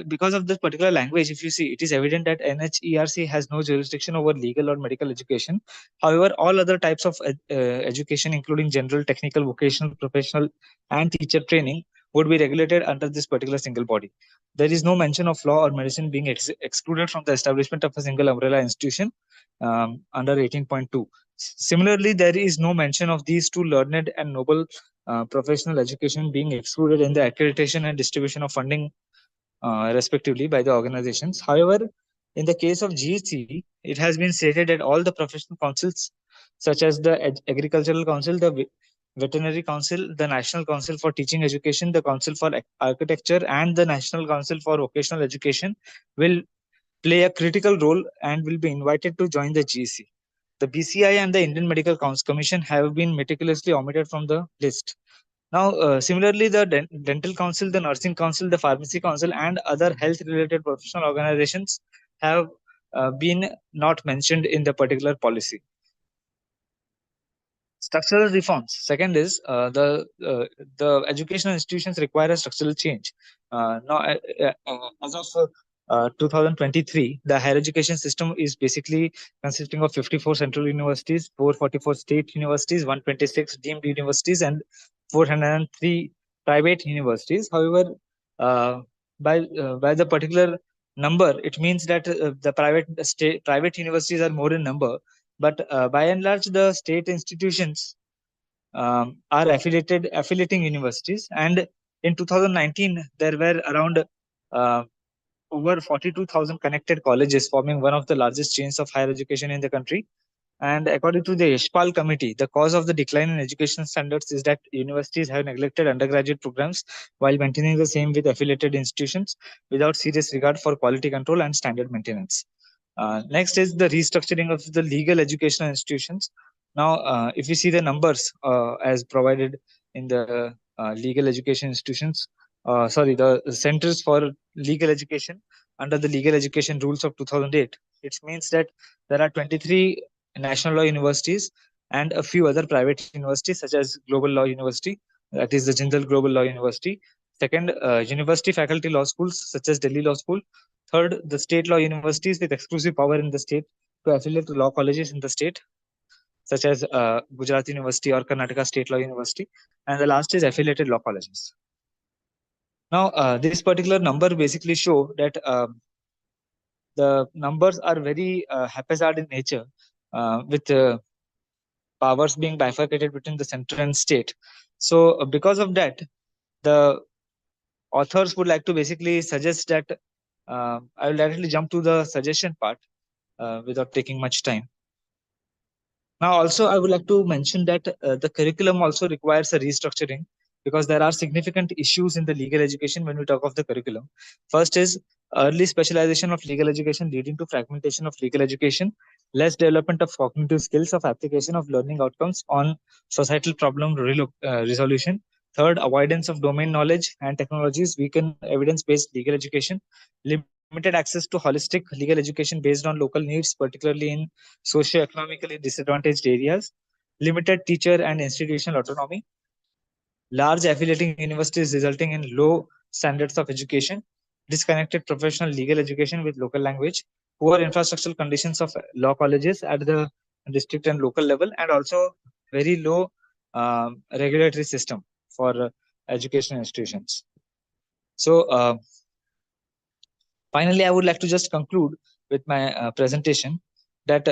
[SPEAKER 9] because of this particular language, if you see, it is evident that NHERC has no jurisdiction over legal or medical education. However, all other types of education, including general, technical, vocational, professional, and teacher training, would be regulated under this particular single body. There is no mention of law or medicine being excluded from the establishment of a single umbrella institution under 18.2. Similarly, there is no mention of these two learned and noble professional education being excluded in the accreditation and distribution of funding respectively by the organizations. However, in the case of GEC, it has been stated that all the professional councils, such as the Agricultural Council, the Veterinary Council, the National Council for Teaching Education, the Council for Architecture, and the National Council for Vocational Education, will play a critical role and will be invited to join the GEC. The BCI and the Indian Medical Commission have been meticulously omitted from the list. Now, similarly, the Dental Council, the Nursing Council, the Pharmacy Council, and other health-related professional organizations have been not mentioned in the particular policy. Structural reforms. Second is the educational institutions require a structural change. Now, as of 2023, the higher education system is basically consisting of 54 central universities, 444 state universities, 126 deemed universities, and 403 private universities. However, by the particular number, it means that the private universities are more in number, but by and large, the state institutions are affiliating universities. And in 2019, there were around over 42,000 connected colleges, forming one of the largest chains of higher education in the country. And according to the Yashpal Committee, the cause of the decline in education standards is that universities have neglected undergraduate programs while maintaining the same with affiliated institutions without serious regard for quality control and standard maintenance. Next is the restructuring of the legal educational institutions. Now, if you see the numbers as provided in the legal education institutions, the centers for legal education under the legal education rules of 2008, it means that there are 23 national law universities and a few other private universities such as Global Law University, that is the Jindal Global Law University. Second, university faculty law schools such as Delhi Law School. Third, the state law universities with exclusive power in the state to affiliate law colleges in the state, such as Gujarat University or Karnataka State Law University. And the last is affiliated law colleges. Now, this particular number basically show that the numbers are very haphazard in nature, with powers being bifurcated between the center and state. So because of that, the authors would like to basically suggest that I will directly jump to the suggestion part without taking much time. Now, also, I would like to mention that the curriculum also requires a restructuring because there are significant issues in the legal education when we talk of the curriculum. First is early specialization of legal education leading to fragmentation of legal education, less development of cognitive skills of application of learning outcomes on societal problem resolution. Third, avoidance of domain knowledge and technologies, weaken evidence-based legal education, limited access to holistic legal education based on local needs, particularly in socio-economically disadvantaged areas, limited teacher and institutional autonomy, large affiliating universities resulting in low standards of education, disconnected professional legal education with local language, poor infrastructural conditions of law colleges at the district and local level, and also very low regulatory system for education institutions. So, finally, I would like to just conclude with my presentation that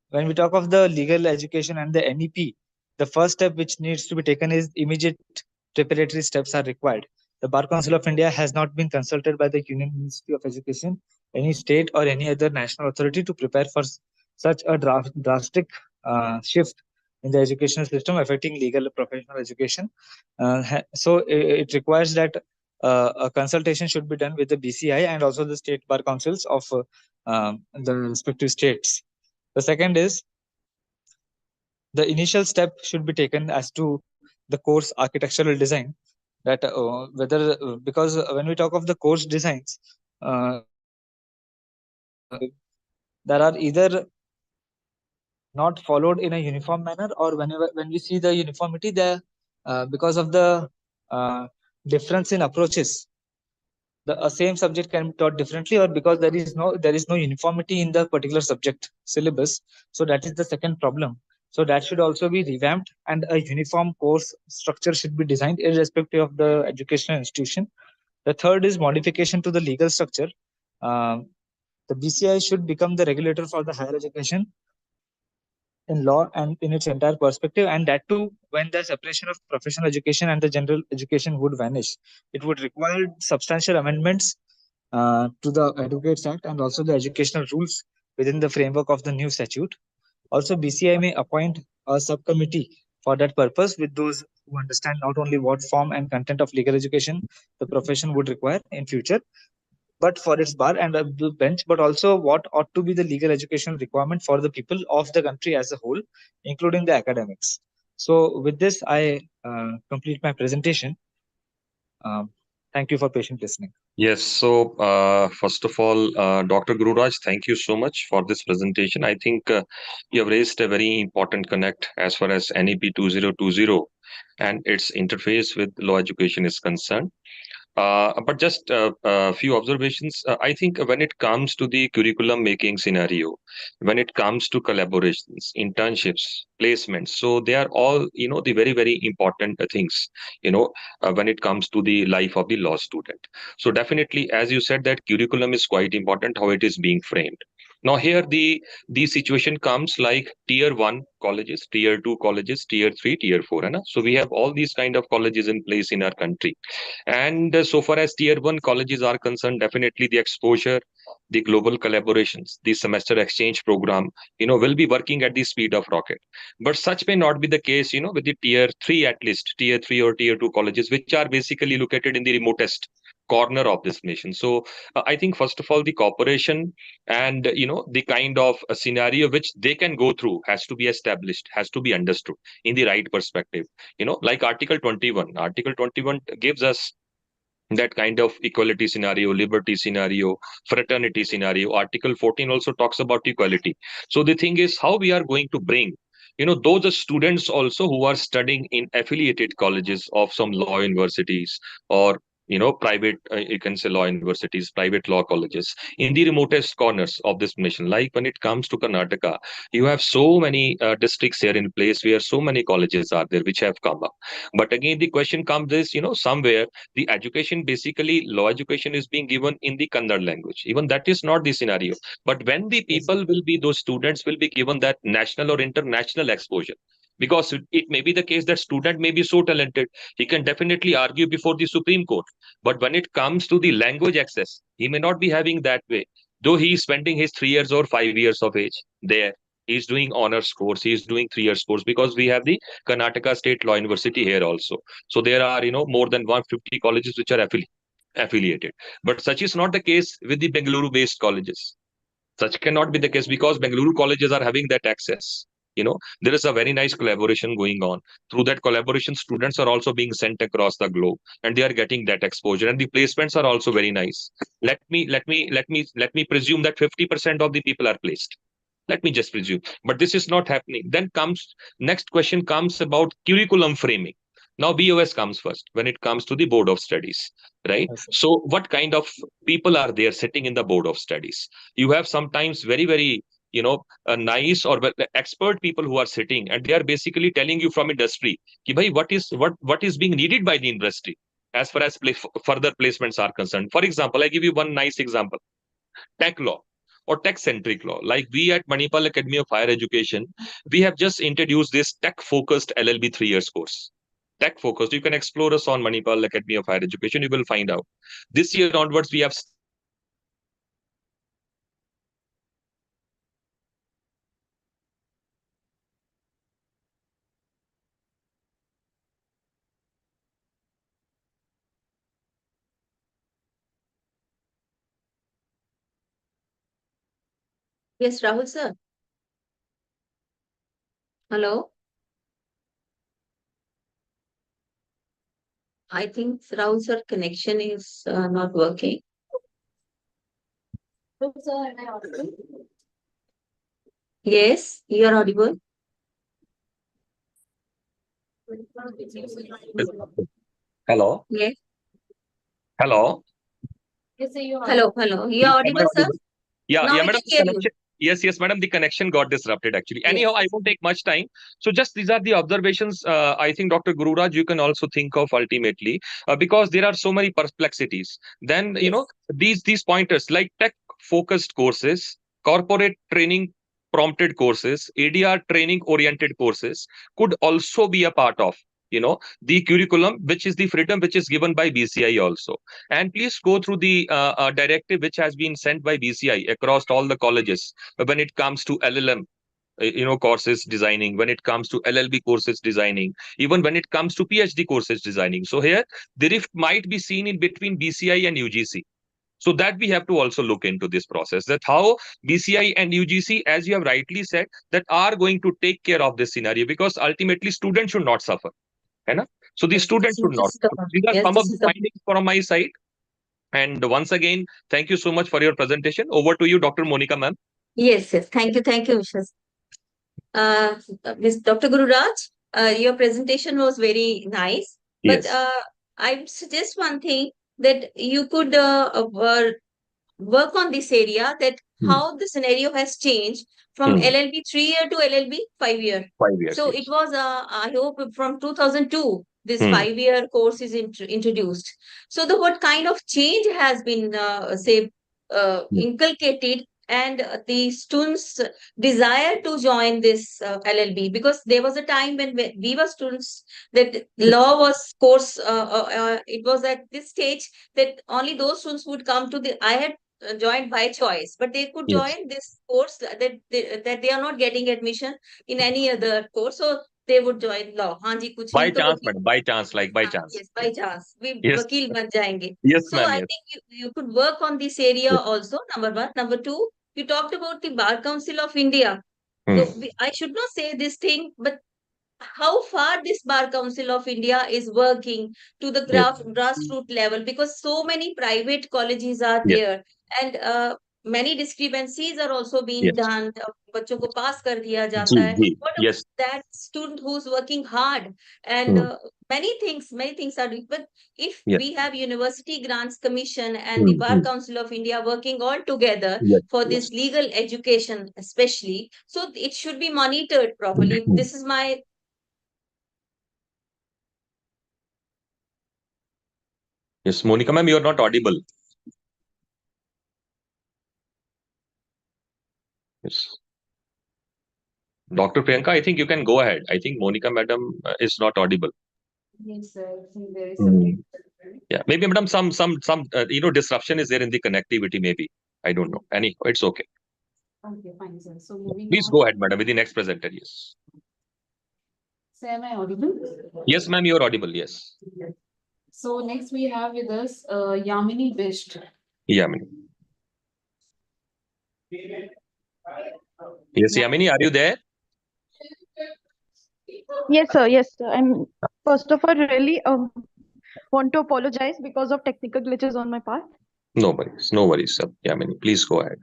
[SPEAKER 9] when we talk of the legal education and the NEP, the first step which needs to be taken is immediate preparatory steps are required. The Bar Council of India has not been consulted by the Union Ministry of Education, any state or any other national authority to prepare for such a drastic shift in the educational system affecting legal professional education. So it requires that a consultation should be done with the BCI and also the state bar councils of the respective states. The second is the initial step should be taken as to the course architectural design, that whether because when we talk of the course designs, there are either not followed in a uniform manner, or when we see the uniformity there, because of the difference in approaches, the same subject can be taught differently, or because there is no uniformity in the particular subject syllabus. So that is the second problem. So that should also be revamped, and a uniform course structure should be designed irrespective of the educational institution. The third is modification to the legal structure. The BCI should become the regulator for the higher education in law and in its entire perspective, and that too when the separation of professional education and the general education would vanish. It would require substantial amendments to the Advocates Act and also the educational rules within the framework of the new statute. Also, BCI may appoint a subcommittee for that purpose with those who understand not only what form and content of legal education the profession would require in future, but for its bar and the bench, but also what ought to be the legal education requirement for the people of the country as a whole, including the academics. So with this, I complete my presentation. Thank you for patient listening.
[SPEAKER 22] Yes. So, first of all, Dr. Gururaj, thank you so much for this presentation. I think you have raised a very important connect as far as NEP 2020 and its interface with law education is concerned. But just a few observations. I think when it comes to the curriculum making scenario, when it comes to collaborations, internships, placements, so they are all, the very, very important things, when it comes to the life of the law student. So definitely, as you said, that curriculum is quite important, how it is being framed. Now here the situation comes like tier 1 colleges, tier 2 colleges, tier 3, tier 4. So we have all these kind of colleges in place in our country. And so far as tier 1 colleges are concerned, definitely the exposure, the global collaborations, the semester exchange program, will be working at the speed of rocket. But such may not be the case, with the tier 3, at least tier 3 or tier 2 colleges, which are basically located in the remotest corner of this nation. So I think first of all, the cooperation and the kind of a scenario which they can go through has to be established, has to be understood in the right perspective. Like article 21 gives us that kind of equality scenario, liberty scenario, fraternity scenario. Article 14 also talks about equality. So the thing is how we are going to bring those students also who are studying in affiliated colleges of some law universities, or private, you can say law universities, private law colleges in the remotest corners of this nation. Like when it comes to Karnataka, you have so many districts here in place where so many colleges are there which have come up. But again, the question comes is, somewhere the education, basically law education, is being given in the Kannada language. Even that is not the scenario. But when the people will be, those students will be given that national or international exposure, because it may be the case that student may be so talented, he can definitely argue before the Supreme Court. But when it comes to the language access, he may not be having that way. Though he is spending his 3 years or 5 years of age there, he's doing honors course, he's doing 3 years course, because we have the Karnataka State Law University here also. So there are, more than 150 colleges which are affiliated. But such is not the case with the Bengaluru based colleges. Such cannot be the case because Bengaluru colleges are having that access. There is a very nice collaboration going on. Through that collaboration, students are also being sent across the globe, and they are getting that exposure. And the placements are also very nice. Let me presume that 50% of the people are placed. Let me just presume, but this is not happening. Then comes next question comes about curriculum framing. Now BOS comes first when it comes to the board of studies, right? So what kind of people are there sitting in the board of studies? You have sometimes very, very nice or expert people who are sitting, and they are basically telling you from industry ki, bhai, what is being needed by the industry as far as further placements are concerned. For example, I give you one nice example: tech law or tech-centric law. Like we at Manipal Academy of Higher Education, we have just introduced this tech-focused LLB 3 years course. tech focused. You can explore us on Manipal Academy of Higher Education. You will find out. This year onwards, we have
[SPEAKER 19] Yes, Rahul sir. Hello. I think Rahul sir connection is not working.
[SPEAKER 21] Sir, am I audible?
[SPEAKER 19] Yes, you are audible.
[SPEAKER 22] Hello.
[SPEAKER 19] Yes.
[SPEAKER 22] Hello.
[SPEAKER 21] Yes, sir, you are
[SPEAKER 19] Hello,
[SPEAKER 21] audible.
[SPEAKER 19] hello. You are
[SPEAKER 22] Am I
[SPEAKER 19] audible, sir?
[SPEAKER 22] audible? Yeah,
[SPEAKER 19] Now
[SPEAKER 22] yeah,
[SPEAKER 19] we
[SPEAKER 22] madam.
[SPEAKER 19] can
[SPEAKER 22] The
[SPEAKER 19] hear you.
[SPEAKER 22] connection. Yes, madam. The connection got disrupted actually.
[SPEAKER 19] Yes.
[SPEAKER 22] Anyhow, I won't take much time. So just these are the observations. I think Dr. Gururaj, you can also think of ultimately because there are so many perplexities. Then you know these pointers like tech focused courses, corporate training prompted courses, ADR training oriented courses could also be a part of the curriculum, which is the freedom which is given by BCI also. And please go through the directive which has been sent by BCI across all the colleges when it comes to LLM courses designing, when it comes to LLB courses designing, even when it comes to PhD courses designing. So here the rift might be seen in between BCI and UGC. So that we have to also look into this process, that how BCI and UGC, as you have rightly said, that are going to take care of this scenario, because ultimately students should not suffer. So the students should not. These are some of the findings from my side. And once again, thank you so much for your presentation. Over to you, Dr. Monica, ma'am.
[SPEAKER 19] Yes, yes. Thank you, Mrs. Ms. Dr. Gururaj, your presentation was very nice. But I suggest one thing, that you could work on this area, that how the scenario has changed from LLB 3-year to LLB 5-year.
[SPEAKER 22] 5 years.
[SPEAKER 19] So it was, I hope, from 2002, this 5-year course is introduced. So what kind of change has been, inculcated, and the students' desire to join this LLB? Because there was a time when we were students, that law was course, it was at this stage that only those students would come to the, I had joined by choice, but they could join this course, that they are not getting admission in any other course, so they would join law. हाँ जी, कुछ
[SPEAKER 22] By
[SPEAKER 19] नहीं तो
[SPEAKER 22] chance, madam. By chance, like by chance.
[SPEAKER 19] yes, by chance we
[SPEAKER 22] Yes.
[SPEAKER 19] वकील बन जाएंगे.
[SPEAKER 22] Yes,
[SPEAKER 19] So
[SPEAKER 22] ma'am.
[SPEAKER 19] I
[SPEAKER 22] Yes.
[SPEAKER 19] think you could work on this area also. Number one. Number two, you talked about the Bar Council of India. So I should not say this thing, but how far this Bar Council of India is working to the grassroots level, because so many private colleges are there, and many discrepancies are also being done. बच्चों को pass कर दिया जाता है. What about that student who's working hard, and many things are doing. But if we have University Grants Commission and the Bar Council of India working all together for this legal education especially, so it should be monitored properly. This is my
[SPEAKER 22] Yes, Monica ma'am, you are not audible. Yes. Dr. Priyanka, I think you can go ahead. I think Monica madam is not audible.
[SPEAKER 21] Yes, sir. I think there is some.
[SPEAKER 22] Yeah, maybe madam, some disruption is there in the connectivity. Maybe I don't know. Anyhow, it's okay.
[SPEAKER 21] Okay, fine, sir. So moving
[SPEAKER 22] Please
[SPEAKER 21] on.
[SPEAKER 22] go ahead, madam, with the next presenter. Yes.
[SPEAKER 21] Sir, am I audible?
[SPEAKER 22] Yes, ma'am, you are audible. Yes.
[SPEAKER 21] So next we have with us Yamini Bisht.
[SPEAKER 22] Yamini. Yes, Yamini, are you there?
[SPEAKER 10] Yes, sir. Yes, sir. I'm first of all really want to apologize because of technical glitches on my part.
[SPEAKER 22] No worries, sir. Yamini, please go ahead.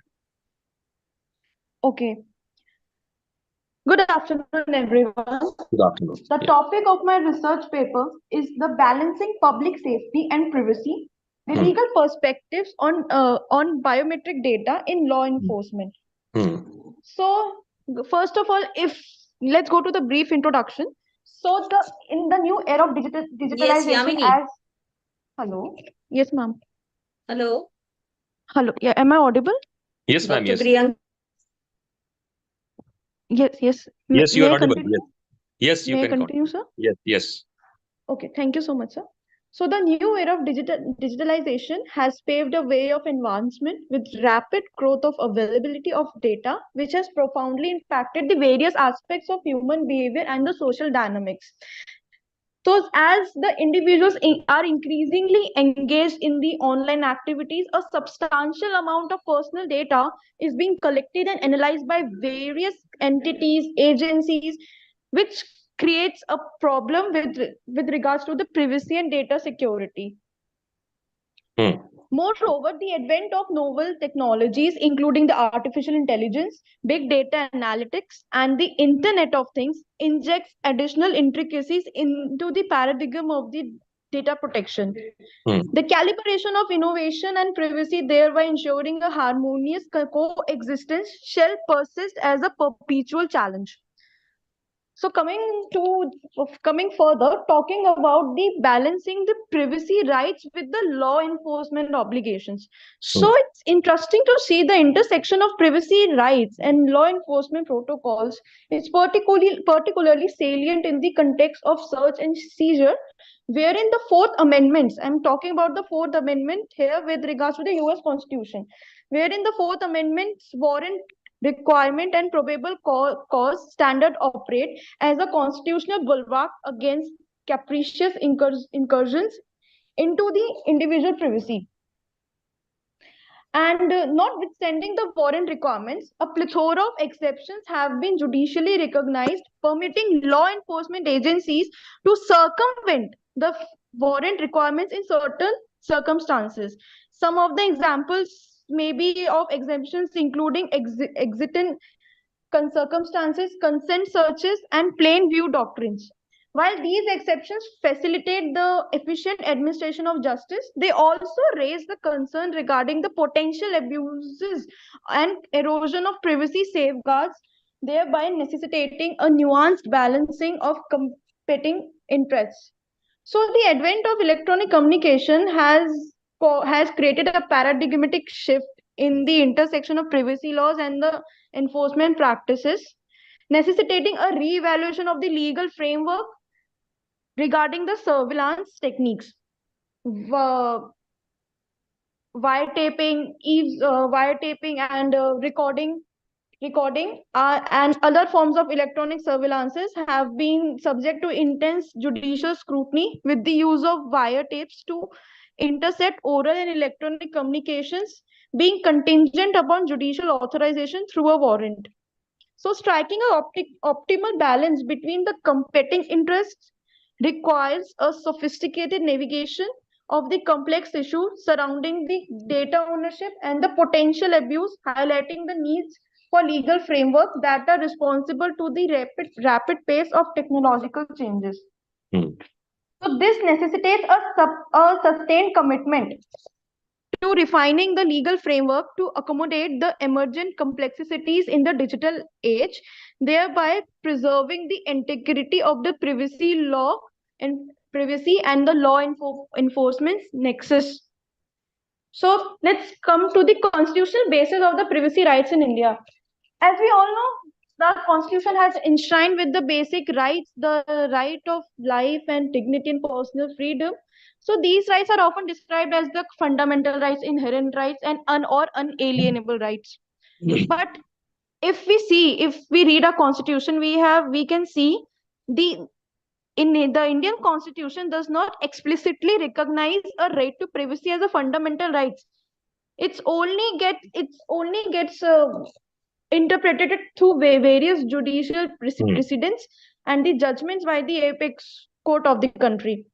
[SPEAKER 10] Okay. Good afternoon, everyone.
[SPEAKER 22] Good afternoon.
[SPEAKER 10] The topic of my research paper is the balancing public safety and privacy, the legal perspectives on biometric data in law enforcement. So, first of all, let's go to the brief introduction. So, in the new era of digitalization,
[SPEAKER 19] Yes, Yamini.
[SPEAKER 10] Hello. Yes, ma'am.
[SPEAKER 19] Hello.
[SPEAKER 10] Hello. Yeah, am I audible?
[SPEAKER 22] Yes, ma'am. Yes.
[SPEAKER 19] Priyanka.
[SPEAKER 10] Yes.
[SPEAKER 22] Yes, you
[SPEAKER 10] May
[SPEAKER 22] are
[SPEAKER 10] I
[SPEAKER 22] audible.
[SPEAKER 10] continue?
[SPEAKER 22] Yes, you
[SPEAKER 10] May I
[SPEAKER 22] can
[SPEAKER 10] continue, sir?
[SPEAKER 22] Yes.
[SPEAKER 10] Okay, thank you so much, sir. So the new era of digitalization has paved a way of advancement with rapid growth of availability of data, which has profoundly impacted the various aspects of human behavior and the social dynamics. So as the individuals are increasingly engaged in the online activities, a substantial amount of personal data is being collected and analyzed by various entities, agencies, which creates a problem with regards to the privacy and data security. Moreover, the advent of novel technologies, including the artificial intelligence, big data analytics, and the Internet of Things, injects additional intricacies into the paradigm of the data protection. The calibration of innovation and privacy, thereby ensuring a harmonious coexistence, shall persist as a perpetual challenge. So coming further, talking about the balancing the privacy rights with the law enforcement obligations. So it's interesting to see the intersection of privacy rights and law enforcement protocols. It's particularly salient in the context of search and seizure, wherein the Fourth Amendment, I'm talking about the Fourth Amendment here with regards to the US Constitution, wherein the Fourth Amendment's warrant requirement and probable cause standard operate as a constitutional bulwark against capricious incursions into the individual privacy. And notwithstanding the warrant requirements, a plethora of exceptions have been judicially recognized, permitting law enforcement agencies to circumvent the warrant requirements in certain circumstances. Some of the examples may be of exemptions including exigent circumstances, consent searches, and plain view doctrines. While these exceptions facilitate the efficient administration of justice, they also raise the concern regarding the potential abuses and erosion of privacy safeguards, thereby necessitating a nuanced balancing of competing interests. So the advent of electronic communication has created a paradigmatic shift in the intersection of privacy laws and the enforcement practices, necessitating a re-evaluation of the legal framework regarding the surveillance techniques. Wiretapping, and recording and other forms of electronic surveillances have been subject to intense judicial scrutiny, with the use of wiretaps to intercept oral and electronic communications being contingent upon judicial authorization through a warrant. So striking an optimal balance between the competing interests requires a sophisticated navigation of the complex issues surrounding the data ownership and the potential abuse, highlighting the needs for legal frameworks that are responsible to the rapid pace of technological changes. So this necessitates a sustained commitment to refining the legal framework to accommodate the emergent complexities in the digital age, thereby preserving the integrity of the privacy and the law enforcement nexus. So let's come to the constitutional basis of the privacy rights in India. As we all know, the Constitution has enshrined with the basic rights, the right of life and dignity and personal freedom. So these rights are often described as the fundamental rights, inherent rights, and or unalienable rights. But if we read a constitution, we can see the Indian Constitution does not explicitly recognize a right to privacy as a fundamental right. It's only gets interpreted through various judicial precedents and the judgments by the apex court of the country.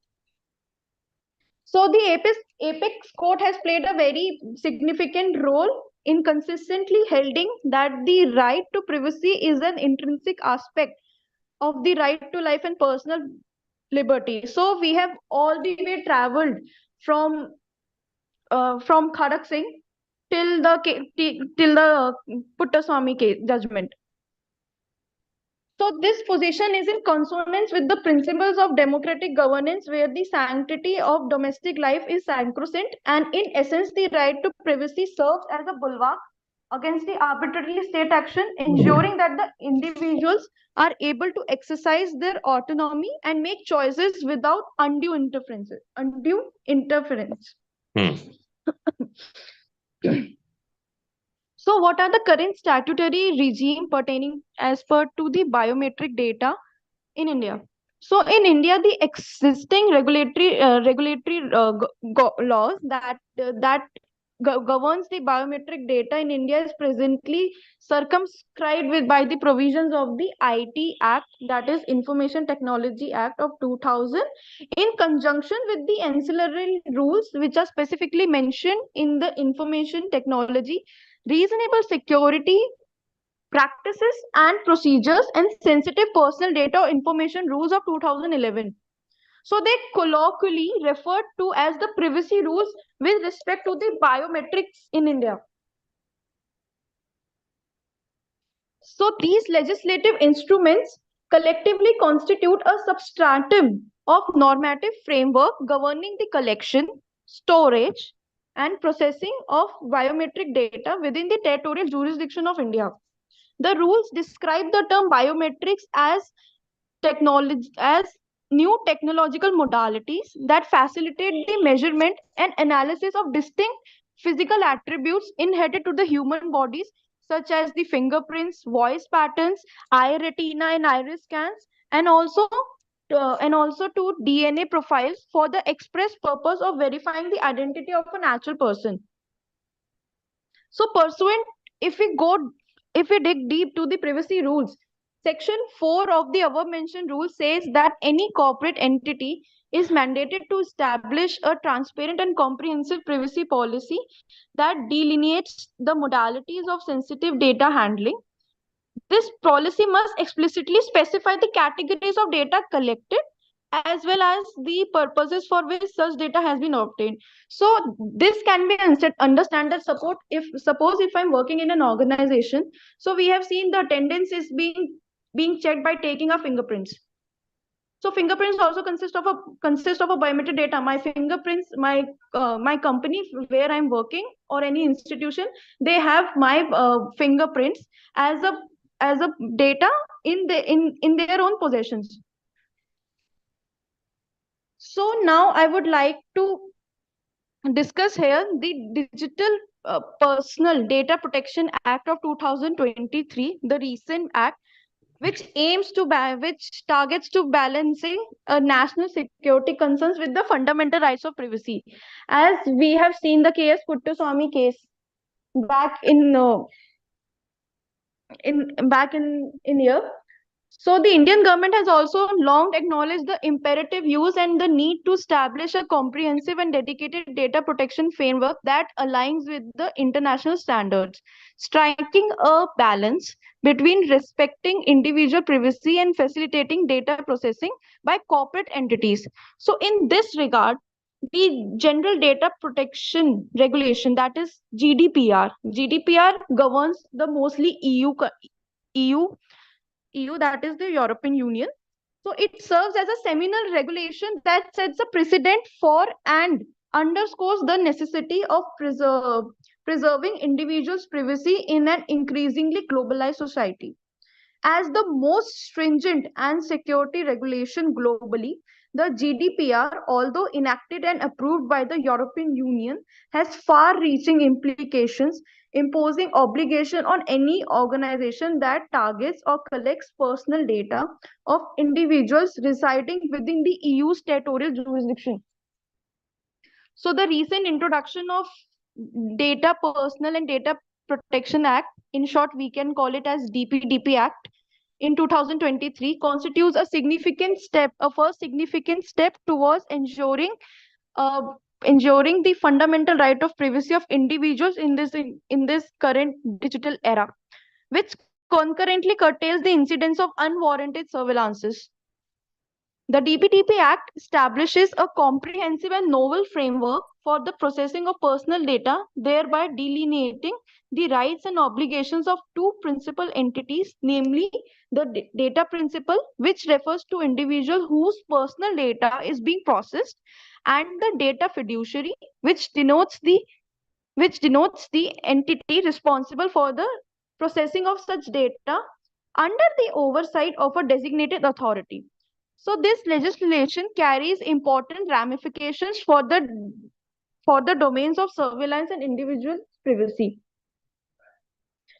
[SPEAKER 10] So the apex court has played a very significant role in consistently holding that the right to privacy is an intrinsic aspect of the right to life and personal liberty. So we have all the way traveled from Khadak Singh till the Puttaswamy case judgment. So this position is in consonance with the principles of democratic governance, where the sanctity of domestic life is sacrosanct, and in essence, the right to privacy serves as a bulwark against the arbitrary state action, ensuring that the individuals are able to exercise their autonomy and make choices without undue interference. So what are the current statutory regime pertaining as per to the biometric data in India? So in India, the existing regulatory laws that governs the biometric data in India is presently circumscribed with by the provisions of the IT Act, that is Information Technology Act of 2000, in conjunction with the ancillary rules which are specifically mentioned in the Information Technology Reasonable Security Practices and Procedures and Sensitive Personal Data Information Rules of 2011. So they colloquially referred to as the privacy rules with respect to the biometrics in India. So these legislative instruments collectively constitute a substratum of normative framework governing the collection, storage, and processing of biometric data within the territorial jurisdiction of India. The rules describe the term biometrics as new technological modalities that facilitate the measurement and analysis of distinct physical attributes inherent to the human bodies, such as the fingerprints, voice patterns, eye retina and iris scans, and also to DNA profiles for the express purpose of verifying the identity of a natural person. So if we dig deep to the privacy rules, Section 4 of the above mentioned rule says that any corporate entity is mandated to establish a transparent and comprehensive privacy policy that delineates the modalities of sensitive data handling. This policy must explicitly specify the categories of data collected as well as the purposes for which such data has been obtained. So this can be understand that suppose if I'm working in an organization, so we have seen the attendance is being checked by taking our fingerprints. So fingerprints also consist of a biometric data. My fingerprints, my company where I'm working or any institution, they have my fingerprints as a data in their own possessions. So now I would like to discuss here the Digital Personal Data Protection Act of 2023, the recent act, which targets to balancing national security concerns with the fundamental rights of privacy. As we have seen the K.S. Puttaswamy case back in here. So the Indian government has also long acknowledged the imperative use and the need to establish a comprehensive and dedicated data protection framework that aligns with the international standards, striking a balance between respecting individual privacy and facilitating data processing by corporate entities. So in this regard, the General Data Protection Regulation, that is GDPR governs the mostly EU, that is the European Union. So it serves as a seminal regulation that sets a precedent for and underscores the necessity of preserving individuals' privacy in an increasingly globalized society. As the most stringent and security regulation globally, the GDPR, although enacted and approved by the European Union, has far-reaching implications, imposing obligation on any organization that targets or collects personal data of individuals residing within the EU's territorial jurisdiction. So the recent introduction of Data Personal and Data Protection Act, in short, we can call it as DPDP Act, in 2023 constitutes a first significant step towards ensuring the fundamental right of privacy of individuals in this current digital era, which concurrently curtails the incidence of unwarranted surveillances. The DPDP Act establishes a comprehensive and novel framework for the processing of personal data, thereby delineating the rights and obligations of two principal entities, namely the data principal, which refers to individuals whose personal data is being processed, and the data fiduciary, which denotes the which denotes the entity responsible for the processing of such data under the oversight of a designated authority. So this legislation carries important ramifications for the domains of surveillance and individual privacy.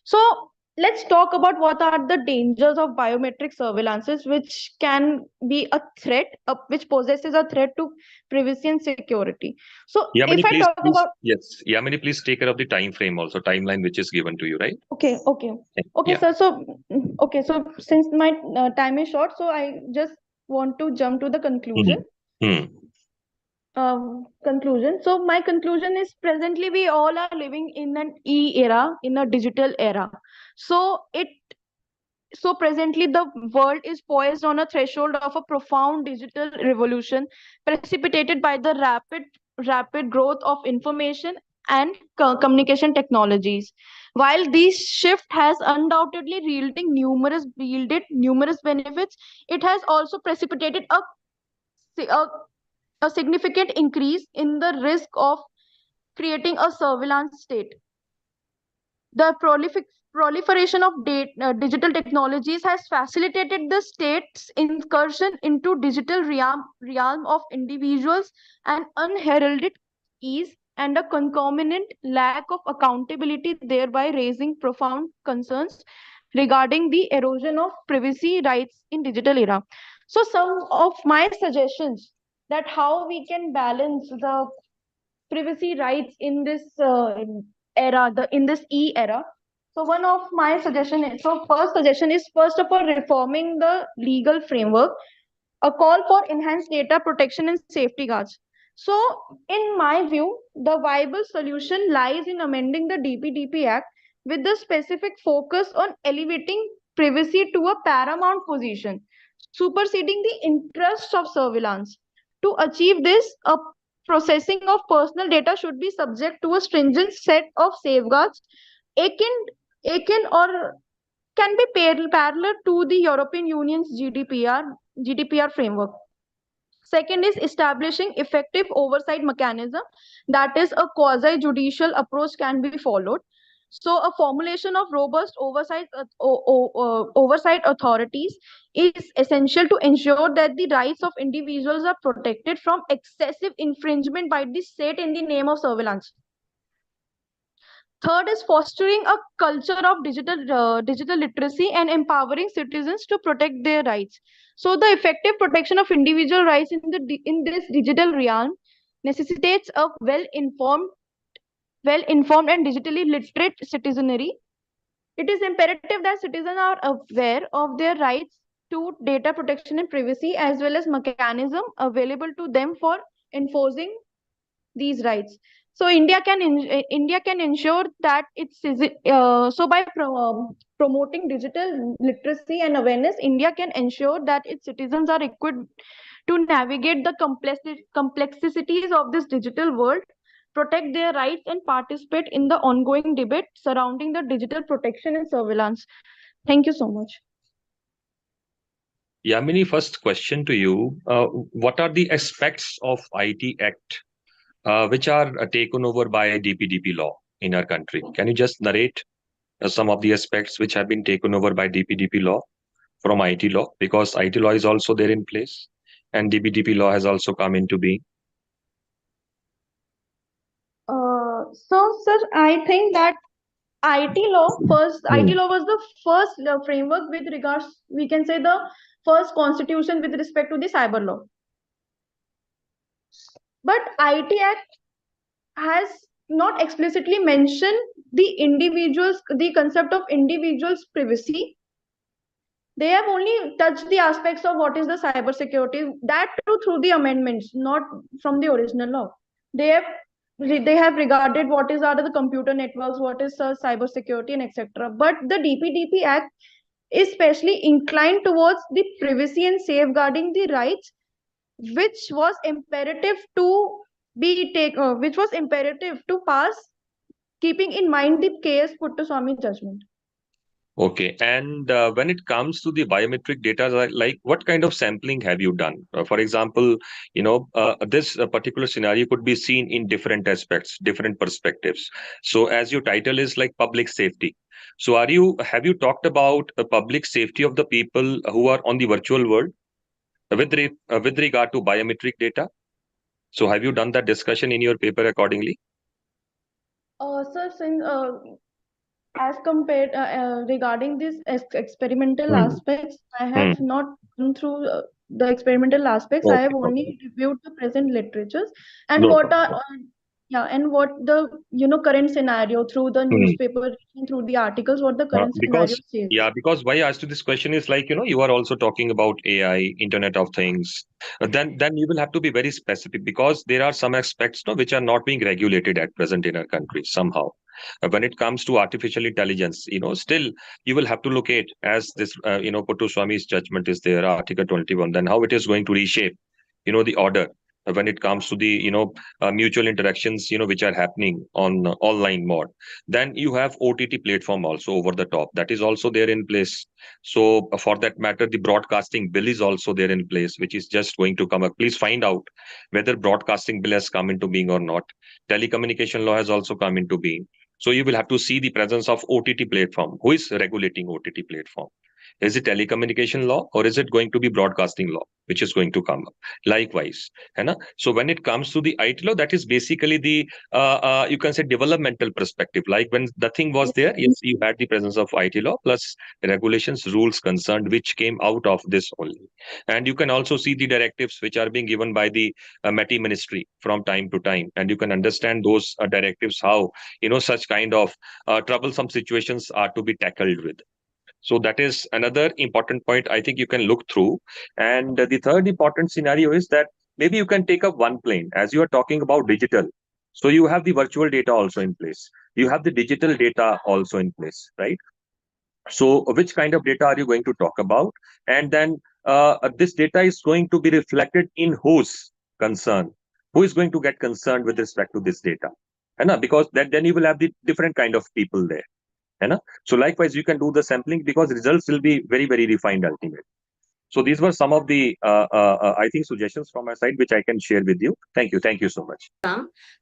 [SPEAKER 10] So let's talk about what are the dangers of biometric surveillances, which can be a threat, which possesses a threat to privacy and security. So
[SPEAKER 22] Yamini,
[SPEAKER 10] if I talk about
[SPEAKER 22] yes, Yamini, please take care of the time frame also, timeline which is given to you, right?
[SPEAKER 10] okay,
[SPEAKER 22] Yeah.
[SPEAKER 10] sir. So since my time is short, so I just want to jump to the conclusion. Conclusion. So my conclusion is presently we all are living in an era, in a digital era. So presently the world is poised on a threshold of a profound digital revolution precipitated by the rapid growth of information and communication technologies. While this shift has undoubtedly yielded numerous benefits, it has also precipitated a a significant increase in the risk of creating a surveillance state. The proliferation of digital technologies has facilitated the state's incursion into digital realm of individuals and unheralded ease and a concomitant lack of accountability, thereby raising profound concerns regarding the erosion of privacy rights in digital era. So some of my suggestions that how we can balance the privacy rights in this in this era. So one of my suggestion is, first suggestion is first of all reforming the legal framework, a call for enhanced data protection and safety guards. So in my view, the viable solution lies in amending the DPDP Act with the specific focus on elevating privacy to a paramount position, superseding the interests of surveillance. To achieve this, a processing of personal data should be subject to a stringent set of safeguards akin or can be parallel to the European Union's GDPR framework. Second is establishing effective oversight mechanism, that is a quasi-judicial approach can be followed. So a formulation of robust oversight authorities is essential to ensure that the rights of individuals are protected from excessive infringement by the state in the name of surveillance. Third is fostering a culture of digital literacy and empowering citizens to protect their rights. So the effective protection of individual rights in this digital realm necessitates a well-informed and digitally literate citizenry. It is imperative that citizens are aware of their rights to data protection and privacy, as well as mechanism available to them for enforcing these rights. So India can ensure that it's by promoting digital literacy and awareness, India can ensure that its citizens are equipped to navigate the complexities of this digital world, protect their rights, and participate in the ongoing debate surrounding the digital protection and surveillance. Thank you so much.
[SPEAKER 22] Yamini, first question to you. What are the aspects of IT Act which are taken over by DPDP law in our country? Can you just narrate some of the aspects which have been taken over by DPDP law from IT law? Because IT law is also there in place and DPDP law has also come into being.
[SPEAKER 10] So, sir, I think that IT law was the first framework with regards, we can say the first constitution with respect to the cyber law. But IT Act has not explicitly mentioned the concept of individuals' privacy. They have only touched the aspects of what is the cyber security, that too through the amendments, not from the original law. They have regarded what are the computer networks, what is cyber security, and etc. But the DPDP Act is specially inclined towards the privacy and safeguarding the rights, which was imperative to pass, keeping in mind the case put to Swami judgment.
[SPEAKER 22] Okay. And when it comes to the biometric data, like what kind of sampling have you done? For example, this particular scenario could be seen in different aspects, different perspectives. So as your title is like public safety. So have you talked about the public safety of the people who are on the virtual world with regard to biometric data? So have you done that discussion in your paper accordingly?
[SPEAKER 10] Sir, since as compared regarding these experimental
[SPEAKER 22] Hmm.
[SPEAKER 10] aspects, I
[SPEAKER 22] Hmm.
[SPEAKER 10] have not gone through the experimental aspects. I have
[SPEAKER 22] Okay.
[SPEAKER 10] only reviewed the present literatures and
[SPEAKER 22] No
[SPEAKER 10] what
[SPEAKER 22] problem.
[SPEAKER 10] are and what the current scenario through the
[SPEAKER 22] Hmm.
[SPEAKER 10] newspaper, through the articles, what the current scenario says.
[SPEAKER 22] Because why I asked you this question is like, you are also talking about AI, Internet of Things. Then you will have to be very specific because there are some aspects which are not being regulated at present in our country somehow. When it comes to artificial intelligence, still you will have to look at as this, Puttu Swami's judgment is there, Article 21, then how it is going to reshape, the order when it comes to the, mutual interactions, which are happening on online mode. Then you have OTT platform also over the top. That is also there in place. So for that matter, the broadcasting bill is also there in place, which is just going to come up. Please find out whether broadcasting bill has come into being or not. Telecommunication law has also come into being. So you will have to see the presence of OTT platform. Who is regulating OTT platform? Is it telecommunication law or is it going to be broadcasting law, which is going to come up? Likewise, so when it comes to the IT law, that is basically the you can say developmental perspective. Like when the thing was there, yes, you had the presence of IT law plus regulations, rules concerned, which came out of this only. And you can also see the directives which are being given by the MATI ministry from time to time, and you can understand those directives how such kind of troublesome situations are to be tackled with. So that is another important point I think you can look through. And the third important scenario is that maybe you can take up one plane as you are talking about digital. So you have the virtual data also in place. You have the digital data also in place, right? So which kind of data are you going to talk about? And then this data is going to be reflected in whose concern? Who is going to get concerned with respect to this data? Because then you will have the different kind of people there. So likewise, you can do the sampling because results will be very, very refined ultimately. So these were some of the, I think, suggestions from my side, which I can share with you. Thank you. Thank you so much.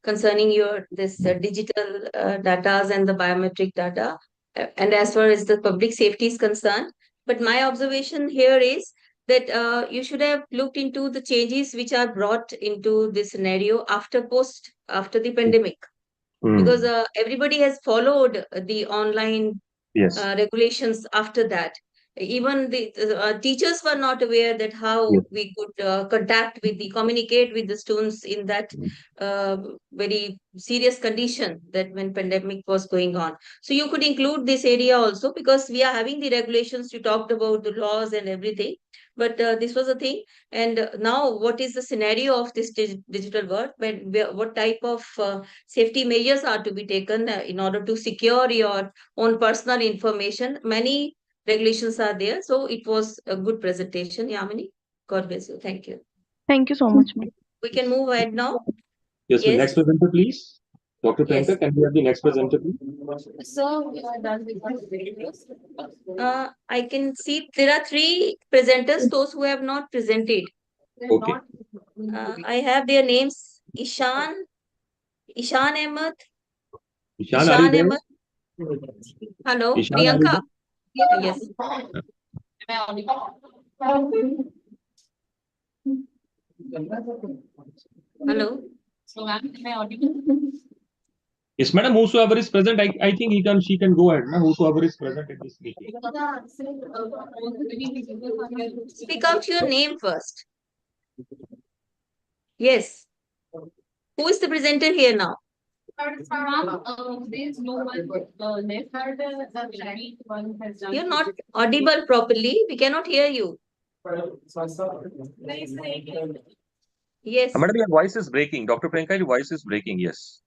[SPEAKER 19] Concerning this digital data and the biometric data, and as far as the public safety is concerned. But my observation here is that you should have looked into the changes which are brought into this scenario after the pandemic. Because everybody has followed the online
[SPEAKER 22] Yes.
[SPEAKER 19] Regulations after that. Even the teachers were not aware that how we could communicate with the students in that very serious condition that when pandemic was going on. So you could include this area also because we are having the regulations. You talked about the laws and everything, but this was a thing. And now what is the scenario of this digital world? What type of safety measures are to be taken in order to secure your own personal information? Many regulations are there. So it was a good presentation, Yamini. God bless you. Thank you.
[SPEAKER 10] Thank you so much, ma'am.
[SPEAKER 19] We can move ahead now.
[SPEAKER 22] Yes,
[SPEAKER 19] Yes.
[SPEAKER 22] next presenter, please. Dr. Priyanka,
[SPEAKER 19] Yes.
[SPEAKER 22] can we have the next presenter, please?
[SPEAKER 19] So we are done with I can see there are 3 presenters, those who have not presented.
[SPEAKER 22] Okay.
[SPEAKER 19] I have their names: Ishan Ahmed.
[SPEAKER 22] Ishan, are you there?
[SPEAKER 19] Ahmed. Hello,
[SPEAKER 22] Ishan, are you
[SPEAKER 19] Priyanka. Yes. Hello.
[SPEAKER 21] So, ma'am, am I audible?
[SPEAKER 22] Yes, madam. Whosoever is present, I think she can go ahead. Whosoever is present at this meeting.
[SPEAKER 19] Speak out your name first. Yes. Who is the presenter here now?
[SPEAKER 21] There is no one left.
[SPEAKER 19] You're not audible properly. We cannot hear you. Yes.
[SPEAKER 22] Madam, your voice is breaking. Dr. Priyanka, your voice is breaking. Yes.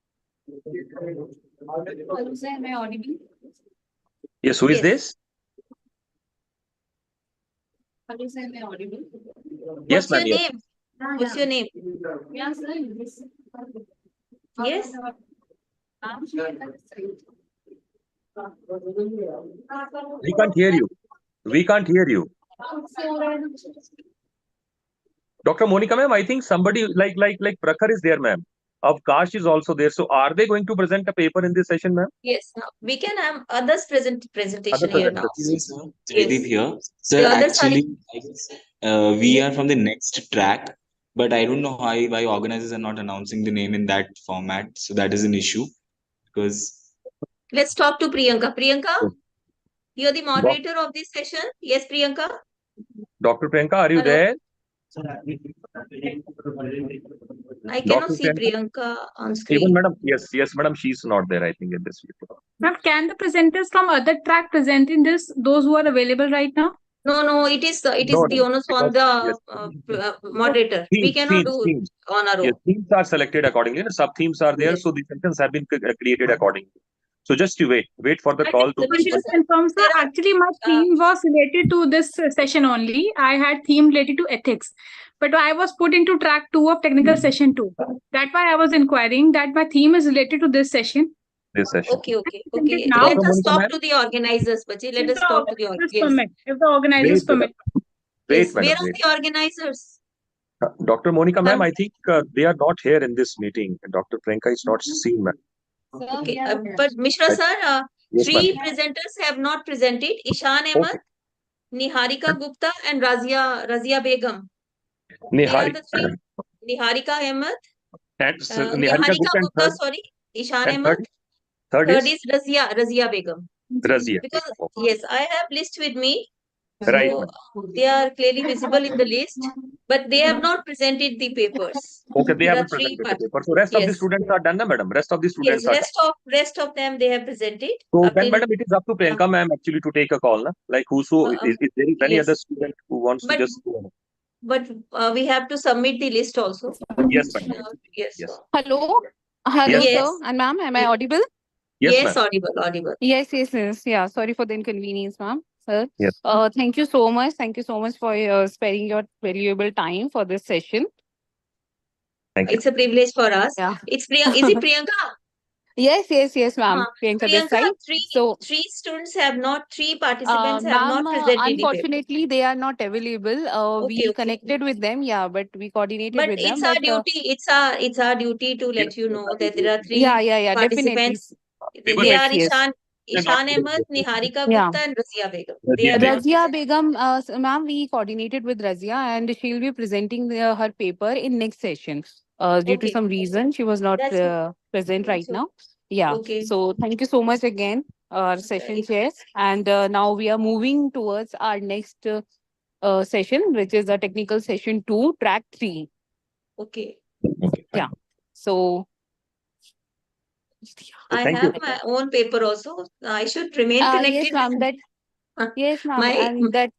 [SPEAKER 21] Am I audible?
[SPEAKER 22] Yes. Who is this?
[SPEAKER 21] Am I audible?
[SPEAKER 22] Yes,
[SPEAKER 19] What's your
[SPEAKER 22] ma'am. Yes.
[SPEAKER 19] name? What's your name?
[SPEAKER 21] Yes, sir.
[SPEAKER 19] Yes.
[SPEAKER 22] We can't hear you. We can't hear you. Dr. Monica ma'am, I think somebody like Prakhar is there, ma'am. Avkash is also there. So are they going to present a paper in this session, ma'am?
[SPEAKER 19] Yes, now we can have others presentation
[SPEAKER 22] Other
[SPEAKER 19] here now.
[SPEAKER 5] Yes, sir.
[SPEAKER 19] Yes.
[SPEAKER 5] Jaideep here.
[SPEAKER 19] The
[SPEAKER 5] Sir,
[SPEAKER 19] others are
[SPEAKER 5] actually, I guess, we are from the next track, but I don't know why organizers are not announcing the name in that format. So that is an issue because
[SPEAKER 19] let's talk to Priyanka. Priyanka, you're the
[SPEAKER 22] Doc-
[SPEAKER 19] moderator of this session. Yes, Priyanka.
[SPEAKER 22] Dr. Priyanka, are you
[SPEAKER 19] Hello.
[SPEAKER 22] there?
[SPEAKER 19] I cannot
[SPEAKER 22] Dr.
[SPEAKER 19] see
[SPEAKER 22] Priyanka?
[SPEAKER 19] Priyanka on
[SPEAKER 22] Even
[SPEAKER 19] screen.
[SPEAKER 22] madam, yes, madam, she's not there, I think, in this video.
[SPEAKER 21] Ma'am, can the presenters from other track present in this, those who are available right now?
[SPEAKER 19] No, it is
[SPEAKER 22] No,
[SPEAKER 19] the
[SPEAKER 22] no,
[SPEAKER 19] onus
[SPEAKER 22] because
[SPEAKER 19] on the
[SPEAKER 22] yes,
[SPEAKER 19] moderator. We cannot do
[SPEAKER 22] themes.
[SPEAKER 19] on our
[SPEAKER 22] Yes,
[SPEAKER 19] own.
[SPEAKER 22] themes are selected accordingly. And sub themes are there,
[SPEAKER 19] Yes.
[SPEAKER 22] so the sentence have been created accordingly. So just you wait for the
[SPEAKER 21] I
[SPEAKER 22] call
[SPEAKER 21] just
[SPEAKER 22] to.
[SPEAKER 21] want to just confirm, sir. Actually, my theme was related to this session only. I had theme related to ethics, but I was put into track 2 of technical session 2. That's why I was inquiring that my theme is related to this session.
[SPEAKER 22] This session.
[SPEAKER 19] Okay.
[SPEAKER 21] Now,
[SPEAKER 19] Let us
[SPEAKER 22] Monica,
[SPEAKER 19] talk
[SPEAKER 22] ma'am?
[SPEAKER 19] to the organizers, Bachi. Let
[SPEAKER 21] if
[SPEAKER 19] us
[SPEAKER 21] the
[SPEAKER 19] talk to the
[SPEAKER 21] organizers
[SPEAKER 19] organizers.
[SPEAKER 21] permit, if the organizers
[SPEAKER 22] Wait,
[SPEAKER 21] permit.
[SPEAKER 22] Wait,
[SPEAKER 19] Yes,
[SPEAKER 22] madam,
[SPEAKER 19] where are
[SPEAKER 22] wait.
[SPEAKER 19] the organizers?
[SPEAKER 22] Dr. Monica, ma'am,
[SPEAKER 19] Hello?
[SPEAKER 22] I think they are not here in this meeting. Dr. Priyanka is not seen, ma'am.
[SPEAKER 19] Okay, but Mishra sir,
[SPEAKER 22] Yes,
[SPEAKER 19] three
[SPEAKER 22] ma'am.
[SPEAKER 19] presenters have not presented: Ishan Ahmed,
[SPEAKER 22] Okay.
[SPEAKER 19] Niharika Gupta, and Razia Begum. They are the three. Niharika Ahmed,
[SPEAKER 22] And
[SPEAKER 19] Niharika
[SPEAKER 22] Gupta and
[SPEAKER 19] Gupta,
[SPEAKER 22] third,
[SPEAKER 19] sorry, Ishan
[SPEAKER 22] and
[SPEAKER 19] Ahmed.
[SPEAKER 22] third
[SPEAKER 19] Third
[SPEAKER 22] is
[SPEAKER 19] is Razia Begum.
[SPEAKER 22] Razia.
[SPEAKER 19] Because yes, I have list with me.
[SPEAKER 22] Right.
[SPEAKER 19] So they are clearly visible in the list, but they have not presented the papers.
[SPEAKER 22] Okay, they
[SPEAKER 19] There are
[SPEAKER 22] haven't
[SPEAKER 19] three
[SPEAKER 22] presented the
[SPEAKER 19] parts.
[SPEAKER 22] paper. So rest of the
[SPEAKER 19] Yes.
[SPEAKER 22] students are done, na, madam. Rest of the
[SPEAKER 19] Yes,
[SPEAKER 22] students are done.
[SPEAKER 19] rest of them they have presented.
[SPEAKER 22] So
[SPEAKER 19] Up
[SPEAKER 22] then,
[SPEAKER 19] till
[SPEAKER 22] madam, it is up to Priyanka ma'am actually to take a call, na? Like is there is any
[SPEAKER 19] yes.
[SPEAKER 22] other student who wants to
[SPEAKER 19] But
[SPEAKER 22] just go on?
[SPEAKER 19] but we have to submit the list also.
[SPEAKER 22] Yes, madam.
[SPEAKER 19] Yes.
[SPEAKER 18] Hello, hello,
[SPEAKER 22] Yes.
[SPEAKER 18] sir and ma'am. Am I audible?
[SPEAKER 22] Yes,
[SPEAKER 19] Yes,
[SPEAKER 22] ma'am.
[SPEAKER 19] audible.
[SPEAKER 18] Yes. Yeah. Sorry for the inconvenience, ma'am. Sir.
[SPEAKER 22] Yes.
[SPEAKER 18] Thank you so much. Thank you so much for sparing your valuable time for this session.
[SPEAKER 22] Thank you.
[SPEAKER 19] It's a privilege for us.
[SPEAKER 18] Yeah.
[SPEAKER 19] It's Is it Priyanka?
[SPEAKER 18] Yes, ma'am. Priyanka this
[SPEAKER 19] Priyanka,
[SPEAKER 18] side. So,
[SPEAKER 19] three participants have
[SPEAKER 18] ma'am,
[SPEAKER 19] not presented the paper.
[SPEAKER 18] unfortunately, they are not available. We connected with them, yeah, but we coordinated
[SPEAKER 19] But
[SPEAKER 18] with them.
[SPEAKER 19] it's our duty. It's our duty to let you know that there are three
[SPEAKER 18] Yeah, definitely.
[SPEAKER 19] participants. They are
[SPEAKER 18] Yes.
[SPEAKER 19] Ishan Ahmed, Niharika
[SPEAKER 18] Yeah.
[SPEAKER 19] Gupta, and Razia Begum. They are not
[SPEAKER 18] Razia Begum, ma'am, we coordinated with Razia and she'll be presenting her paper in next session. Due to some reason, she was not present right now. Yeah.
[SPEAKER 19] Okay.
[SPEAKER 18] So thank you so much again, session chair. And now we are moving towards our next session, which is the technical session 2, track 3.
[SPEAKER 19] Okay.
[SPEAKER 18] Yeah. So
[SPEAKER 19] I have my own paper also. I should remain connected.
[SPEAKER 18] yes, ma'am. Yes, ma'am.
[SPEAKER 19] My
[SPEAKER 18] And that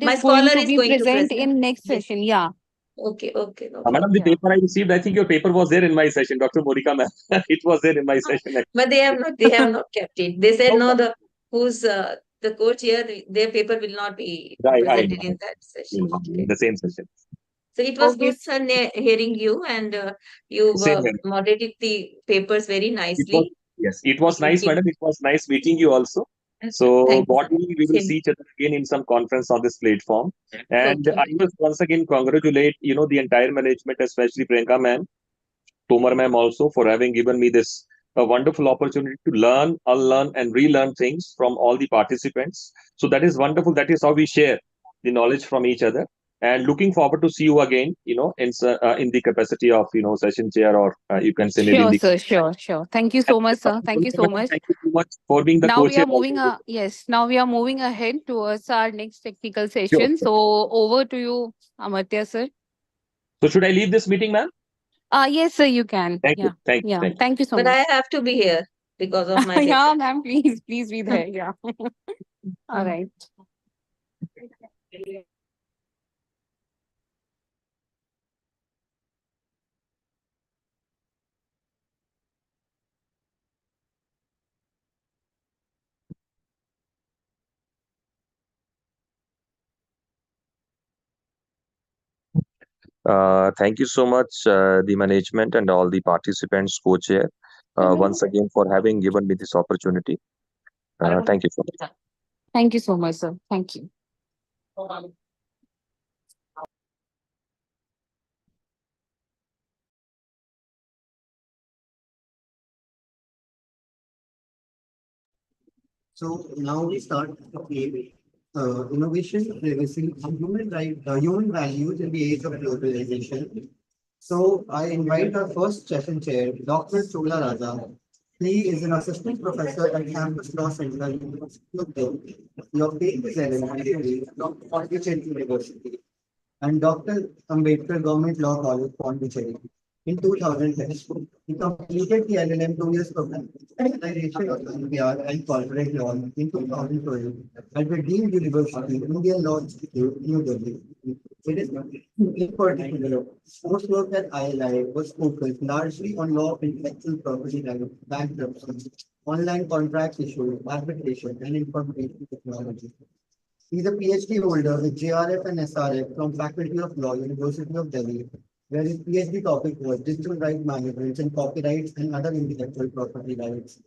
[SPEAKER 19] my
[SPEAKER 18] is going
[SPEAKER 19] scholar
[SPEAKER 18] to
[SPEAKER 19] is
[SPEAKER 18] be
[SPEAKER 19] going to
[SPEAKER 18] present
[SPEAKER 19] present.
[SPEAKER 18] in next
[SPEAKER 19] Yes.
[SPEAKER 18] session. Yeah.
[SPEAKER 19] Okay.
[SPEAKER 22] Madam, the paper I received, I think your paper was there in my session, Dr. Monica ma'am. It was there in my session.
[SPEAKER 19] But they have not kept it. They said no, the co-chair, their paper will not be presented in that session.
[SPEAKER 22] In the same session.
[SPEAKER 19] So it was good, sir, hearing you, and you
[SPEAKER 22] Same here.
[SPEAKER 19] moderated the papers very nicely.
[SPEAKER 22] It was nice, madam. It was nice meeting you also. So,
[SPEAKER 19] Thank you,
[SPEAKER 22] bodily, we will
[SPEAKER 19] Same.
[SPEAKER 22] see each other again in some conference on this platform. And
[SPEAKER 19] Okay.
[SPEAKER 22] I must once again congratulate, the entire management, especially Priyanka ma'am, Tomar ma'am also, for having given me this a wonderful opportunity to learn, unlearn, and relearn things from all the participants. So that is wonderful. That is how we share the knowledge from each other. And looking forward to see you again, in the capacity of, session chair, or you can say maybe in
[SPEAKER 18] Sure,
[SPEAKER 22] the.
[SPEAKER 18] sir. Sure. Thank you so much, sir. Thank you so much.
[SPEAKER 22] Thank you so much for being the
[SPEAKER 18] Now we
[SPEAKER 22] co-chair.
[SPEAKER 18] are moving. Now we are moving ahead towards our next technical
[SPEAKER 22] Sure.
[SPEAKER 18] session. So over to you, Amartya, sir.
[SPEAKER 22] So should I leave this meeting, ma'am?
[SPEAKER 18] Yes, sir. You can.
[SPEAKER 22] Thank
[SPEAKER 18] Yeah.
[SPEAKER 22] you. Thank you.
[SPEAKER 18] Yeah.
[SPEAKER 22] Thank you.
[SPEAKER 18] Thank you so
[SPEAKER 19] But
[SPEAKER 18] much.
[SPEAKER 19] I have to be here because of my
[SPEAKER 18] Yeah,
[SPEAKER 19] paper.
[SPEAKER 18] ma'am. Please be there. Yeah. All right.
[SPEAKER 22] Thank you so much, the management and all the participants, co-chair, once again for having given me this opportunity. Thank you so much.
[SPEAKER 4] Thank you so much, sir. Thank you.
[SPEAKER 12] So now we start to play innovation, privacy, and human values in the age of globalization. So I invite our first session chair, Dr. Chola Raja. He is an assistant professor at Campus Law Center, University of Delhi. Your field is elementary from Pondicherry University and Dr. Ambedkar Government Law College, Pondicherry. In 2010, he completed the LLM 2 years program specialization of NPR and corporate law in 2012 at the Dean University, Indian Law Institute, New Delhi. It is in particular, coursework at ICEILA was focused largely on law of intellectual property rights, bankruptcy, online contract issues, arbitration, and information technology. He is a PhD holder with JRF and SRF from Faculty of Law, University of Delhi, where his PhD topic was digital rights management and copyrights and other intellectual property rights.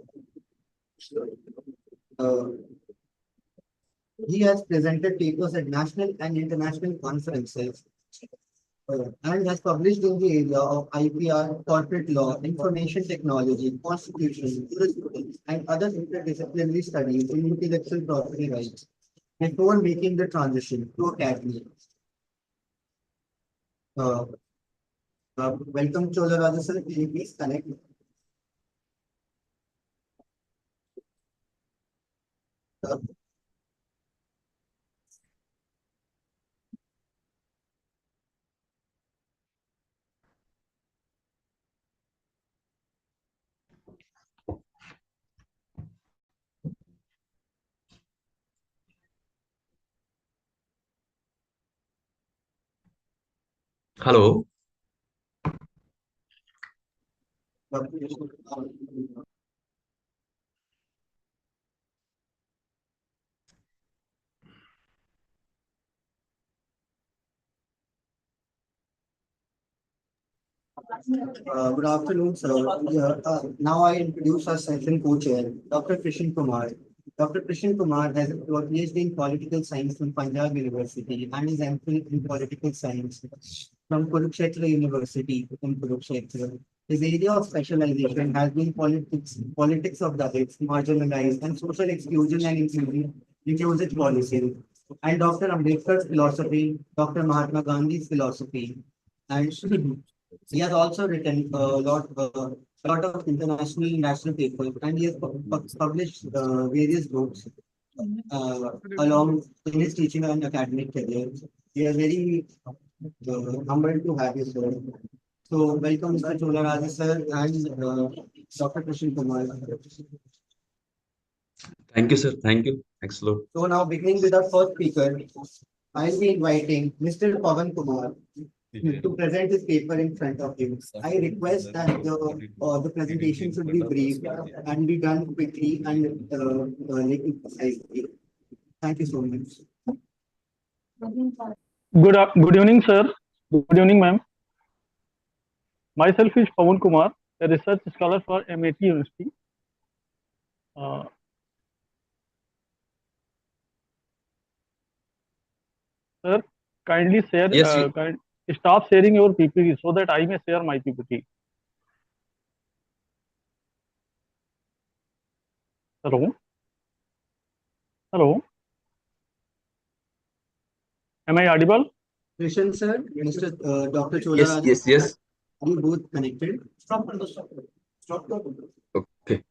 [SPEAKER 12] He has presented papers at national and international conferences and has published in the area of IPR, corporate law, information technology, constitution, jurisprudence, and other interdisciplinary studies in intellectual property rights before making the transition to academia. Welcome, Chola Raja sir. Can you please connect?
[SPEAKER 22] Hello.
[SPEAKER 12] Good afternoon, sir. Now I introduce our session co-chair, Dr. Krishan Kumar. Dr. Krishan Kumar has a PhD in political science from Punjab University and is MPhil in political science from Kurukshetra University in Kurukshetra. His area of specialization has been politics of the rich, marginalized, and social exclusion and inclusive policy. And Dr. Ambedkar's philosophy, Dr. Mahatma Gandhi's philosophy, and he has also written a lot of international and national papers, and he has published various books along in his teaching and academic career. We are very humbled to have you, sir. So, welcome, Mr. Chola Raja, sir, and Dr. Krishan Kumar.
[SPEAKER 22] Thank you, sir. Thank you. Thanks a lot.
[SPEAKER 12] So, now beginning with our first speaker, I'll be inviting Mr. Pavan Kumar to present his paper in front of you. I request that the presentation should be brief and be done quickly and precisely. Thank you so much.
[SPEAKER 13] Good evening, sir. Good evening, ma'am. Myself is Pavan Kumar, a research scholar for MIT University. Sir, kindly share.
[SPEAKER 22] Yes,
[SPEAKER 13] Stop sharing your PPT so that I may share my PPT. Hello? Hello? Am I audible?
[SPEAKER 12] Krishan sir, Mr. Dr. Chola
[SPEAKER 22] yes,
[SPEAKER 12] Raja,
[SPEAKER 22] yes.
[SPEAKER 12] are you both connected? Stop.
[SPEAKER 22] Okay.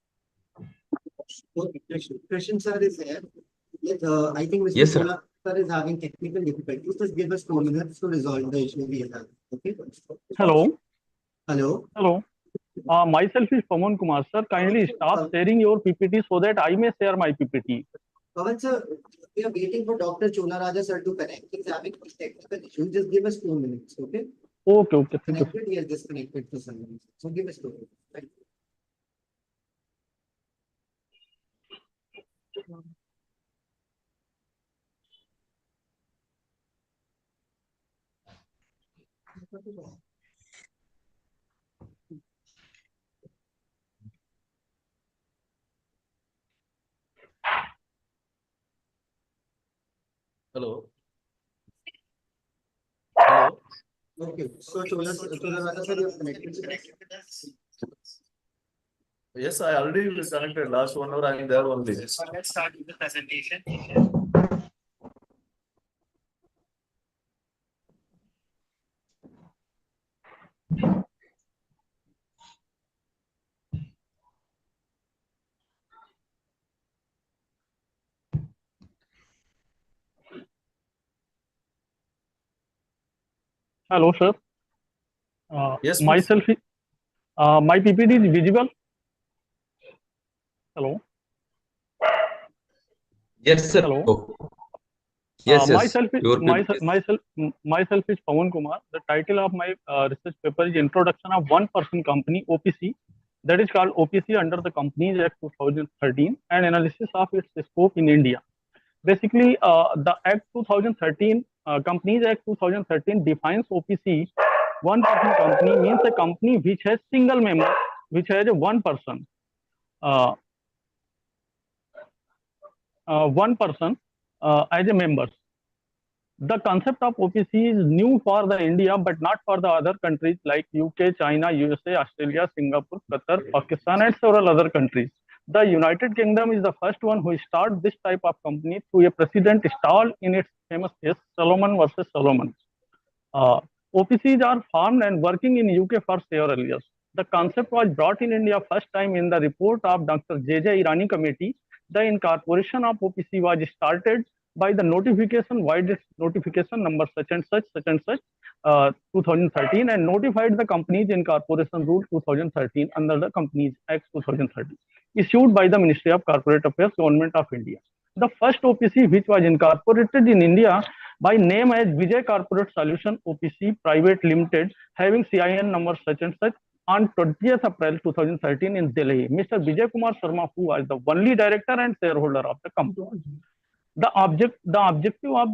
[SPEAKER 12] Krishan sir is there. Yes, I think Mr.
[SPEAKER 22] Yes, sir.
[SPEAKER 12] Chola sir is having technical difficulties. Just give us 2 minutes to resolve the issue we have. Okay.
[SPEAKER 13] Hello?
[SPEAKER 12] Hello.
[SPEAKER 13] Hello? Myself is Pavan Kumar, sir. Kindly stop sharing your PPT so that I may share my PPT.
[SPEAKER 12] Pavan sir, we are waiting for Dr. Chola Raja sir to connect. He's having technical issues. Just give us 2 minutes, okay?
[SPEAKER 13] Okay. Thank you.
[SPEAKER 12] Connected, he has disconnected for some reason. So give us 2 minutes. Thank you.
[SPEAKER 6] Hello. Hello.
[SPEAKER 12] Okay, so Chola sir, you're connected to us.
[SPEAKER 6] Yes, I already connected. Last 1 hour, I am there only.
[SPEAKER 14] Let's start with the presentation.
[SPEAKER 13] Hello, sir.
[SPEAKER 6] Yes,
[SPEAKER 13] myself, my PPT is visible. Hello.
[SPEAKER 23] Yes, sir.
[SPEAKER 13] Hello.
[SPEAKER 23] Yes,
[SPEAKER 13] Myself,
[SPEAKER 23] Your
[SPEAKER 13] myself is Pawan Kumar. The title of my research paper is Introduction of One-Person Company (OPC). That is called OPC under the Companies Act 2013 and analysis of its scope in India. Basically, the Act 2013, Companies Act 2013 defines OPC. One-person company means a company which has single member, which has a one person as a member. The concept of OPC is new for the India, but not for the other countries like UK, China, USA, Australia, Singapore, Qatar, Pakistan, and several other countries. The United Kingdom is the first one who started this type of company through a precedent stalled in its famous case, Solomon versus Solomon. OPCs are formed and working in UK for several years. The concept was brought in India first time in the report of Dr. J.J. Irani Committee. The incorporation of OPC was started by the notification, widest notification number such and such, 2013, and notified the Companies Incorporation Rule 2013 under the Companies Act 2013, issued by the Ministry of Corporate Affairs, Government of India. The first OPC which was incorporated in India by name as Vijay Corporate Solution OPC Private Limited, having CIN number such and such, on 20th April 2013 in Delhi. Mr. Vijay Kumar Sharma, who was the only director and shareholder of the company. The objective of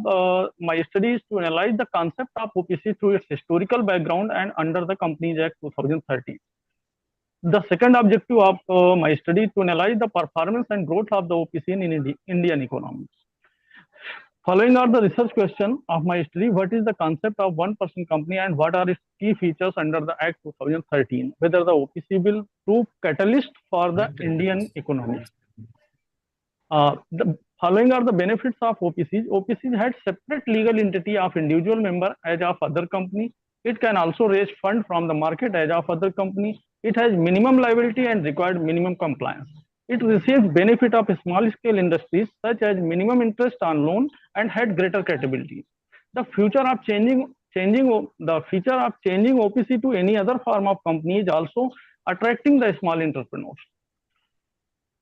[SPEAKER 13] my study is to analyze the concept of OPC through its historical background and under the Companies Act 2013. The second objective of my study is to analyze the performance and growth of the OPC in Indian economy. Following are the research question of my study: what is the concept of one-person company and what are its key features under the Act 2013? Whether the OPC will prove catalyst for the Indian economy. The following are the benefits of OPCs. OPCs had separate legal entity of individual member as of other company. It can also raise fund from the market as of other company. It has minimum liability and required minimum compliance. It receives benefit of small scale industries such as minimum interest on loan and had greater credibility. The feature of changing OPC to any other form of company is also attracting the small entrepreneurs.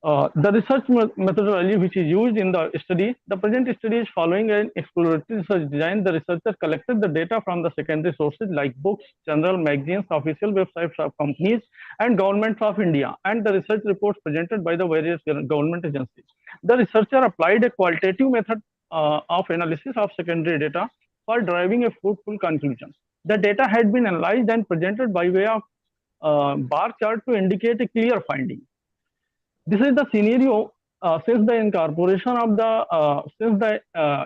[SPEAKER 13] The research methodology which is used in the study, the present study is following an exploratory research design. The researcher collected the data from the secondary sources like books, journal, magazines, official websites of companies and governments of India, and the research reports presented by the various government agencies. The researcher applied a qualitative method of analysis of secondary data for driving a fruitful conclusion. The data had been analyzed and presented by way of bar chart to indicate a clear finding. This is the scenario since the incorporation of the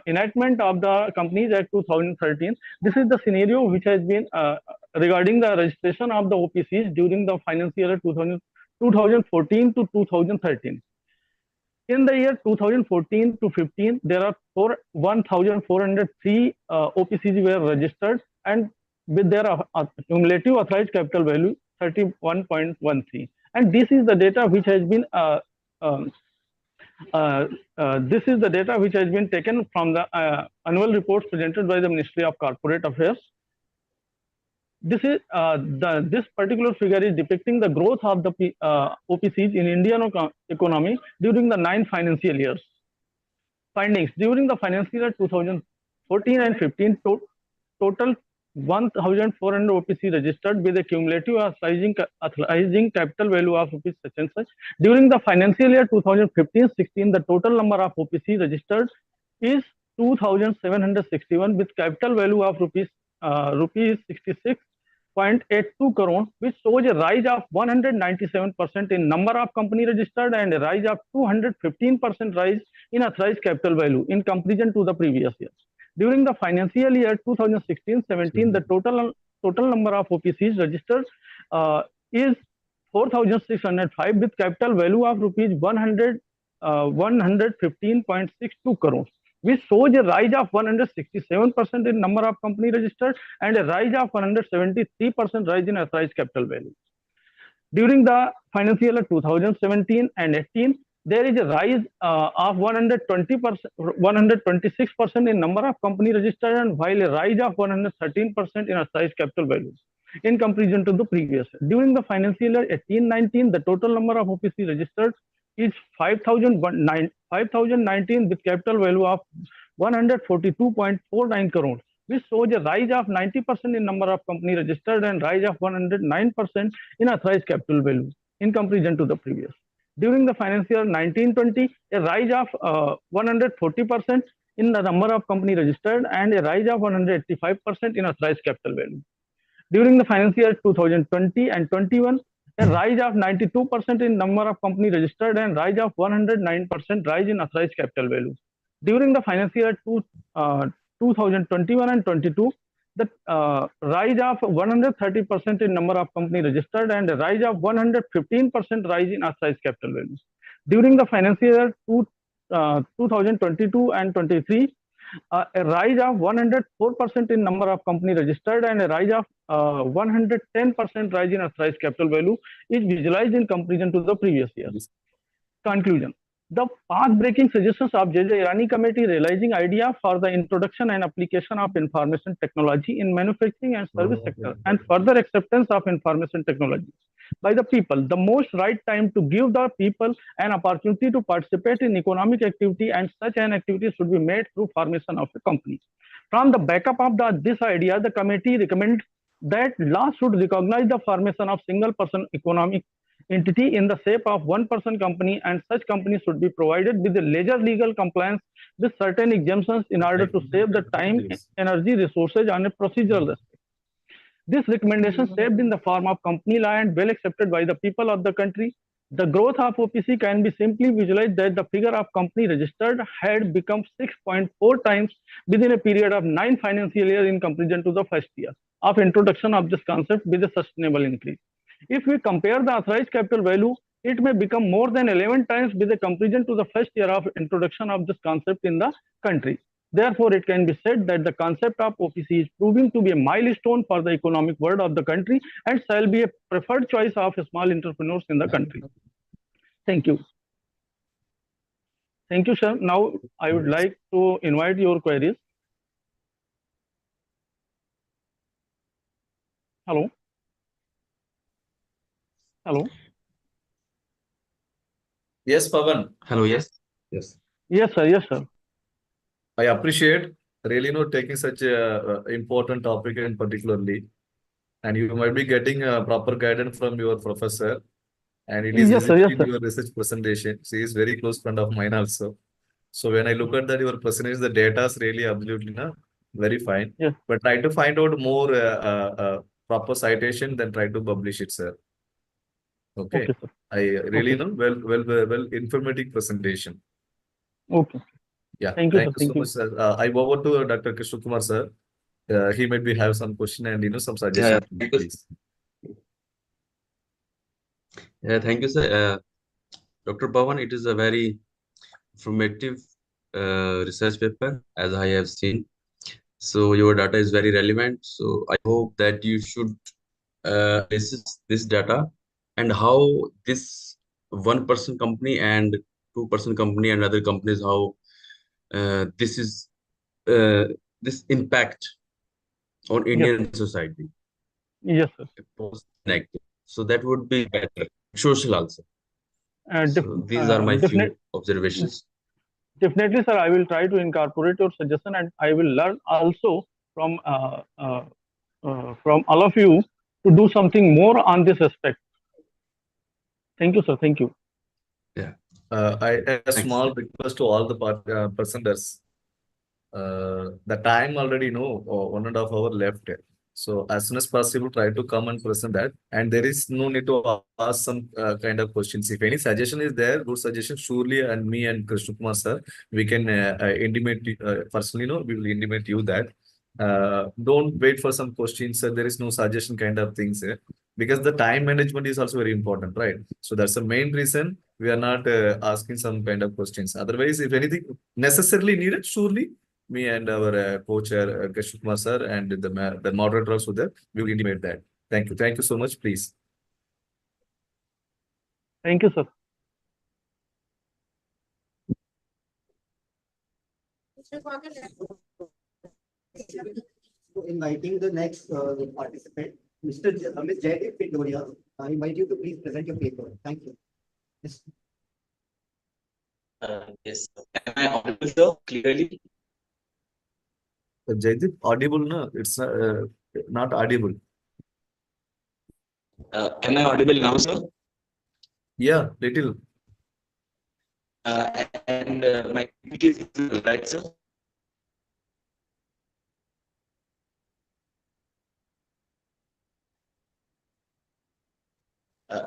[SPEAKER 13] enactment of the Companies Act 2013. This is the scenario which has been regarding the registration of the OPCs during the financial year 2014 to 2013. In the year 2014 to 15, there are 1,403 OPCs were registered and with their cumulative authorized capital value 31.13. And this is the data which has been taken from the annual reports presented by the Ministry of Corporate Affairs. This is this particular figure is depicting the growth of the OPCs in Indian economy during the 9 financial years. Findings: during the financial year 2014 and 15, total 1,400 OPC registered with a cumulative authorizing capital value of rupees such and such. During the financial year 2015-16, the total number of OPC registered is 2,761 with capital value of rupees 66 0.82 crore, which shows a rise of 197% in number of company registered and a rise of 215% rise in authorized capital value in comparison to the previous year. During the financial year 2016-17, the total number of OPCs registered is 4,605 with capital value of rupees 115.62 crores, which shows a rise of 167% in number of company registered and a rise of 173% rise in authorized capital value. During the financial year 2017 and 18, there is a rise of 126% in number of company registered and while a rise of 113% in authorized capital value in comparison to the previous year. During the financial year 18-19, the total number of OPC registered is 5,019 with capital value of 142.49 crores, which shows a rise of 90% in number of company registered and rise of 109% in authorized capital value in comparison to the previous. During the financial year 19-20, a rise of 140% in the number of company registered and a rise of 185% in authorized capital value. During the financial year 2020 and 21, a rise of 92% in number of company registered and rise of 109% rise in authorized capital value. During the financial year 2021 and 22, the rise of 130% in number of company registered and a rise of 115% rise in authorized capital values. During the financial year 2022 and 23, a rise of 104% in number of company registered and a rise of 110% rise in authorized capital value is visualized in comparison to the previous years. Conclusion. The path-breaking suggestions of J.J. Irani Committee realizing idea for the introduction and application of information technology in manufacturing and service sector and further acceptance of information technology by the people. The most right time to give the people an opportunity to participate in economic activity and such an activity should be made through formation of a company. From the backup of this idea, the committee recommends that law should recognize the formation of single person economic entity in the shape of one person company and such company should be provided with a legal legal compliance with certain exemptions in order to save the time, energy, resources on a procedural aspect. This recommendation shaped in the form of company law and well accepted by the people of the country. The growth of OPC can be simply visualized that the figure of company registered had become 6.4 times within a period of 9 financial years in comparison to the first year of introduction of this concept with a sustainable increase. If we compare the authorized capital value, it may become more than 11 times with a comparison to the first year of introduction of this concept in the country. Therefore, it can be said that the concept of OPC is proving to be a milestone for the economic world of the country and shall be a preferred choice of small entrepreneurs in the country. Thank you. Thank you, sir. Now, I would like to invite your queries. Hello. Hello.
[SPEAKER 6] Yes, Pavan.
[SPEAKER 5] Hello. Yes. Yes.
[SPEAKER 13] Yes, sir. Yes, sir.
[SPEAKER 6] I appreciate really taking such a important topic and particularly, and you might be getting proper guidance from your professor, and it is visible in your research presentation. She is very close friend of mine also. So when I look at that, your presentation, the data is really absolutely very fine.
[SPEAKER 13] Yes.
[SPEAKER 6] But try to find out more proper citation, then try to publish it, sir. Okay.
[SPEAKER 13] Okay, sir.
[SPEAKER 6] I really well informative presentation.
[SPEAKER 13] Okay.
[SPEAKER 6] Yeah.
[SPEAKER 13] Thank you,
[SPEAKER 6] Thank
[SPEAKER 13] sir.
[SPEAKER 6] you so much, sir. I go over to Dr. Krishna Kumar, sir. He might be have some question and some suggestions.
[SPEAKER 5] Thank you.
[SPEAKER 6] Please.
[SPEAKER 7] Yeah, thank you, sir. Dr. Pawan, it is a very informative research paper, as I have seen. So your data is very relevant. So I hope that you should assess this data and how this one-person company and two-person company and other companies, how this is this impact on Indian society.
[SPEAKER 13] Yes, sir.
[SPEAKER 7] So that would be better. Social also. So these are my few observations.
[SPEAKER 13] Definitely, sir. I will try to incorporate your suggestion, and I will learn also from all of you to do something more on this aspect. Thank you, sir. Thank you.
[SPEAKER 6] Yeah. A small request to all the presenters. The time already 1.5 hours left. So as soon as possible, try to come and present that. And there is no need to ask some kind of questions. If any suggestion is there, good suggestion, surely, and me and Krishna Kumar sir, we can intimate personally. We will intimate you that. Don't wait for some questions. There is no suggestion kind of things. Because the time management is also very important, right? So that's the main reason we are not asking some kind of questions. Otherwise, if anything necessarily needed, surely me and our co-chair Krishna Kumar sir and the moderator also there, we will intimate that. Thank you. Thank you so much, please.
[SPEAKER 13] Thank you, sir.
[SPEAKER 12] Inviting the next participant, Ms. Jaideep Pindoria, I invite you to please present your paper. Thank you. Yes.
[SPEAKER 5] Yes. Am I audible, sir, clearly?
[SPEAKER 6] Jaideep, audible? No, it's not audible.
[SPEAKER 5] Am I audible now, sir?
[SPEAKER 6] Yeah, little.
[SPEAKER 5] And my PPT is visible, right, sir?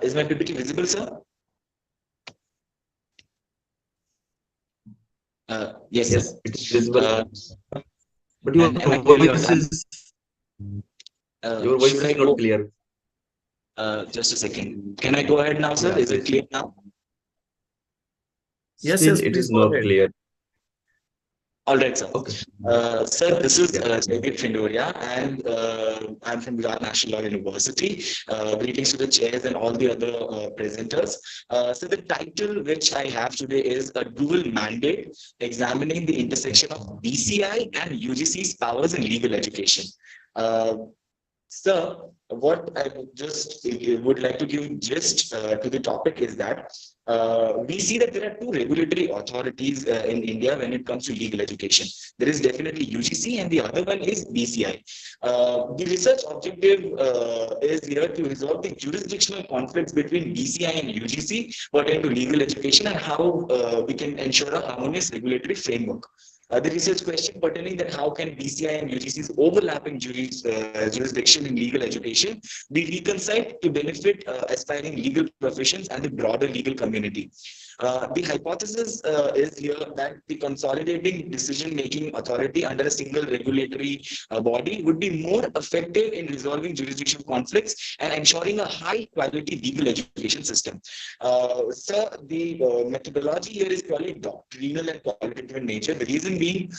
[SPEAKER 5] Is my PPT visible, sir? Yes,
[SPEAKER 7] Yes,
[SPEAKER 5] sir.
[SPEAKER 7] it is visible. But
[SPEAKER 5] Your voice is
[SPEAKER 7] not clear.
[SPEAKER 5] Just a second. Can I go ahead now, sir? Is it clear now?
[SPEAKER 6] Yes,
[SPEAKER 7] Still,
[SPEAKER 6] yes,
[SPEAKER 7] it
[SPEAKER 6] please
[SPEAKER 7] is
[SPEAKER 6] go
[SPEAKER 7] not
[SPEAKER 6] ahead.
[SPEAKER 7] clear.
[SPEAKER 5] All right, sir.
[SPEAKER 7] Okay.
[SPEAKER 5] Sir, this is Jaideep Findoria, and I'm from Gujarat National Law University. Greetings to the chairs and all the other presenters. So the title which I have today is a dual mandate examining the intersection of BCI and UGC's powers in legal education. Sir, what I would like to give gist to the topic is that we see that there are two regulatory authorities in India when it comes to legal education. There is definitely UGC and the other one is BCI. The research objective is here to resolve the jurisdictional conflicts between BCI and UGC pertaining to legal education and how we can ensure a harmonious regulatory framework. The research question pertaining that how can BCI and UGC's overlapping jurisdiction in legal education be reconciled to benefit aspiring legal professions and the broader legal community. The hypothesis is here that the consolidating decision-making authority under a single regulatory body would be more effective in resolving jurisdictional conflicts and ensuring a high-quality legal education system. Sir, the methodology here is purely doctrinal and qualitative in nature. The reason being,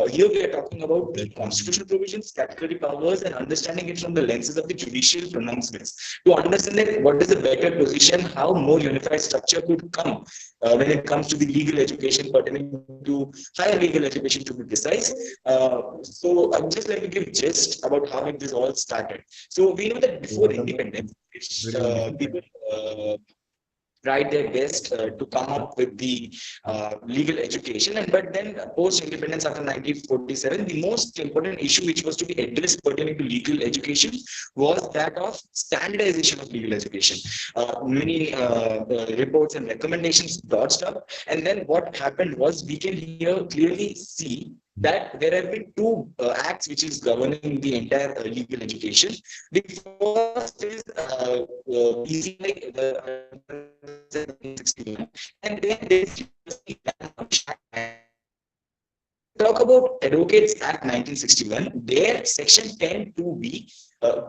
[SPEAKER 5] here we are talking about the constitutional provisions, statutory powers, and understanding it from the lenses of the judicial pronouncements. To understand that what is a better position, how more unified structure could come when it comes to the legal education pertaining to higher legal education, to be precise. So I would just like to give gist about how this all started. So we know that before independence, people tried their best to come up with the legal education, but then post independence after 1947, the most important issue which was to be addressed pertaining to legal education was that of standardization of legal education. Many reports and recommendations dodged up, and then what happened was we can here clearly see that there have been two acts which is governing the entire legal education. The first is BCI, and then there's talk about Advocates Act 1961. There, Section 10(2)(b)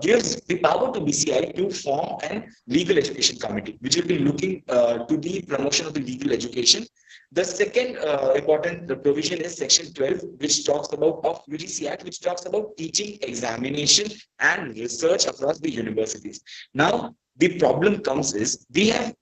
[SPEAKER 5] gives the power to BCI to form an legal education committee, which will be looking to the promotion of the legal education. The second important provision is Section 12, which talks about of UGC Act, which talks about teaching, examination, and research across the universities. Now, the problem comes is we have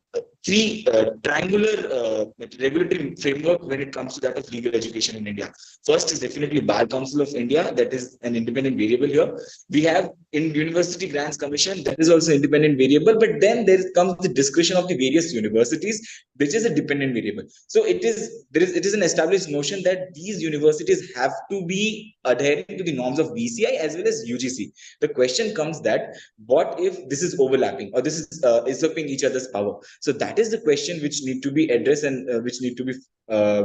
[SPEAKER 5] three triangular regulatory framework when it comes to that of legal education in India. First is definitely Bar Council of India, that is an independent variable here. We have in University Grants Commission, that is also independent variable, but then there comes the discretion of the various universities, which is a dependent variable. So it is an established notion that these universities have to be adhering to the norms of BCI as well as UGC. The question comes that what if this is overlapping or this is usurping each other's power? So that That is the question which need to be addressed and which need to be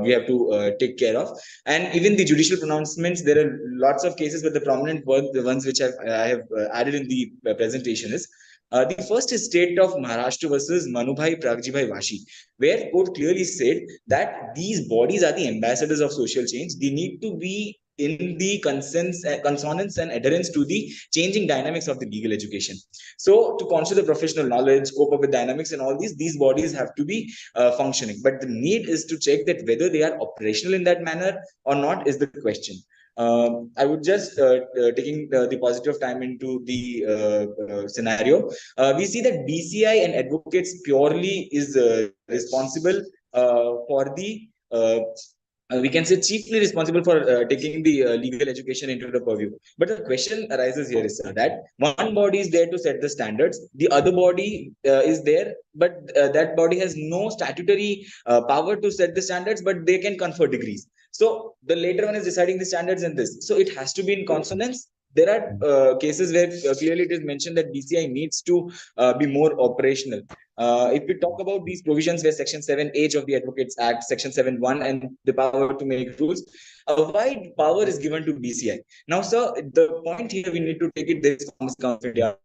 [SPEAKER 5] we have to take care of. And even the judicial pronouncements, there are lots of cases, but the prominent ones which I have added in the presentation is the first is state of Maharashtra versus Manubhai Pragjibhai Vashi, where court clearly said that these bodies are the ambassadors of social change. They need to be in the consonance and adherence to the changing dynamics of the legal education. So to consider the professional knowledge, cope up with dynamics and all these bodies have to be functioning. But the need is to check that whether they are operational in that manner or not is the question. I would just taking the positive time into the scenario. We see that BCI and advocates purely is responsible for the we can say chiefly responsible for taking the legal education into the purview. But the question arises here is that one body is there to set the standards, the other body is there, but that body has no statutory power to set the standards, but they can confer degrees. So the later one is deciding the standards in this. So it has to be in consonance. There are cases where clearly it is mentioned that BCI needs to be more operational. If we talk about these provisions where Section 7H of the Advocates Act, Section 7.1 and the power to make rules, a wide power is given to BCI. Now, sir, the point here we need to take it, there is Commerce Council of India,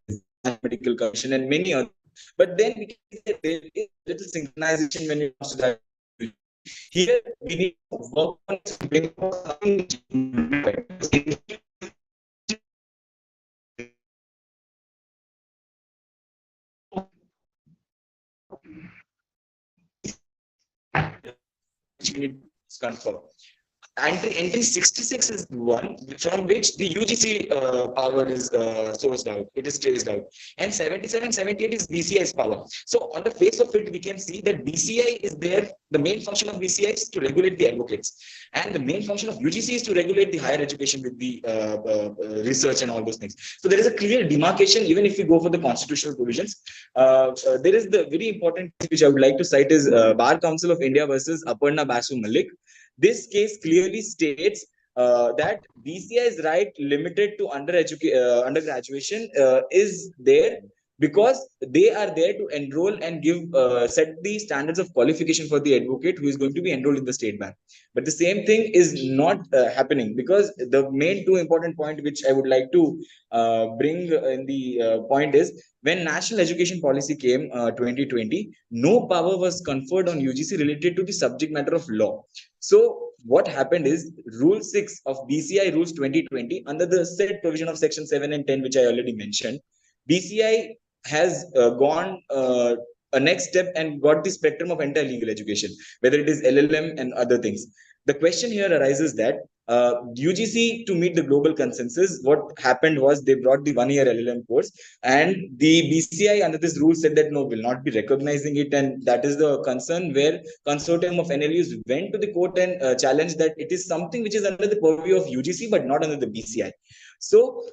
[SPEAKER 5] Medical Commission and many others. But then we can say there is little synchronization when it comes to that. Here we need to work on confirm. Entry 66 is the one from which the UGC power is sourced out, it is traced out, and 77, 78 is BCI's power. So on the face of it, we can see that BCI is there. The main function of BCI is to regulate the advocates, and the main function of UGC is to regulate the higher education with the research and all those things. So there is a clear demarcation. Even if we go for the constitutional provisions, there is the very important which I would like to cite is Bar Council of India versus Aparna Basu Malik. This case clearly states that BCI's right limited to undergraduation is there because they are there to enroll and give set the standards of qualification for the advocate who is going to be enrolled in the state bar. But the same thing is not happening, because the main two important point which I would like to bring in the point is, when National Education Policy came 2020, no power was conferred on UGC related to the subject matter of law. So what happened is Rule 6 of BCI Rules 2020, under the said provision of Section 7 and 10, which I already mentioned, BCI has gone a next step and got the spectrum of entire legal education, whether it is LLM and other things. The question here arises that UGC, to meet the global consensus, what happened was they brought the 1-year LLM course, and the BCI under this rule said that no, will not be recognizing it, and that is the concern where consortium of NLUs went to the court and challenged that it is something which is under the purview of UGC but not under the BCI. So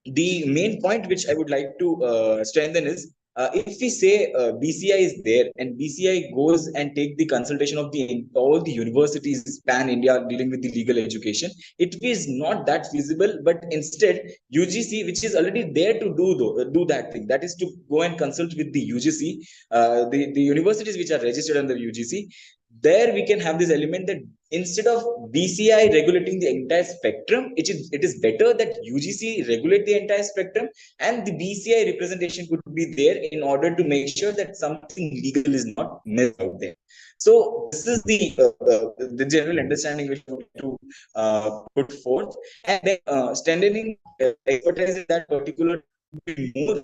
[SPEAKER 5] the main point which I would like to strengthen is, if we say BCI is there and BCI goes and take the consultation of all the universities pan India dealing with the legal education, it is not that feasible. But instead, UGC, which is already there to do that thing, that is to go and consult with the UGC, the universities which are registered under UGC. There we can have this element that instead of BCI regulating the entire spectrum, it is better that UGC regulate the entire spectrum, and the BCI representation could be there in order to make sure that something legal is not missed out there. So this is the general understanding which we want to put forth, and then strengthening expertise in that particular more.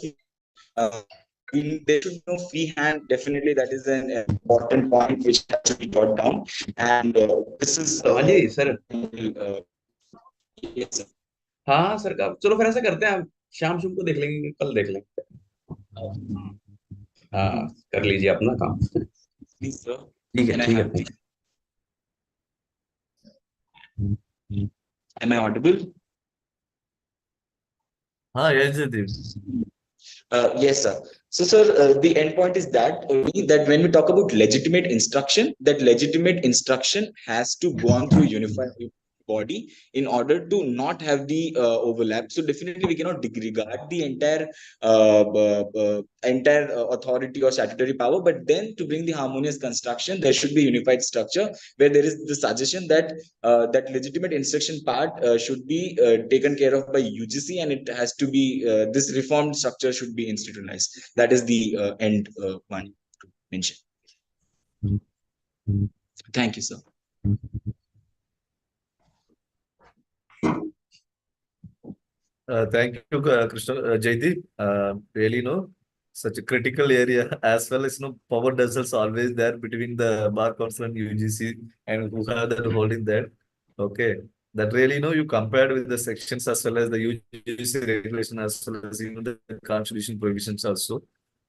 [SPEAKER 5] There should be no free hand. Definitely, that is an important point which has to be brought down. And this is.
[SPEAKER 7] Sir
[SPEAKER 5] yes, sir.
[SPEAKER 7] हाँ sir, चलो फिर ऐसा करते हैं, शाम को देख लेंगे, कल देख लेंगे। हाँ, कर लीजिए अपना काम।
[SPEAKER 5] Please, sir.
[SPEAKER 7] ठीक है।
[SPEAKER 5] Am I audible?
[SPEAKER 6] हाँ, yes, Jaideep.
[SPEAKER 5] Yes, sir. So, sir, the end point is that when we talk about legitimate instruction, that legitimate instruction has to go on through unified body in order to not have the overlap. So definitely we cannot disregard the entire authority or statutory power, but then to bring the harmonious construction, there should be unified structure where there is the suggestion that that legitimate instruction part should be taken care of by UGC, and it has to be this reformed structure should be institutionalized. That is the end one to mention. Thank you, sir.
[SPEAKER 6] Thank you, Krishna, Jaideep. Really, such a critical area as well as power vessels always there between the Bar Council and UGC and who have that holding that. Okay, that really, you compared with the sections as well as the UGC regulation as well as even the constitution provisions also.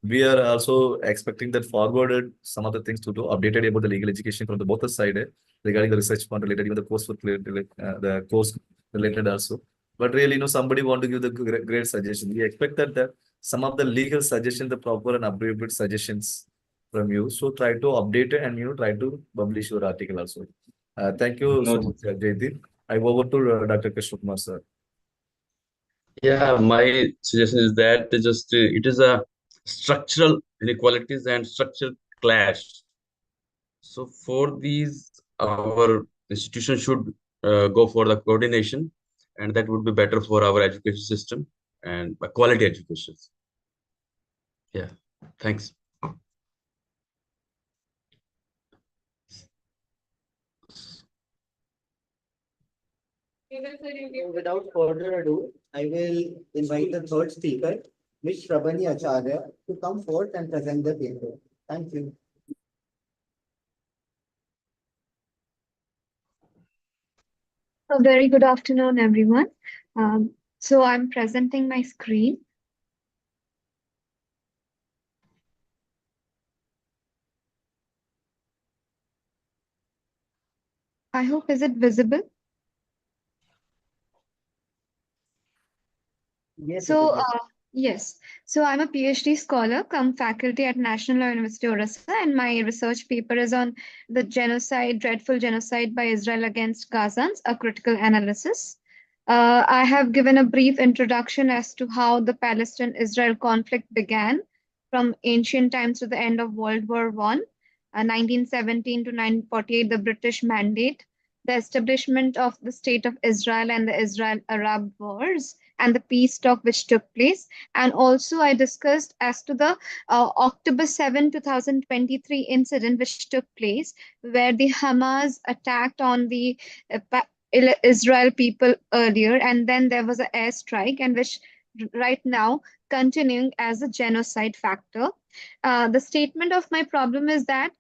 [SPEAKER 6] We are also expecting that forwarded some of the things to do updated about the legal education from the both the side regarding the research fund related, even the course related, the course related also. But really, somebody want to give the great suggestion. We expect that some of the legal suggestions, the proper and appropriate suggestions from you. So try to update it and try to publish your article also. Thank you so much, Jaideep. I over to Dr. Krishna Kumar, sir.
[SPEAKER 7] Yeah, my suggestion is that it is a structural inequalities and structural clash. So for these, our institution should go for the coordination, and that would be better for our education system and quality education. Yeah, thanks.
[SPEAKER 12] Without further ado, I will invite the third speaker, Ms. Shrabani Acharya, to come forth and present the paper. Thank you.
[SPEAKER 10] A very good afternoon, everyone. So I'm presenting my screen. I hope, is it visible?
[SPEAKER 12] Yes.
[SPEAKER 10] Yes. So I'm a PhD scholar, come faculty at National Law University Orissa, and my research paper is on the dreadful genocide by Israel against Gazans, a critical analysis. I have given a brief introduction as to how the Palestine-Israel conflict began from ancient times to the end of World War I, 1917 to 1948, the British Mandate, the establishment of the State of Israel and the Israel-Arab Wars, and the peace talk which took place. And also I discussed as to the October 7, 2023 incident which took place where the Hamas attacked on the Israel people earlier, and then there was an airstrike, and which right now continuing as a genocide factor. The statement of my problem is that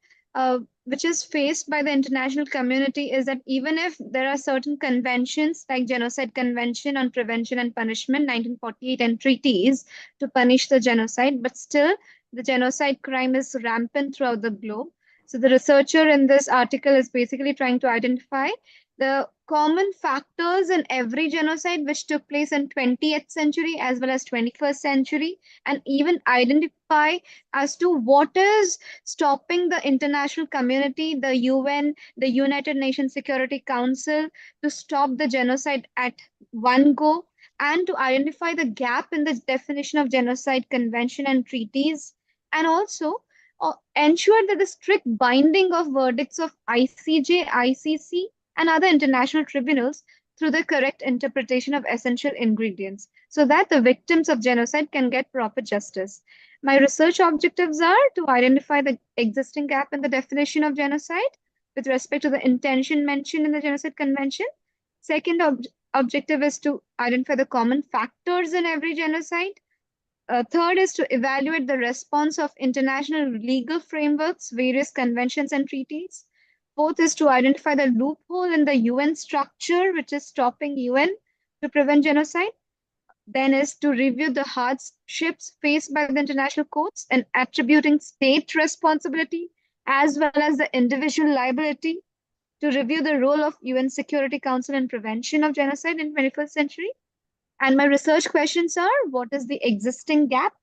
[SPEAKER 10] which is faced by the international community is that even if there are certain conventions like Genocide Convention on Prevention and Punishment 1948 and treaties to punish the genocide, but still the genocide crime is rampant throughout the globe. So the researcher in this article is basically trying to identify the common factors in every genocide which took place in 20th century as well as 21st century, and even identify as to what is stopping the international community, the UN, the United Nations Security Council, to stop the genocide at one go, and to identify the gap in the definition of genocide convention and treaties, and also ensure that the strict binding of verdicts of ICJ, ICC, and other international tribunals through the correct interpretation of essential ingredients so that the victims of genocide can get proper justice. My research objectives are to identify the existing gap in the definition of genocide with respect to the intention mentioned in the Genocide Convention. Second objective is to identify the common factors in every genocide. Third is to evaluate the response of international legal frameworks, various conventions and treaties. Fourth is to identify the loophole in the UN structure, which is stopping UN to prevent genocide. Then is to review the hardships faced by the international courts and attributing state responsibility as well as the individual liability. To review the role of UN Security Council in prevention of genocide in 21st century. And my research questions are, what is the existing gap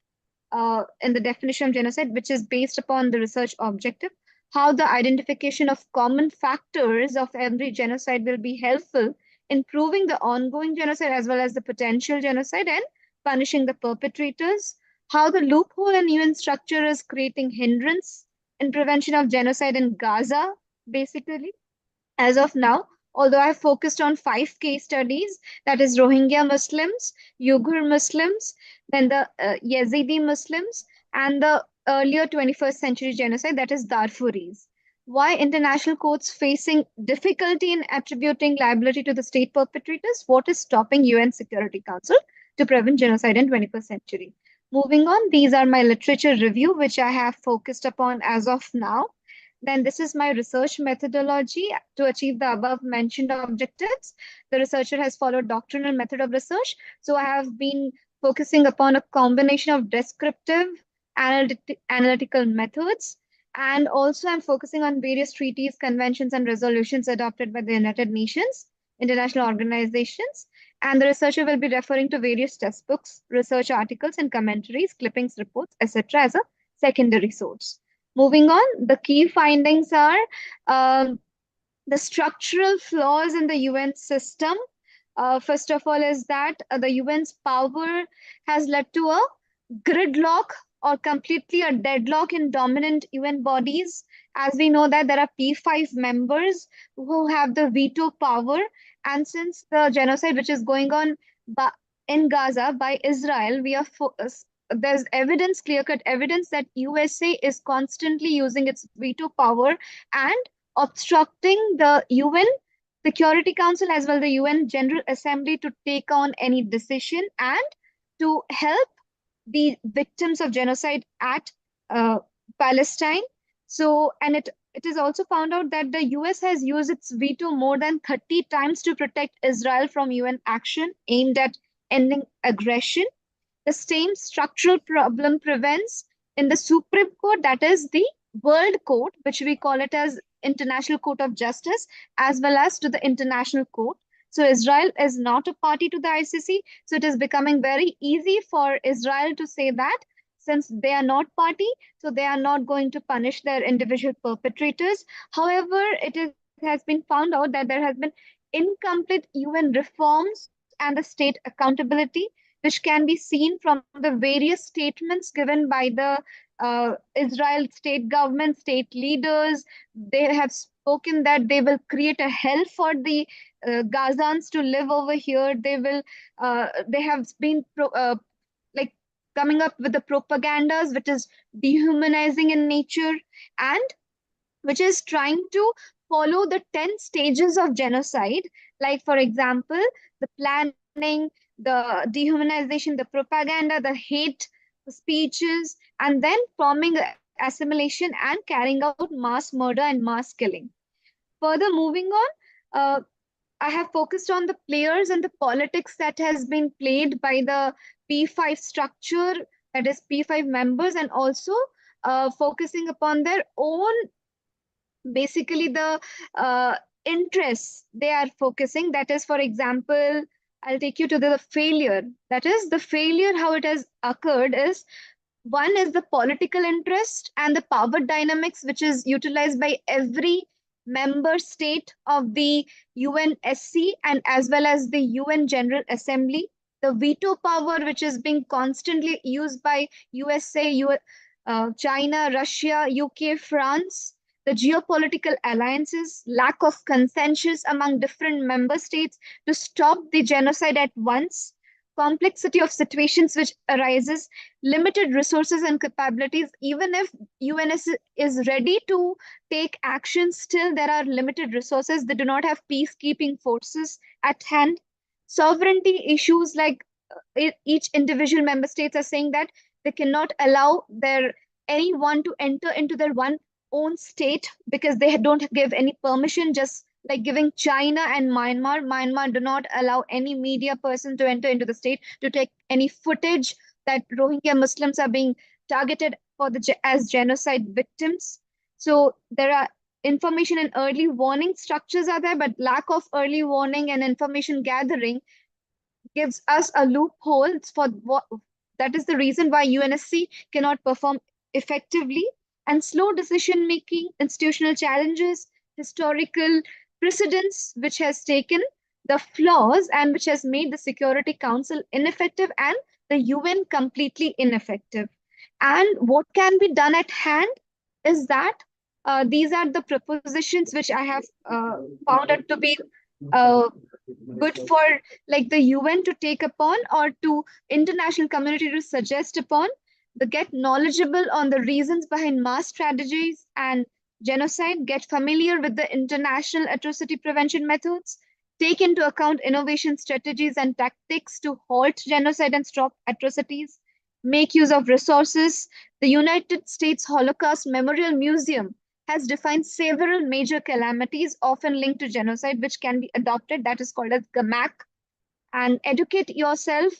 [SPEAKER 10] in the definition of genocide, which is based upon the research objective? How the identification of common factors of every genocide will be helpful
[SPEAKER 8] improving the ongoing genocide as well as the potential genocide, and punishing the perpetrators. How the loophole in UN structure is creating hindrance in prevention of genocide in Gaza, basically. As of now, although I have focused on 5 case studies, that is Rohingya Muslims, Uyghur Muslims, then the Yazidi Muslims, and the earlier 21st century genocide, that is Darfuris. Why international courts facing difficulty in attributing liability to the state perpetrators? What is stopping UN Security Council to prevent genocide in 21st century? Moving on, these are my literature review, which I have focused upon as of now. Then this is my research methodology to achieve the above mentioned objectives. The researcher has followed doctrinal method of research. So I have been focusing upon a combination of descriptive, analytical methods, and also I'm focusing on various treaties, conventions, and resolutions adopted by the United Nations, international organizations. And the researcher will be referring to various textbooks, research articles, and commentaries, clippings, reports, etc. as a secondary source. Moving on, the key findings are the structural flaws in the UN system. First of all, is that the UN's power has led to a gridlock or completely a deadlock in dominant UN bodies. As we know that there are P5 members who have the veto power. And since the genocide which is going on in Gaza by Israel, there's evidence, clear-cut evidence that USA is constantly using its veto power and obstructing the UN Security Council as well the UN General Assembly to take on any decision and to help the victims of genocide at Palestine. So, and it is also found out that the US has used its veto more than 30 times to protect Israel from UN action aimed at ending aggression. The same structural problem prevents in the Supreme Court, that is the World Court, which we call it as International Court of Justice, as well as to the International Court. So Israel is not a party to the ICC. So it is becoming very easy for Israel to say that since they are not party, so they are not going to punish their individual perpetrators. However, has been found out that there has been incomplete UN reforms and the state accountability, which can be seen from the various statements given by the Israel state government, state leaders. They have spoken that they will create a hell for the Gazans to live over here. They have been coming up with the propagandas, which is dehumanizing in nature and which is trying to follow the 10 stages of genocide. Like, for example, the planning, the dehumanization, the propaganda, the hate speeches, and then forming assimilation and carrying out mass murder and mass killing. Further, moving on, I have focused on the players and the politics that has been played by the P5 structure, that is P5 members, and also focusing upon their own, basically the interests they are focusing. That is, for example, I'll take you to the failure. That is the failure, how it has occurred is, one is the political interest and the power dynamics, which is utilized by every member state of the UNSC and as well as the UN General Assembly. The veto power, which is being constantly used by USA, China, Russia, UK, France. The geopolitical alliances, lack of consensus among different member states to stop the genocide at once, complexity of situations which arises, limited resources and capabilities. Even if UNS is ready to take action, still there are limited resources. They do not have peacekeeping forces at hand. Sovereignty issues, like each individual member states are saying that they cannot allow anyone to enter into their own state because they don't give any permission, just like giving China and Myanmar. Myanmar do not allow any media person to enter into the state to take any footage that Rohingya Muslims are being targeted as genocide victims. So there are information and early warning structures are there, but lack of early warning and information gathering gives us a loophole for that is the reason why UNSC cannot perform effectively. And slow decision-making, institutional challenges, historical precedents which has taken the flaws and which has made the Security Council ineffective and the UN completely ineffective. And what can be done at hand is that these are the propositions which I have found out to be uh, good for like the UN to take upon or to international community to suggest upon, the get knowledgeable on the reasons behind mass strategies and genocide, get familiar with the international atrocity prevention methods, take into account innovation strategies and tactics to halt genocide and stop atrocities, make use of resources. The United States Holocaust Memorial Museum has defined several major calamities often linked to genocide, which can be adopted, that is called as GAMAC, and educate yourself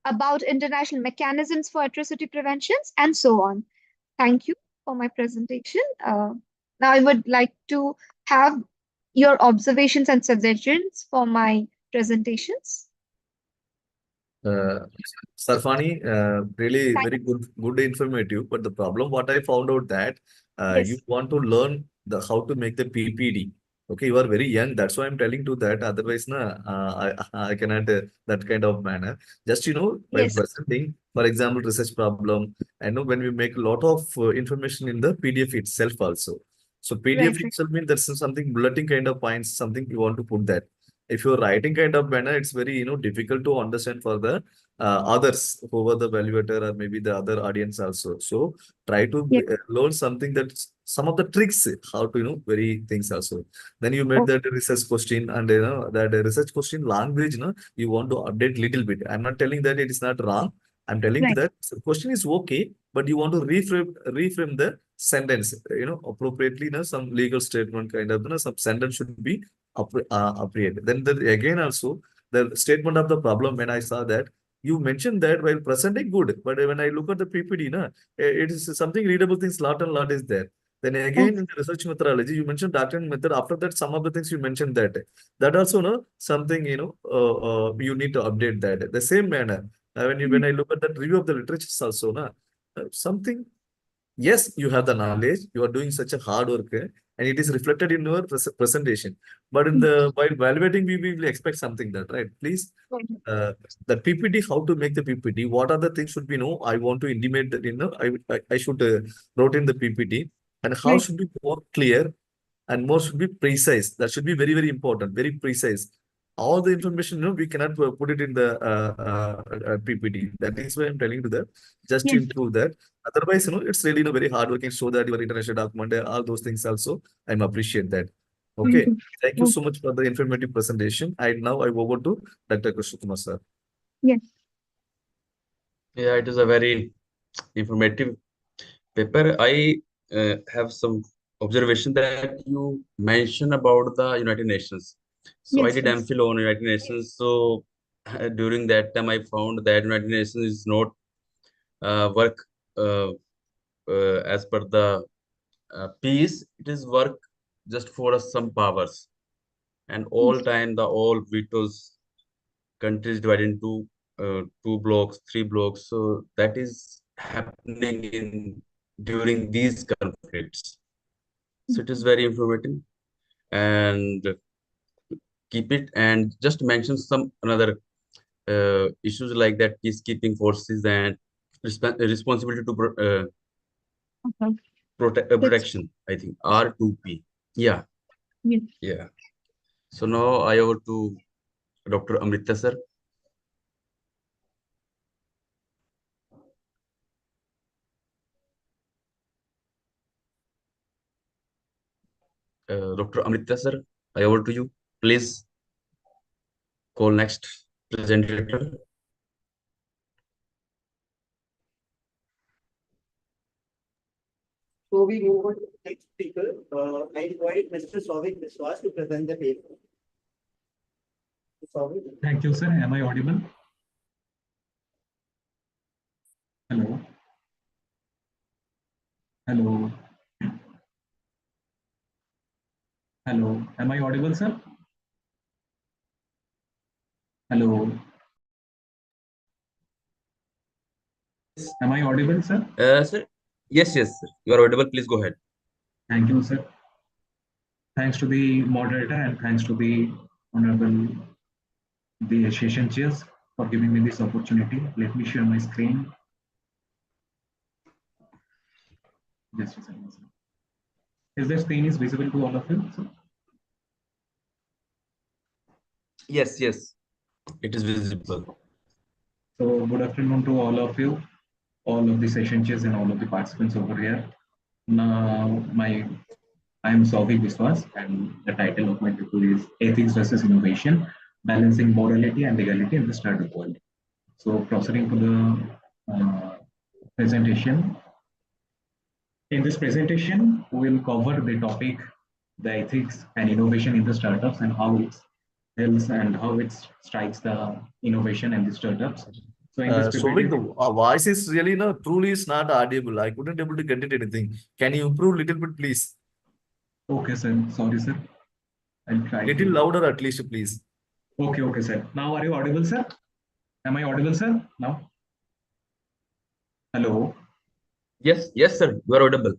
[SPEAKER 8] about international mechanisms for atrocity preventions and so on. Thank you for my presentation. Now I would like to have your observations and suggestions for my presentations.
[SPEAKER 6] Sarfani, really very good informative. But the problem, what I found out that you want to learn how to make the PPD. Okay, you are very young. That's why I'm telling to that. Otherwise, I cannot that kind of manner. Just by presenting, for example, research problem. I know when we make a lot of information in the PDF itself also. So PDF itself means there's something bulletin kind of points, something you want to put that. If you're writing kind of manner, it's very difficult to understand for the others who were the evaluator or maybe the other audience also. So try to learn something that's some of the tricks how to very things also. Then you made that research question and that research question language you want to update little bit. I'm not telling that it is not wrong. I'm telling that the question is okay, but you want to reframe the sentence appropriately. Some legal statement kind of some sentence should be appropriate. Then again also the statement of the problem, when I saw that you mentioned that while presenting good, but when I look at the PPD, it is something readable things, lot and lot is there. Then again in the research methodology, you mentioned document method. After that, some of the things you mentioned that also something you need to update that. The same manner when I look at that review of the literature also something. Yes, you have the knowledge. You are doing such a hard work, and it is reflected in your presentation. But while evaluating, we will expect something that right. Please, the PPT, how to make the PPT? What are the things should be know? I want to intimate that I should wrote in the PPT, and how should be more clear and more should be precise. That should be very important, very precise. All the information we cannot put it in the PPT. That is why I'm telling you that just to improve that. Otherwise, it's really very hard working. Show that your international document, all those things also. I'm appreciate that. Okay. Thank you so much for the informative presentation. Now I over to Dr. Krishna Kumar sir.
[SPEAKER 8] Yes.
[SPEAKER 7] Yeah, it is a very informative paper. I have some observation that you mentioned about the United Nations. So I did MPhil on United Nations. So during that time, I found that United Nations is not work as per the peace. It is work just for some powers, and all time all vetoes countries divided into 2 blocks, 3 blocks. So that is happening in during these conflicts. So it is very informative, and keep it and just mention some another issues like that peacekeeping forces and responsibility to protection. I think R2P. Yeah. Yeah. So now I over to Dr. Amrita sir. Dr. Amrita sir, I over to you. Please call next presenter.
[SPEAKER 12] So we move on to the next speaker. I invite Mr. Souvik Biswas to present the paper.
[SPEAKER 15] Thank you, sir. Am I audible? Hello. Hello. Hello. Am I audible, sir? Hello. Am I audible, sir?
[SPEAKER 7] Sir? Yes, sir. You are audible. Please go ahead.
[SPEAKER 15] Thank you, sir. Thanks to the moderator and thanks to the Honorable the session chairs for giving me this opportunity. Let me share my screen. Just a second. Is the screen is visible to all of you?
[SPEAKER 7] Yes, yes, it is visible.
[SPEAKER 15] So good afternoon to all of you, all of the session chairs and all of the participants over here. Now, I am Sauvik Biswas, and the title of my paper is Ethics versus Innovation, Balancing Morality and Legality in the Startup World. So proceeding to the presentation. In this presentation, we will cover the topic, the ethics and innovation in the startups and how it helps and how it strikes the innovation and the startups. So in this
[SPEAKER 6] Sorry, the voice is really truly is not audible. I couldn't able to get it anything. Can you improve little bit, please?
[SPEAKER 15] Okay, sir. Sorry, sir. I'll try.
[SPEAKER 6] Little louder at least, please.
[SPEAKER 15] Okay, okay, sir. Now are you audible, sir? Am I audible, sir? Now? Hello?
[SPEAKER 7] Yes, yes, sir. You are audible.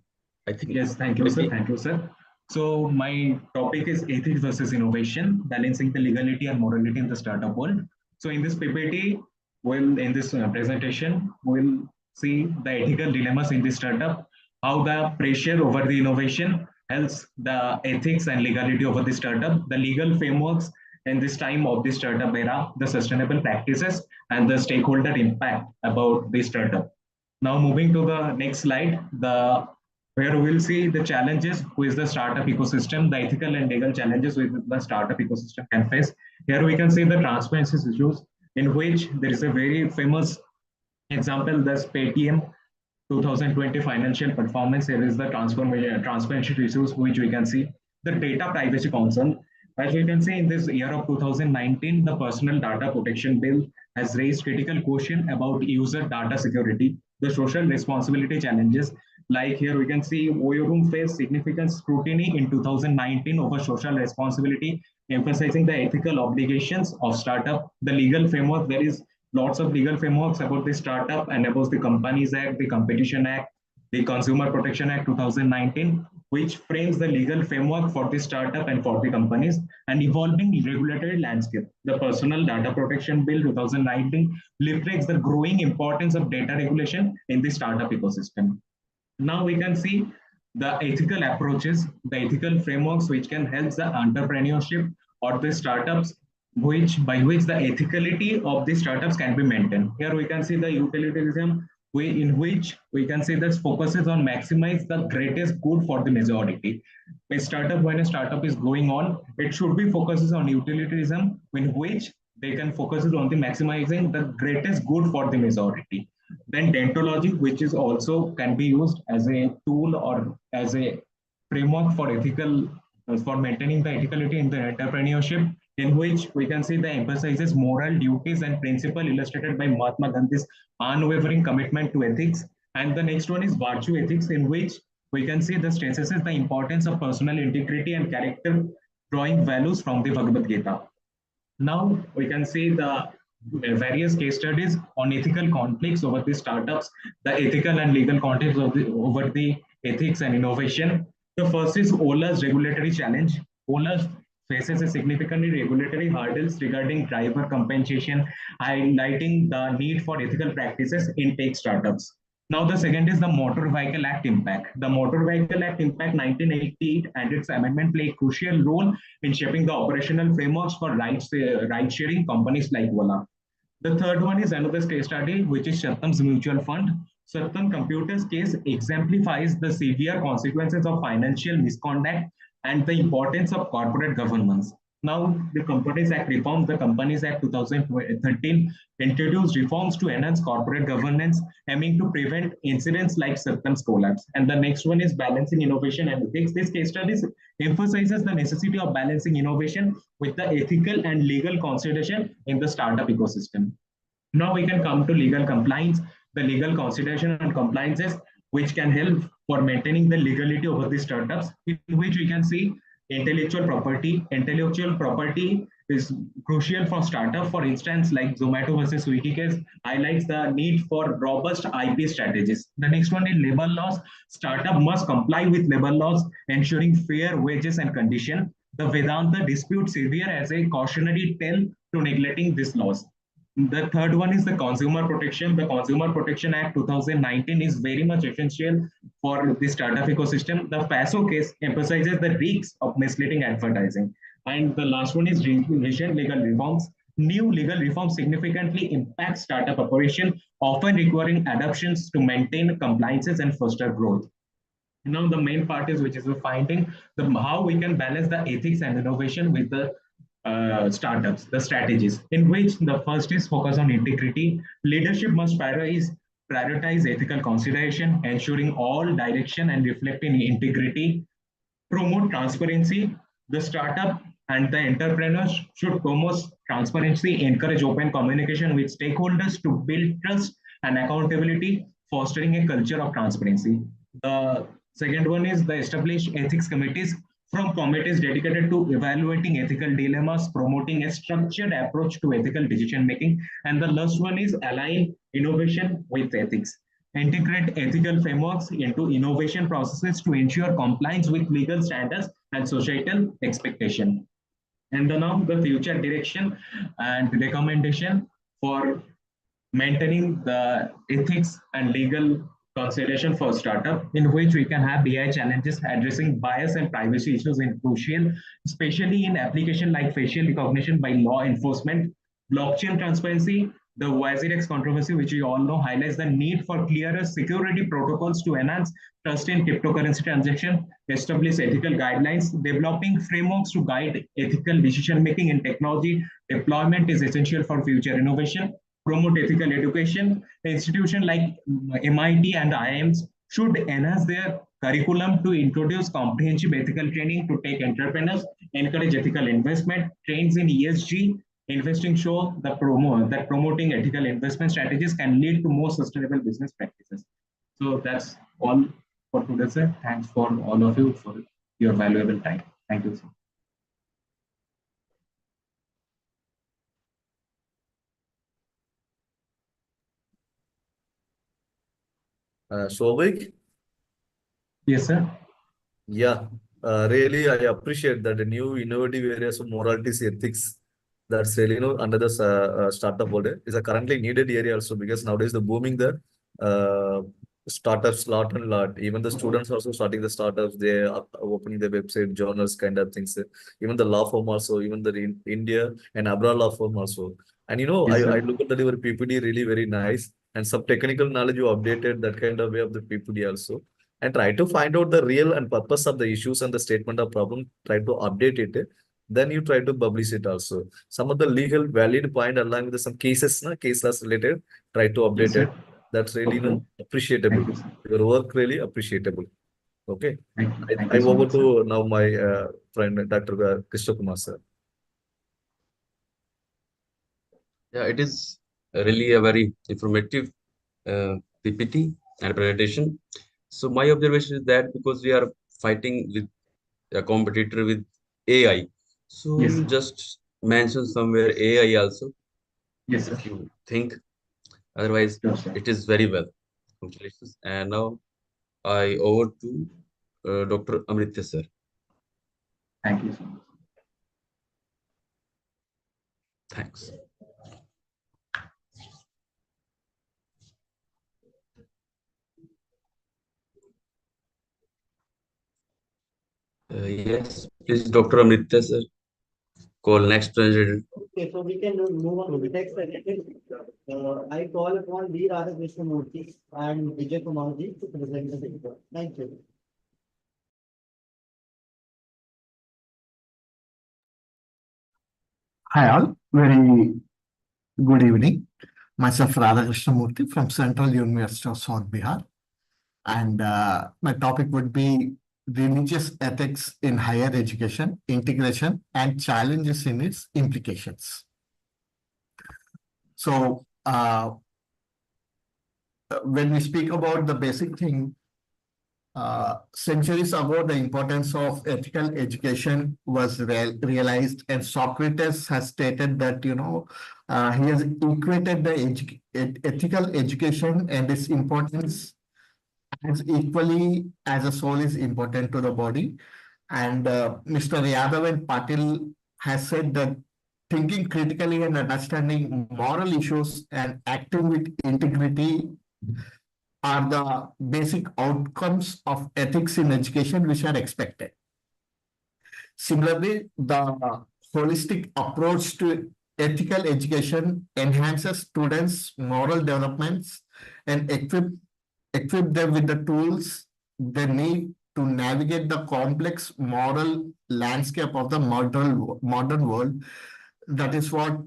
[SPEAKER 7] I think.
[SPEAKER 15] Yes, thank you, sir. Thank you, sir. So my topic is ethics versus innovation, balancing the legality and morality in the startup world. So in this PPT, in this presentation, we'll see the ethical dilemmas in the startup, how the pressure over the innovation helps the ethics and legality over the startup, the legal frameworks in this time of the startup era, the sustainable practices, and the stakeholder impact about the startup. Now moving to the next slide, where we'll see the challenges with the startup ecosystem, the ethical and legal challenges with the startup ecosystem can face. Here we can see the transparency issues, in which there is a very famous example, the Paytm 2020 financial performance. Here is the transparency issues, which we can see. The data privacy concern. As we can see, in this year of 2019, the Personal Data Protection Bill has raised critical question about user data security, the social responsibility challenges. Like here we can see Oyurum faced significant scrutiny in 2019 over social responsibility, emphasizing the ethical obligations of startup. The legal framework, there is lots of legal frameworks about the startup and about the Companies Act, the Competition Act, the Consumer Protection Act 2019, which frames the legal framework for the startup and for the companies, and evolving regulatory landscape. The Personal Data Protection Bill 2019 reflects the growing importance of data regulation in the startup ecosystem. Now we can see the ethical approaches, the ethical frameworks which can help the entrepreneurship or the startups, by which the ethicality of the startups can be maintained. Here we can see the utilitarianism way in which we can say that focuses on maximize the greatest good for the majority. When a startup is going on, it should be focuses on utilitarianism, in which they can focus on the maximizing the greatest good for the majority. Then deontology, which is also can be used as a tool or as a framework for ethical, for maintaining the ethicality in the entrepreneurship, in which we can see the emphasizes moral duties and principle illustrated by Mahatma Gandhi's unwavering commitment to ethics. And the next one is virtue ethics, in which we can see the stresses the importance of personal integrity and character, drawing values from the Bhagavad Gita. Now we can see the various case studies on ethical conflicts over the startups, the ethical and legal conflicts over the ethics and innovation. The first is Ola's regulatory challenge. Ola faces a significant regulatory hurdles regarding driver compensation, highlighting the need for ethical practices in tech startups. Now the second is the Motor Vehicle Act impact. The Motor Vehicle Act impact 1988 and its amendment play a crucial role in shaping the operational frameworks for ride-sharing companies like Ola. The third one is another case study, which is Shattam's Mutual Fund. Shattam Computers case exemplifies the severe consequences of financial misconduct and the importance of corporate governance. Now, the Companies Act reforms, the Companies Act 2013 introduced reforms to enhance corporate governance, aiming to prevent incidents like Shattam's collapse. And the next one is balancing innovation and ethics. This case study emphasizes the necessity of balancing innovation with the ethical and legal consideration in the startup ecosystem. Now we can come to legal compliance, the legal consideration and compliances, which can help for maintaining the legality over the startups, in which we can see intellectual property. Intellectual property is crucial for startup. For instance, like Zomato versus Swiggy case highlights the need for robust IP strategies. The next one is labor laws. Startup must comply with labor laws, ensuring fair wages and conditions. the Vedanta dispute severe as a cautionary tale to neglecting these laws. The third one is the Consumer Protection. The Consumer Protection Act 2019 is very much essential for the startup ecosystem. The FASO case emphasizes the risks of misleading advertising. And the last one is recent legal reforms. New legal reforms significantly impact startup operation, often requiring adoptions to maintain compliances and foster growth. Now the main part is which is the finding the how we can balance the ethics and innovation with the startups, the strategies, in which the first is focus on integrity. Leadership must prioritize ethical consideration, ensuring all direction and reflecting integrity. Promote transparency. The startup and the entrepreneurs should promote transparency, encourage open communication with stakeholders to build trust and accountability, fostering a culture of transparency. The second one is the establish ethics committees from committees dedicated to evaluating ethical dilemmas, promoting a structured approach to ethical decision making. And the last one is align innovation with ethics. Integrate ethical frameworks into innovation processes to ensure compliance with legal standards and societal expectation. And now the future direction and recommendation for maintaining the ethics and legal consideration for startup, in which we can have AI challenges addressing bias and privacy issues in crucial, especially in application like facial recognition by law enforcement. Blockchain transparency, the WazirX controversy, which we all know, highlights the need for clearer security protocols to enhance trust in cryptocurrency transaction, establish ethical guidelines. Developing frameworks to guide ethical decision making in technology deployment is essential for future innovation. Promote ethical education. Institutions like MIT and IIMs should enhance their curriculum to introduce comprehensive ethical training to take entrepreneurs, encourage ethical investment. Trends in ESG investing show that promoting ethical investment strategies can lead to more sustainable business practices. So that's all for today, sir. Thanks for all of you for your valuable time. Thank you, sir.
[SPEAKER 6] Shobik?
[SPEAKER 15] Yes, sir.
[SPEAKER 6] Yeah, really, I appreciate that the new innovative areas of moralities, ethics, that's really, under the startup world is a currently needed area also, because nowadays the booming the startups lot and lot. Even the students also starting the startups, they are opening the website, journals, kind of things. Even the law firm also, even the in India and abroad law firm also. And
[SPEAKER 15] Yes,
[SPEAKER 6] I
[SPEAKER 15] sir.
[SPEAKER 6] look at that your PPT really very nice, and some technical knowledge you updated that kind of way of the PPT also, and try to find out the real and purpose of the issues and the statement of problem, try to update it, then you try to publish it also. Some of the legal valid point along with some cases, cases related, try to
[SPEAKER 15] Yes,
[SPEAKER 6] update
[SPEAKER 15] sir.
[SPEAKER 6] it. That's really
[SPEAKER 15] Okay.
[SPEAKER 6] appreciable.
[SPEAKER 15] Thank you, sir.
[SPEAKER 6] Your work really appreciable. Okay.
[SPEAKER 15] Thank
[SPEAKER 6] I
[SPEAKER 15] you so
[SPEAKER 6] over
[SPEAKER 15] much, sir.
[SPEAKER 6] to now my friend Dr. Krishna Kumar sir.
[SPEAKER 7] Yeah, it is really a very informative PPT and presentation. So my observation is that because we are fighting with a competitor with AI, so
[SPEAKER 15] Yes,
[SPEAKER 7] you
[SPEAKER 15] sir.
[SPEAKER 7] just mention somewhere AI also.
[SPEAKER 15] Yes, sir.
[SPEAKER 7] If you think, otherwise
[SPEAKER 15] Sure, sir.
[SPEAKER 7] it is very well. Congratulations. And now I over to Dr. Amritya sir.
[SPEAKER 15] Thank you so much.
[SPEAKER 7] Thanks. Yes, please, Dr. Amritya sir. Call next president.
[SPEAKER 12] Okay, so we can move on to the next presentation. I call upon V. Radhakrishna and Vijay Kumarji to present the paper. Thank you.
[SPEAKER 11] Hi all, very good evening. Myself Radhakrishna Murthy from Central University of South Bihar, and my topic would be religious ethics in higher education, integration, and challenges in its implications. So, when we speak about the basic thing, centuries ago, the importance of ethical education was realized, and Socrates has stated that, he has equated the ethical education and its importance as equally as a soul is important to the body. And Mr. Yadav and Patil has said that thinking critically and understanding moral issues and acting with integrity are the basic outcomes of ethics in education which are expected. Similarly, the holistic approach to ethical education enhances students' moral developments and equip them with the tools they need to navigate the complex moral landscape of the modern world. That is what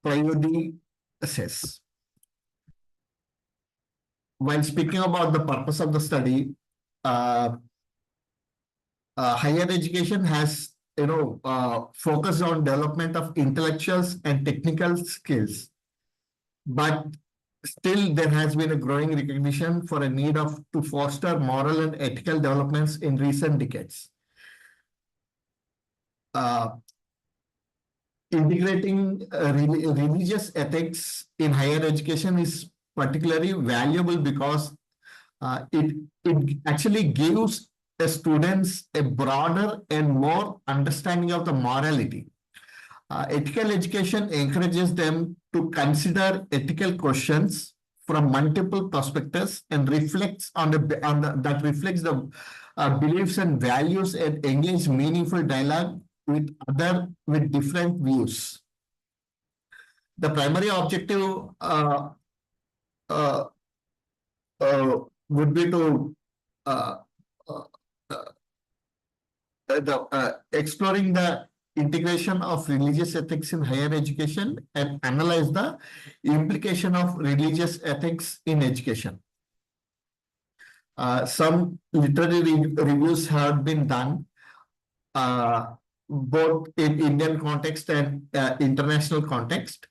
[SPEAKER 11] Prayodi says. While speaking about the purpose of the study, higher education has focused on development of intellectuals and technical skills, but still there has been a growing recognition for a need to foster moral and ethical developments in recent decades. Integrating religious ethics in higher education is particularly valuable because it actually gives the students a broader and more understanding of the morality. Ethical education encourages them to consider ethical questions from multiple perspectives and reflects that reflects the beliefs and values and engage meaningful dialogue with different views. The primary objective would be to exploring the integration of religious ethics in higher education and analyze the implication of religious ethics in education. Some literary reviews have been done both in Indian context and international context.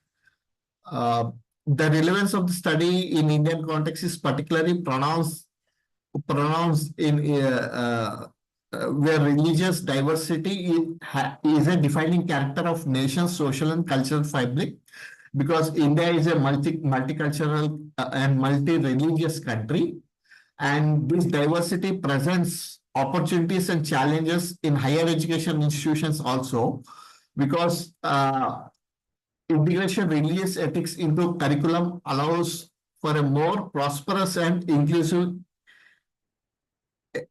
[SPEAKER 11] The relevance of the study in Indian context is particularly pronounced in where religious diversity is a defining character of nation's social and cultural fabric, because India is a multicultural and multi-religious country, and this diversity presents opportunities and challenges in higher education institutions also, because integration religious ethics into curriculum allows for a more prosperous and inclusive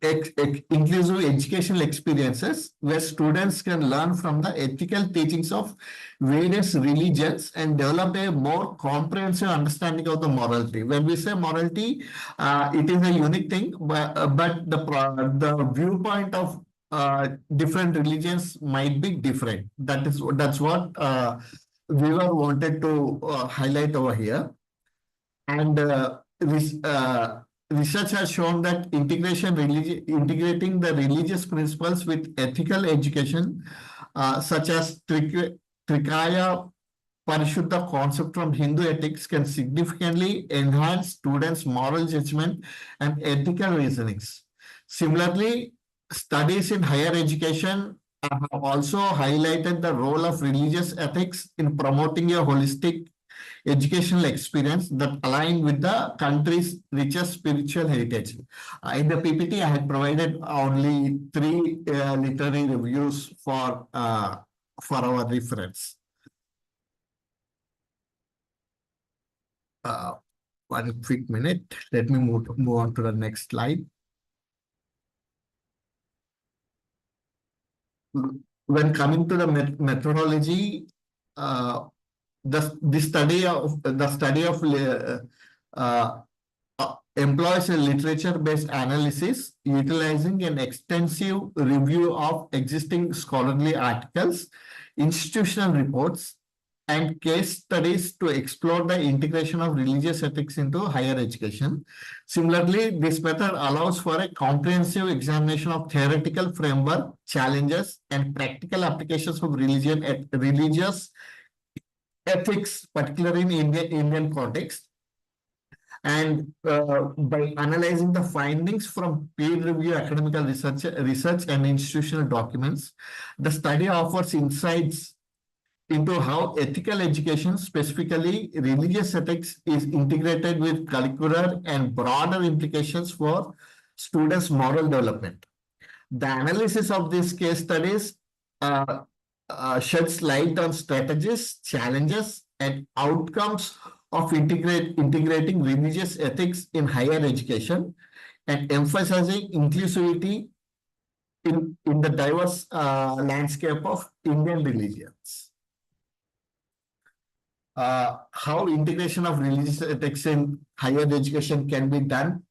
[SPEAKER 11] educational experiences where students can learn from the ethical teachings of various religions and develop a more comprehensive understanding of the morality. When we say morality, it is a unique thing, but the viewpoint of different religions might be different. That's what Weaver wanted to highlight over here. And research has shown that integrating the religious principles with ethical education, such as Trikaya Parishuddha concept from Hindu ethics, can significantly enhance students' moral judgment and ethical reasonings. Similarly, studies in higher education have also highlighted the role of religious ethics in promoting a holistic educational experience that align with the country's richest spiritual heritage. In the PPT, I had provided only 3 literary reviews for our reference. One quick minute. Let me move on to the next slide. When coming to the methodology, the study of employs a literature-based analysis utilizing an extensive review of existing scholarly articles, institutional reports, and case studies to explore the integration of religious ethics into higher education. Similarly, this method allows for a comprehensive examination of theoretical framework, challenges, and practical applications of religious ethics, particularly in Indian context. And by analyzing the findings from peer-reviewed academic research and institutional documents, the study offers insights into how ethical education, specifically religious ethics, is integrated with curricular and broader implications for students' moral development. The analysis of these case studies sheds light on strategies, challenges, and outcomes of integrating religious ethics in higher education and emphasizing inclusivity in the diverse landscape of Indian religions. How integration of religious ethics in higher education can be done.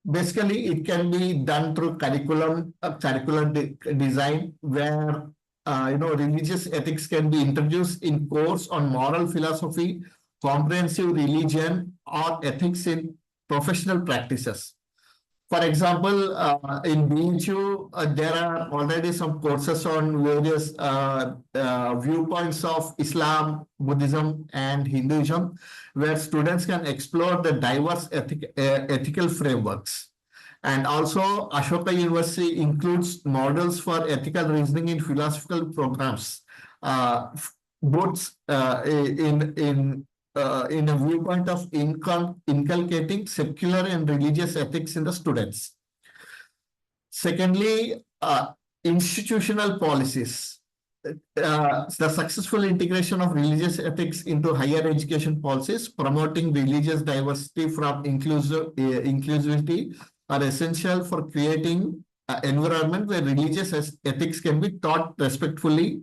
[SPEAKER 11] Basically, it can be done through curricular design, where religious ethics can be introduced in course on moral philosophy, comprehensive religion, or ethics in professional practices. For example, in BHU, there are already some courses on various viewpoints of Islam, Buddhism, and Hinduism, where students can explore the diverse ethical frameworks. And also, Ashoka University includes models for ethical reasoning in philosophical programs, both in a viewpoint of inculcating secular and religious ethics in the students. Secondly, institutional policies. The successful integration of religious ethics into higher education policies, promoting religious diversity from inclusivity, are essential for creating an environment where religious ethics can be taught respectfully,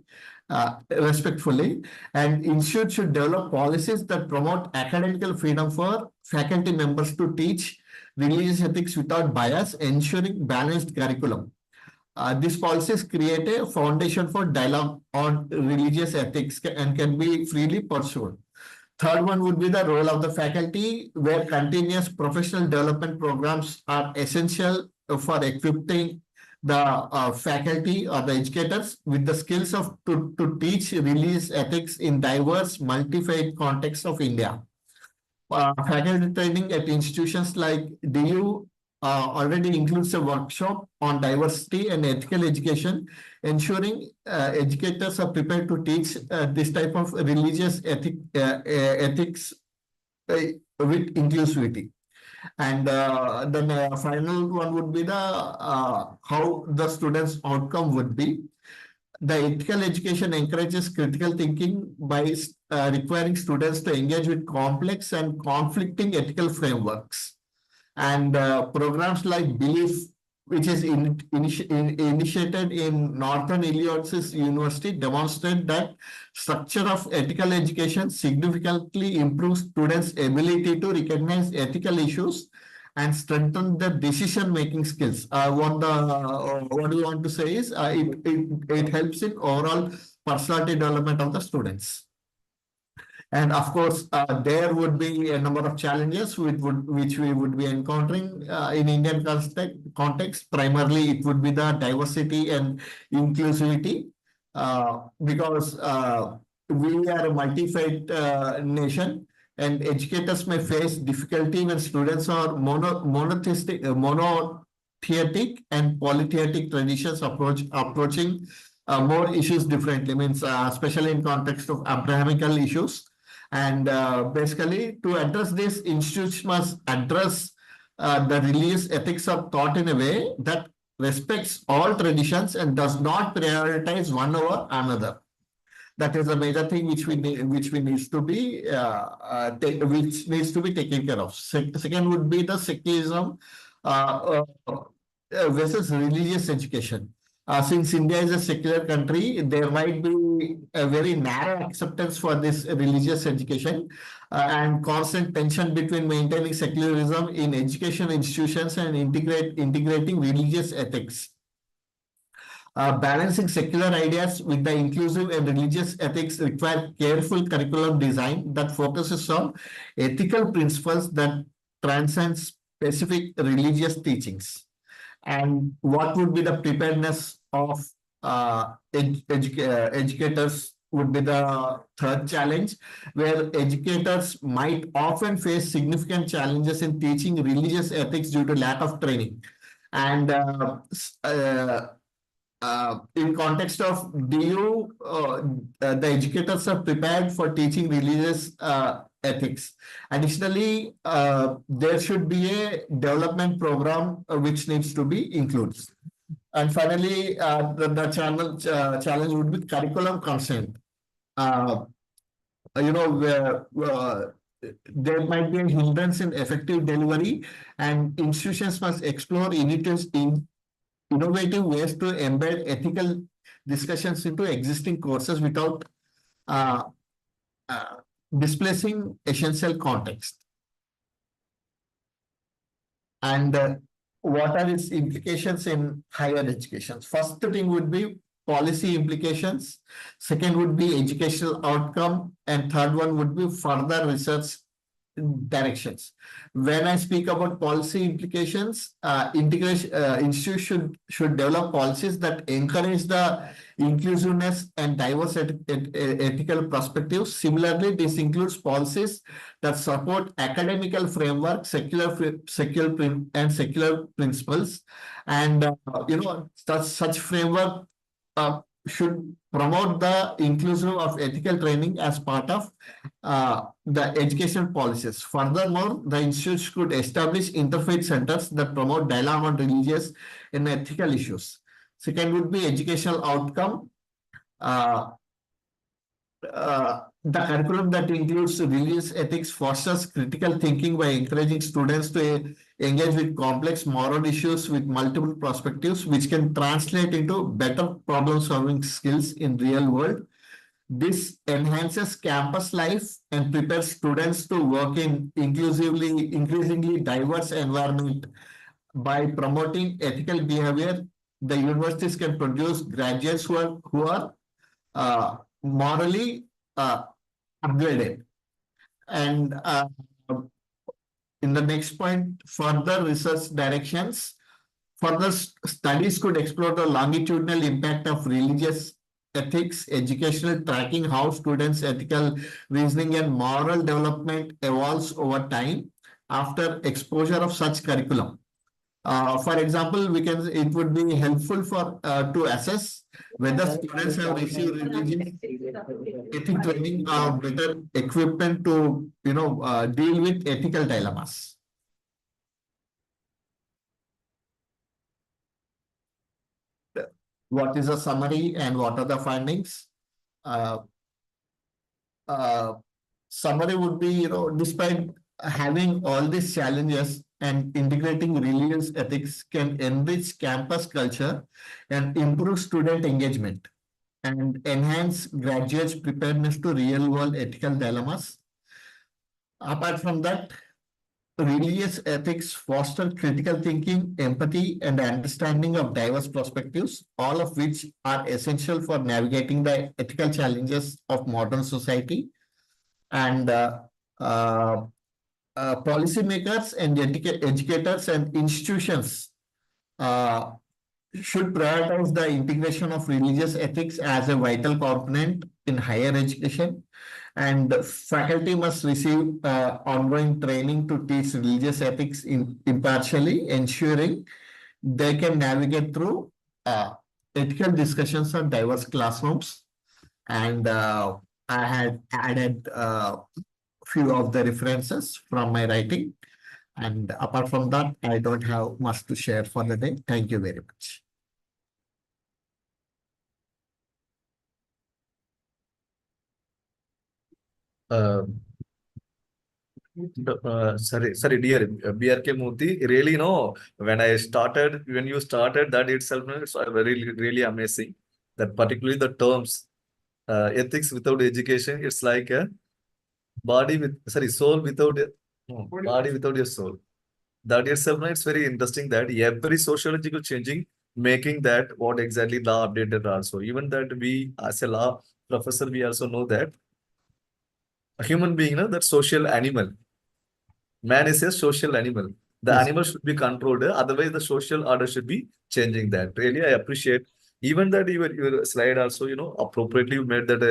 [SPEAKER 11] and institutes should develop policies that promote academic freedom for faculty members to teach religious ethics without bias, ensuring balanced curriculum. These policies create a foundation for dialogue on religious ethics and can be freely pursued. Third one would be the role of the faculty, where continuous professional development programs are essential for equipping the faculty or the educators with the skills to teach religious ethics in diverse multi-faith contexts of India. Faculty training at institutions like DU already includes a workshop on diversity and ethical education, ensuring educators are prepared to teach this type of religious ethics with inclusivity. And then the final one would be the how the students' outcome would be. The ethical education encourages critical thinking by requiring students to engage with complex and conflicting ethical frameworks. And programs like Belief, which is initiated in Northern Illinois University, demonstrate that structure of ethical education significantly improves students' ability to recognize ethical issues and strengthen their decision-making skills. What we want to say is it helps in overall personality development of the students. And of course, there would be a number of challenges which we would be encountering in Indian context. Primarily, it would be the diversity and inclusivity, because we are a multi-faith nation, and educators may face difficulty when students are monotheistic and polytheistic traditions approaching more issues differently, means especially in context of Abrahamical issues. And basically, to address this, institutes must address the religious ethics of thought in a way that respects all traditions and does not prioritize one over another. That is a major thing which needs to be taken care of. Second would be the secularism versus religious education. Since India is a secular country, there might be a very narrow acceptance for this religious education and constant tension between maintaining secularism in education institutions and integrating religious ethics. Balancing secular ideas with the inclusive and religious ethics require careful curriculum design that focuses on ethical principles that transcend specific religious teachings. And what would be the preparedness of educators would be the third challenge, where educators might often face significant challenges in teaching religious ethics due to lack of training. And in context of DU, the educators are prepared for teaching religious ethics. Additionally, there should be a development program which needs to be included. And finally, challenge would be curriculum consent. Where there might be a hindrance in effective delivery, and institutions must explore innovative ways to embed ethical discussions into existing courses without uh, uh, displacing essential context. And what are its implications in higher education? First thing would be policy implications. Second would be educational outcome. And third one would be further research directions. When I speak about policy implications, institutes should develop policies that encourage the inclusiveness and diverse ethical perspectives. Similarly, this includes policies that support academical framework, secular principles, and such framework should promote the inclusion of ethical training as part of the education policies. Furthermore, the institutes could establish interfaith centers that promote dialogue on religious and ethical issues. Second would be educational outcome. The curriculum that includes religious ethics fosters critical thinking by encouraging students to engage with complex moral issues with multiple perspectives, which can translate into better problem-solving skills in real world. This enhances campus life and prepares students to work in increasingly diverse environment. By promoting ethical behavior, the universities can produce graduates who are morally upgraded. And in the next point, further research directions. Further studies could explore the longitudinal impact of religious ethics, educational tracking, how students' ethical reasoning and moral development evolves over time after exposure of such curriculum. For example, it would be helpful to assess whether students have received religious ethic training or better equipment to deal with ethical dilemmas. What is the summary and what are the findings? Summary would be, despite having all these challenges, and integrating religious ethics can enrich campus culture and improve student engagement and enhance graduates' preparedness to real-world ethical dilemmas. Apart from that, religious ethics foster critical thinking, empathy, and understanding of diverse perspectives, all of which are essential for navigating the ethical challenges of modern society. And policymakers and educators and institutions should prioritize the integration of religious ethics as a vital component in higher education. And faculty must receive ongoing training to teach religious ethics impartially, ensuring they can navigate through ethical discussions on diverse classrooms. And I had added few of the references from my writing. And apart from that, I don't have much to share for the day. Thank you very much.
[SPEAKER 6] Sorry, dear BRK Murthy, really, when you started that itself, it's really amazing. That particularly the terms, ethics without education, it's like a soul without body without your soul. That itself, it's very interesting that every sociological changing, making that what exactly law updated also. Even that we, as a law professor, we also know that a human being, that social animal. Man is a social animal. The
[SPEAKER 11] Yes.
[SPEAKER 6] animal should be controlled. Otherwise, the social order should be changing that. Really, I appreciate. Even that your slide also, appropriately you made that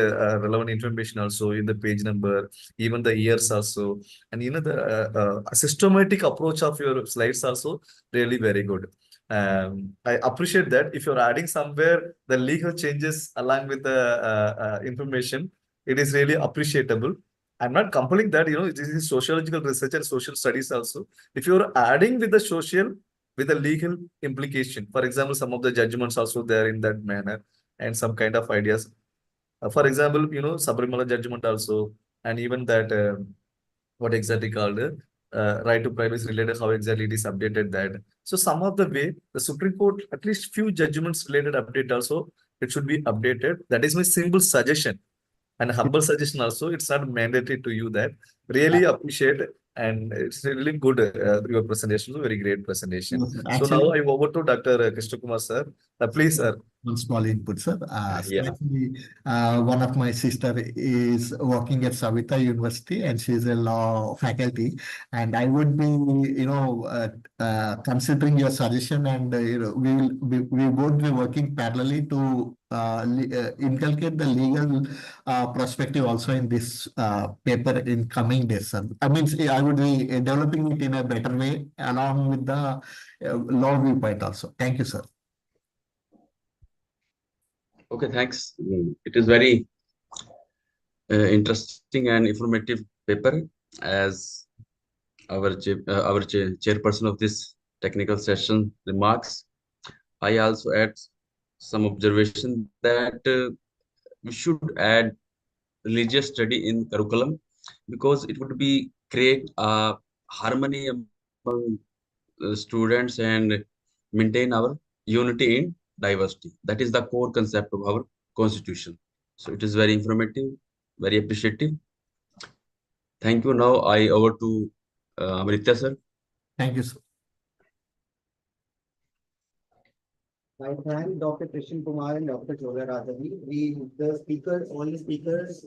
[SPEAKER 6] relevant information also in the page number, even the years also. And, the systematic approach of your slides also really very good. I appreciate that. If you're adding somewhere the legal changes along with the information, it is really appreciable. I'm not compelling that, this is sociological research and social studies also. If you're adding with the social, with a legal implication. For example, some of the judgments also there in that manner and some kind of ideas. For example, Sabrimala judgment also, and even that what exactly called right to privacy related, how exactly it is updated that. So some of the way the Supreme Court, at least few judgments related update also, it should be updated. That is my simple suggestion and humble suggestion also. It's not mandatory to you that. Really appreciate and it's really good your presentation, very great presentation.
[SPEAKER 11] Yes, sir.
[SPEAKER 6] So now I over to Dr. Krishna Kumar sir. Please sir.
[SPEAKER 11] One small input, sir.
[SPEAKER 6] Yeah.
[SPEAKER 11] Actually, one of my sister is working at Savita University, and she's a law faculty. And I would be, considering your suggestion, and we both be working parallelly to inculcate the legal perspective also in this paper in coming days, sir. I mean, I would be developing it in a better way along with the law viewpoint also. Thank you, sir.
[SPEAKER 7] Okay, thanks. It is very interesting and informative paper. As our chairperson of this technical session remarks, I also add some observation that we should add religious study in curriculum, because it would be create a harmony among students and maintain our unity in diversity. That is the core concept of our constitution. So it is very informative, very appreciative. Thank you. Now I over to Amritya sir.
[SPEAKER 11] Thank you, sir.
[SPEAKER 12] I thank Dr. Krishna Kumar and Dr. Chola Radhavi. All the speakers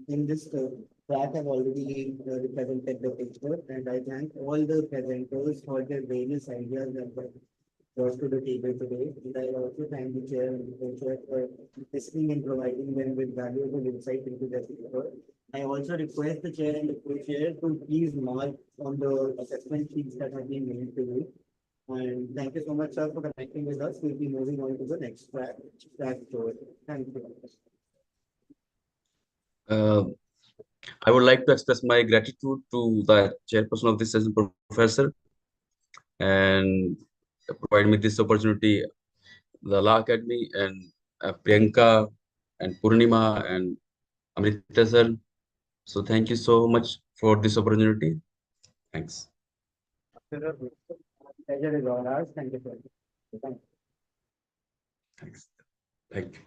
[SPEAKER 12] in this track have already represented the picture, and I thank all the presenters for their various ideas that were brought to the table today. And I also thank the chair and the co-chair for listening and providing them with valuable insight into their paper. I also request the chair and the co-chair to please mark on the assessment sheets that have been made to you. And thank you so much, sir, for connecting with us. We'll be moving on to the next track. Thank you.
[SPEAKER 7] I would like to express my gratitude to the chairperson of this session, Professor, and provide me this opportunity, the Law Academy, and Priyanka, and Purnima, and Amrita sir. So thank you so much for this opportunity. Thanks.
[SPEAKER 12] Pleasure is all ours. Thank you, sir.
[SPEAKER 7] Thanks. Thank you.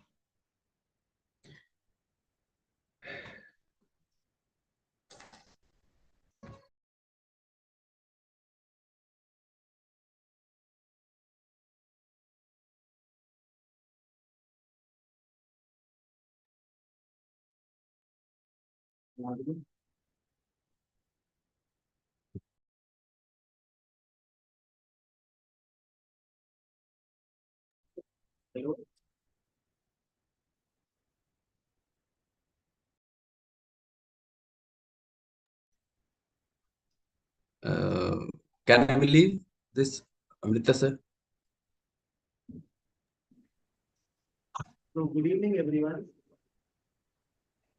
[SPEAKER 12] Hello.
[SPEAKER 7] Can I leave this, Amrita sir?
[SPEAKER 12] So good evening, everyone.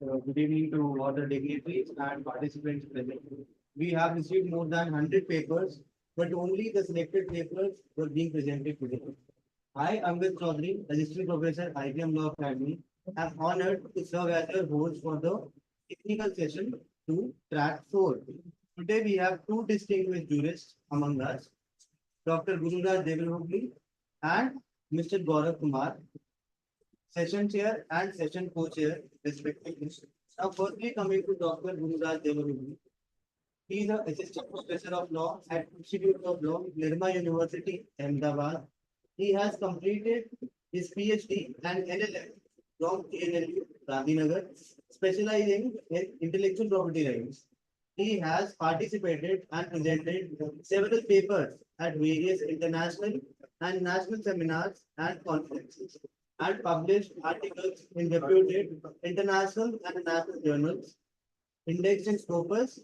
[SPEAKER 12] Good evening to all the dignitaries and participants present. We have received more than 100 papers, but only the selected papers were being presented today. I, Amrit Chaudhary, Assistant Professor, IBM Law Academy, am honored to serve as your host for the technical session 2, track 4. Today we have two distinguished jurists among us, Dr. Gururaj Devarhogli and Mr. Gaurav Kumar, session chair and session co-chair, respectively. Now, firstly, coming to Dr. Gururaj Devarhogli. He is an assistant professor of law at Institute of Law, Nirma University, Ahmedabad. He has completed his PhD and LLM from KNLU, Gandhinagar, specializing in intellectual property rights. He has participated and presented several papers at various international and national seminars and conferences, and published articles in reputed international and national journals, indexed in Scopus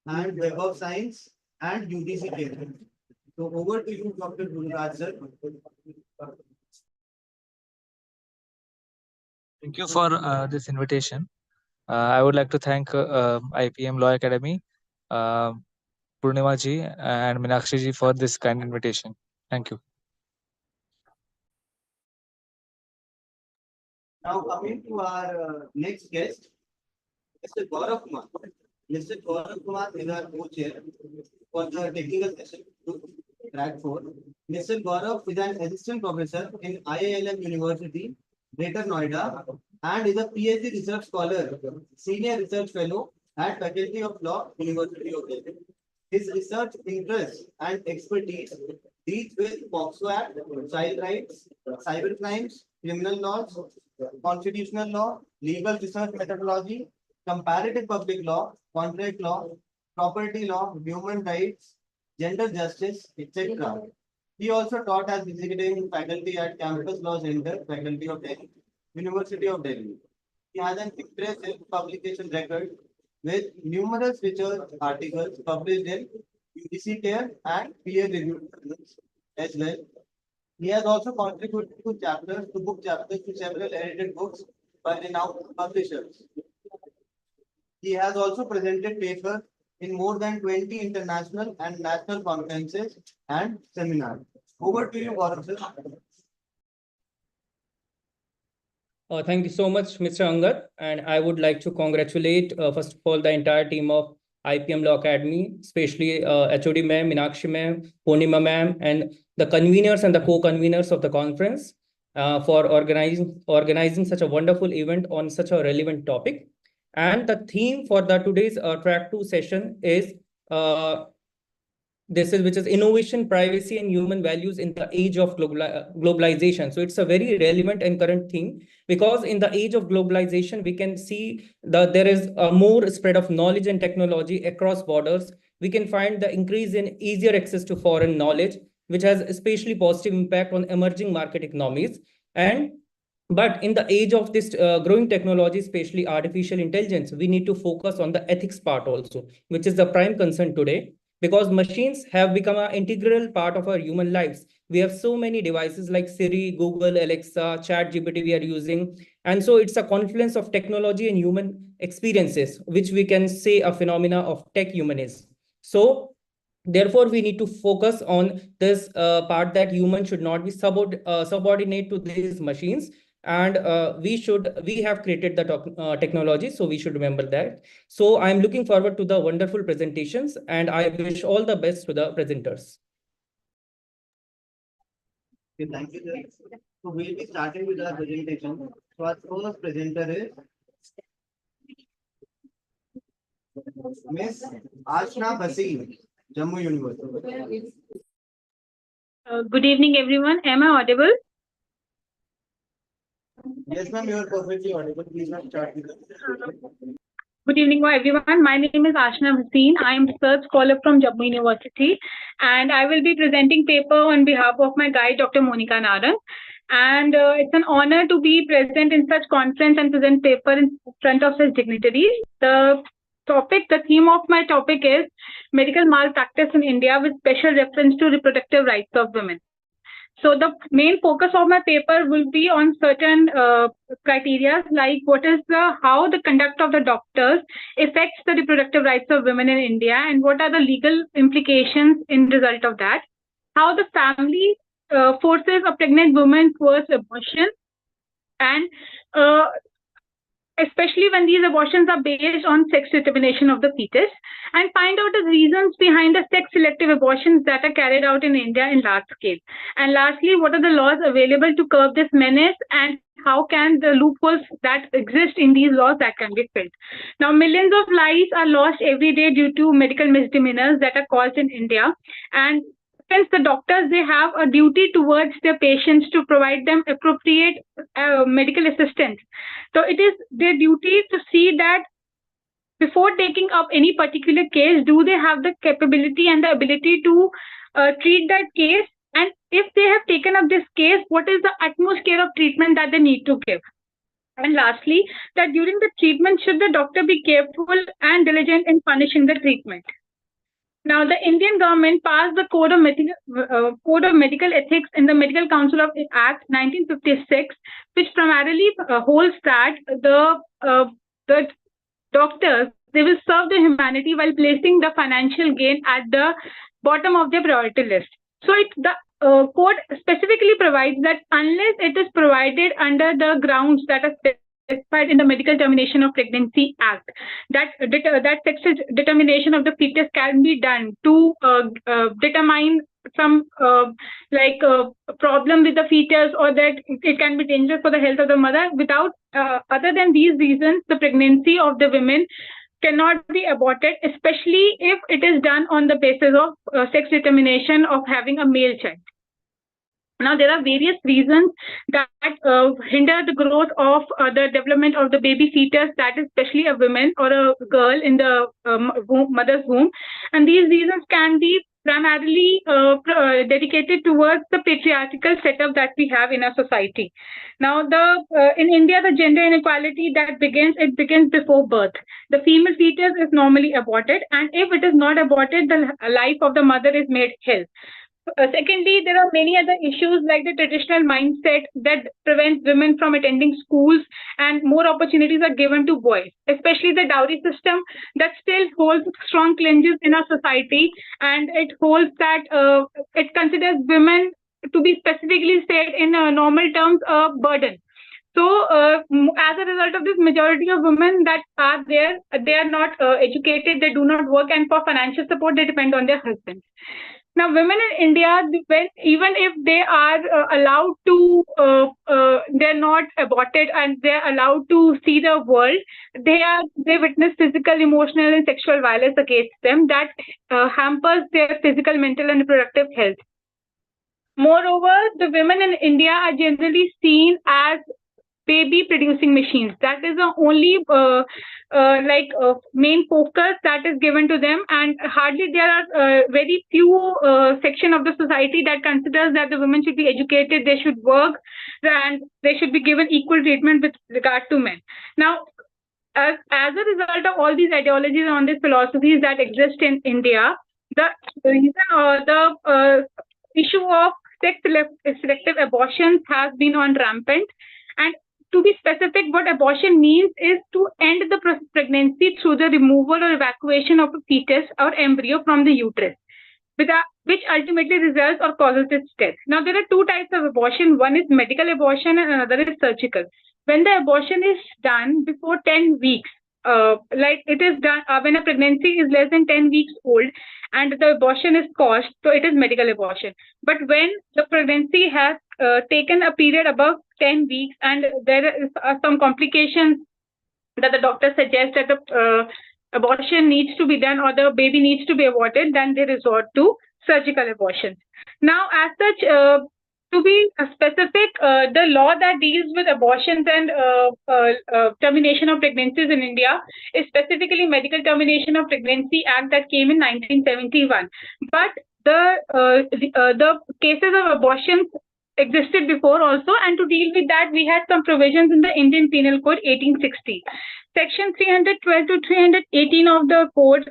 [SPEAKER 12] and Web of Science and UGC papers. So over to you, Dr. Gururaj sir.
[SPEAKER 9] Thank you for this invitation. I would like to thank IPM Law Academy Purnima ji and Meenakshi ji for this kind invitation. Thank you.
[SPEAKER 12] Now coming to our next guest, Mr. Gaurav Kumar. Mr. Gaurav Kumar is our co-chair for the technical session track 4. Mr. Gaurav is an assistant professor in IILM University, Greater Noida, and is a PhD research scholar, senior research fellow at Faculty of Law, University of Delhi. His research interests and expertise deals with POCSO Act, child rights, cyber crimes, criminal laws, constitutional law, legal research methodology, comparative public law, contract law, property law, human rights, gender justice, etc. He also taught as visiting faculty at Campus Law Center, Faculty of Delhi, University of Delhi. He has an impressive publication record with numerous research articles published in UGC Care and peer-reviewed journals as well. He has also contributed to book chapters to several edited books by renowned publishers. He has also presented papers in more than 20 international and national conferences and seminars. Over to you, Gaurav sir.
[SPEAKER 2] Thank you so much, Mr. Angad. And I would like to congratulate, first of all, the entire team of IPM Law Academy, especially HOD ma'am, Meenakshi ma'am, Purnima ma'am, and the conveners and the co-conveners of the conference for organizing such a wonderful event on such a relevant topic. And the theme for the today's track 2 session is which is innovation, privacy, and human values in the age of globalization. So it's a very relevant and current theme, because in the age of globalization, we can see that there is a more spread of knowledge and technology across borders. We can find the increase in easier access to foreign knowledge, which has especially positive impact on emerging market economies. But in the age of this growing technology, especially artificial intelligence, we need to focus on the ethics part also, which is the prime concern today. Because machines have become an integral part of our human lives. We have so many devices like Siri, Google, Alexa, ChatGPT we are using. And so it's a confluence of technology and human experiences, which we can say a phenomena of tech humanism. So therefore, we need to focus on this part that humans should not be subordinate to these machines. And we have created the technology, so we should remember that. So I'm looking forward to the wonderful presentations, and I wish all the best to the presenters.
[SPEAKER 12] Okay, thank you, sir. So we'll be starting with our presentation. So our first presenter is Miss Ashna Bhasin, Jammu University.
[SPEAKER 21] Good evening, everyone. Am I audible?
[SPEAKER 12] Yes, ma'am, you are perfectly audible. Please ma'am, start with
[SPEAKER 21] Good evening, everyone. My name is Ashna Bhasin. I am research scholar from Jammu University, and I will be presenting paper on behalf of my guide, Dr. Monica Naran. And it's an honor to be present in such conference and present paper in front of such dignitaries. The theme of my topic is medical malpractice in India with special reference to reproductive rights of women. So the main focus of my paper will be on certain criteria, like how the conduct of the doctors affects the reproductive rights of women in India, and what are the legal implications in result of that. How the family forces a pregnant woman towards abortion, and especially when these abortions are based on sex determination of the fetus, and find out the reasons behind the sex-selective abortions that are carried out in India in large scale. And lastly, what are the laws available to curb this menace, and how can the loopholes that exist in these laws that can be filled. Now, millions of lives are lost every day due to medical misdemeanors that are caused in India, and since the doctors, they have a duty towards their patients to provide them appropriate medical assistance. So it is their duty to see that before taking up any particular case, do they have the capability and the ability to treat that case? And if they have taken up this case, what is the utmost care of treatment that they need to give? And lastly, that during the treatment, should the doctor be careful and diligent in punishing the treatment? Now, the Indian government passed the Code of Medical Ethics in the Medical Council of Act 1956, which primarily holds that the doctors they will serve the humanity while placing the financial gain at the bottom of their priority list. So the code specifically provides that unless it is provided under the grounds that are specified in the Medical Termination of Pregnancy Act, that sexual determination of the fetus can be done to determine some problem with the fetus, or that it can be dangerous for the health of the mother. Without other than these reasons, the pregnancy of the women cannot be aborted, especially if it is done on the basis of sex determination of having a male child. Now, there are various reasons that hinder the growth of the development of the baby fetus, that is especially a woman or a girl in the mother's womb. And these reasons can be primarily dedicated towards the patriarchal setup that we have in our society. Now, in India, the gender inequality that begins before birth. The female fetus is normally aborted, and if it is not aborted, the life of the mother is made hell. Secondly, there are many other issues like the traditional mindset that prevents women from attending schools, and more opportunities are given to boys, especially the dowry system that still holds strong clutches in our society, and it holds that it considers women to be specifically said in normal terms a burden. So, as a result of this, majority of women that are there, they are not educated, they do not work, and for financial support, they depend on their husbands. Now, women in India, even if they are allowed to, they're not aborted and they're allowed to see the world, they witness physical, emotional, and sexual violence against them that hampers their physical, mental, and reproductive health. Moreover, the women in India are generally seen as baby producing machines. That is the only main focus that is given to them, and hardly there are very few section of the society that considers that the women should be educated, they should work, and they should be given equal treatment with regard to men. Now, as a result of all these ideologies and all these philosophies that exist in India, the reason or the issue of selective abortions has been on rampant. And to be specific, what abortion means is to end the pregnancy through the removal or evacuation of a fetus or embryo from the uterus, which ultimately results or causes its death. Now, there are two types of abortion. One is medical abortion and another is surgical. When the abortion is done before 10 weeks, it is done when a pregnancy is less than 10 weeks old and the abortion is caused, so it is medical abortion. But when the pregnancy has taken a period above 10 weeks and there are some complications that the doctor suggests that the abortion needs to be done or the baby needs to be aborted, then they resort to surgical abortion. Now, as such, to be specific, the law that deals with abortions and termination of pregnancies in India is specifically Medical Termination of Pregnancy Act that came in 1971. But the cases of abortions existed before also, and to deal with that, we had some provisions in the Indian Penal Code 1860. Section 312 to 318 of the code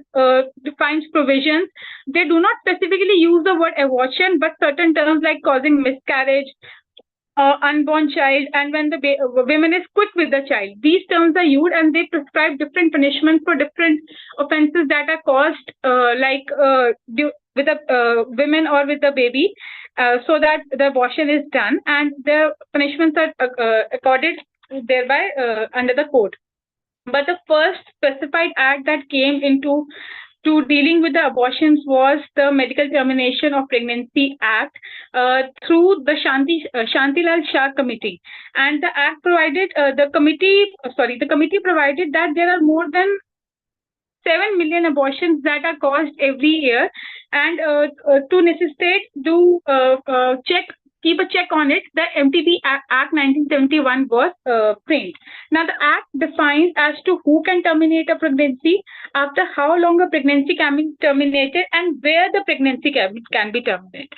[SPEAKER 21] defines provisions. They do not specifically use the word abortion, but certain terms like causing miscarriage, unborn child, and when the woman is quick with the child. These terms are used, and they prescribe different punishments for different offenses that are caused, with a women or with the baby, so that the abortion is done, and the punishments are accorded thereby under the code. But the first specified act that came into dealing with the abortions was the Medical Termination of Pregnancy Act through the Shantilal Shah Committee, and the act provided the committee provided that there are more than 7 million abortions that are caused every year, and to necessitate keep a check on it, the MTP Act 1971 was framed. Now, the act defines as to who can terminate a pregnancy, after how long a pregnancy can be terminated, and where the pregnancy can be terminated.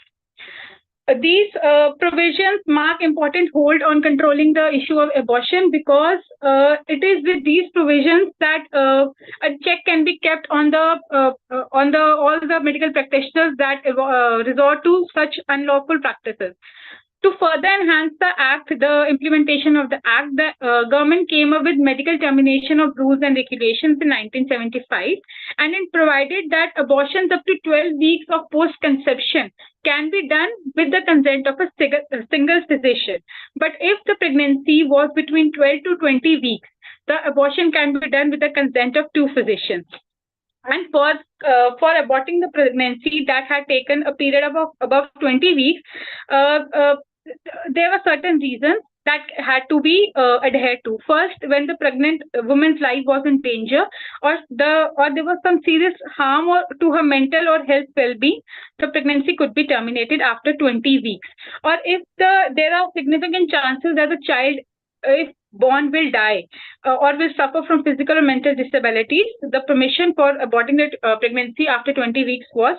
[SPEAKER 21] These provisions mark important hold on controlling the issue of abortion, because it is with these provisions that a check can be kept on all the medical practitioners that resort to such unlawful practices. To further enhance the implementation of the act, the government came up with medical termination of rules and regulations in 1975, and it provided that abortions up to 12 weeks of post-conception can be done with the consent of a single physician. But if the pregnancy was between 12 to 20 weeks, the abortion can be done with the consent of 2 physicians. And for aborting the pregnancy that had taken a period of above 20 weeks, there were certain reasons that had to be adhered to. First, when the pregnant woman's life was in danger, or there was some serious harm to her mental or health well-being, the pregnancy could be terminated after 20 weeks. Or if there are significant chances that the child, if born, will die or will suffer from physical or mental disabilities, the permission for aborting the pregnancy after 20 weeks was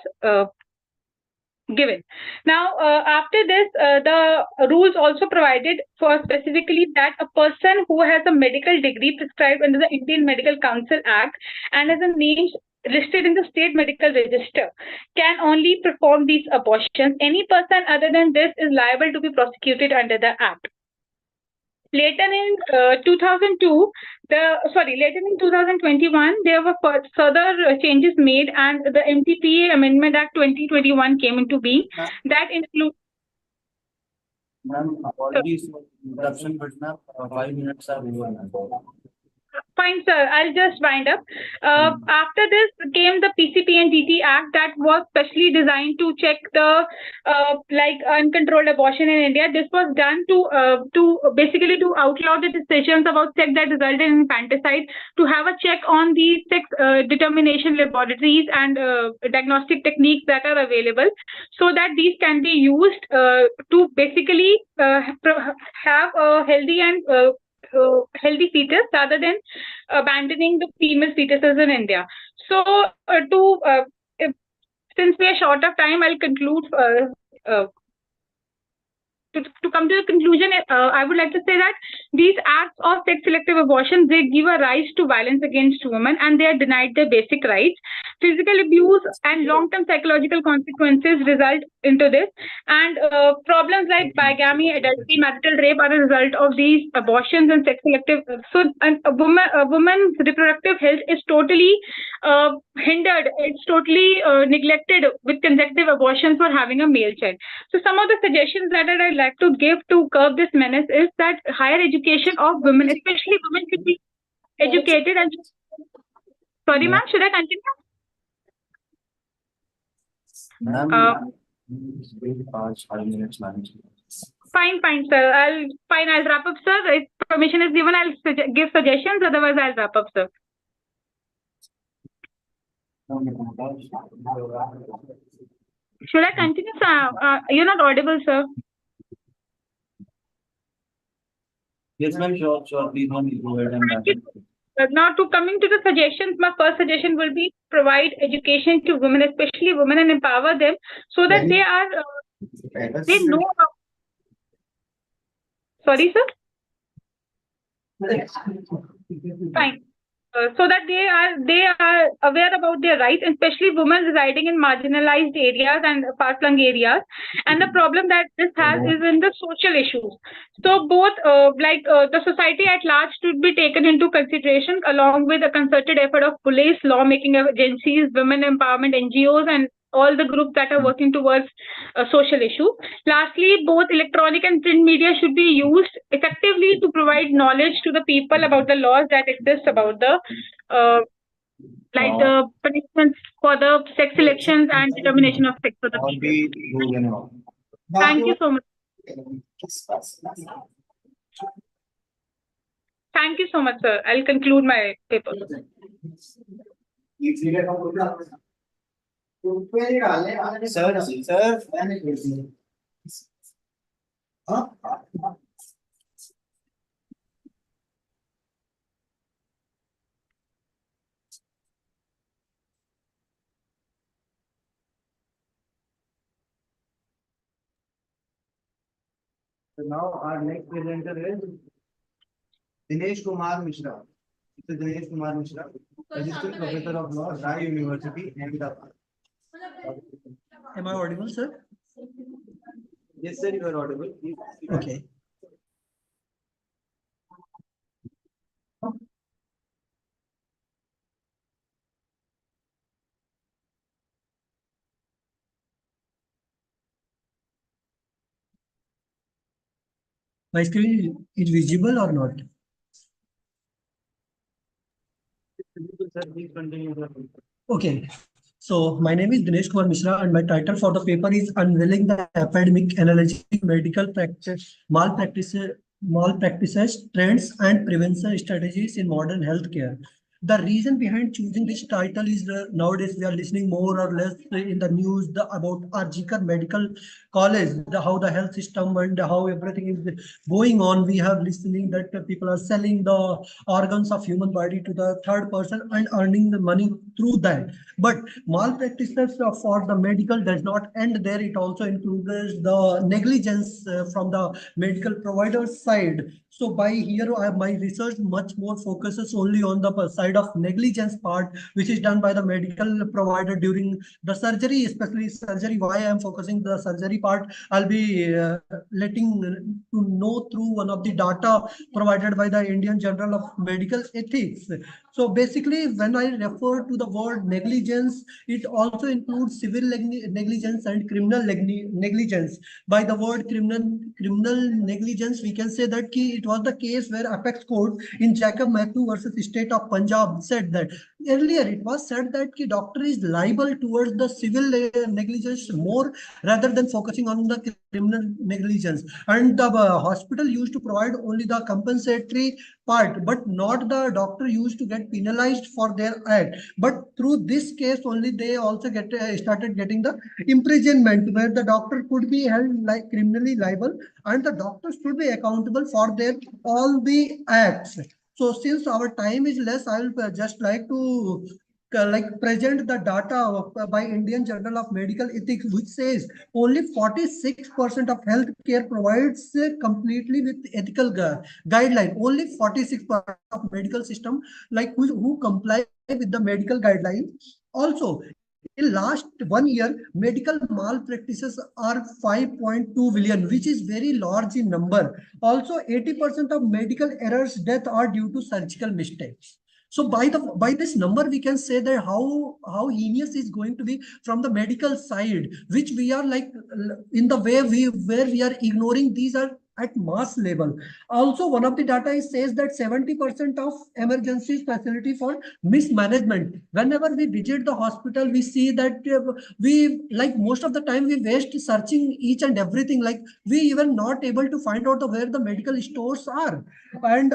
[SPEAKER 21] given. Now, after this, the rules also provided for specifically that a person who has a medical degree prescribed under the Indian Medical Council Act and has a name listed in the state medical register can only perform these abortions. Any person other than this is liable to be prosecuted under the act. Later in 2021, there were further changes made, and the MTPA Amendment Act 2021 came into being. That includes.
[SPEAKER 3] Ma'am, apologies for interruption, but now 5 minutes are over.
[SPEAKER 21] Fine, sir. I'll just wind up. After this came the PCPNDT Act that was specially designed to check the uncontrolled abortion in India. This was done to basically to outlaw the decisions about sex that resulted in infanticide, to have a check on the sex determination laboratories and diagnostic techniques that are available, so that these can be used to basically have a healthy and healthy fetus rather than abandoning the female fetuses in India. So, since we are short of time, I'll conclude. To come to the conclusion, I would like to say that these acts of sex-selective abortion, they give a rise to violence against women, and they are denied their basic rights. Physical abuse and long-term psychological consequences result into this, and problems like bigamy, adultery, marital rape are a result of these abortions and sex-selective. So, a woman's reproductive health is totally hindered. It's totally neglected with consecutive abortions for having a male child. So, some of the suggestions that I'd like to give to curb this menace is that higher education of women, especially women, should be educated. And sorry, ma'am, should I continue? Fine, sir. I'll wrap up, sir. If permission is given, I'll give suggestions. Otherwise, I'll wrap up, sir. Should I continue, sir? You're not audible, sir.
[SPEAKER 3] Yes, ma'am, sure. Please, ma'am, go ahead and
[SPEAKER 21] now, coming to the suggestions, my first suggestion will be provide education to women, especially women, and empower them so that they are they know. Sorry, sir. Fine. So that they are aware about their rights, especially women residing in marginalized areas and far-flung areas. And the problem that this has is in the social issues. So both the society at large should be taken into consideration, along with a concerted effort of police, lawmaking agencies, women empowerment NGOs, and all the groups that are working towards a social issue. Lastly, both electronic and print media should be used effectively to provide knowledge to the people about the laws that exist about the the punishments for the sex selections and determination of sex for the people. Thank you so much. Thank you so much, sir. I'll conclude my paper.
[SPEAKER 3] Sir. So now our next presenter is Dinesh Kumar Mishra. Mr. Dinesh Kumar Mishra, Assistant Professor of Law, Rai University, Ahmedabad.
[SPEAKER 16] Am I audible, sir?
[SPEAKER 3] Yes, sir, you are audible.
[SPEAKER 16] Okay. My screen is visible or not?
[SPEAKER 3] Sir, please continue.
[SPEAKER 16] Okay. So my name is Dinesh Kumar Mishra and my title for the paper is Unveiling the Epidemic Analyzing Medical Practice Malpractices, Trends and Prevention Strategies in Modern Healthcare. The reason behind choosing this title is nowadays we are listening more or less in the news about Arjikar Medical College, how the health system and how everything is going on. We have listening that people are selling the organs of human body to the third person and earning the money through that. But malpractices for the medical does not end there. It also includes the negligence from the medical provider's side. So by here, my research much more focuses only on the side of negligence part, which is done by the medical provider during the surgery, especially surgery. Why I am focusing the surgery part, I'll be letting to know through one of the data provided by the Indian Journal of Medical Ethics. So basically, when I refer to the word negligence, it also includes civil negligence and criminal negligence. By the word criminal negligence, we can say that it was the case where Apex Court in Jacob Matthew versus State of Punjab said that earlier it was said that the doctor is liable towards the civil negligence more rather than focusing on the criminal negligence, and the hospital used to provide only the compensatory part, but not the doctor used to get penalized for their act. But through this case only they also started getting the imprisonment, where the doctor could be held like criminally liable and the doctors should be accountable for their all the acts. So since our time is less, I will just like to present the data by Indian Journal of Medical Ethics, which says only 46% of healthcare provides completely with ethical guideline. Only 46% of medical system who comply with the medical guideline. Also, in last 1 year, medical malpractices are 5.2 billion, which is very large in number. Also, 80% of medical errors death are due to surgical mistakes. So by this number, we can say that how heinous is going to be from the medical side, which we are in the way where we are ignoring these are at mass level. Also, one of the data says that 70% of emergency facility for mismanagement. Whenever we visit the hospital, we see that we most of the time we waste searching each and everything. We even not able to find out where the medical stores are. And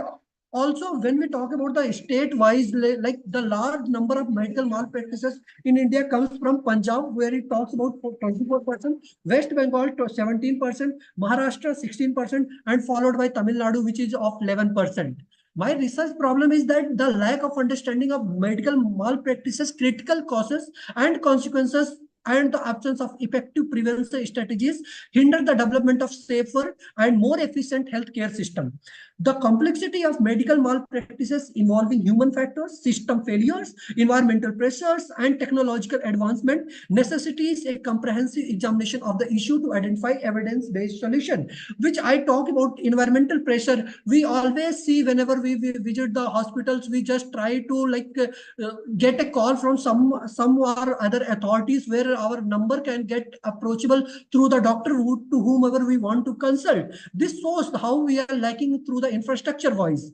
[SPEAKER 16] also, when we talk about the state-wise, the large number of medical malpractices in India comes from Punjab, where it talks about 24%, West Bengal 17%, Maharashtra 16%, and followed by Tamil Nadu, which is of 11%. My research problem is that the lack of understanding of medical malpractices, critical causes and consequences, and the absence of effective prevention strategies hinder the development of safer and more efficient healthcare system. The complexity of medical malpractices involving human factors, system failures, environmental pressures, and technological advancement necessitates a comprehensive examination of the issue to identify evidence-based solution. Which I talk about environmental pressure. We always see whenever we visit the hospitals, we just try to get a call from some or other authorities where our number can get approachable through the doctor to whomever we want to consult. This shows how we are lacking through the infrastructure wise.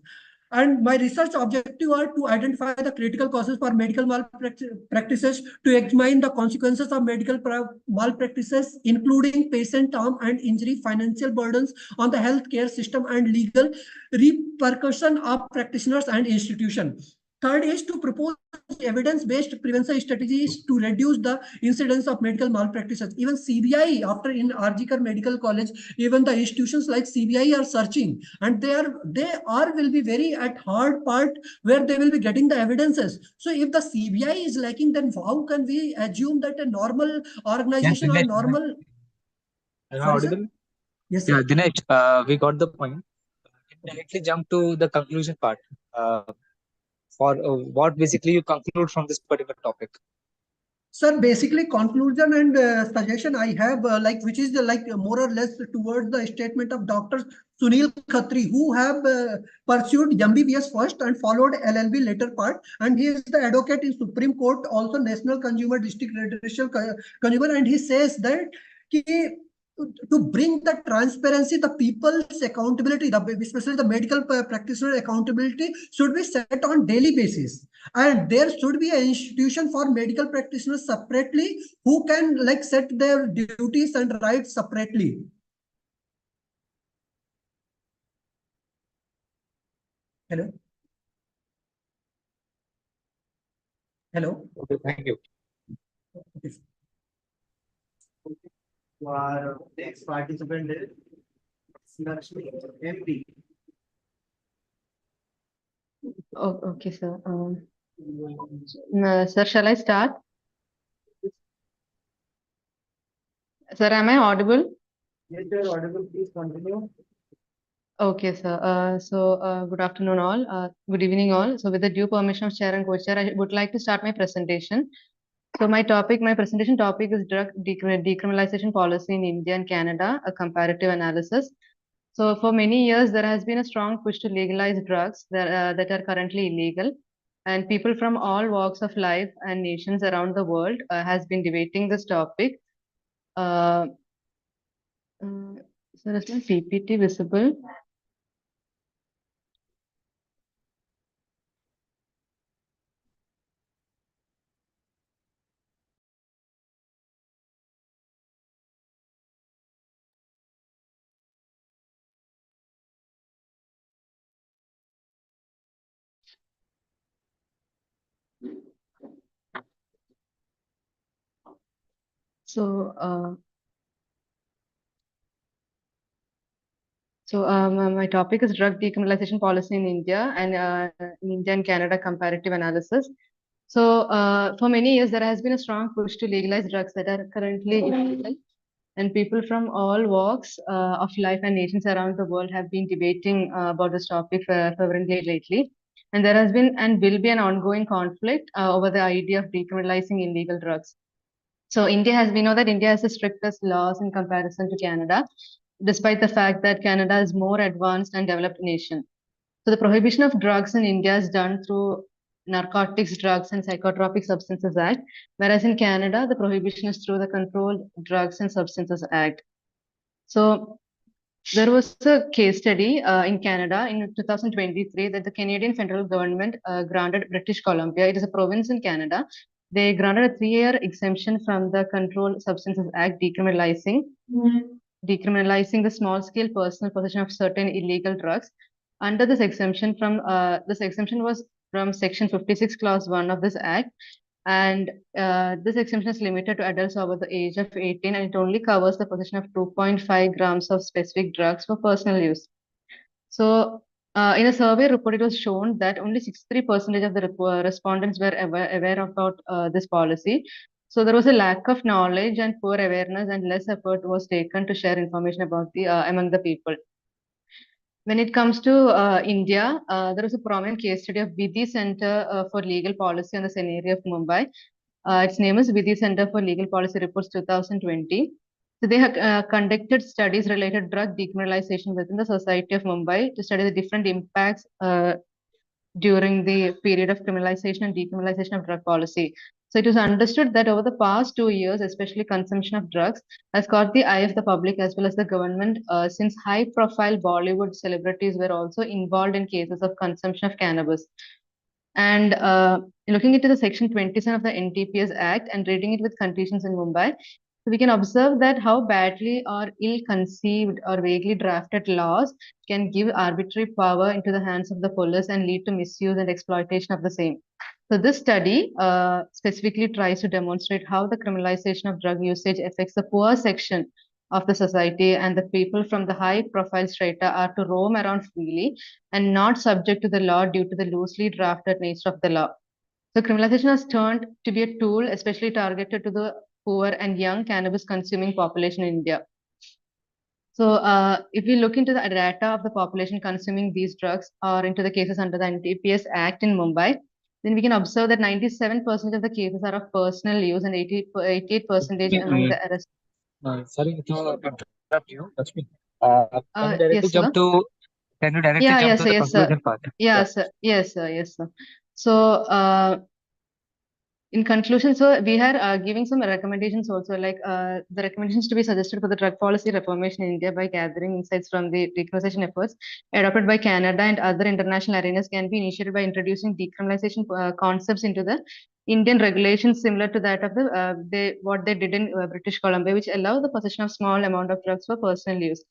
[SPEAKER 16] And my research objective are to identify the critical causes for medical malpractices, to examine the consequences of medical malpractices, including patient harm and injury, financial burdens on the healthcare system, and legal repercussion of practitioners and institutions. Third is to propose evidence-based prevention strategies to reduce the incidence of medical malpractices. Even CBI, after in Arjikar Medical College, even the institutions like CBI are searching, and they will be very at hard part where they will be getting the evidences. So if the CBI is lacking, then how can we assume that a normal organization or normal?
[SPEAKER 9] Am I audible?
[SPEAKER 16] Yes,
[SPEAKER 9] yeah,
[SPEAKER 16] sir.
[SPEAKER 9] Dinesh, we got the point. Directly jump to the conclusion part. For what basically you conclude from this particular topic.
[SPEAKER 16] Sir, basically conclusion and suggestion I have, which is more or less towards the statement of Dr. Sunil Khatri, who have pursued MBBS first and followed LLB later part, and he is the advocate in Supreme Court, also National Consumer District Redressal Consumer, and he says that to bring the transparency, the people's accountability, especially the medical practitioner accountability, should be set on daily basis. And there should be an institution for medical practitioners separately who can set their duties and rights separately. Hello? Hello?
[SPEAKER 3] Okay, thank you.
[SPEAKER 16] Okay.
[SPEAKER 3] Our next participant is Lakshmi MP.
[SPEAKER 1] Oh, okay, sir. Sir, shall I start? Sir, am I audible?
[SPEAKER 3] Yes, you are audible. Please continue.
[SPEAKER 1] Okay, sir. Good afternoon, all. Good evening, all. So, with the due permission of Chair and Co-Chair, I would like to start my presentation. So, my presentation topic is drug decriminalization policy in India and Canada, a comparative analysis. So, for many years, there has been a strong push to legalize drugs that are currently illegal. And people from all walks of life and nations around the world has been debating this topic. So, is my PPT visible? My topic is drug decriminalization policy in India and Canada comparative analysis. So, for many years, there has been a strong push to legalize drugs that are currently illegal, and people from all walks of life and nations around the world have been debating about this topic fervently lately. And there has been and will be an ongoing conflict over the idea of decriminalizing illegal drugs. So we know that India has the strictest laws in comparison to Canada, despite the fact that Canada is more advanced and developed nation. So the prohibition of drugs in India is done through Narcotics, Drugs and Psychotropic Substances Act, whereas in Canada, the prohibition is through the Controlled Drugs and Substances Act. So there was a case study in Canada in 2023 that the Canadian federal government granted British Columbia, it is a province in Canada, they granted a 3-year exemption from the Controlled Substances Act, decriminalizing the small-scale personal possession of certain illegal drugs. Under this exemption, this exemption was from Section 56, Clause 1 of this Act, and this exemption is limited to adults over the age of 18, and it only covers the possession of 2.5 grams of specific drugs for personal use. So, in a survey report, it was shown that only 63% of the respondents were aware about this policy. So there was a lack of knowledge and poor awareness, and less effort was taken to share information about among the people. When it comes to India, there is a prominent case study of Vidhi Center for Legal Policy on the scenario of Mumbai. Its name is Vidhi Center for Legal Policy Reports 2020. So they have conducted studies related drug decriminalization within the society of Mumbai to study the different impacts during the period of criminalization and decriminalization of drug policy. So it was understood that over the past 2 years, especially consumption of drugs has caught the eye of the public as well as the government, since high-profile Bollywood celebrities were also involved in cases of consumption of cannabis. And looking into the Section 27 of the NTPS Act and reading it with conditions in Mumbai, we can observe that how badly or ill-conceived or vaguely drafted laws can give arbitrary power into the hands of the police and lead to misuse and exploitation of the same. So this study specifically tries to demonstrate how the criminalization of drug usage affects the poor section of the society, and the people from the high-profile strata are to roam around freely and not subject to the law due to the loosely drafted nature of the law. So criminalization has turned to be a tool especially targeted to the poor and young cannabis consuming population in India. So if we look into the data of the population consuming these drugs or into the cases under the NTPS Act in Mumbai, then we can observe that 97% of the cases are of personal use and 88% among the arrests.
[SPEAKER 9] Sorry to interrupt you, Lakshmi. Can you directly
[SPEAKER 1] Yes,
[SPEAKER 9] jump
[SPEAKER 1] sir.
[SPEAKER 9] to can you directly jump to the
[SPEAKER 1] Yes, sir.
[SPEAKER 9] conclusion part?
[SPEAKER 1] Yes, sir. Yes, sir. Yes, sir. So, in conclusion, so we are giving some recommendations also, like the recommendations to be suggested for the drug policy reformation in India by gathering insights from the decriminalization efforts adopted by Canada and other international arenas can be initiated by introducing decriminalization concepts into the Indian regulations similar to that of what they did in British Columbia, which allow the possession of small amount of drugs for personal use.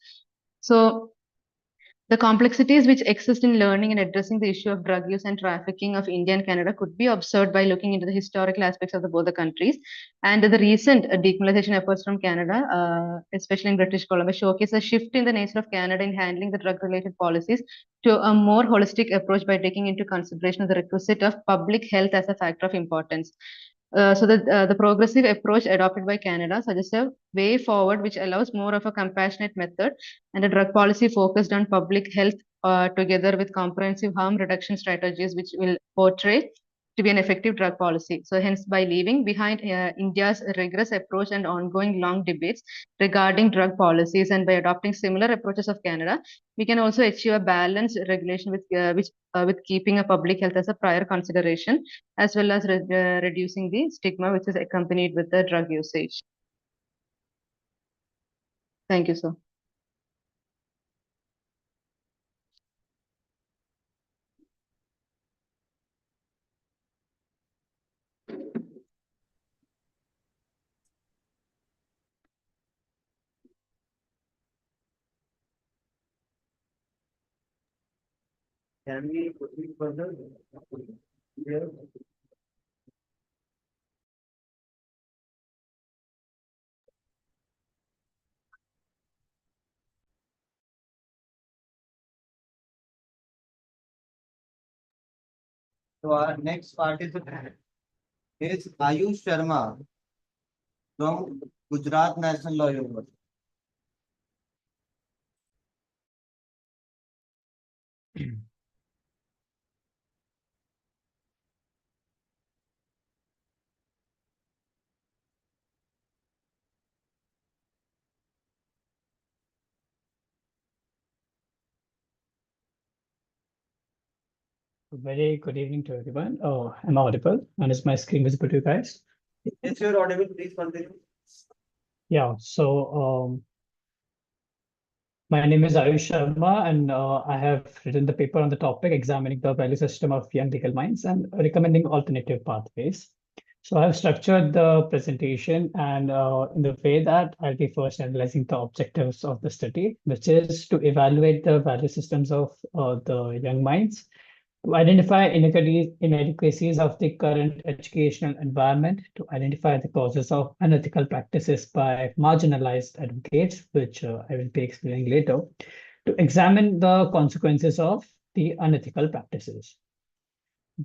[SPEAKER 1] So the complexities which exist in learning and addressing the issue of drug use and trafficking of India and Canada could be observed by looking into the historical aspects of both the countries. And the recent decriminalization efforts from Canada, especially in British Columbia, showcase a shift in the nature of Canada in handling the drug-related policies to a more holistic approach by taking into consideration the requisite of public health as a factor of importance. The progressive approach adopted by Canada suggests a way forward which allows more of a compassionate method and a drug policy focused on public health together with comprehensive harm reduction strategies which will portray to be an effective drug policy. So hence by leaving behind India's rigorous approach and ongoing long debates regarding drug policies and by adopting similar approaches of Canada, we can also achieve a balanced regulation with keeping a public health as a prior consideration as well as reducing the stigma which is accompanied with the drug usage. Thank you, sir.
[SPEAKER 3] Can we proceed further? Yeah. So our next participant is Ayush Sharma from Gujarat National Law University.
[SPEAKER 17] Very good evening to everyone. Oh, I'm audible, and is my screen visible to you guys?
[SPEAKER 3] Yes, you're audible. Please continue.
[SPEAKER 17] Yeah. My name is Ayush Sharma, and I have written the paper on the topic examining the value system of young legal minds and recommending alternative pathways. So I've structured the presentation and in the way that I'll be first analyzing the objectives of the study, which is to evaluate the value systems of the young minds, to identify inadequacies of the current educational environment, to identify the causes of unethical practices by marginalized advocates, which I will be explaining later, to examine the consequences of the unethical practices.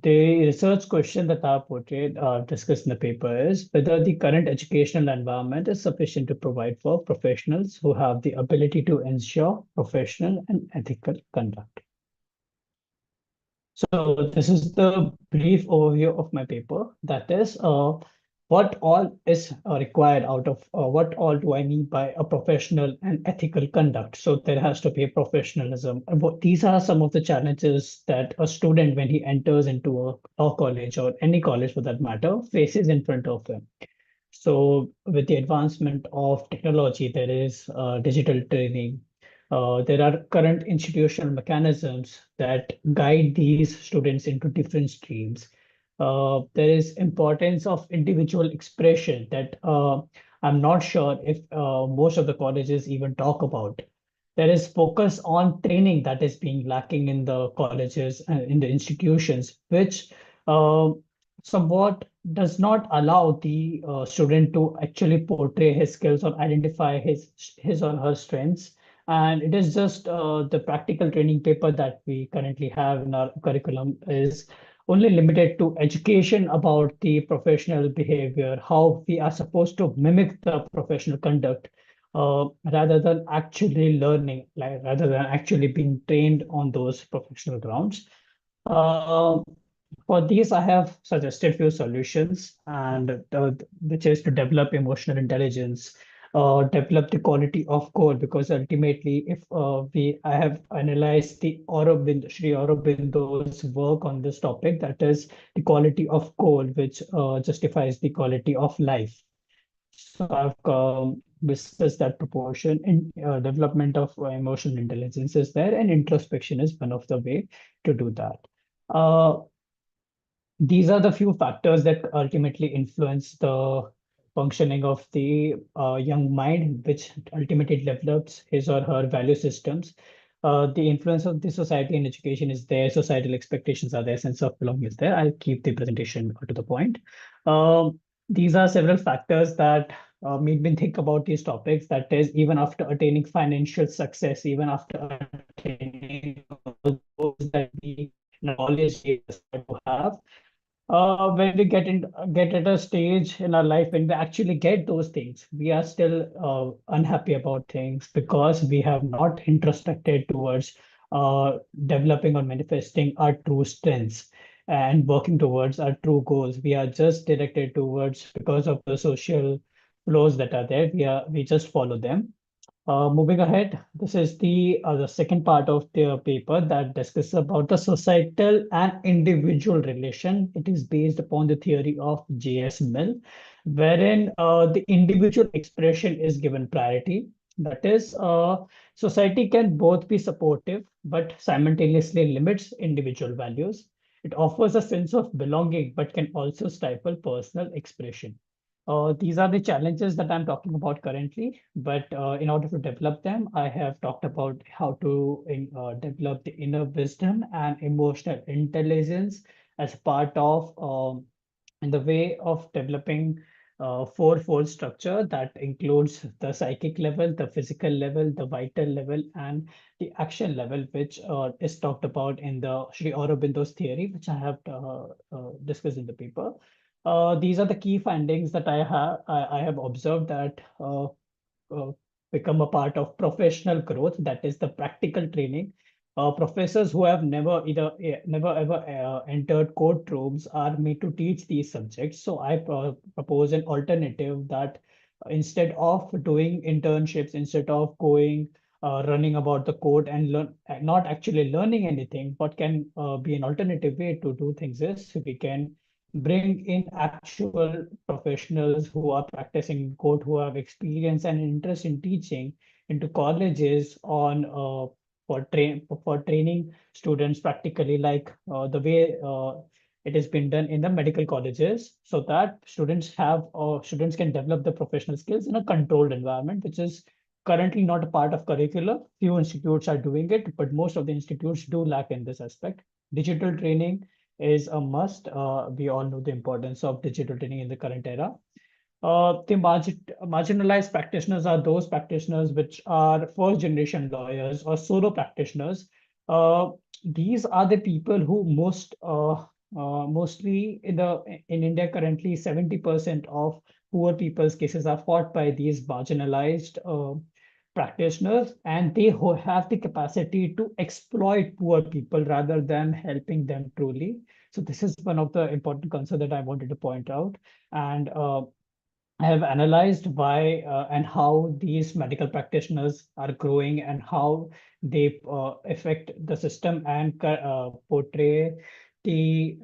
[SPEAKER 17] The research question that I portrayed, discussed in the paper is whether the current educational environment is sufficient to provide for professionals who have the ability to ensure professional and ethical conduct. So this is the brief overview of my paper. That is, what all is required out of what all do I mean by a professional and ethical conduct. So there has to be professionalism. These are some of the challenges that a student, when he enters into a law college or any college for that matter, faces in front of him. So with the advancement of technology, there is digital training. There are current institutional mechanisms that guide these students into different streams. There is importance of individual expression that I'm not sure if most of the colleges even talk about. There is focus on training that is being lacking in the colleges and in the institutions, which somewhat does not allow the student to actually portray his skills or identify his or her strengths. And it is just the practical training paper that we currently have in our curriculum is only limited to education about the professional behavior, how we are supposed to mimic the professional conduct, rather than actually learning, rather than actually being trained on those professional grounds. For these, I have suggested few solutions, and which is to develop emotional intelligence, develop the quality of code, because ultimately, if I have analyzed the Sri Aurobindo's work on this topic, that is the quality of code, which justifies the quality of life. So I've discussed that proportion in development of emotional intelligence is there, and introspection is one of the way to do that. These are the few factors that ultimately influence the functioning of the young mind, which ultimately develops his or her value systems. The influence of the society and education is there, societal expectations are there, sense of belonging is there. I'll keep the presentation to the point. These are several factors that made me think about these topics. That is, even after attaining financial success, even after attaining all those that we knowledge to have, when we get at a stage in our life when we actually get those things, we are still unhappy about things because we have not introspected towards developing or manifesting our true strengths and working towards our true goals. We are just directed towards, because of the social flows that are there, we just follow them. Moving ahead, this is the second part of the paper that discusses about the societal and individual relation. It is based upon the theory of J.S. Mill, wherein the individual expression is given priority. That is, society can both be supportive, but simultaneously limits individual values. It offers a sense of belonging, but can also stifle personal expression. These are the challenges that I'm talking about currently, but in order to develop them, I have talked about how to develop the inner wisdom and emotional intelligence as part of in the way of developing fourfold structure that includes the psychic level, the physical level, the vital level, and the action level, which is talked about in the Sri Aurobindo's theory, which I have discussed in the paper. These are the key findings that I have observed that uh, become a part of professional growth. That is the practical training. Professors who have never ever entered courtrooms are made to teach these subjects. So I propose an alternative that instead of doing internships, instead of going running about the court and not actually learning anything, what can be an alternative way to do things is we can bring in actual professionals who are practicing in court, who have experience and interest in teaching into colleges on for training students practically, like the way it has been done in the medical colleges, so that students can develop the professional skills in a controlled environment, which is currently not a part of curriculum. Few institutes are doing it, but most of the institutes do lack in this aspect. Digital training is a must. We all know the importance of digital training in the current era. The marginalized practitioners are those practitioners which are first generation lawyers or solo practitioners. These are the people who mostly in India currently 70% of poor people's cases are fought by these marginalized practitioners, and they who have the capacity to exploit poor people rather than helping them truly. So this is one of the important concerns that I wanted to point out. And I have analyzed why and how these medical practitioners are growing and how they affect the system and portray the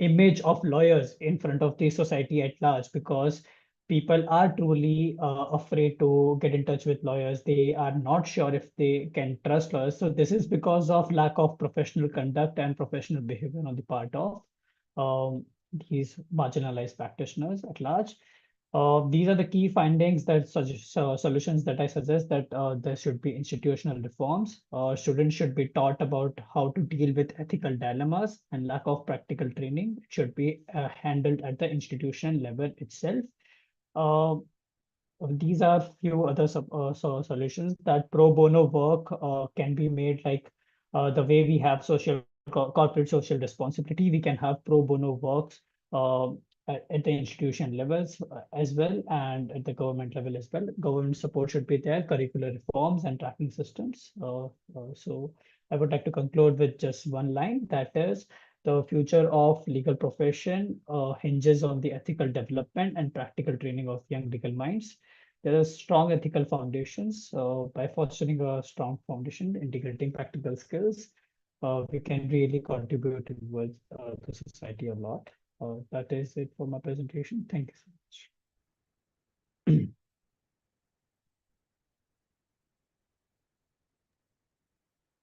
[SPEAKER 17] image of lawyers in front of the society at large, because people are truly afraid to get in touch with lawyers. They are not sure if they can trust lawyers. So this is because of lack of professional conduct and professional behavior on the part of these marginalized practitioners at large. These are the key findings that solutions that I suggest, that there should be institutional reforms. Students should be taught about how to deal with ethical dilemmas, and lack of practical training should be handled at the institution level itself. These are few other solutions. That pro bono work can be made, like the way we have corporate social responsibility, we can have pro bono works uh, at the institution levels as well, and at the government level as well. Government support should be there, curricular reforms and tracking systems. So I would like to conclude with just one line, that is, the future of legal profession hinges on the ethical development and practical training of young legal minds. There are strong ethical foundations. By fostering a strong foundation, integrating practical skills, we can really contribute towards the society a lot. That is it for my presentation. Thank you so much.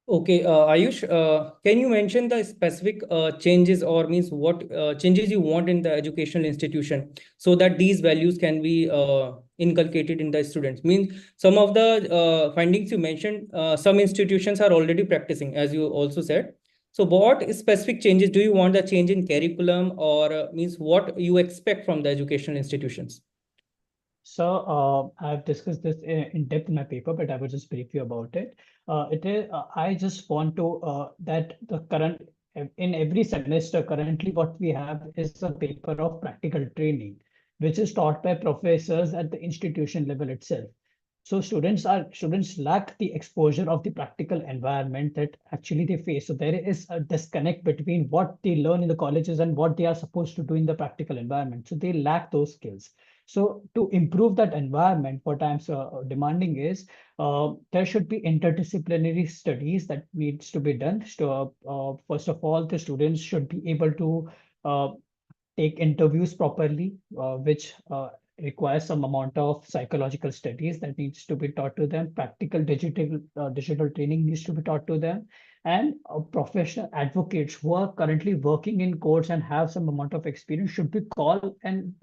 [SPEAKER 2] Okay, Ayush, can you mention the specific changes or means what changes you want in the educational institution so that these values can be inculcated in the students? Means some of the findings you mentioned, some institutions are already practicing, as you also said. So what specific changes do you want the change in curriculum or means what you expect from the educational institutions?
[SPEAKER 17] So I've discussed this in depth in my paper, but I will just brief you about it. I just want to that the current in every semester currently what we have is a paper of practical training, which is taught by professors at the institution level itself. So students lack the exposure of the practical environment that actually they face. So there is a disconnect between what they learn in the colleges and what they are supposed to do in the practical environment. So they lack those skills. So to improve that environment, what I'm demanding is there should be interdisciplinary studies that needs to be done. So first of all, the students should be able to take interviews properly, which requires some amount of psychological studies that needs to be taught to them. Practical digital training needs to be taught to them, and professional advocates who are currently working in courts and have some amount of experience should be called and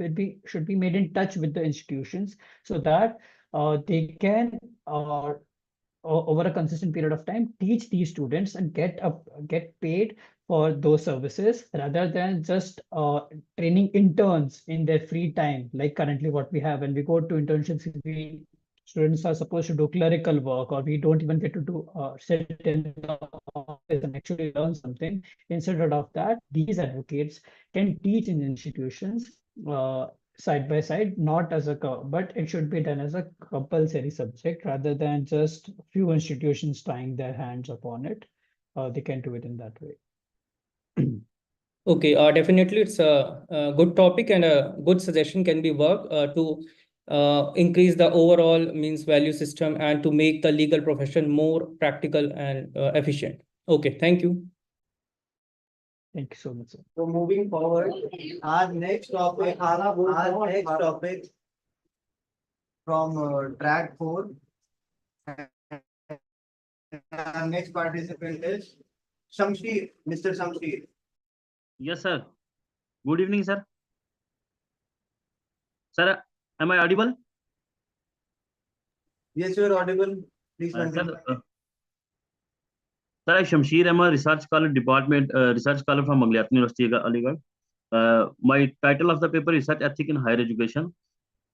[SPEAKER 17] should be made in touch with the institutions so that they can over a consistent period of time teach these students and get paid for those services rather than just training interns in their free time, like currently what we have. When we go to internships, students are supposed to do clerical work, or we don't even get to do sit in the office and actually learn something. Instead of that, these advocates can teach in institutions side by side, not as a but it should be done as a compulsory subject rather than just few institutions tying their hands upon it. They can do it in that way.
[SPEAKER 2] Okay, definitely it's a good topic and a good suggestion can be worked to increase the overall means value system and to make the legal profession more practical and efficient. Okay, thank you.
[SPEAKER 17] Thank you so much, sir.
[SPEAKER 12] So moving forward, our next topic from track 4. Our next participant is Shamshir, Mr. Shamshir.
[SPEAKER 18] Yes, sir. Good evening, sir. Sir, am I audible?
[SPEAKER 12] Yes, you are audible. Please continue.
[SPEAKER 18] Sir, I Shamshir. I'm a research scholar from Mangalyat University, Aligarh. My title of the paper is Research Ethics in Higher Education.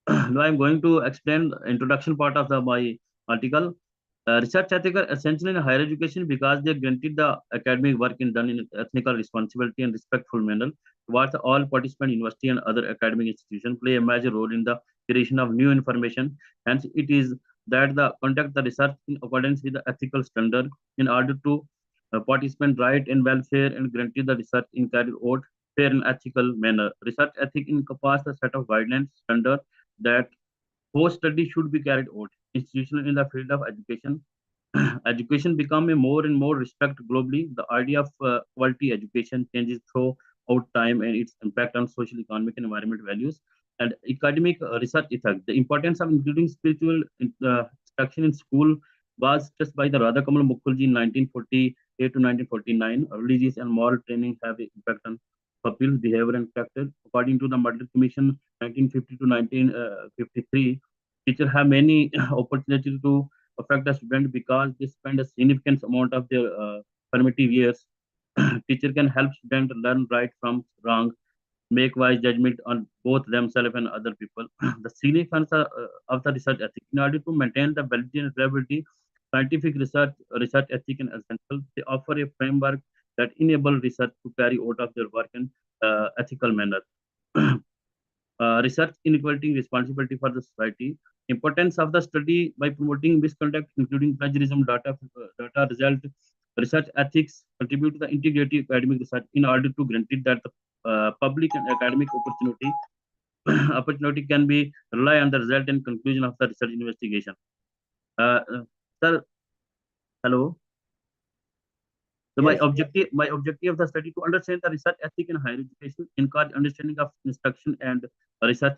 [SPEAKER 18] Now I'm going to explain the introduction part of my article. Research ethics are essential in higher education because they guarantee the academic work is done in ethical responsibility and respectful manner towards all participant university and other academic institutions play a major role in the creation of new information. Hence, it is that the conduct the research in accordance with the ethical standard in order to participant right and welfare and guarantee the research in carried out fair and ethical manner. Research ethics encompass a set of guidelines standard that post study should be carried out. Institutional in the field of education. Education become a more and more respect globally. The idea of quality education changes throughout time and its impact on social, economic, and environment values. And academic research ethics. The importance of including spiritual instruction in school was stressed by the Radha Kamal Mukherjee in 1948 to 1949. Religious and moral training have an impact on pupil behavior and character. According to the Murdoch Commission 1950 to 1953, teachers have many opportunities to affect the student because they spend a significant amount of their formative years. Teacher can help student learn right from wrong, make wise judgment on both themselves and other people. The significance of the research ethic. In order to maintain the validity and reliability, scientific research ethic is essential. They offer a framework that enable research to carry out of their work in ethical manner. Research inequality and responsibility for the society. Importance of the study by promoting misconduct, including plagiarism, data result research ethics contribute to the integrity of academic research in order to guarantee that the public and academic opportunity can be rely on the result and conclusion of the research investigation. Sir, hello. So
[SPEAKER 3] Yes.
[SPEAKER 18] my objective of the study to understand the research ethic in higher education, encourage understanding of instruction and research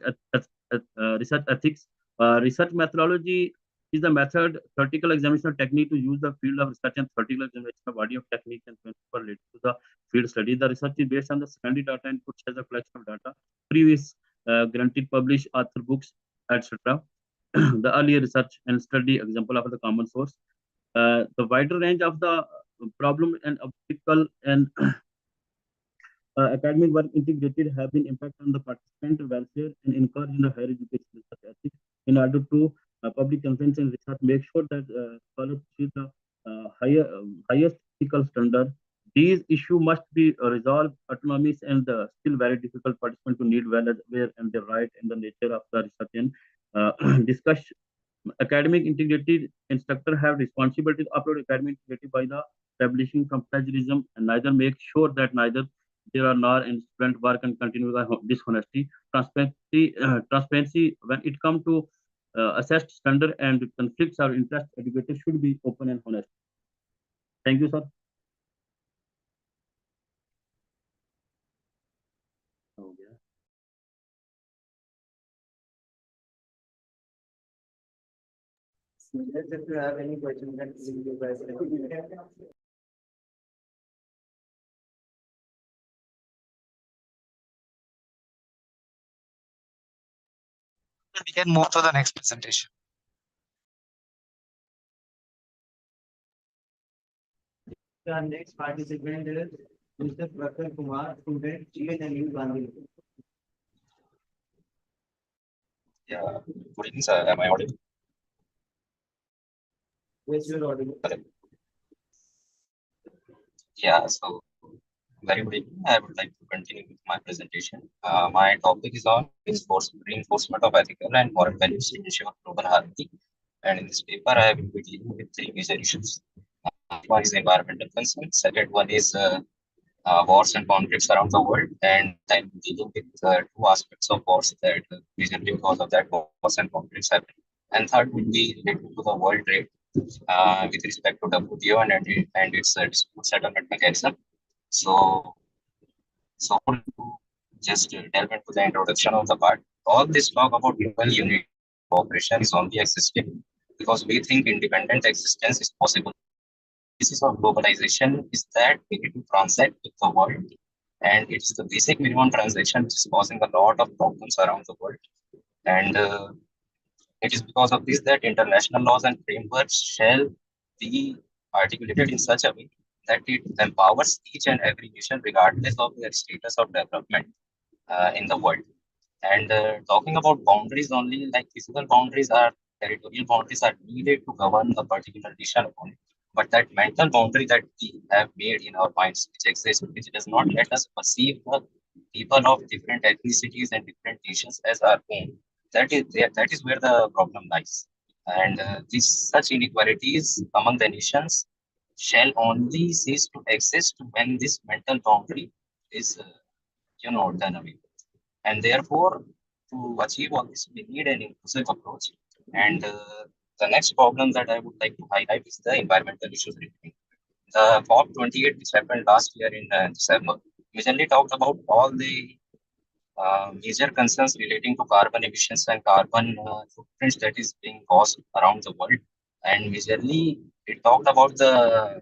[SPEAKER 18] ethics. Research methodology is the method, theoretical examination technique to use the field of research and theoretical examination of body of technique and principle related to the field study. The research is based on the secondary data inputs as a collection of data, previous granted published author books, etc. The earlier research and study example of the common source. The wider range of the problem and obstacle and academic work integrated have been impact on the participant welfare and encourage in the higher education research ethics in order to public conference and research make sure that scholars achieve the highest ethical standard. These issues must be resolved autonomous and still very difficult participant to need well aware and the right and the nature of the research and discuss. Academic integrity instructor have responsibility to upload academic integrity by the establishing from plagiarism and neither make sure that neither there are nor in student work and continue the dishonesty. Transparency when it comes to assessed standard and conflicts or interest, educators should be open and honest. Thank you, sir.
[SPEAKER 3] If you have any questions, then please give us.
[SPEAKER 9] We can move to the next presentation.
[SPEAKER 3] The next participant is Mr. Prakhar Kumar, student, GNLU Gandhi.
[SPEAKER 4] Yeah, good evening, sir. Am I audible?
[SPEAKER 3] Yes, you're audible.
[SPEAKER 4] Yeah, so very good evening. I would like to continue with my presentation. My topic is on reinforcement of ethical and moral values to ensure global harmony. And in this paper, I will be dealing with three major issues. One is environmental concern. Second one is wars and conflicts around the world. And I'm dealing with two aspects of wars that majorly because of that wars and conflicts happen. And third would be related to the world trade with respect to WTO and its dispute settlement mechanism. So to just delve into the introduction of the part. All this talk about global unity cooperation is only existing because we think independent existence is possible. Basis of globalization is that we need to transact with the world, and it's the basic minimum transaction which is causing a lot of problems around the world. And it is because of this that international laws and frameworks shall be articulated in such a way that it empowers each and every nation regardless of their status of development in the world. And talking about boundaries only, like physical boundaries are territorial boundaries are needed to govern a particular nation only. But that mental boundary that we have made in our minds, which exists, which does not let us perceive the people of different ethnicities and different nations as our own, that is where the problem lies. And these such inequalities among the nations shall only cease to exist when this mental boundary is, done away. And therefore, to achieve all this, we need an inclusive approach. And the next problem that I would like to highlight is the environmental issues. The COP28, which happened last year in December, majorly talked about all the major concerns relating to carbon emissions and carbon footprints that is being caused around the world. And majorly, it talked about the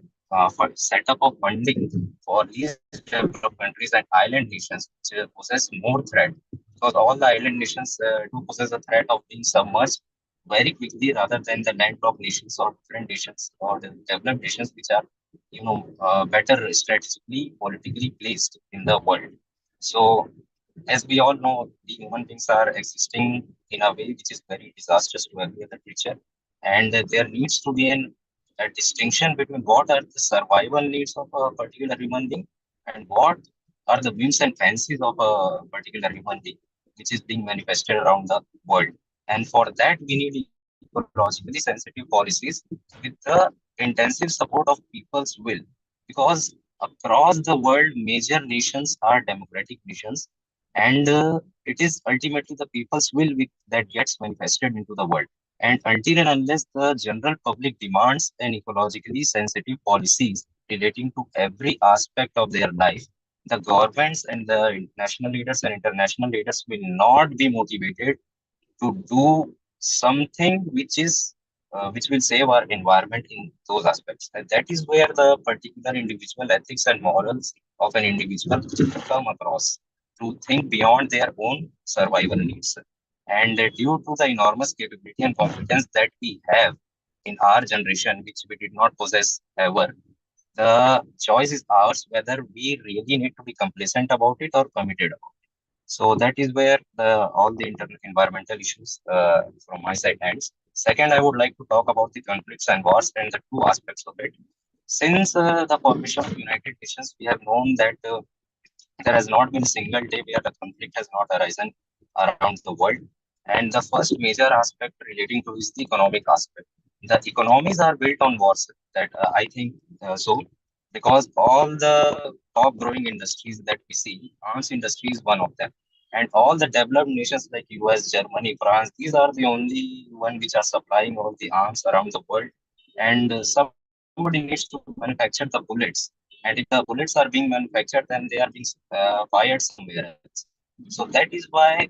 [SPEAKER 4] setup of funding for least developed countries and island nations, which possess more threat. Because all the island nations do possess a threat of being submerged very quickly rather than the landlocked nations or different nations or the developed nations, which are, better strategically, politically placed in the world. So as we all know, the human beings are existing in a way which is very disastrous to every other creature. And there needs to be a distinction between what are the survival needs of a particular human being and what are the whims and fancies of a particular human being, which is being manifested around the world. And for that, we need ecologically sensitive policies with the intensive support of people's will. Because across the world, major nations are democratic nations, and it is ultimately the people's will that gets manifested into the world. And until and unless the general public demands an ecologically sensitive policies relating to every aspect of their life, the governments and the national leaders and international leaders will not be motivated to do something which will save our environment in those aspects. And that is where the particular individual ethics and morals of an individual come across to think beyond their own survival needs. And due to the enormous capability and competence that we have in our generation, which we did not possess ever, the choice is ours whether we really need to be complacent about it or committed about it. So that is where all the environmental issues from my side ends. Second, I would like to talk about the conflicts and wars and the two aspects of it. Since the formation of United Nations, we have known that there has not been a single day where the conflict has not arisen around the world. And the first major aspect relating to is the economic aspect. The economies are built on wars. That I think so, because all the top growing industries that we see, arms industry is one of them. And all the developed nations like US, Germany, France, these are the only one which are supplying all the arms around the world. And somebody needs to manufacture the bullets. And if the bullets are being manufactured, then they are being fired somewhere else. So that is why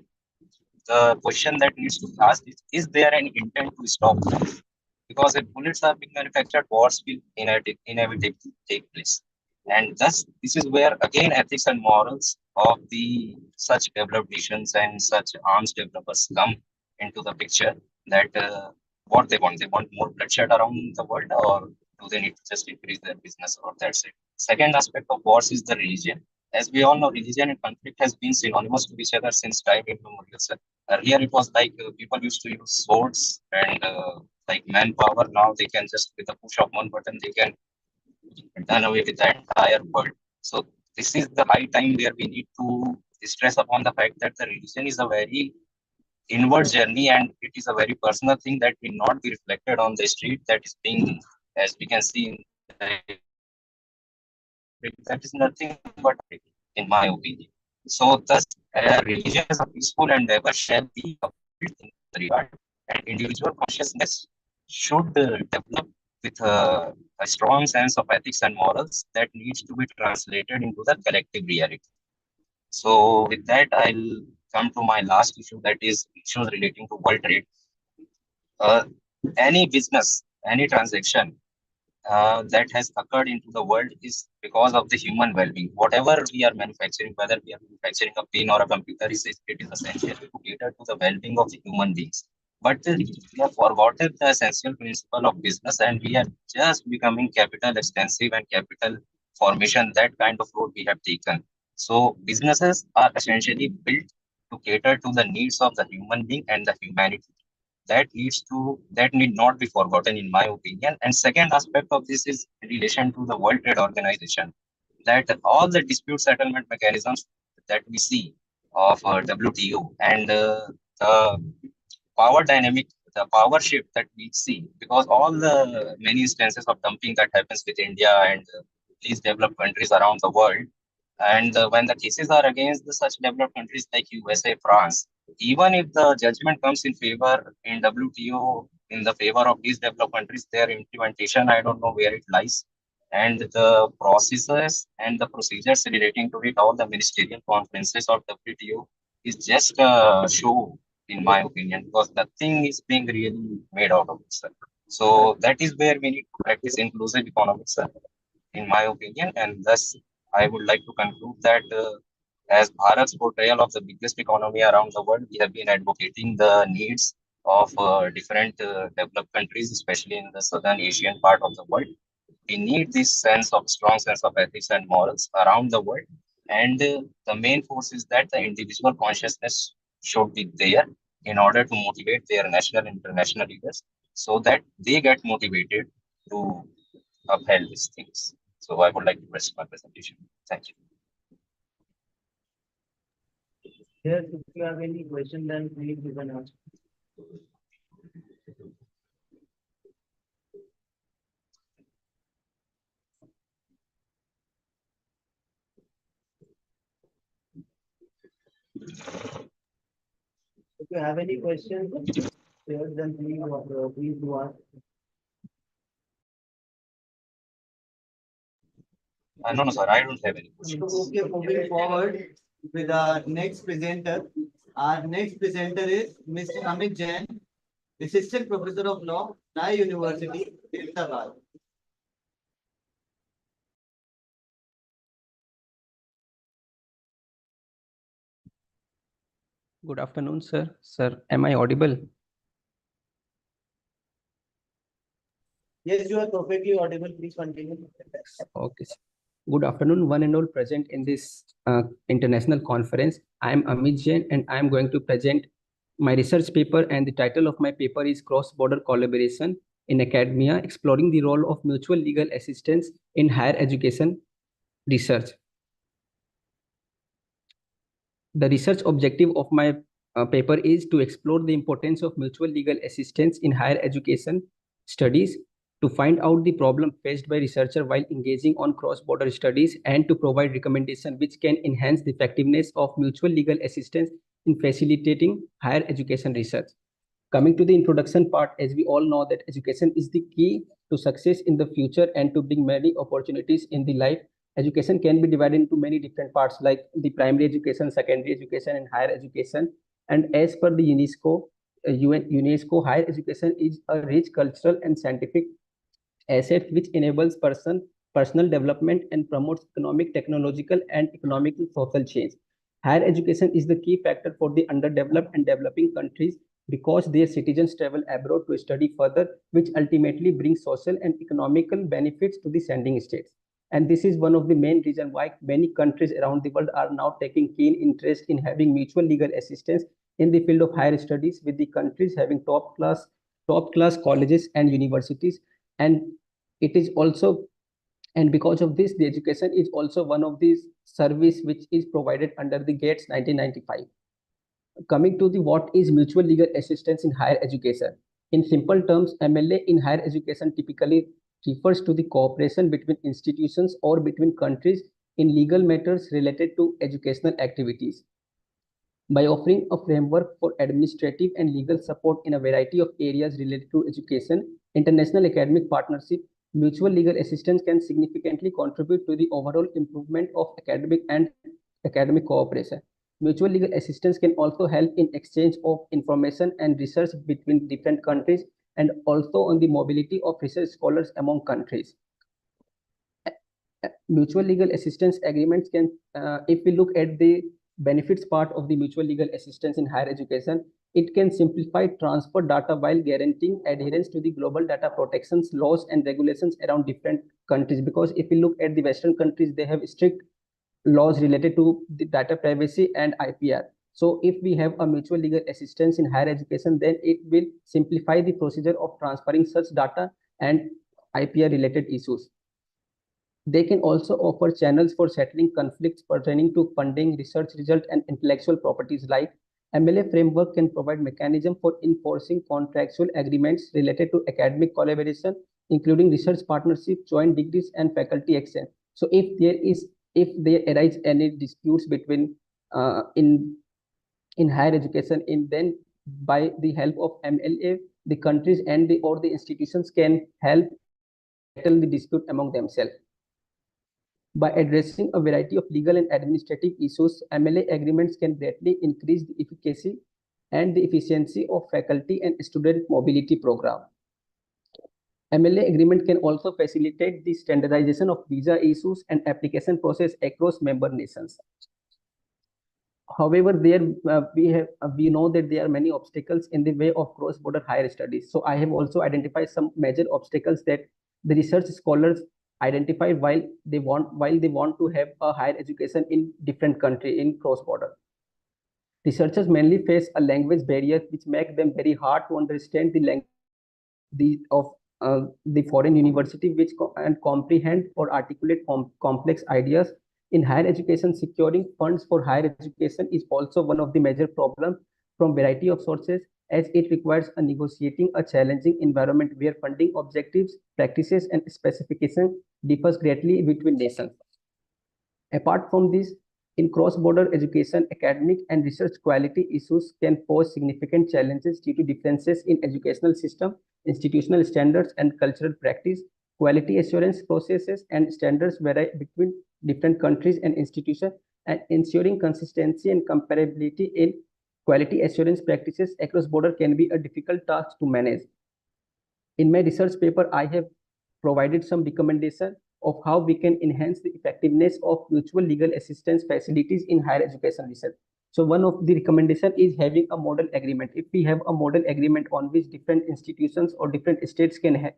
[SPEAKER 4] the question that needs to be asked is there any intent to stop this? Because if bullets are being manufactured, wars will inevitably take place. And thus, this is where again ethics and morals of the such developed nations and such arms developers come into the picture. That what they want more bloodshed around the world, or do they need to just increase their business, or that's it. Second aspect of wars is the religion. As we all know, religion and conflict has been synonymous to each other since time immemorial. Earlier, it was like people used to use swords and like manpower. Now they can just, with a push of one button, they can done away with the entire world. So this is the high time where we need to stress upon the fact that the religion is a very inward journey, and it is a very personal thing that will not be reflected on the street. That is being, as we can see in that is nothing but in my opinion. So thus religion is a peaceful endeavor shall be upheld in the regard, and individual consciousness should develop with a strong sense of ethics and morals that needs to be translated into the collective reality. So with that, I'll come to my last issue, that is issues relating to world trade. Any business, any transaction that has occurred into the world is because of the human well-being. Whatever we are manufacturing, whether we are manufacturing a pen or a computer, it is essential to cater to the well-being of the human beings. But we have forgotten the essential principle of business, and we are just becoming capital extensive and capital formation, that kind of road we have taken. So businesses are essentially built to cater to the needs of the human being and the humanity. That need not be forgotten in my opinion. And second aspect of this is in relation to the World Trade Organization, that all the dispute settlement mechanisms that we see of WTO and the power dynamic, the power shift that we see, because all the many instances of dumping that happens with India and these developed countries around the world, and when the cases are against such developed countries like USA, France, even if the judgment comes in favor in WTO in the favor of these developed countries, their implementation, I don't know where it lies. And the processes and the procedures relating to it, all the ministerial conferences of WTO is just a show, in my opinion, because nothing is being really made out of it, sir. So that is where we need to practice inclusive economics, sir, in my opinion. And thus, I would like to conclude that as Bharat's portrayal of the biggest economy around the world, we have been advocating the needs of different developed countries, especially in the southern Asian part of the world. We need this strong sense of ethics and morals around the world. And the main force is that the individual consciousness should be there in order to motivate their national and international leaders, so that they get motivated to upheld these things. So I would like to rest my presentation. Thank you.
[SPEAKER 3] Yes, if you have any question, then please you can ask.
[SPEAKER 12] If you have any questions, then please do ask.
[SPEAKER 4] No, sir, I don't have any questions.
[SPEAKER 12] Okay, moving forward with our next presenter. Our next presenter is Mr. Amit Jain, Assistant Professor of Law, Nai University, Ahmedabad.
[SPEAKER 19] Good afternoon, sir. Sir, am I audible?
[SPEAKER 12] Yes, you are perfectly audible. Please continue.
[SPEAKER 19] Okay. Sir. Good afternoon, one and all present in this international conference. I am Amit Jain and I am going to present my research paper, and the title of my paper is Cross-Border Collaboration in Academia, Exploring the Role of Mutual Legal Assistance in Higher Education Research. The research objective of my paper is to explore the importance of mutual legal assistance in higher education studies, to find out the problem faced by researchers while engaging on cross-border studies, and to provide recommendations which can enhance the effectiveness of mutual legal assistance in facilitating higher education research. Coming to the introduction part, as we all know that education is the key to success in the future and to bring many opportunities in the life. Education can be divided into many different parts like the primary education, secondary education, and higher education. And as per the UNESCO, higher education is a rich cultural and scientific asset which enables personal development and promotes economic, technological, and economic social change. Higher education is the key factor for the underdeveloped and developing countries because their citizens travel abroad to study further, which ultimately brings social and economical benefits to the sending states. And this is one of the main reasons why many countries around the world are now taking keen interest in having mutual legal assistance in the field of higher studies, with the countries having top class colleges and universities. And it is also, and because of this, the education is also one of these service which is provided under the GATE 1995. Coming to the what is mutual legal assistance in higher education. In simple terms, MLA in higher education typically refers to the cooperation between institutions or between countries in legal matters related to educational activities. By offering a framework for administrative and legal support in a variety of areas related to education, international academic partnership, mutual legal assistance can significantly contribute to the overall improvement of academic cooperation. Mutual legal assistance can also help in exchange of information and research between different countries and also on the mobility of research scholars among countries. Mutual legal assistance agreements can, if we look at the benefits part of the mutual legal assistance in higher education, it can simplify transfer data while guaranteeing adherence to the global data protections laws and regulations around different countries. Because if we look at the Western countries, they have strict laws related to the data privacy and IPR. So if we have a mutual legal assistance in higher education, then it will simplify the procedure of transferring such data and IPR related issues. They can also offer channels for settling conflicts pertaining to funding, research results, and intellectual properties like MLA framework can provide mechanism for enforcing contractual agreements related to academic collaboration, including research partnership, joint degrees, and faculty exchange. So if there arise any disputes between in higher education, then by the help of MLA, the countries and the institutions can help settle the dispute among themselves. By addressing a variety of legal and administrative issues, MLA agreements can greatly increase the efficacy and the efficiency of faculty and student mobility program. MLA agreement can also facilitate the standardization of visa issues and application process across member nations. However, we know that there are many obstacles in the way of cross-border higher studies. So I have also identified some major obstacles that the research scholars identify while they want to have a higher education in different country in cross-border. Researchers mainly face a language barrier which make them very hard to understand the language of the foreign university and comprehend or articulate complex ideas. In higher education, securing funds for higher education is also one of the major problems from variety of sources, as it requires negotiating a challenging environment where funding objectives, practices, and specifications differs greatly between nations. Apart from this, In cross-border education, academic and research quality issues can pose significant challenges due to differences in educational system, institutional standards, and cultural practice. Quality assurance processes and standards vary between different countries and institutions, and ensuring consistency and comparability in quality assurance practices across border can be a difficult task to manage. In my research paper, I have provided some recommendation of how we can enhance the effectiveness of mutual legal assistance facilities in higher education research. So one of the recommendation is having a model agreement. If we have a model agreement on which different institutions or different states can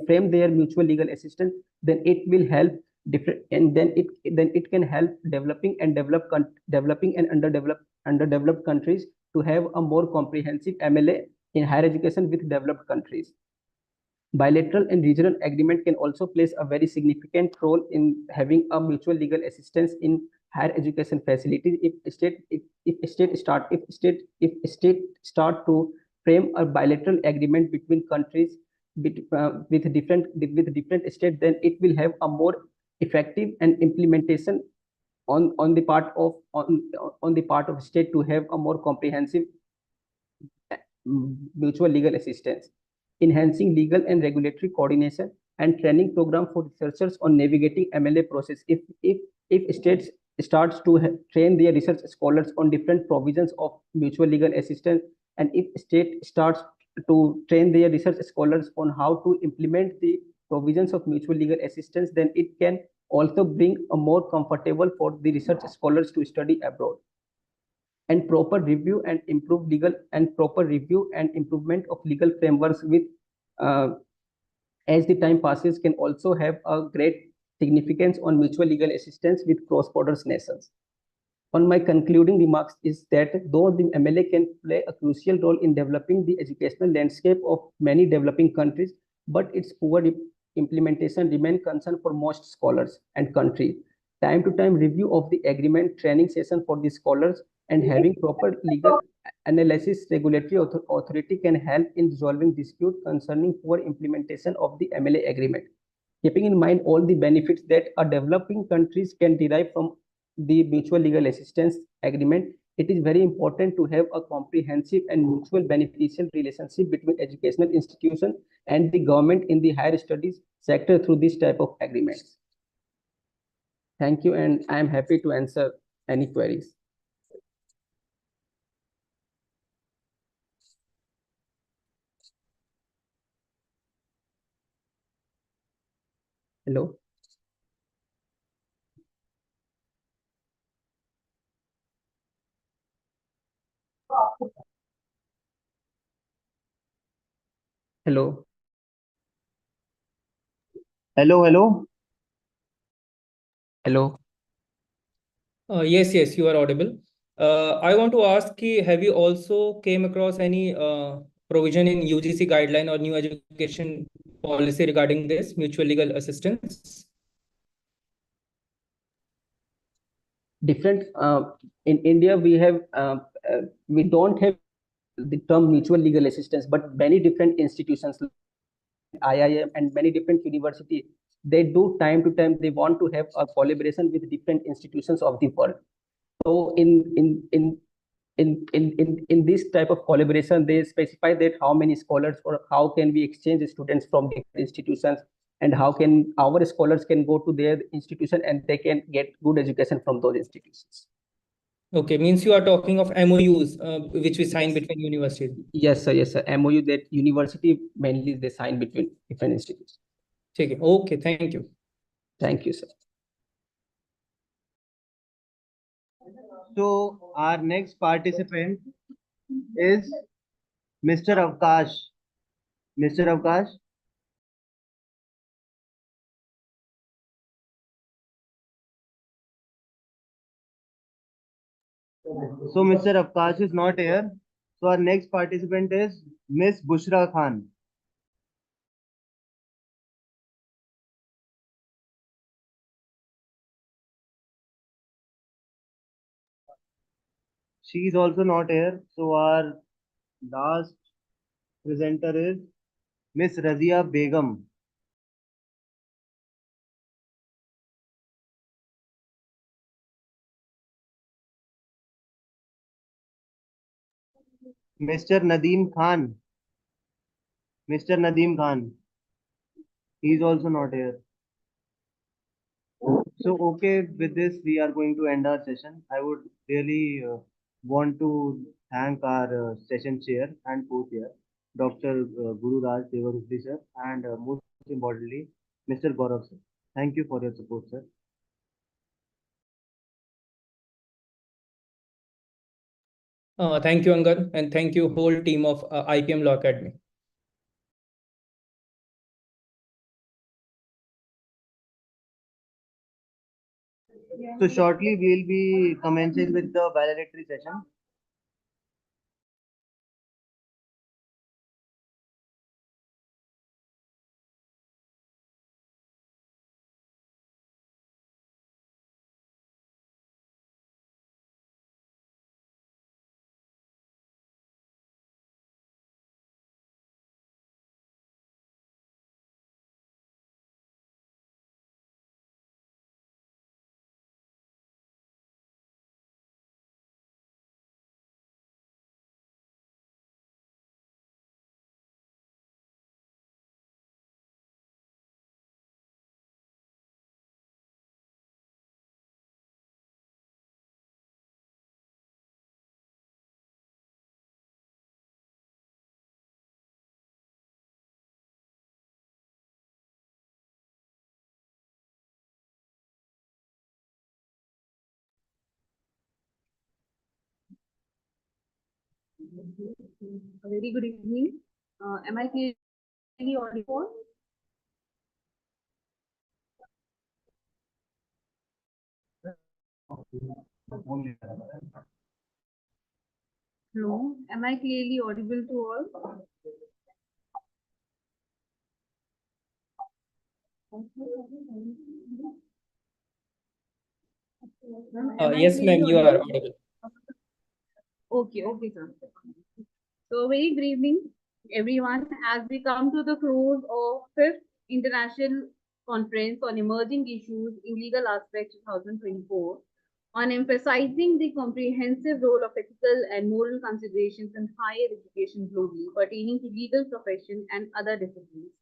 [SPEAKER 19] frame their mutual legal assistance, then it will help different, and then it can help developing and underdeveloped countries to have a more comprehensive MLA in higher education with developed countries. Bilateral and regional agreement can also play a very significant role in having a mutual legal assistance in higher education facilities. If state start to frame a bilateral agreement between countries with different states, then it will have a more effective and implementation on the part of state to have a more comprehensive mutual legal assistance. Enhancing legal and regulatory coordination and training program for researchers on navigating MLA process. If states starts to train their research scholars on different provisions of mutual legal assistance, and if state starts to train their research scholars on how to implement the provisions of mutual legal assistance, then it can also bring a more comfortable for the research scholars to study abroad. And proper review and improvement of legal frameworks with as the time passes can also have a great significance on mutual legal assistance with cross-border nations. On my concluding remarks is that though the MLA can play a crucial role in developing the educational landscape of many developing countries, but its poor implementation remains concern for most scholars and countries. Time to time review of the agreement, training session for the scholars, and having proper legal analysis regulatory authority can help in resolving dispute concerning poor implementation of the MLA agreement. Keeping in mind all the benefits that a developing countries can derive from the mutual legal assistance agreement, it is very important to have a comprehensive and mutual beneficial relationship between educational institutions and the government in the higher studies sector through this type of agreements. Thank you, and I am happy to answer any queries. Hello. Hello.
[SPEAKER 3] Hello.
[SPEAKER 19] Hello.
[SPEAKER 2] Yes, you are audible. I want to ask, have you also came across any provision in UGC guideline or new education policy regarding this mutual legal assistance?
[SPEAKER 19] Different in India, we don't have the term mutual legal assistance, but many different institutions, IIM and many different universities, they do time to time, they want to have a collaboration with different institutions of the world. So in this type of collaboration, they specify that how many scholars or how can we exchange students from different institutions, and how can our scholars can go to their institution and they can get good education from those institutions.
[SPEAKER 2] Okay, means you are talking of MOUs which we sign between universities.
[SPEAKER 19] Yes, sir. MOU that university mainly they sign between different institutions.
[SPEAKER 2] Okay, thank you.
[SPEAKER 19] Thank you, sir.
[SPEAKER 3] So our next participant is Mr. Avkash. Mr. Avkash. So Mr. Avkash is not here. So our next participant is Miss Bushra Khan. She is also not here. So our last presenter is Miss Razia Begum. Mr. Nadeem Khan. Mr. Nadeem Khan. He is also not here. So, okay, with this, we are going to end our session. I would really want to thank our session chair and co-chair, Dr. Guru Raj Devarupalli sir, and most importantly, Mr. Gaurav sir. Thank you for your support, sir.
[SPEAKER 2] Thank you, Angad, and thank you whole team of IPM Law Academy.
[SPEAKER 3] So shortly we'll be commencing with the valedictory session.
[SPEAKER 14] A very good evening. Am I clearly audible? Hello, am I clearly audible to all?
[SPEAKER 2] Yes, ma'am, you are audible.
[SPEAKER 14] Okay, okay, sir. So, very good evening, everyone. As we come to the close of 5th International Conference on Emerging Issues in Legal Aspects 2024, on emphasizing the comprehensive role of ethical and moral considerations in higher education globally pertaining to legal profession and other disciplines.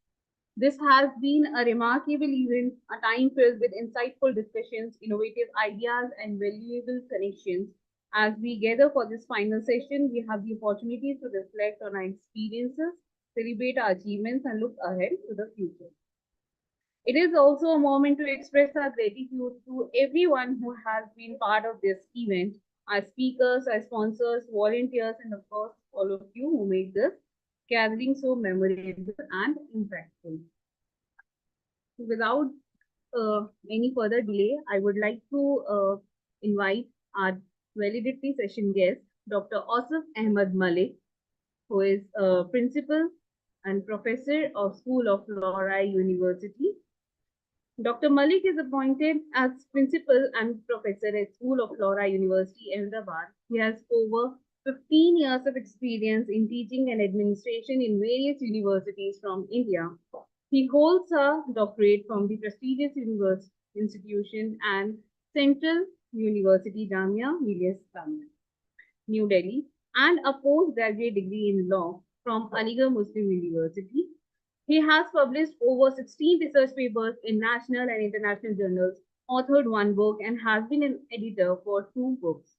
[SPEAKER 14] This has been a remarkable event, a time filled with insightful discussions, innovative ideas, and valuable connections. As we gather for this final session, we have the opportunity to reflect on our experiences, celebrate our achievements, and look ahead to the future. It is also a moment to express our gratitude to everyone who has been part of this event, our speakers, our sponsors, volunteers, and of course, all of you who made this gathering so memorable and impactful. Without any further delay, I would like to invite our validity session guest, Dr. Asif Ahmed Malik, who is a principal and professor of School of Law, University. Dr. Malik is appointed as principal and professor at School of Law, University, Ahmedabad. He has over 15 years of experience in teaching and administration in various universities from India. He holds a doctorate from the prestigious university institution and Central University Jamia Millia Islamia, New Delhi, and a postgraduate degree in law from Aligarh Muslim University. He has published over 16 research papers in national and international journals, authored one book, and has been an editor for 2 books.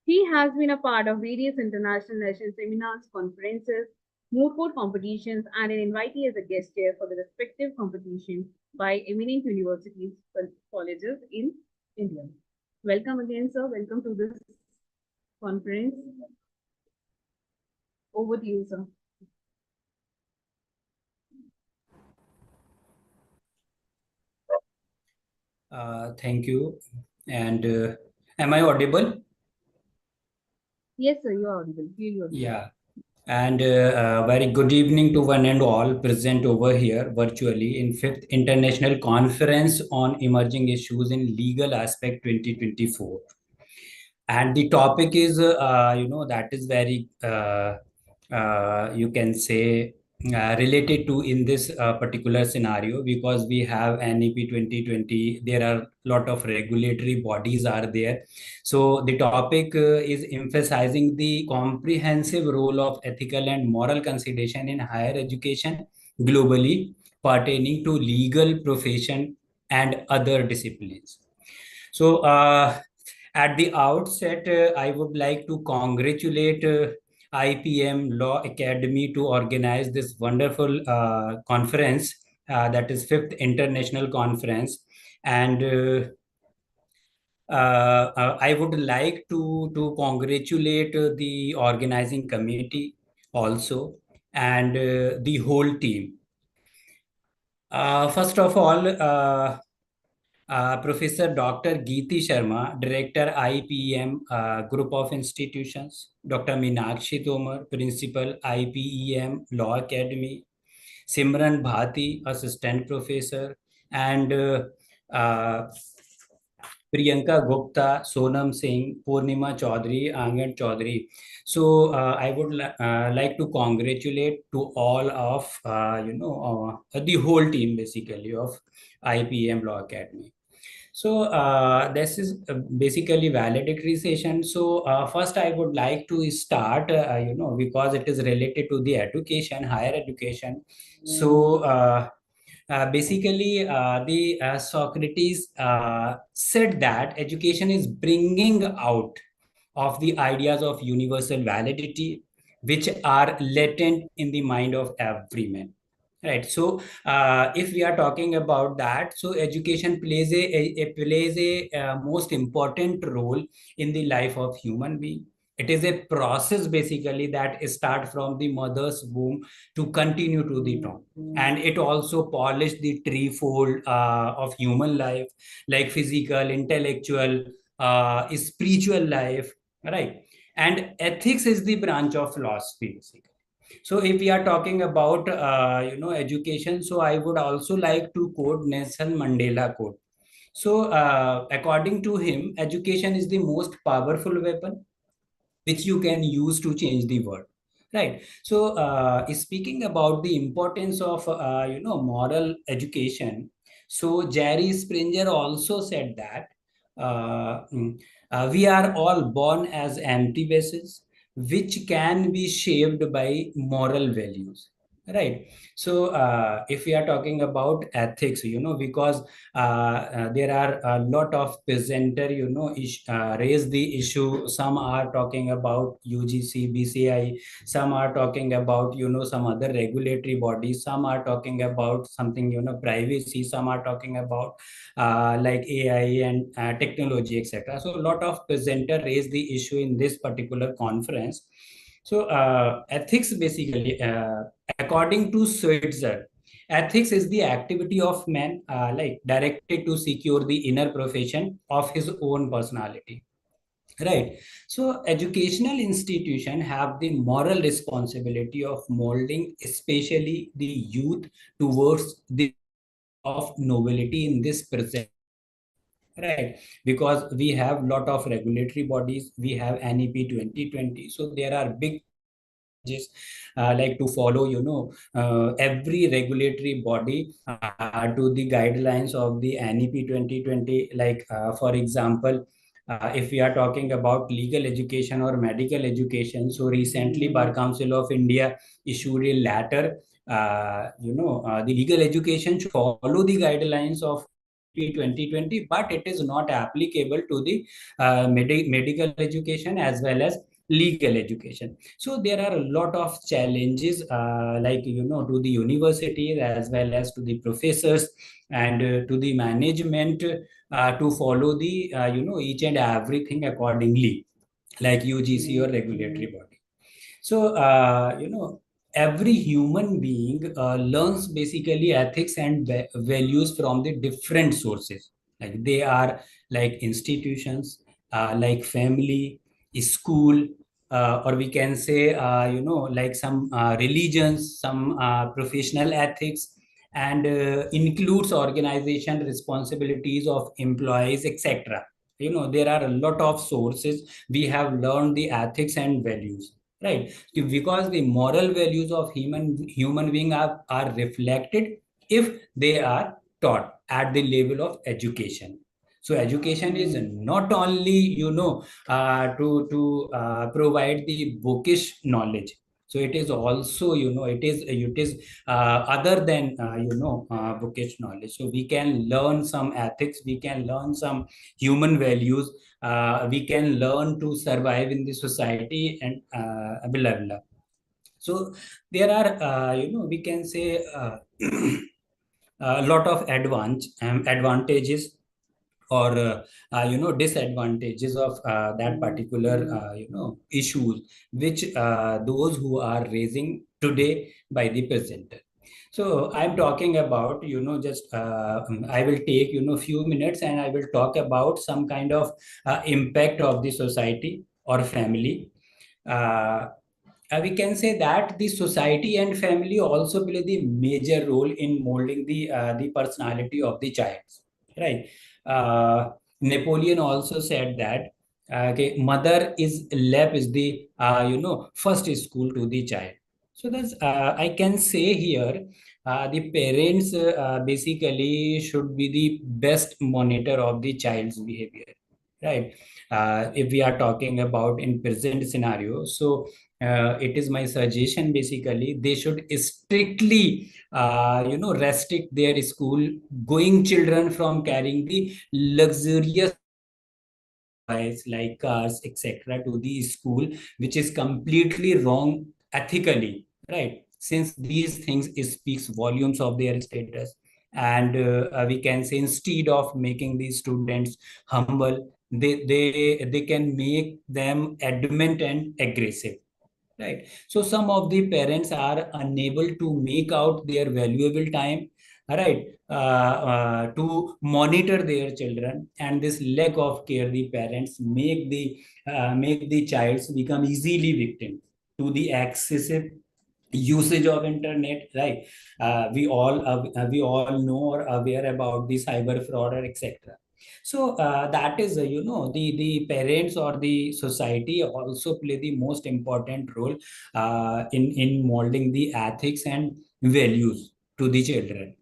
[SPEAKER 14] He has been a part of various international national seminars, conferences, moot court competitions, and an invitee as a guest chair for the respective competition by eminent universities and colleges in India. Welcome again, sir. Welcome to this conference. Over to you, sir.
[SPEAKER 20] Thank you. And am I audible?
[SPEAKER 14] Yes, sir, you are audible.
[SPEAKER 20] Yeah. And very good evening to one and all present over here virtually in 5th International Conference on Emerging Issues in Legal Aspect 2024. And the topic is, that is very, you can say, related to in this particular scenario, because we have NEP 2020, there are a lot of regulatory bodies are there. So the topic is emphasizing the comprehensive role of ethical and moral consideration in higher education globally, pertaining to legal profession and other disciplines. So at the outset, I would like to congratulate IPM Law Academy to organize this wonderful conference, that is Fifth International Conference. And I would like to congratulate the organizing committee also, and the whole team. First of all, Professor Dr. Geeti Sharma, Director IPM Group of Institutions, Dr. Meenakshi Tomar, Principal IPEM Law Academy, Simran Bhati, Assistant Professor, and Priyanka Gupta, Sonam Singh, Purnima Chaudhary, Angan Chaudhary. So I would like to congratulate to all of the whole team basically of IPM Law Academy. So this is basically valedictory session. So first I would like to start, because it is related to the education, higher education. So basically, the Socrates said that education is bringing out of the ideas of universal validity, which are latent in the mind of every man. Right. So, if we are talking about that, so education plays a most important role in the life of human being. It is a process basically that start from the mother's womb to continue to the tomb, and it also polished the threefold of human life, like physical, intellectual, spiritual life, right? And ethics is the branch of philosophy basically. So if we are talking about education, so I would also like to quote Nelson Mandela quote. So according to him, education is the most powerful weapon which you can use to change the world, right? So speaking about the importance of moral education, so Jerry Springer also said that we are all born as empty vessels which can be shaped by moral values, right? So if we are talking about ethics, because there are a lot of presenter raise the issue. Some are talking about UGC, BCI, some are talking about some other regulatory bodies, some are talking about something privacy, some are talking about like AI and technology, etc. So a lot of presenter raise the issue in this particular conference. So ethics basically, according to Switzer, ethics is the activity of man like directed to secure the inner profession of his own personality, right? So educational institution have the moral responsibility of molding especially the youth towards the of nobility in this present, right? Because we have lot of regulatory bodies, we have NEP 2020, so there are big challenges like to follow every regulatory body to the guidelines of the NEP 2020. Like for example, if we are talking about legal education or medical education, so recently Bar Council of India issued a letter. The legal education should follow the guidelines of 2020, but it is not applicable to the medical education as well as legal education. So there are a lot of challenges like to the universities as well as to the professors and to the management to follow the each and everything accordingly, like UGC or regulatory body. So every human being learns basically ethics and values from the different sources, like they are like institutions, like family, school, or we can say like some religions, some professional ethics, and includes organization responsibilities of employees, etc. There are a lot of sources we have learned the ethics and values, right? Because the moral values of human being are reflected if they are taught at the level of education. So education is not only to provide the bookish knowledge. So it is also it is other than bookish knowledge. So we can learn some ethics, we can learn some human values, we can learn to survive in the society, and blah blah. So there are we can say a lot of advantages or disadvantages of that particular issues which those who are raising today by the presenter. So I'm talking about just I will take few minutes and I will talk about some kind of impact of the society or family. uh, we can say that the society and family also play the major role in molding the personality of the child, right? Napoleon also said that okay, mother is lab is the first school to the child. So that's I can say here the parents basically should be the best monitor of the child's behavior, right? If we are talking about in present scenario, so it is my suggestion basically they should strictly restrict their school going children from carrying the luxurious like cars etc to the school, which is completely wrong ethically, right? Since these things speaks volumes of their status. And we can say instead of making these students humble, they can make them adamant and aggressive, right? So some of the parents are unable to make out their valuable time, right, to monitor their children, and this lack of care the parents make the childs become easily victim to the excessive usage of internet, right? We all know or aware about the cyber fraud or etc. So that is the parents or the society also play the most important role in molding the ethics and values to the children.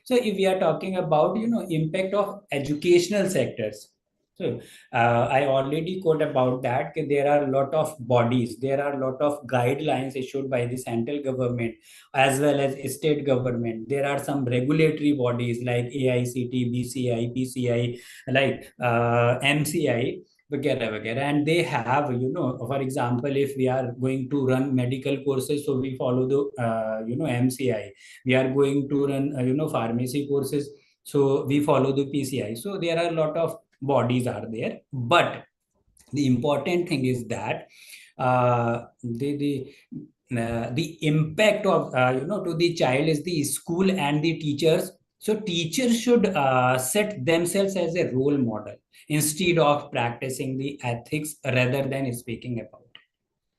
[SPEAKER 20] So if we are talking about impact of educational sectors, so I already quote about that. There are a lot of bodies, there are a lot of guidelines issued by the central government as well as state government. There are some regulatory bodies like AICT, BCI, PCI, like MCI, वगैरह वगैरह, and they have for example if we are going to run medical courses, so we follow the MCI. We are going to run pharmacy courses, so we follow the PCI. So there are a lot of bodies are there, but the important thing is that the impact of to the child is the school and the teachers. So teachers should set themselves as a role model instead of practicing the ethics rather than speaking about,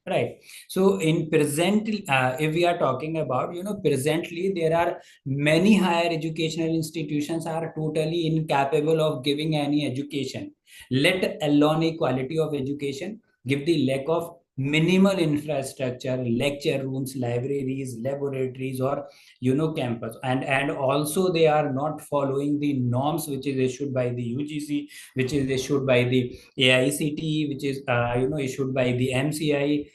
[SPEAKER 20] right? So in present, if we are talking about presently there are many higher educational institutions are totally incapable of giving any education, let alone a quality of education, give the lack of minimal infrastructure, lecture rooms, libraries, laboratories, or campus. And also they are not following the norms which is issued by the UGC, which is issued by the AICTE, which is issued by the MCI,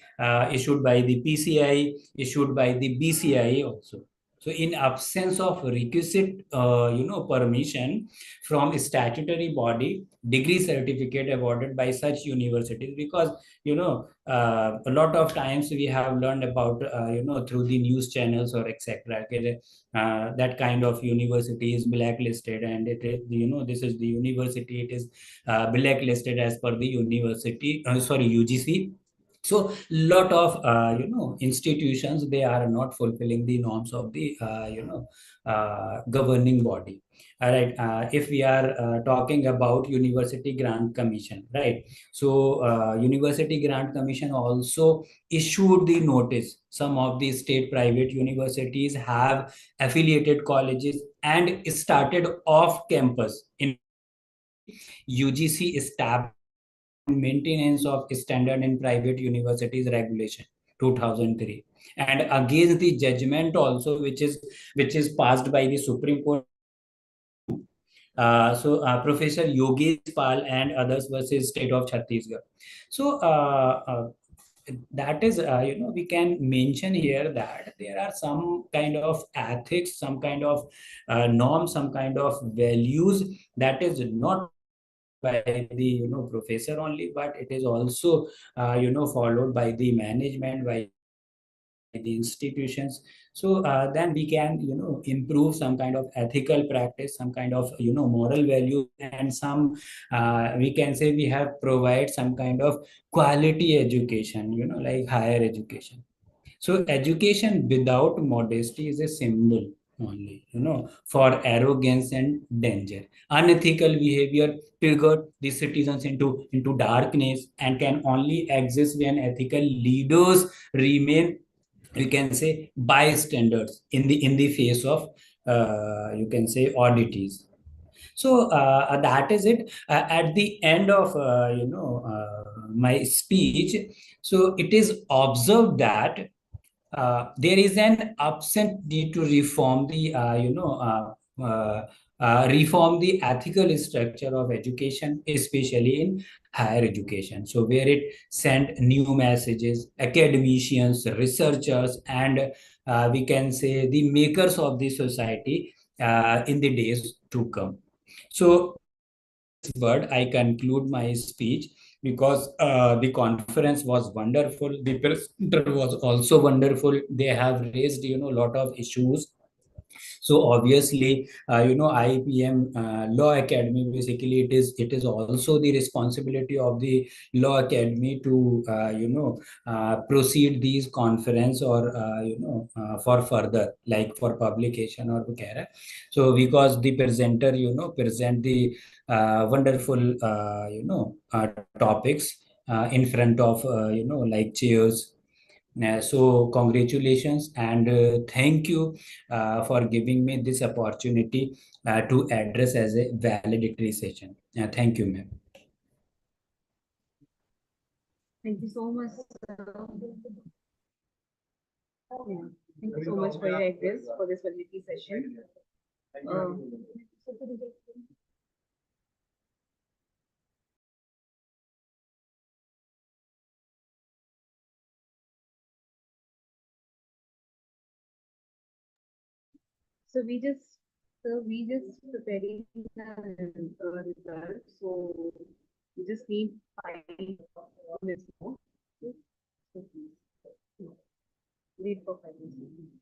[SPEAKER 20] issued by the PCI, issued by the BCI also. So in absence of requisite permission from statutory body, degree certificate awarded by such universities, because a lot of times we have learned about through the news channels or etc. That kind of university is blacklisted, and it is this is the university, it is blacklisted as per the university sorry UGC. So lot of institutions, they are not fulfilling the norms of the governing body. All right. If we are talking about University Grant Commission, right? So University Grant Commission also issued the notice. Some of the state private universities have affiliated colleges and started off campus in UGC established maintenance of standard in private universities regulation 2003, and against the judgment also which is passed by the Supreme Court. Professor Yogesh Pal and others versus State of Chhattisgarh. So that is, we can mention here that there are some kind of ethics, some kind of norms, some kind of values that is not by the professor only, but it is also followed by the management, by the institutions. So then we can improve some kind of ethical practice, some kind of moral value, and some we can say we have provide some kind of quality education, like higher education. So education without modesty is a symbol only, for arrogance and danger. Unethical behavior triggered the citizens into darkness and can only exist when ethical leaders remain, you can say, bystanders in the face of you can say oddities. So that is it. At the end of my speech, so it is observed that there is an absent need to reform the reform the ethical structure of education, especially in higher education. So where it sent new messages, academicians, researchers, and we can say the makers of the society in the days to come. So word, I conclude my speech, because the conference was wonderful. The presenter was also wonderful. They have raised, a lot of issues. So obviously, IPM Law Academy, basically it is also the responsibility of the Law Academy to proceed these conference, or for further, like for publication or whatever. So because the presenter present the wonderful topics in front of like chairs. So congratulations, and thank you for giving me this opportunity to address as a valedictory session. Thank you, ma'am.
[SPEAKER 14] Thank you so much, sir. Yeah. Thank you so much for your address for this validity session. Uh, so we just preparing the results. So we just need 5 minutes more. So please wait for 5 minutes.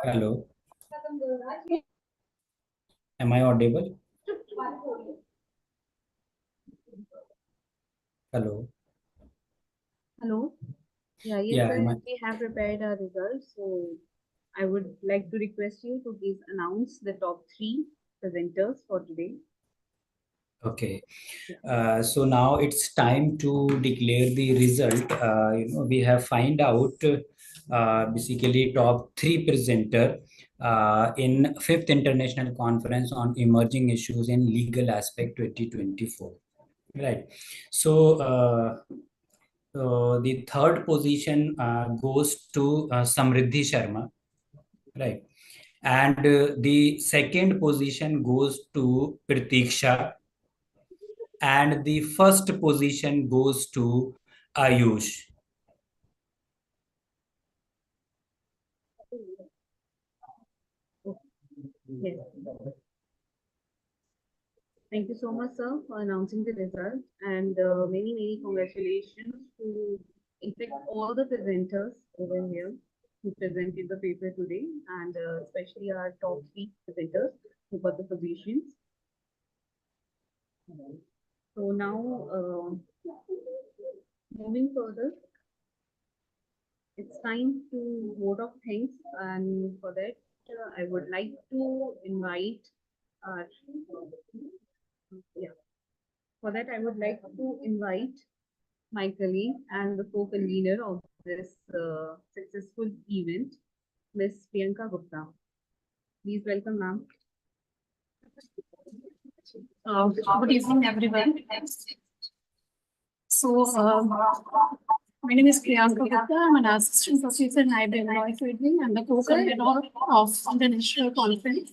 [SPEAKER 20] Hello. Am I audible? Hello.
[SPEAKER 14] Hello. Yeah, yes,
[SPEAKER 20] Yeah,
[SPEAKER 14] sir. We have prepared our results. So I would like to request you to please announce the top 3 presenters for today.
[SPEAKER 20] Okay. So now it's time to declare the result. We have find out basically top 3 presenter in 5th International Conference on Emerging Issues in Legal Aspect 2024. Right. So the 3rd position goes to Samriddhi Sharma. Right. And the 2nd position goes to Pratiksha. And the 1st position goes to Ayush.
[SPEAKER 14] Yes. Thank you so much, sir, for announcing the result, and many congratulations to, in fact, all the presenters over here who presented the paper today, and especially our top 3 presenters who got the positions. So now, moving further, it's time to vote of thanks, and for that, I would like to invite our For that, I would like to invite my colleague and the co-convener of this successful event, Ms. Priyanka Gupta. Please welcome, ma'am.
[SPEAKER 21] Good evening, everyone. So, my name is Priyanka Gupta. I'm an assistant professor in hybrid law. I'm the co-convener of the National Conference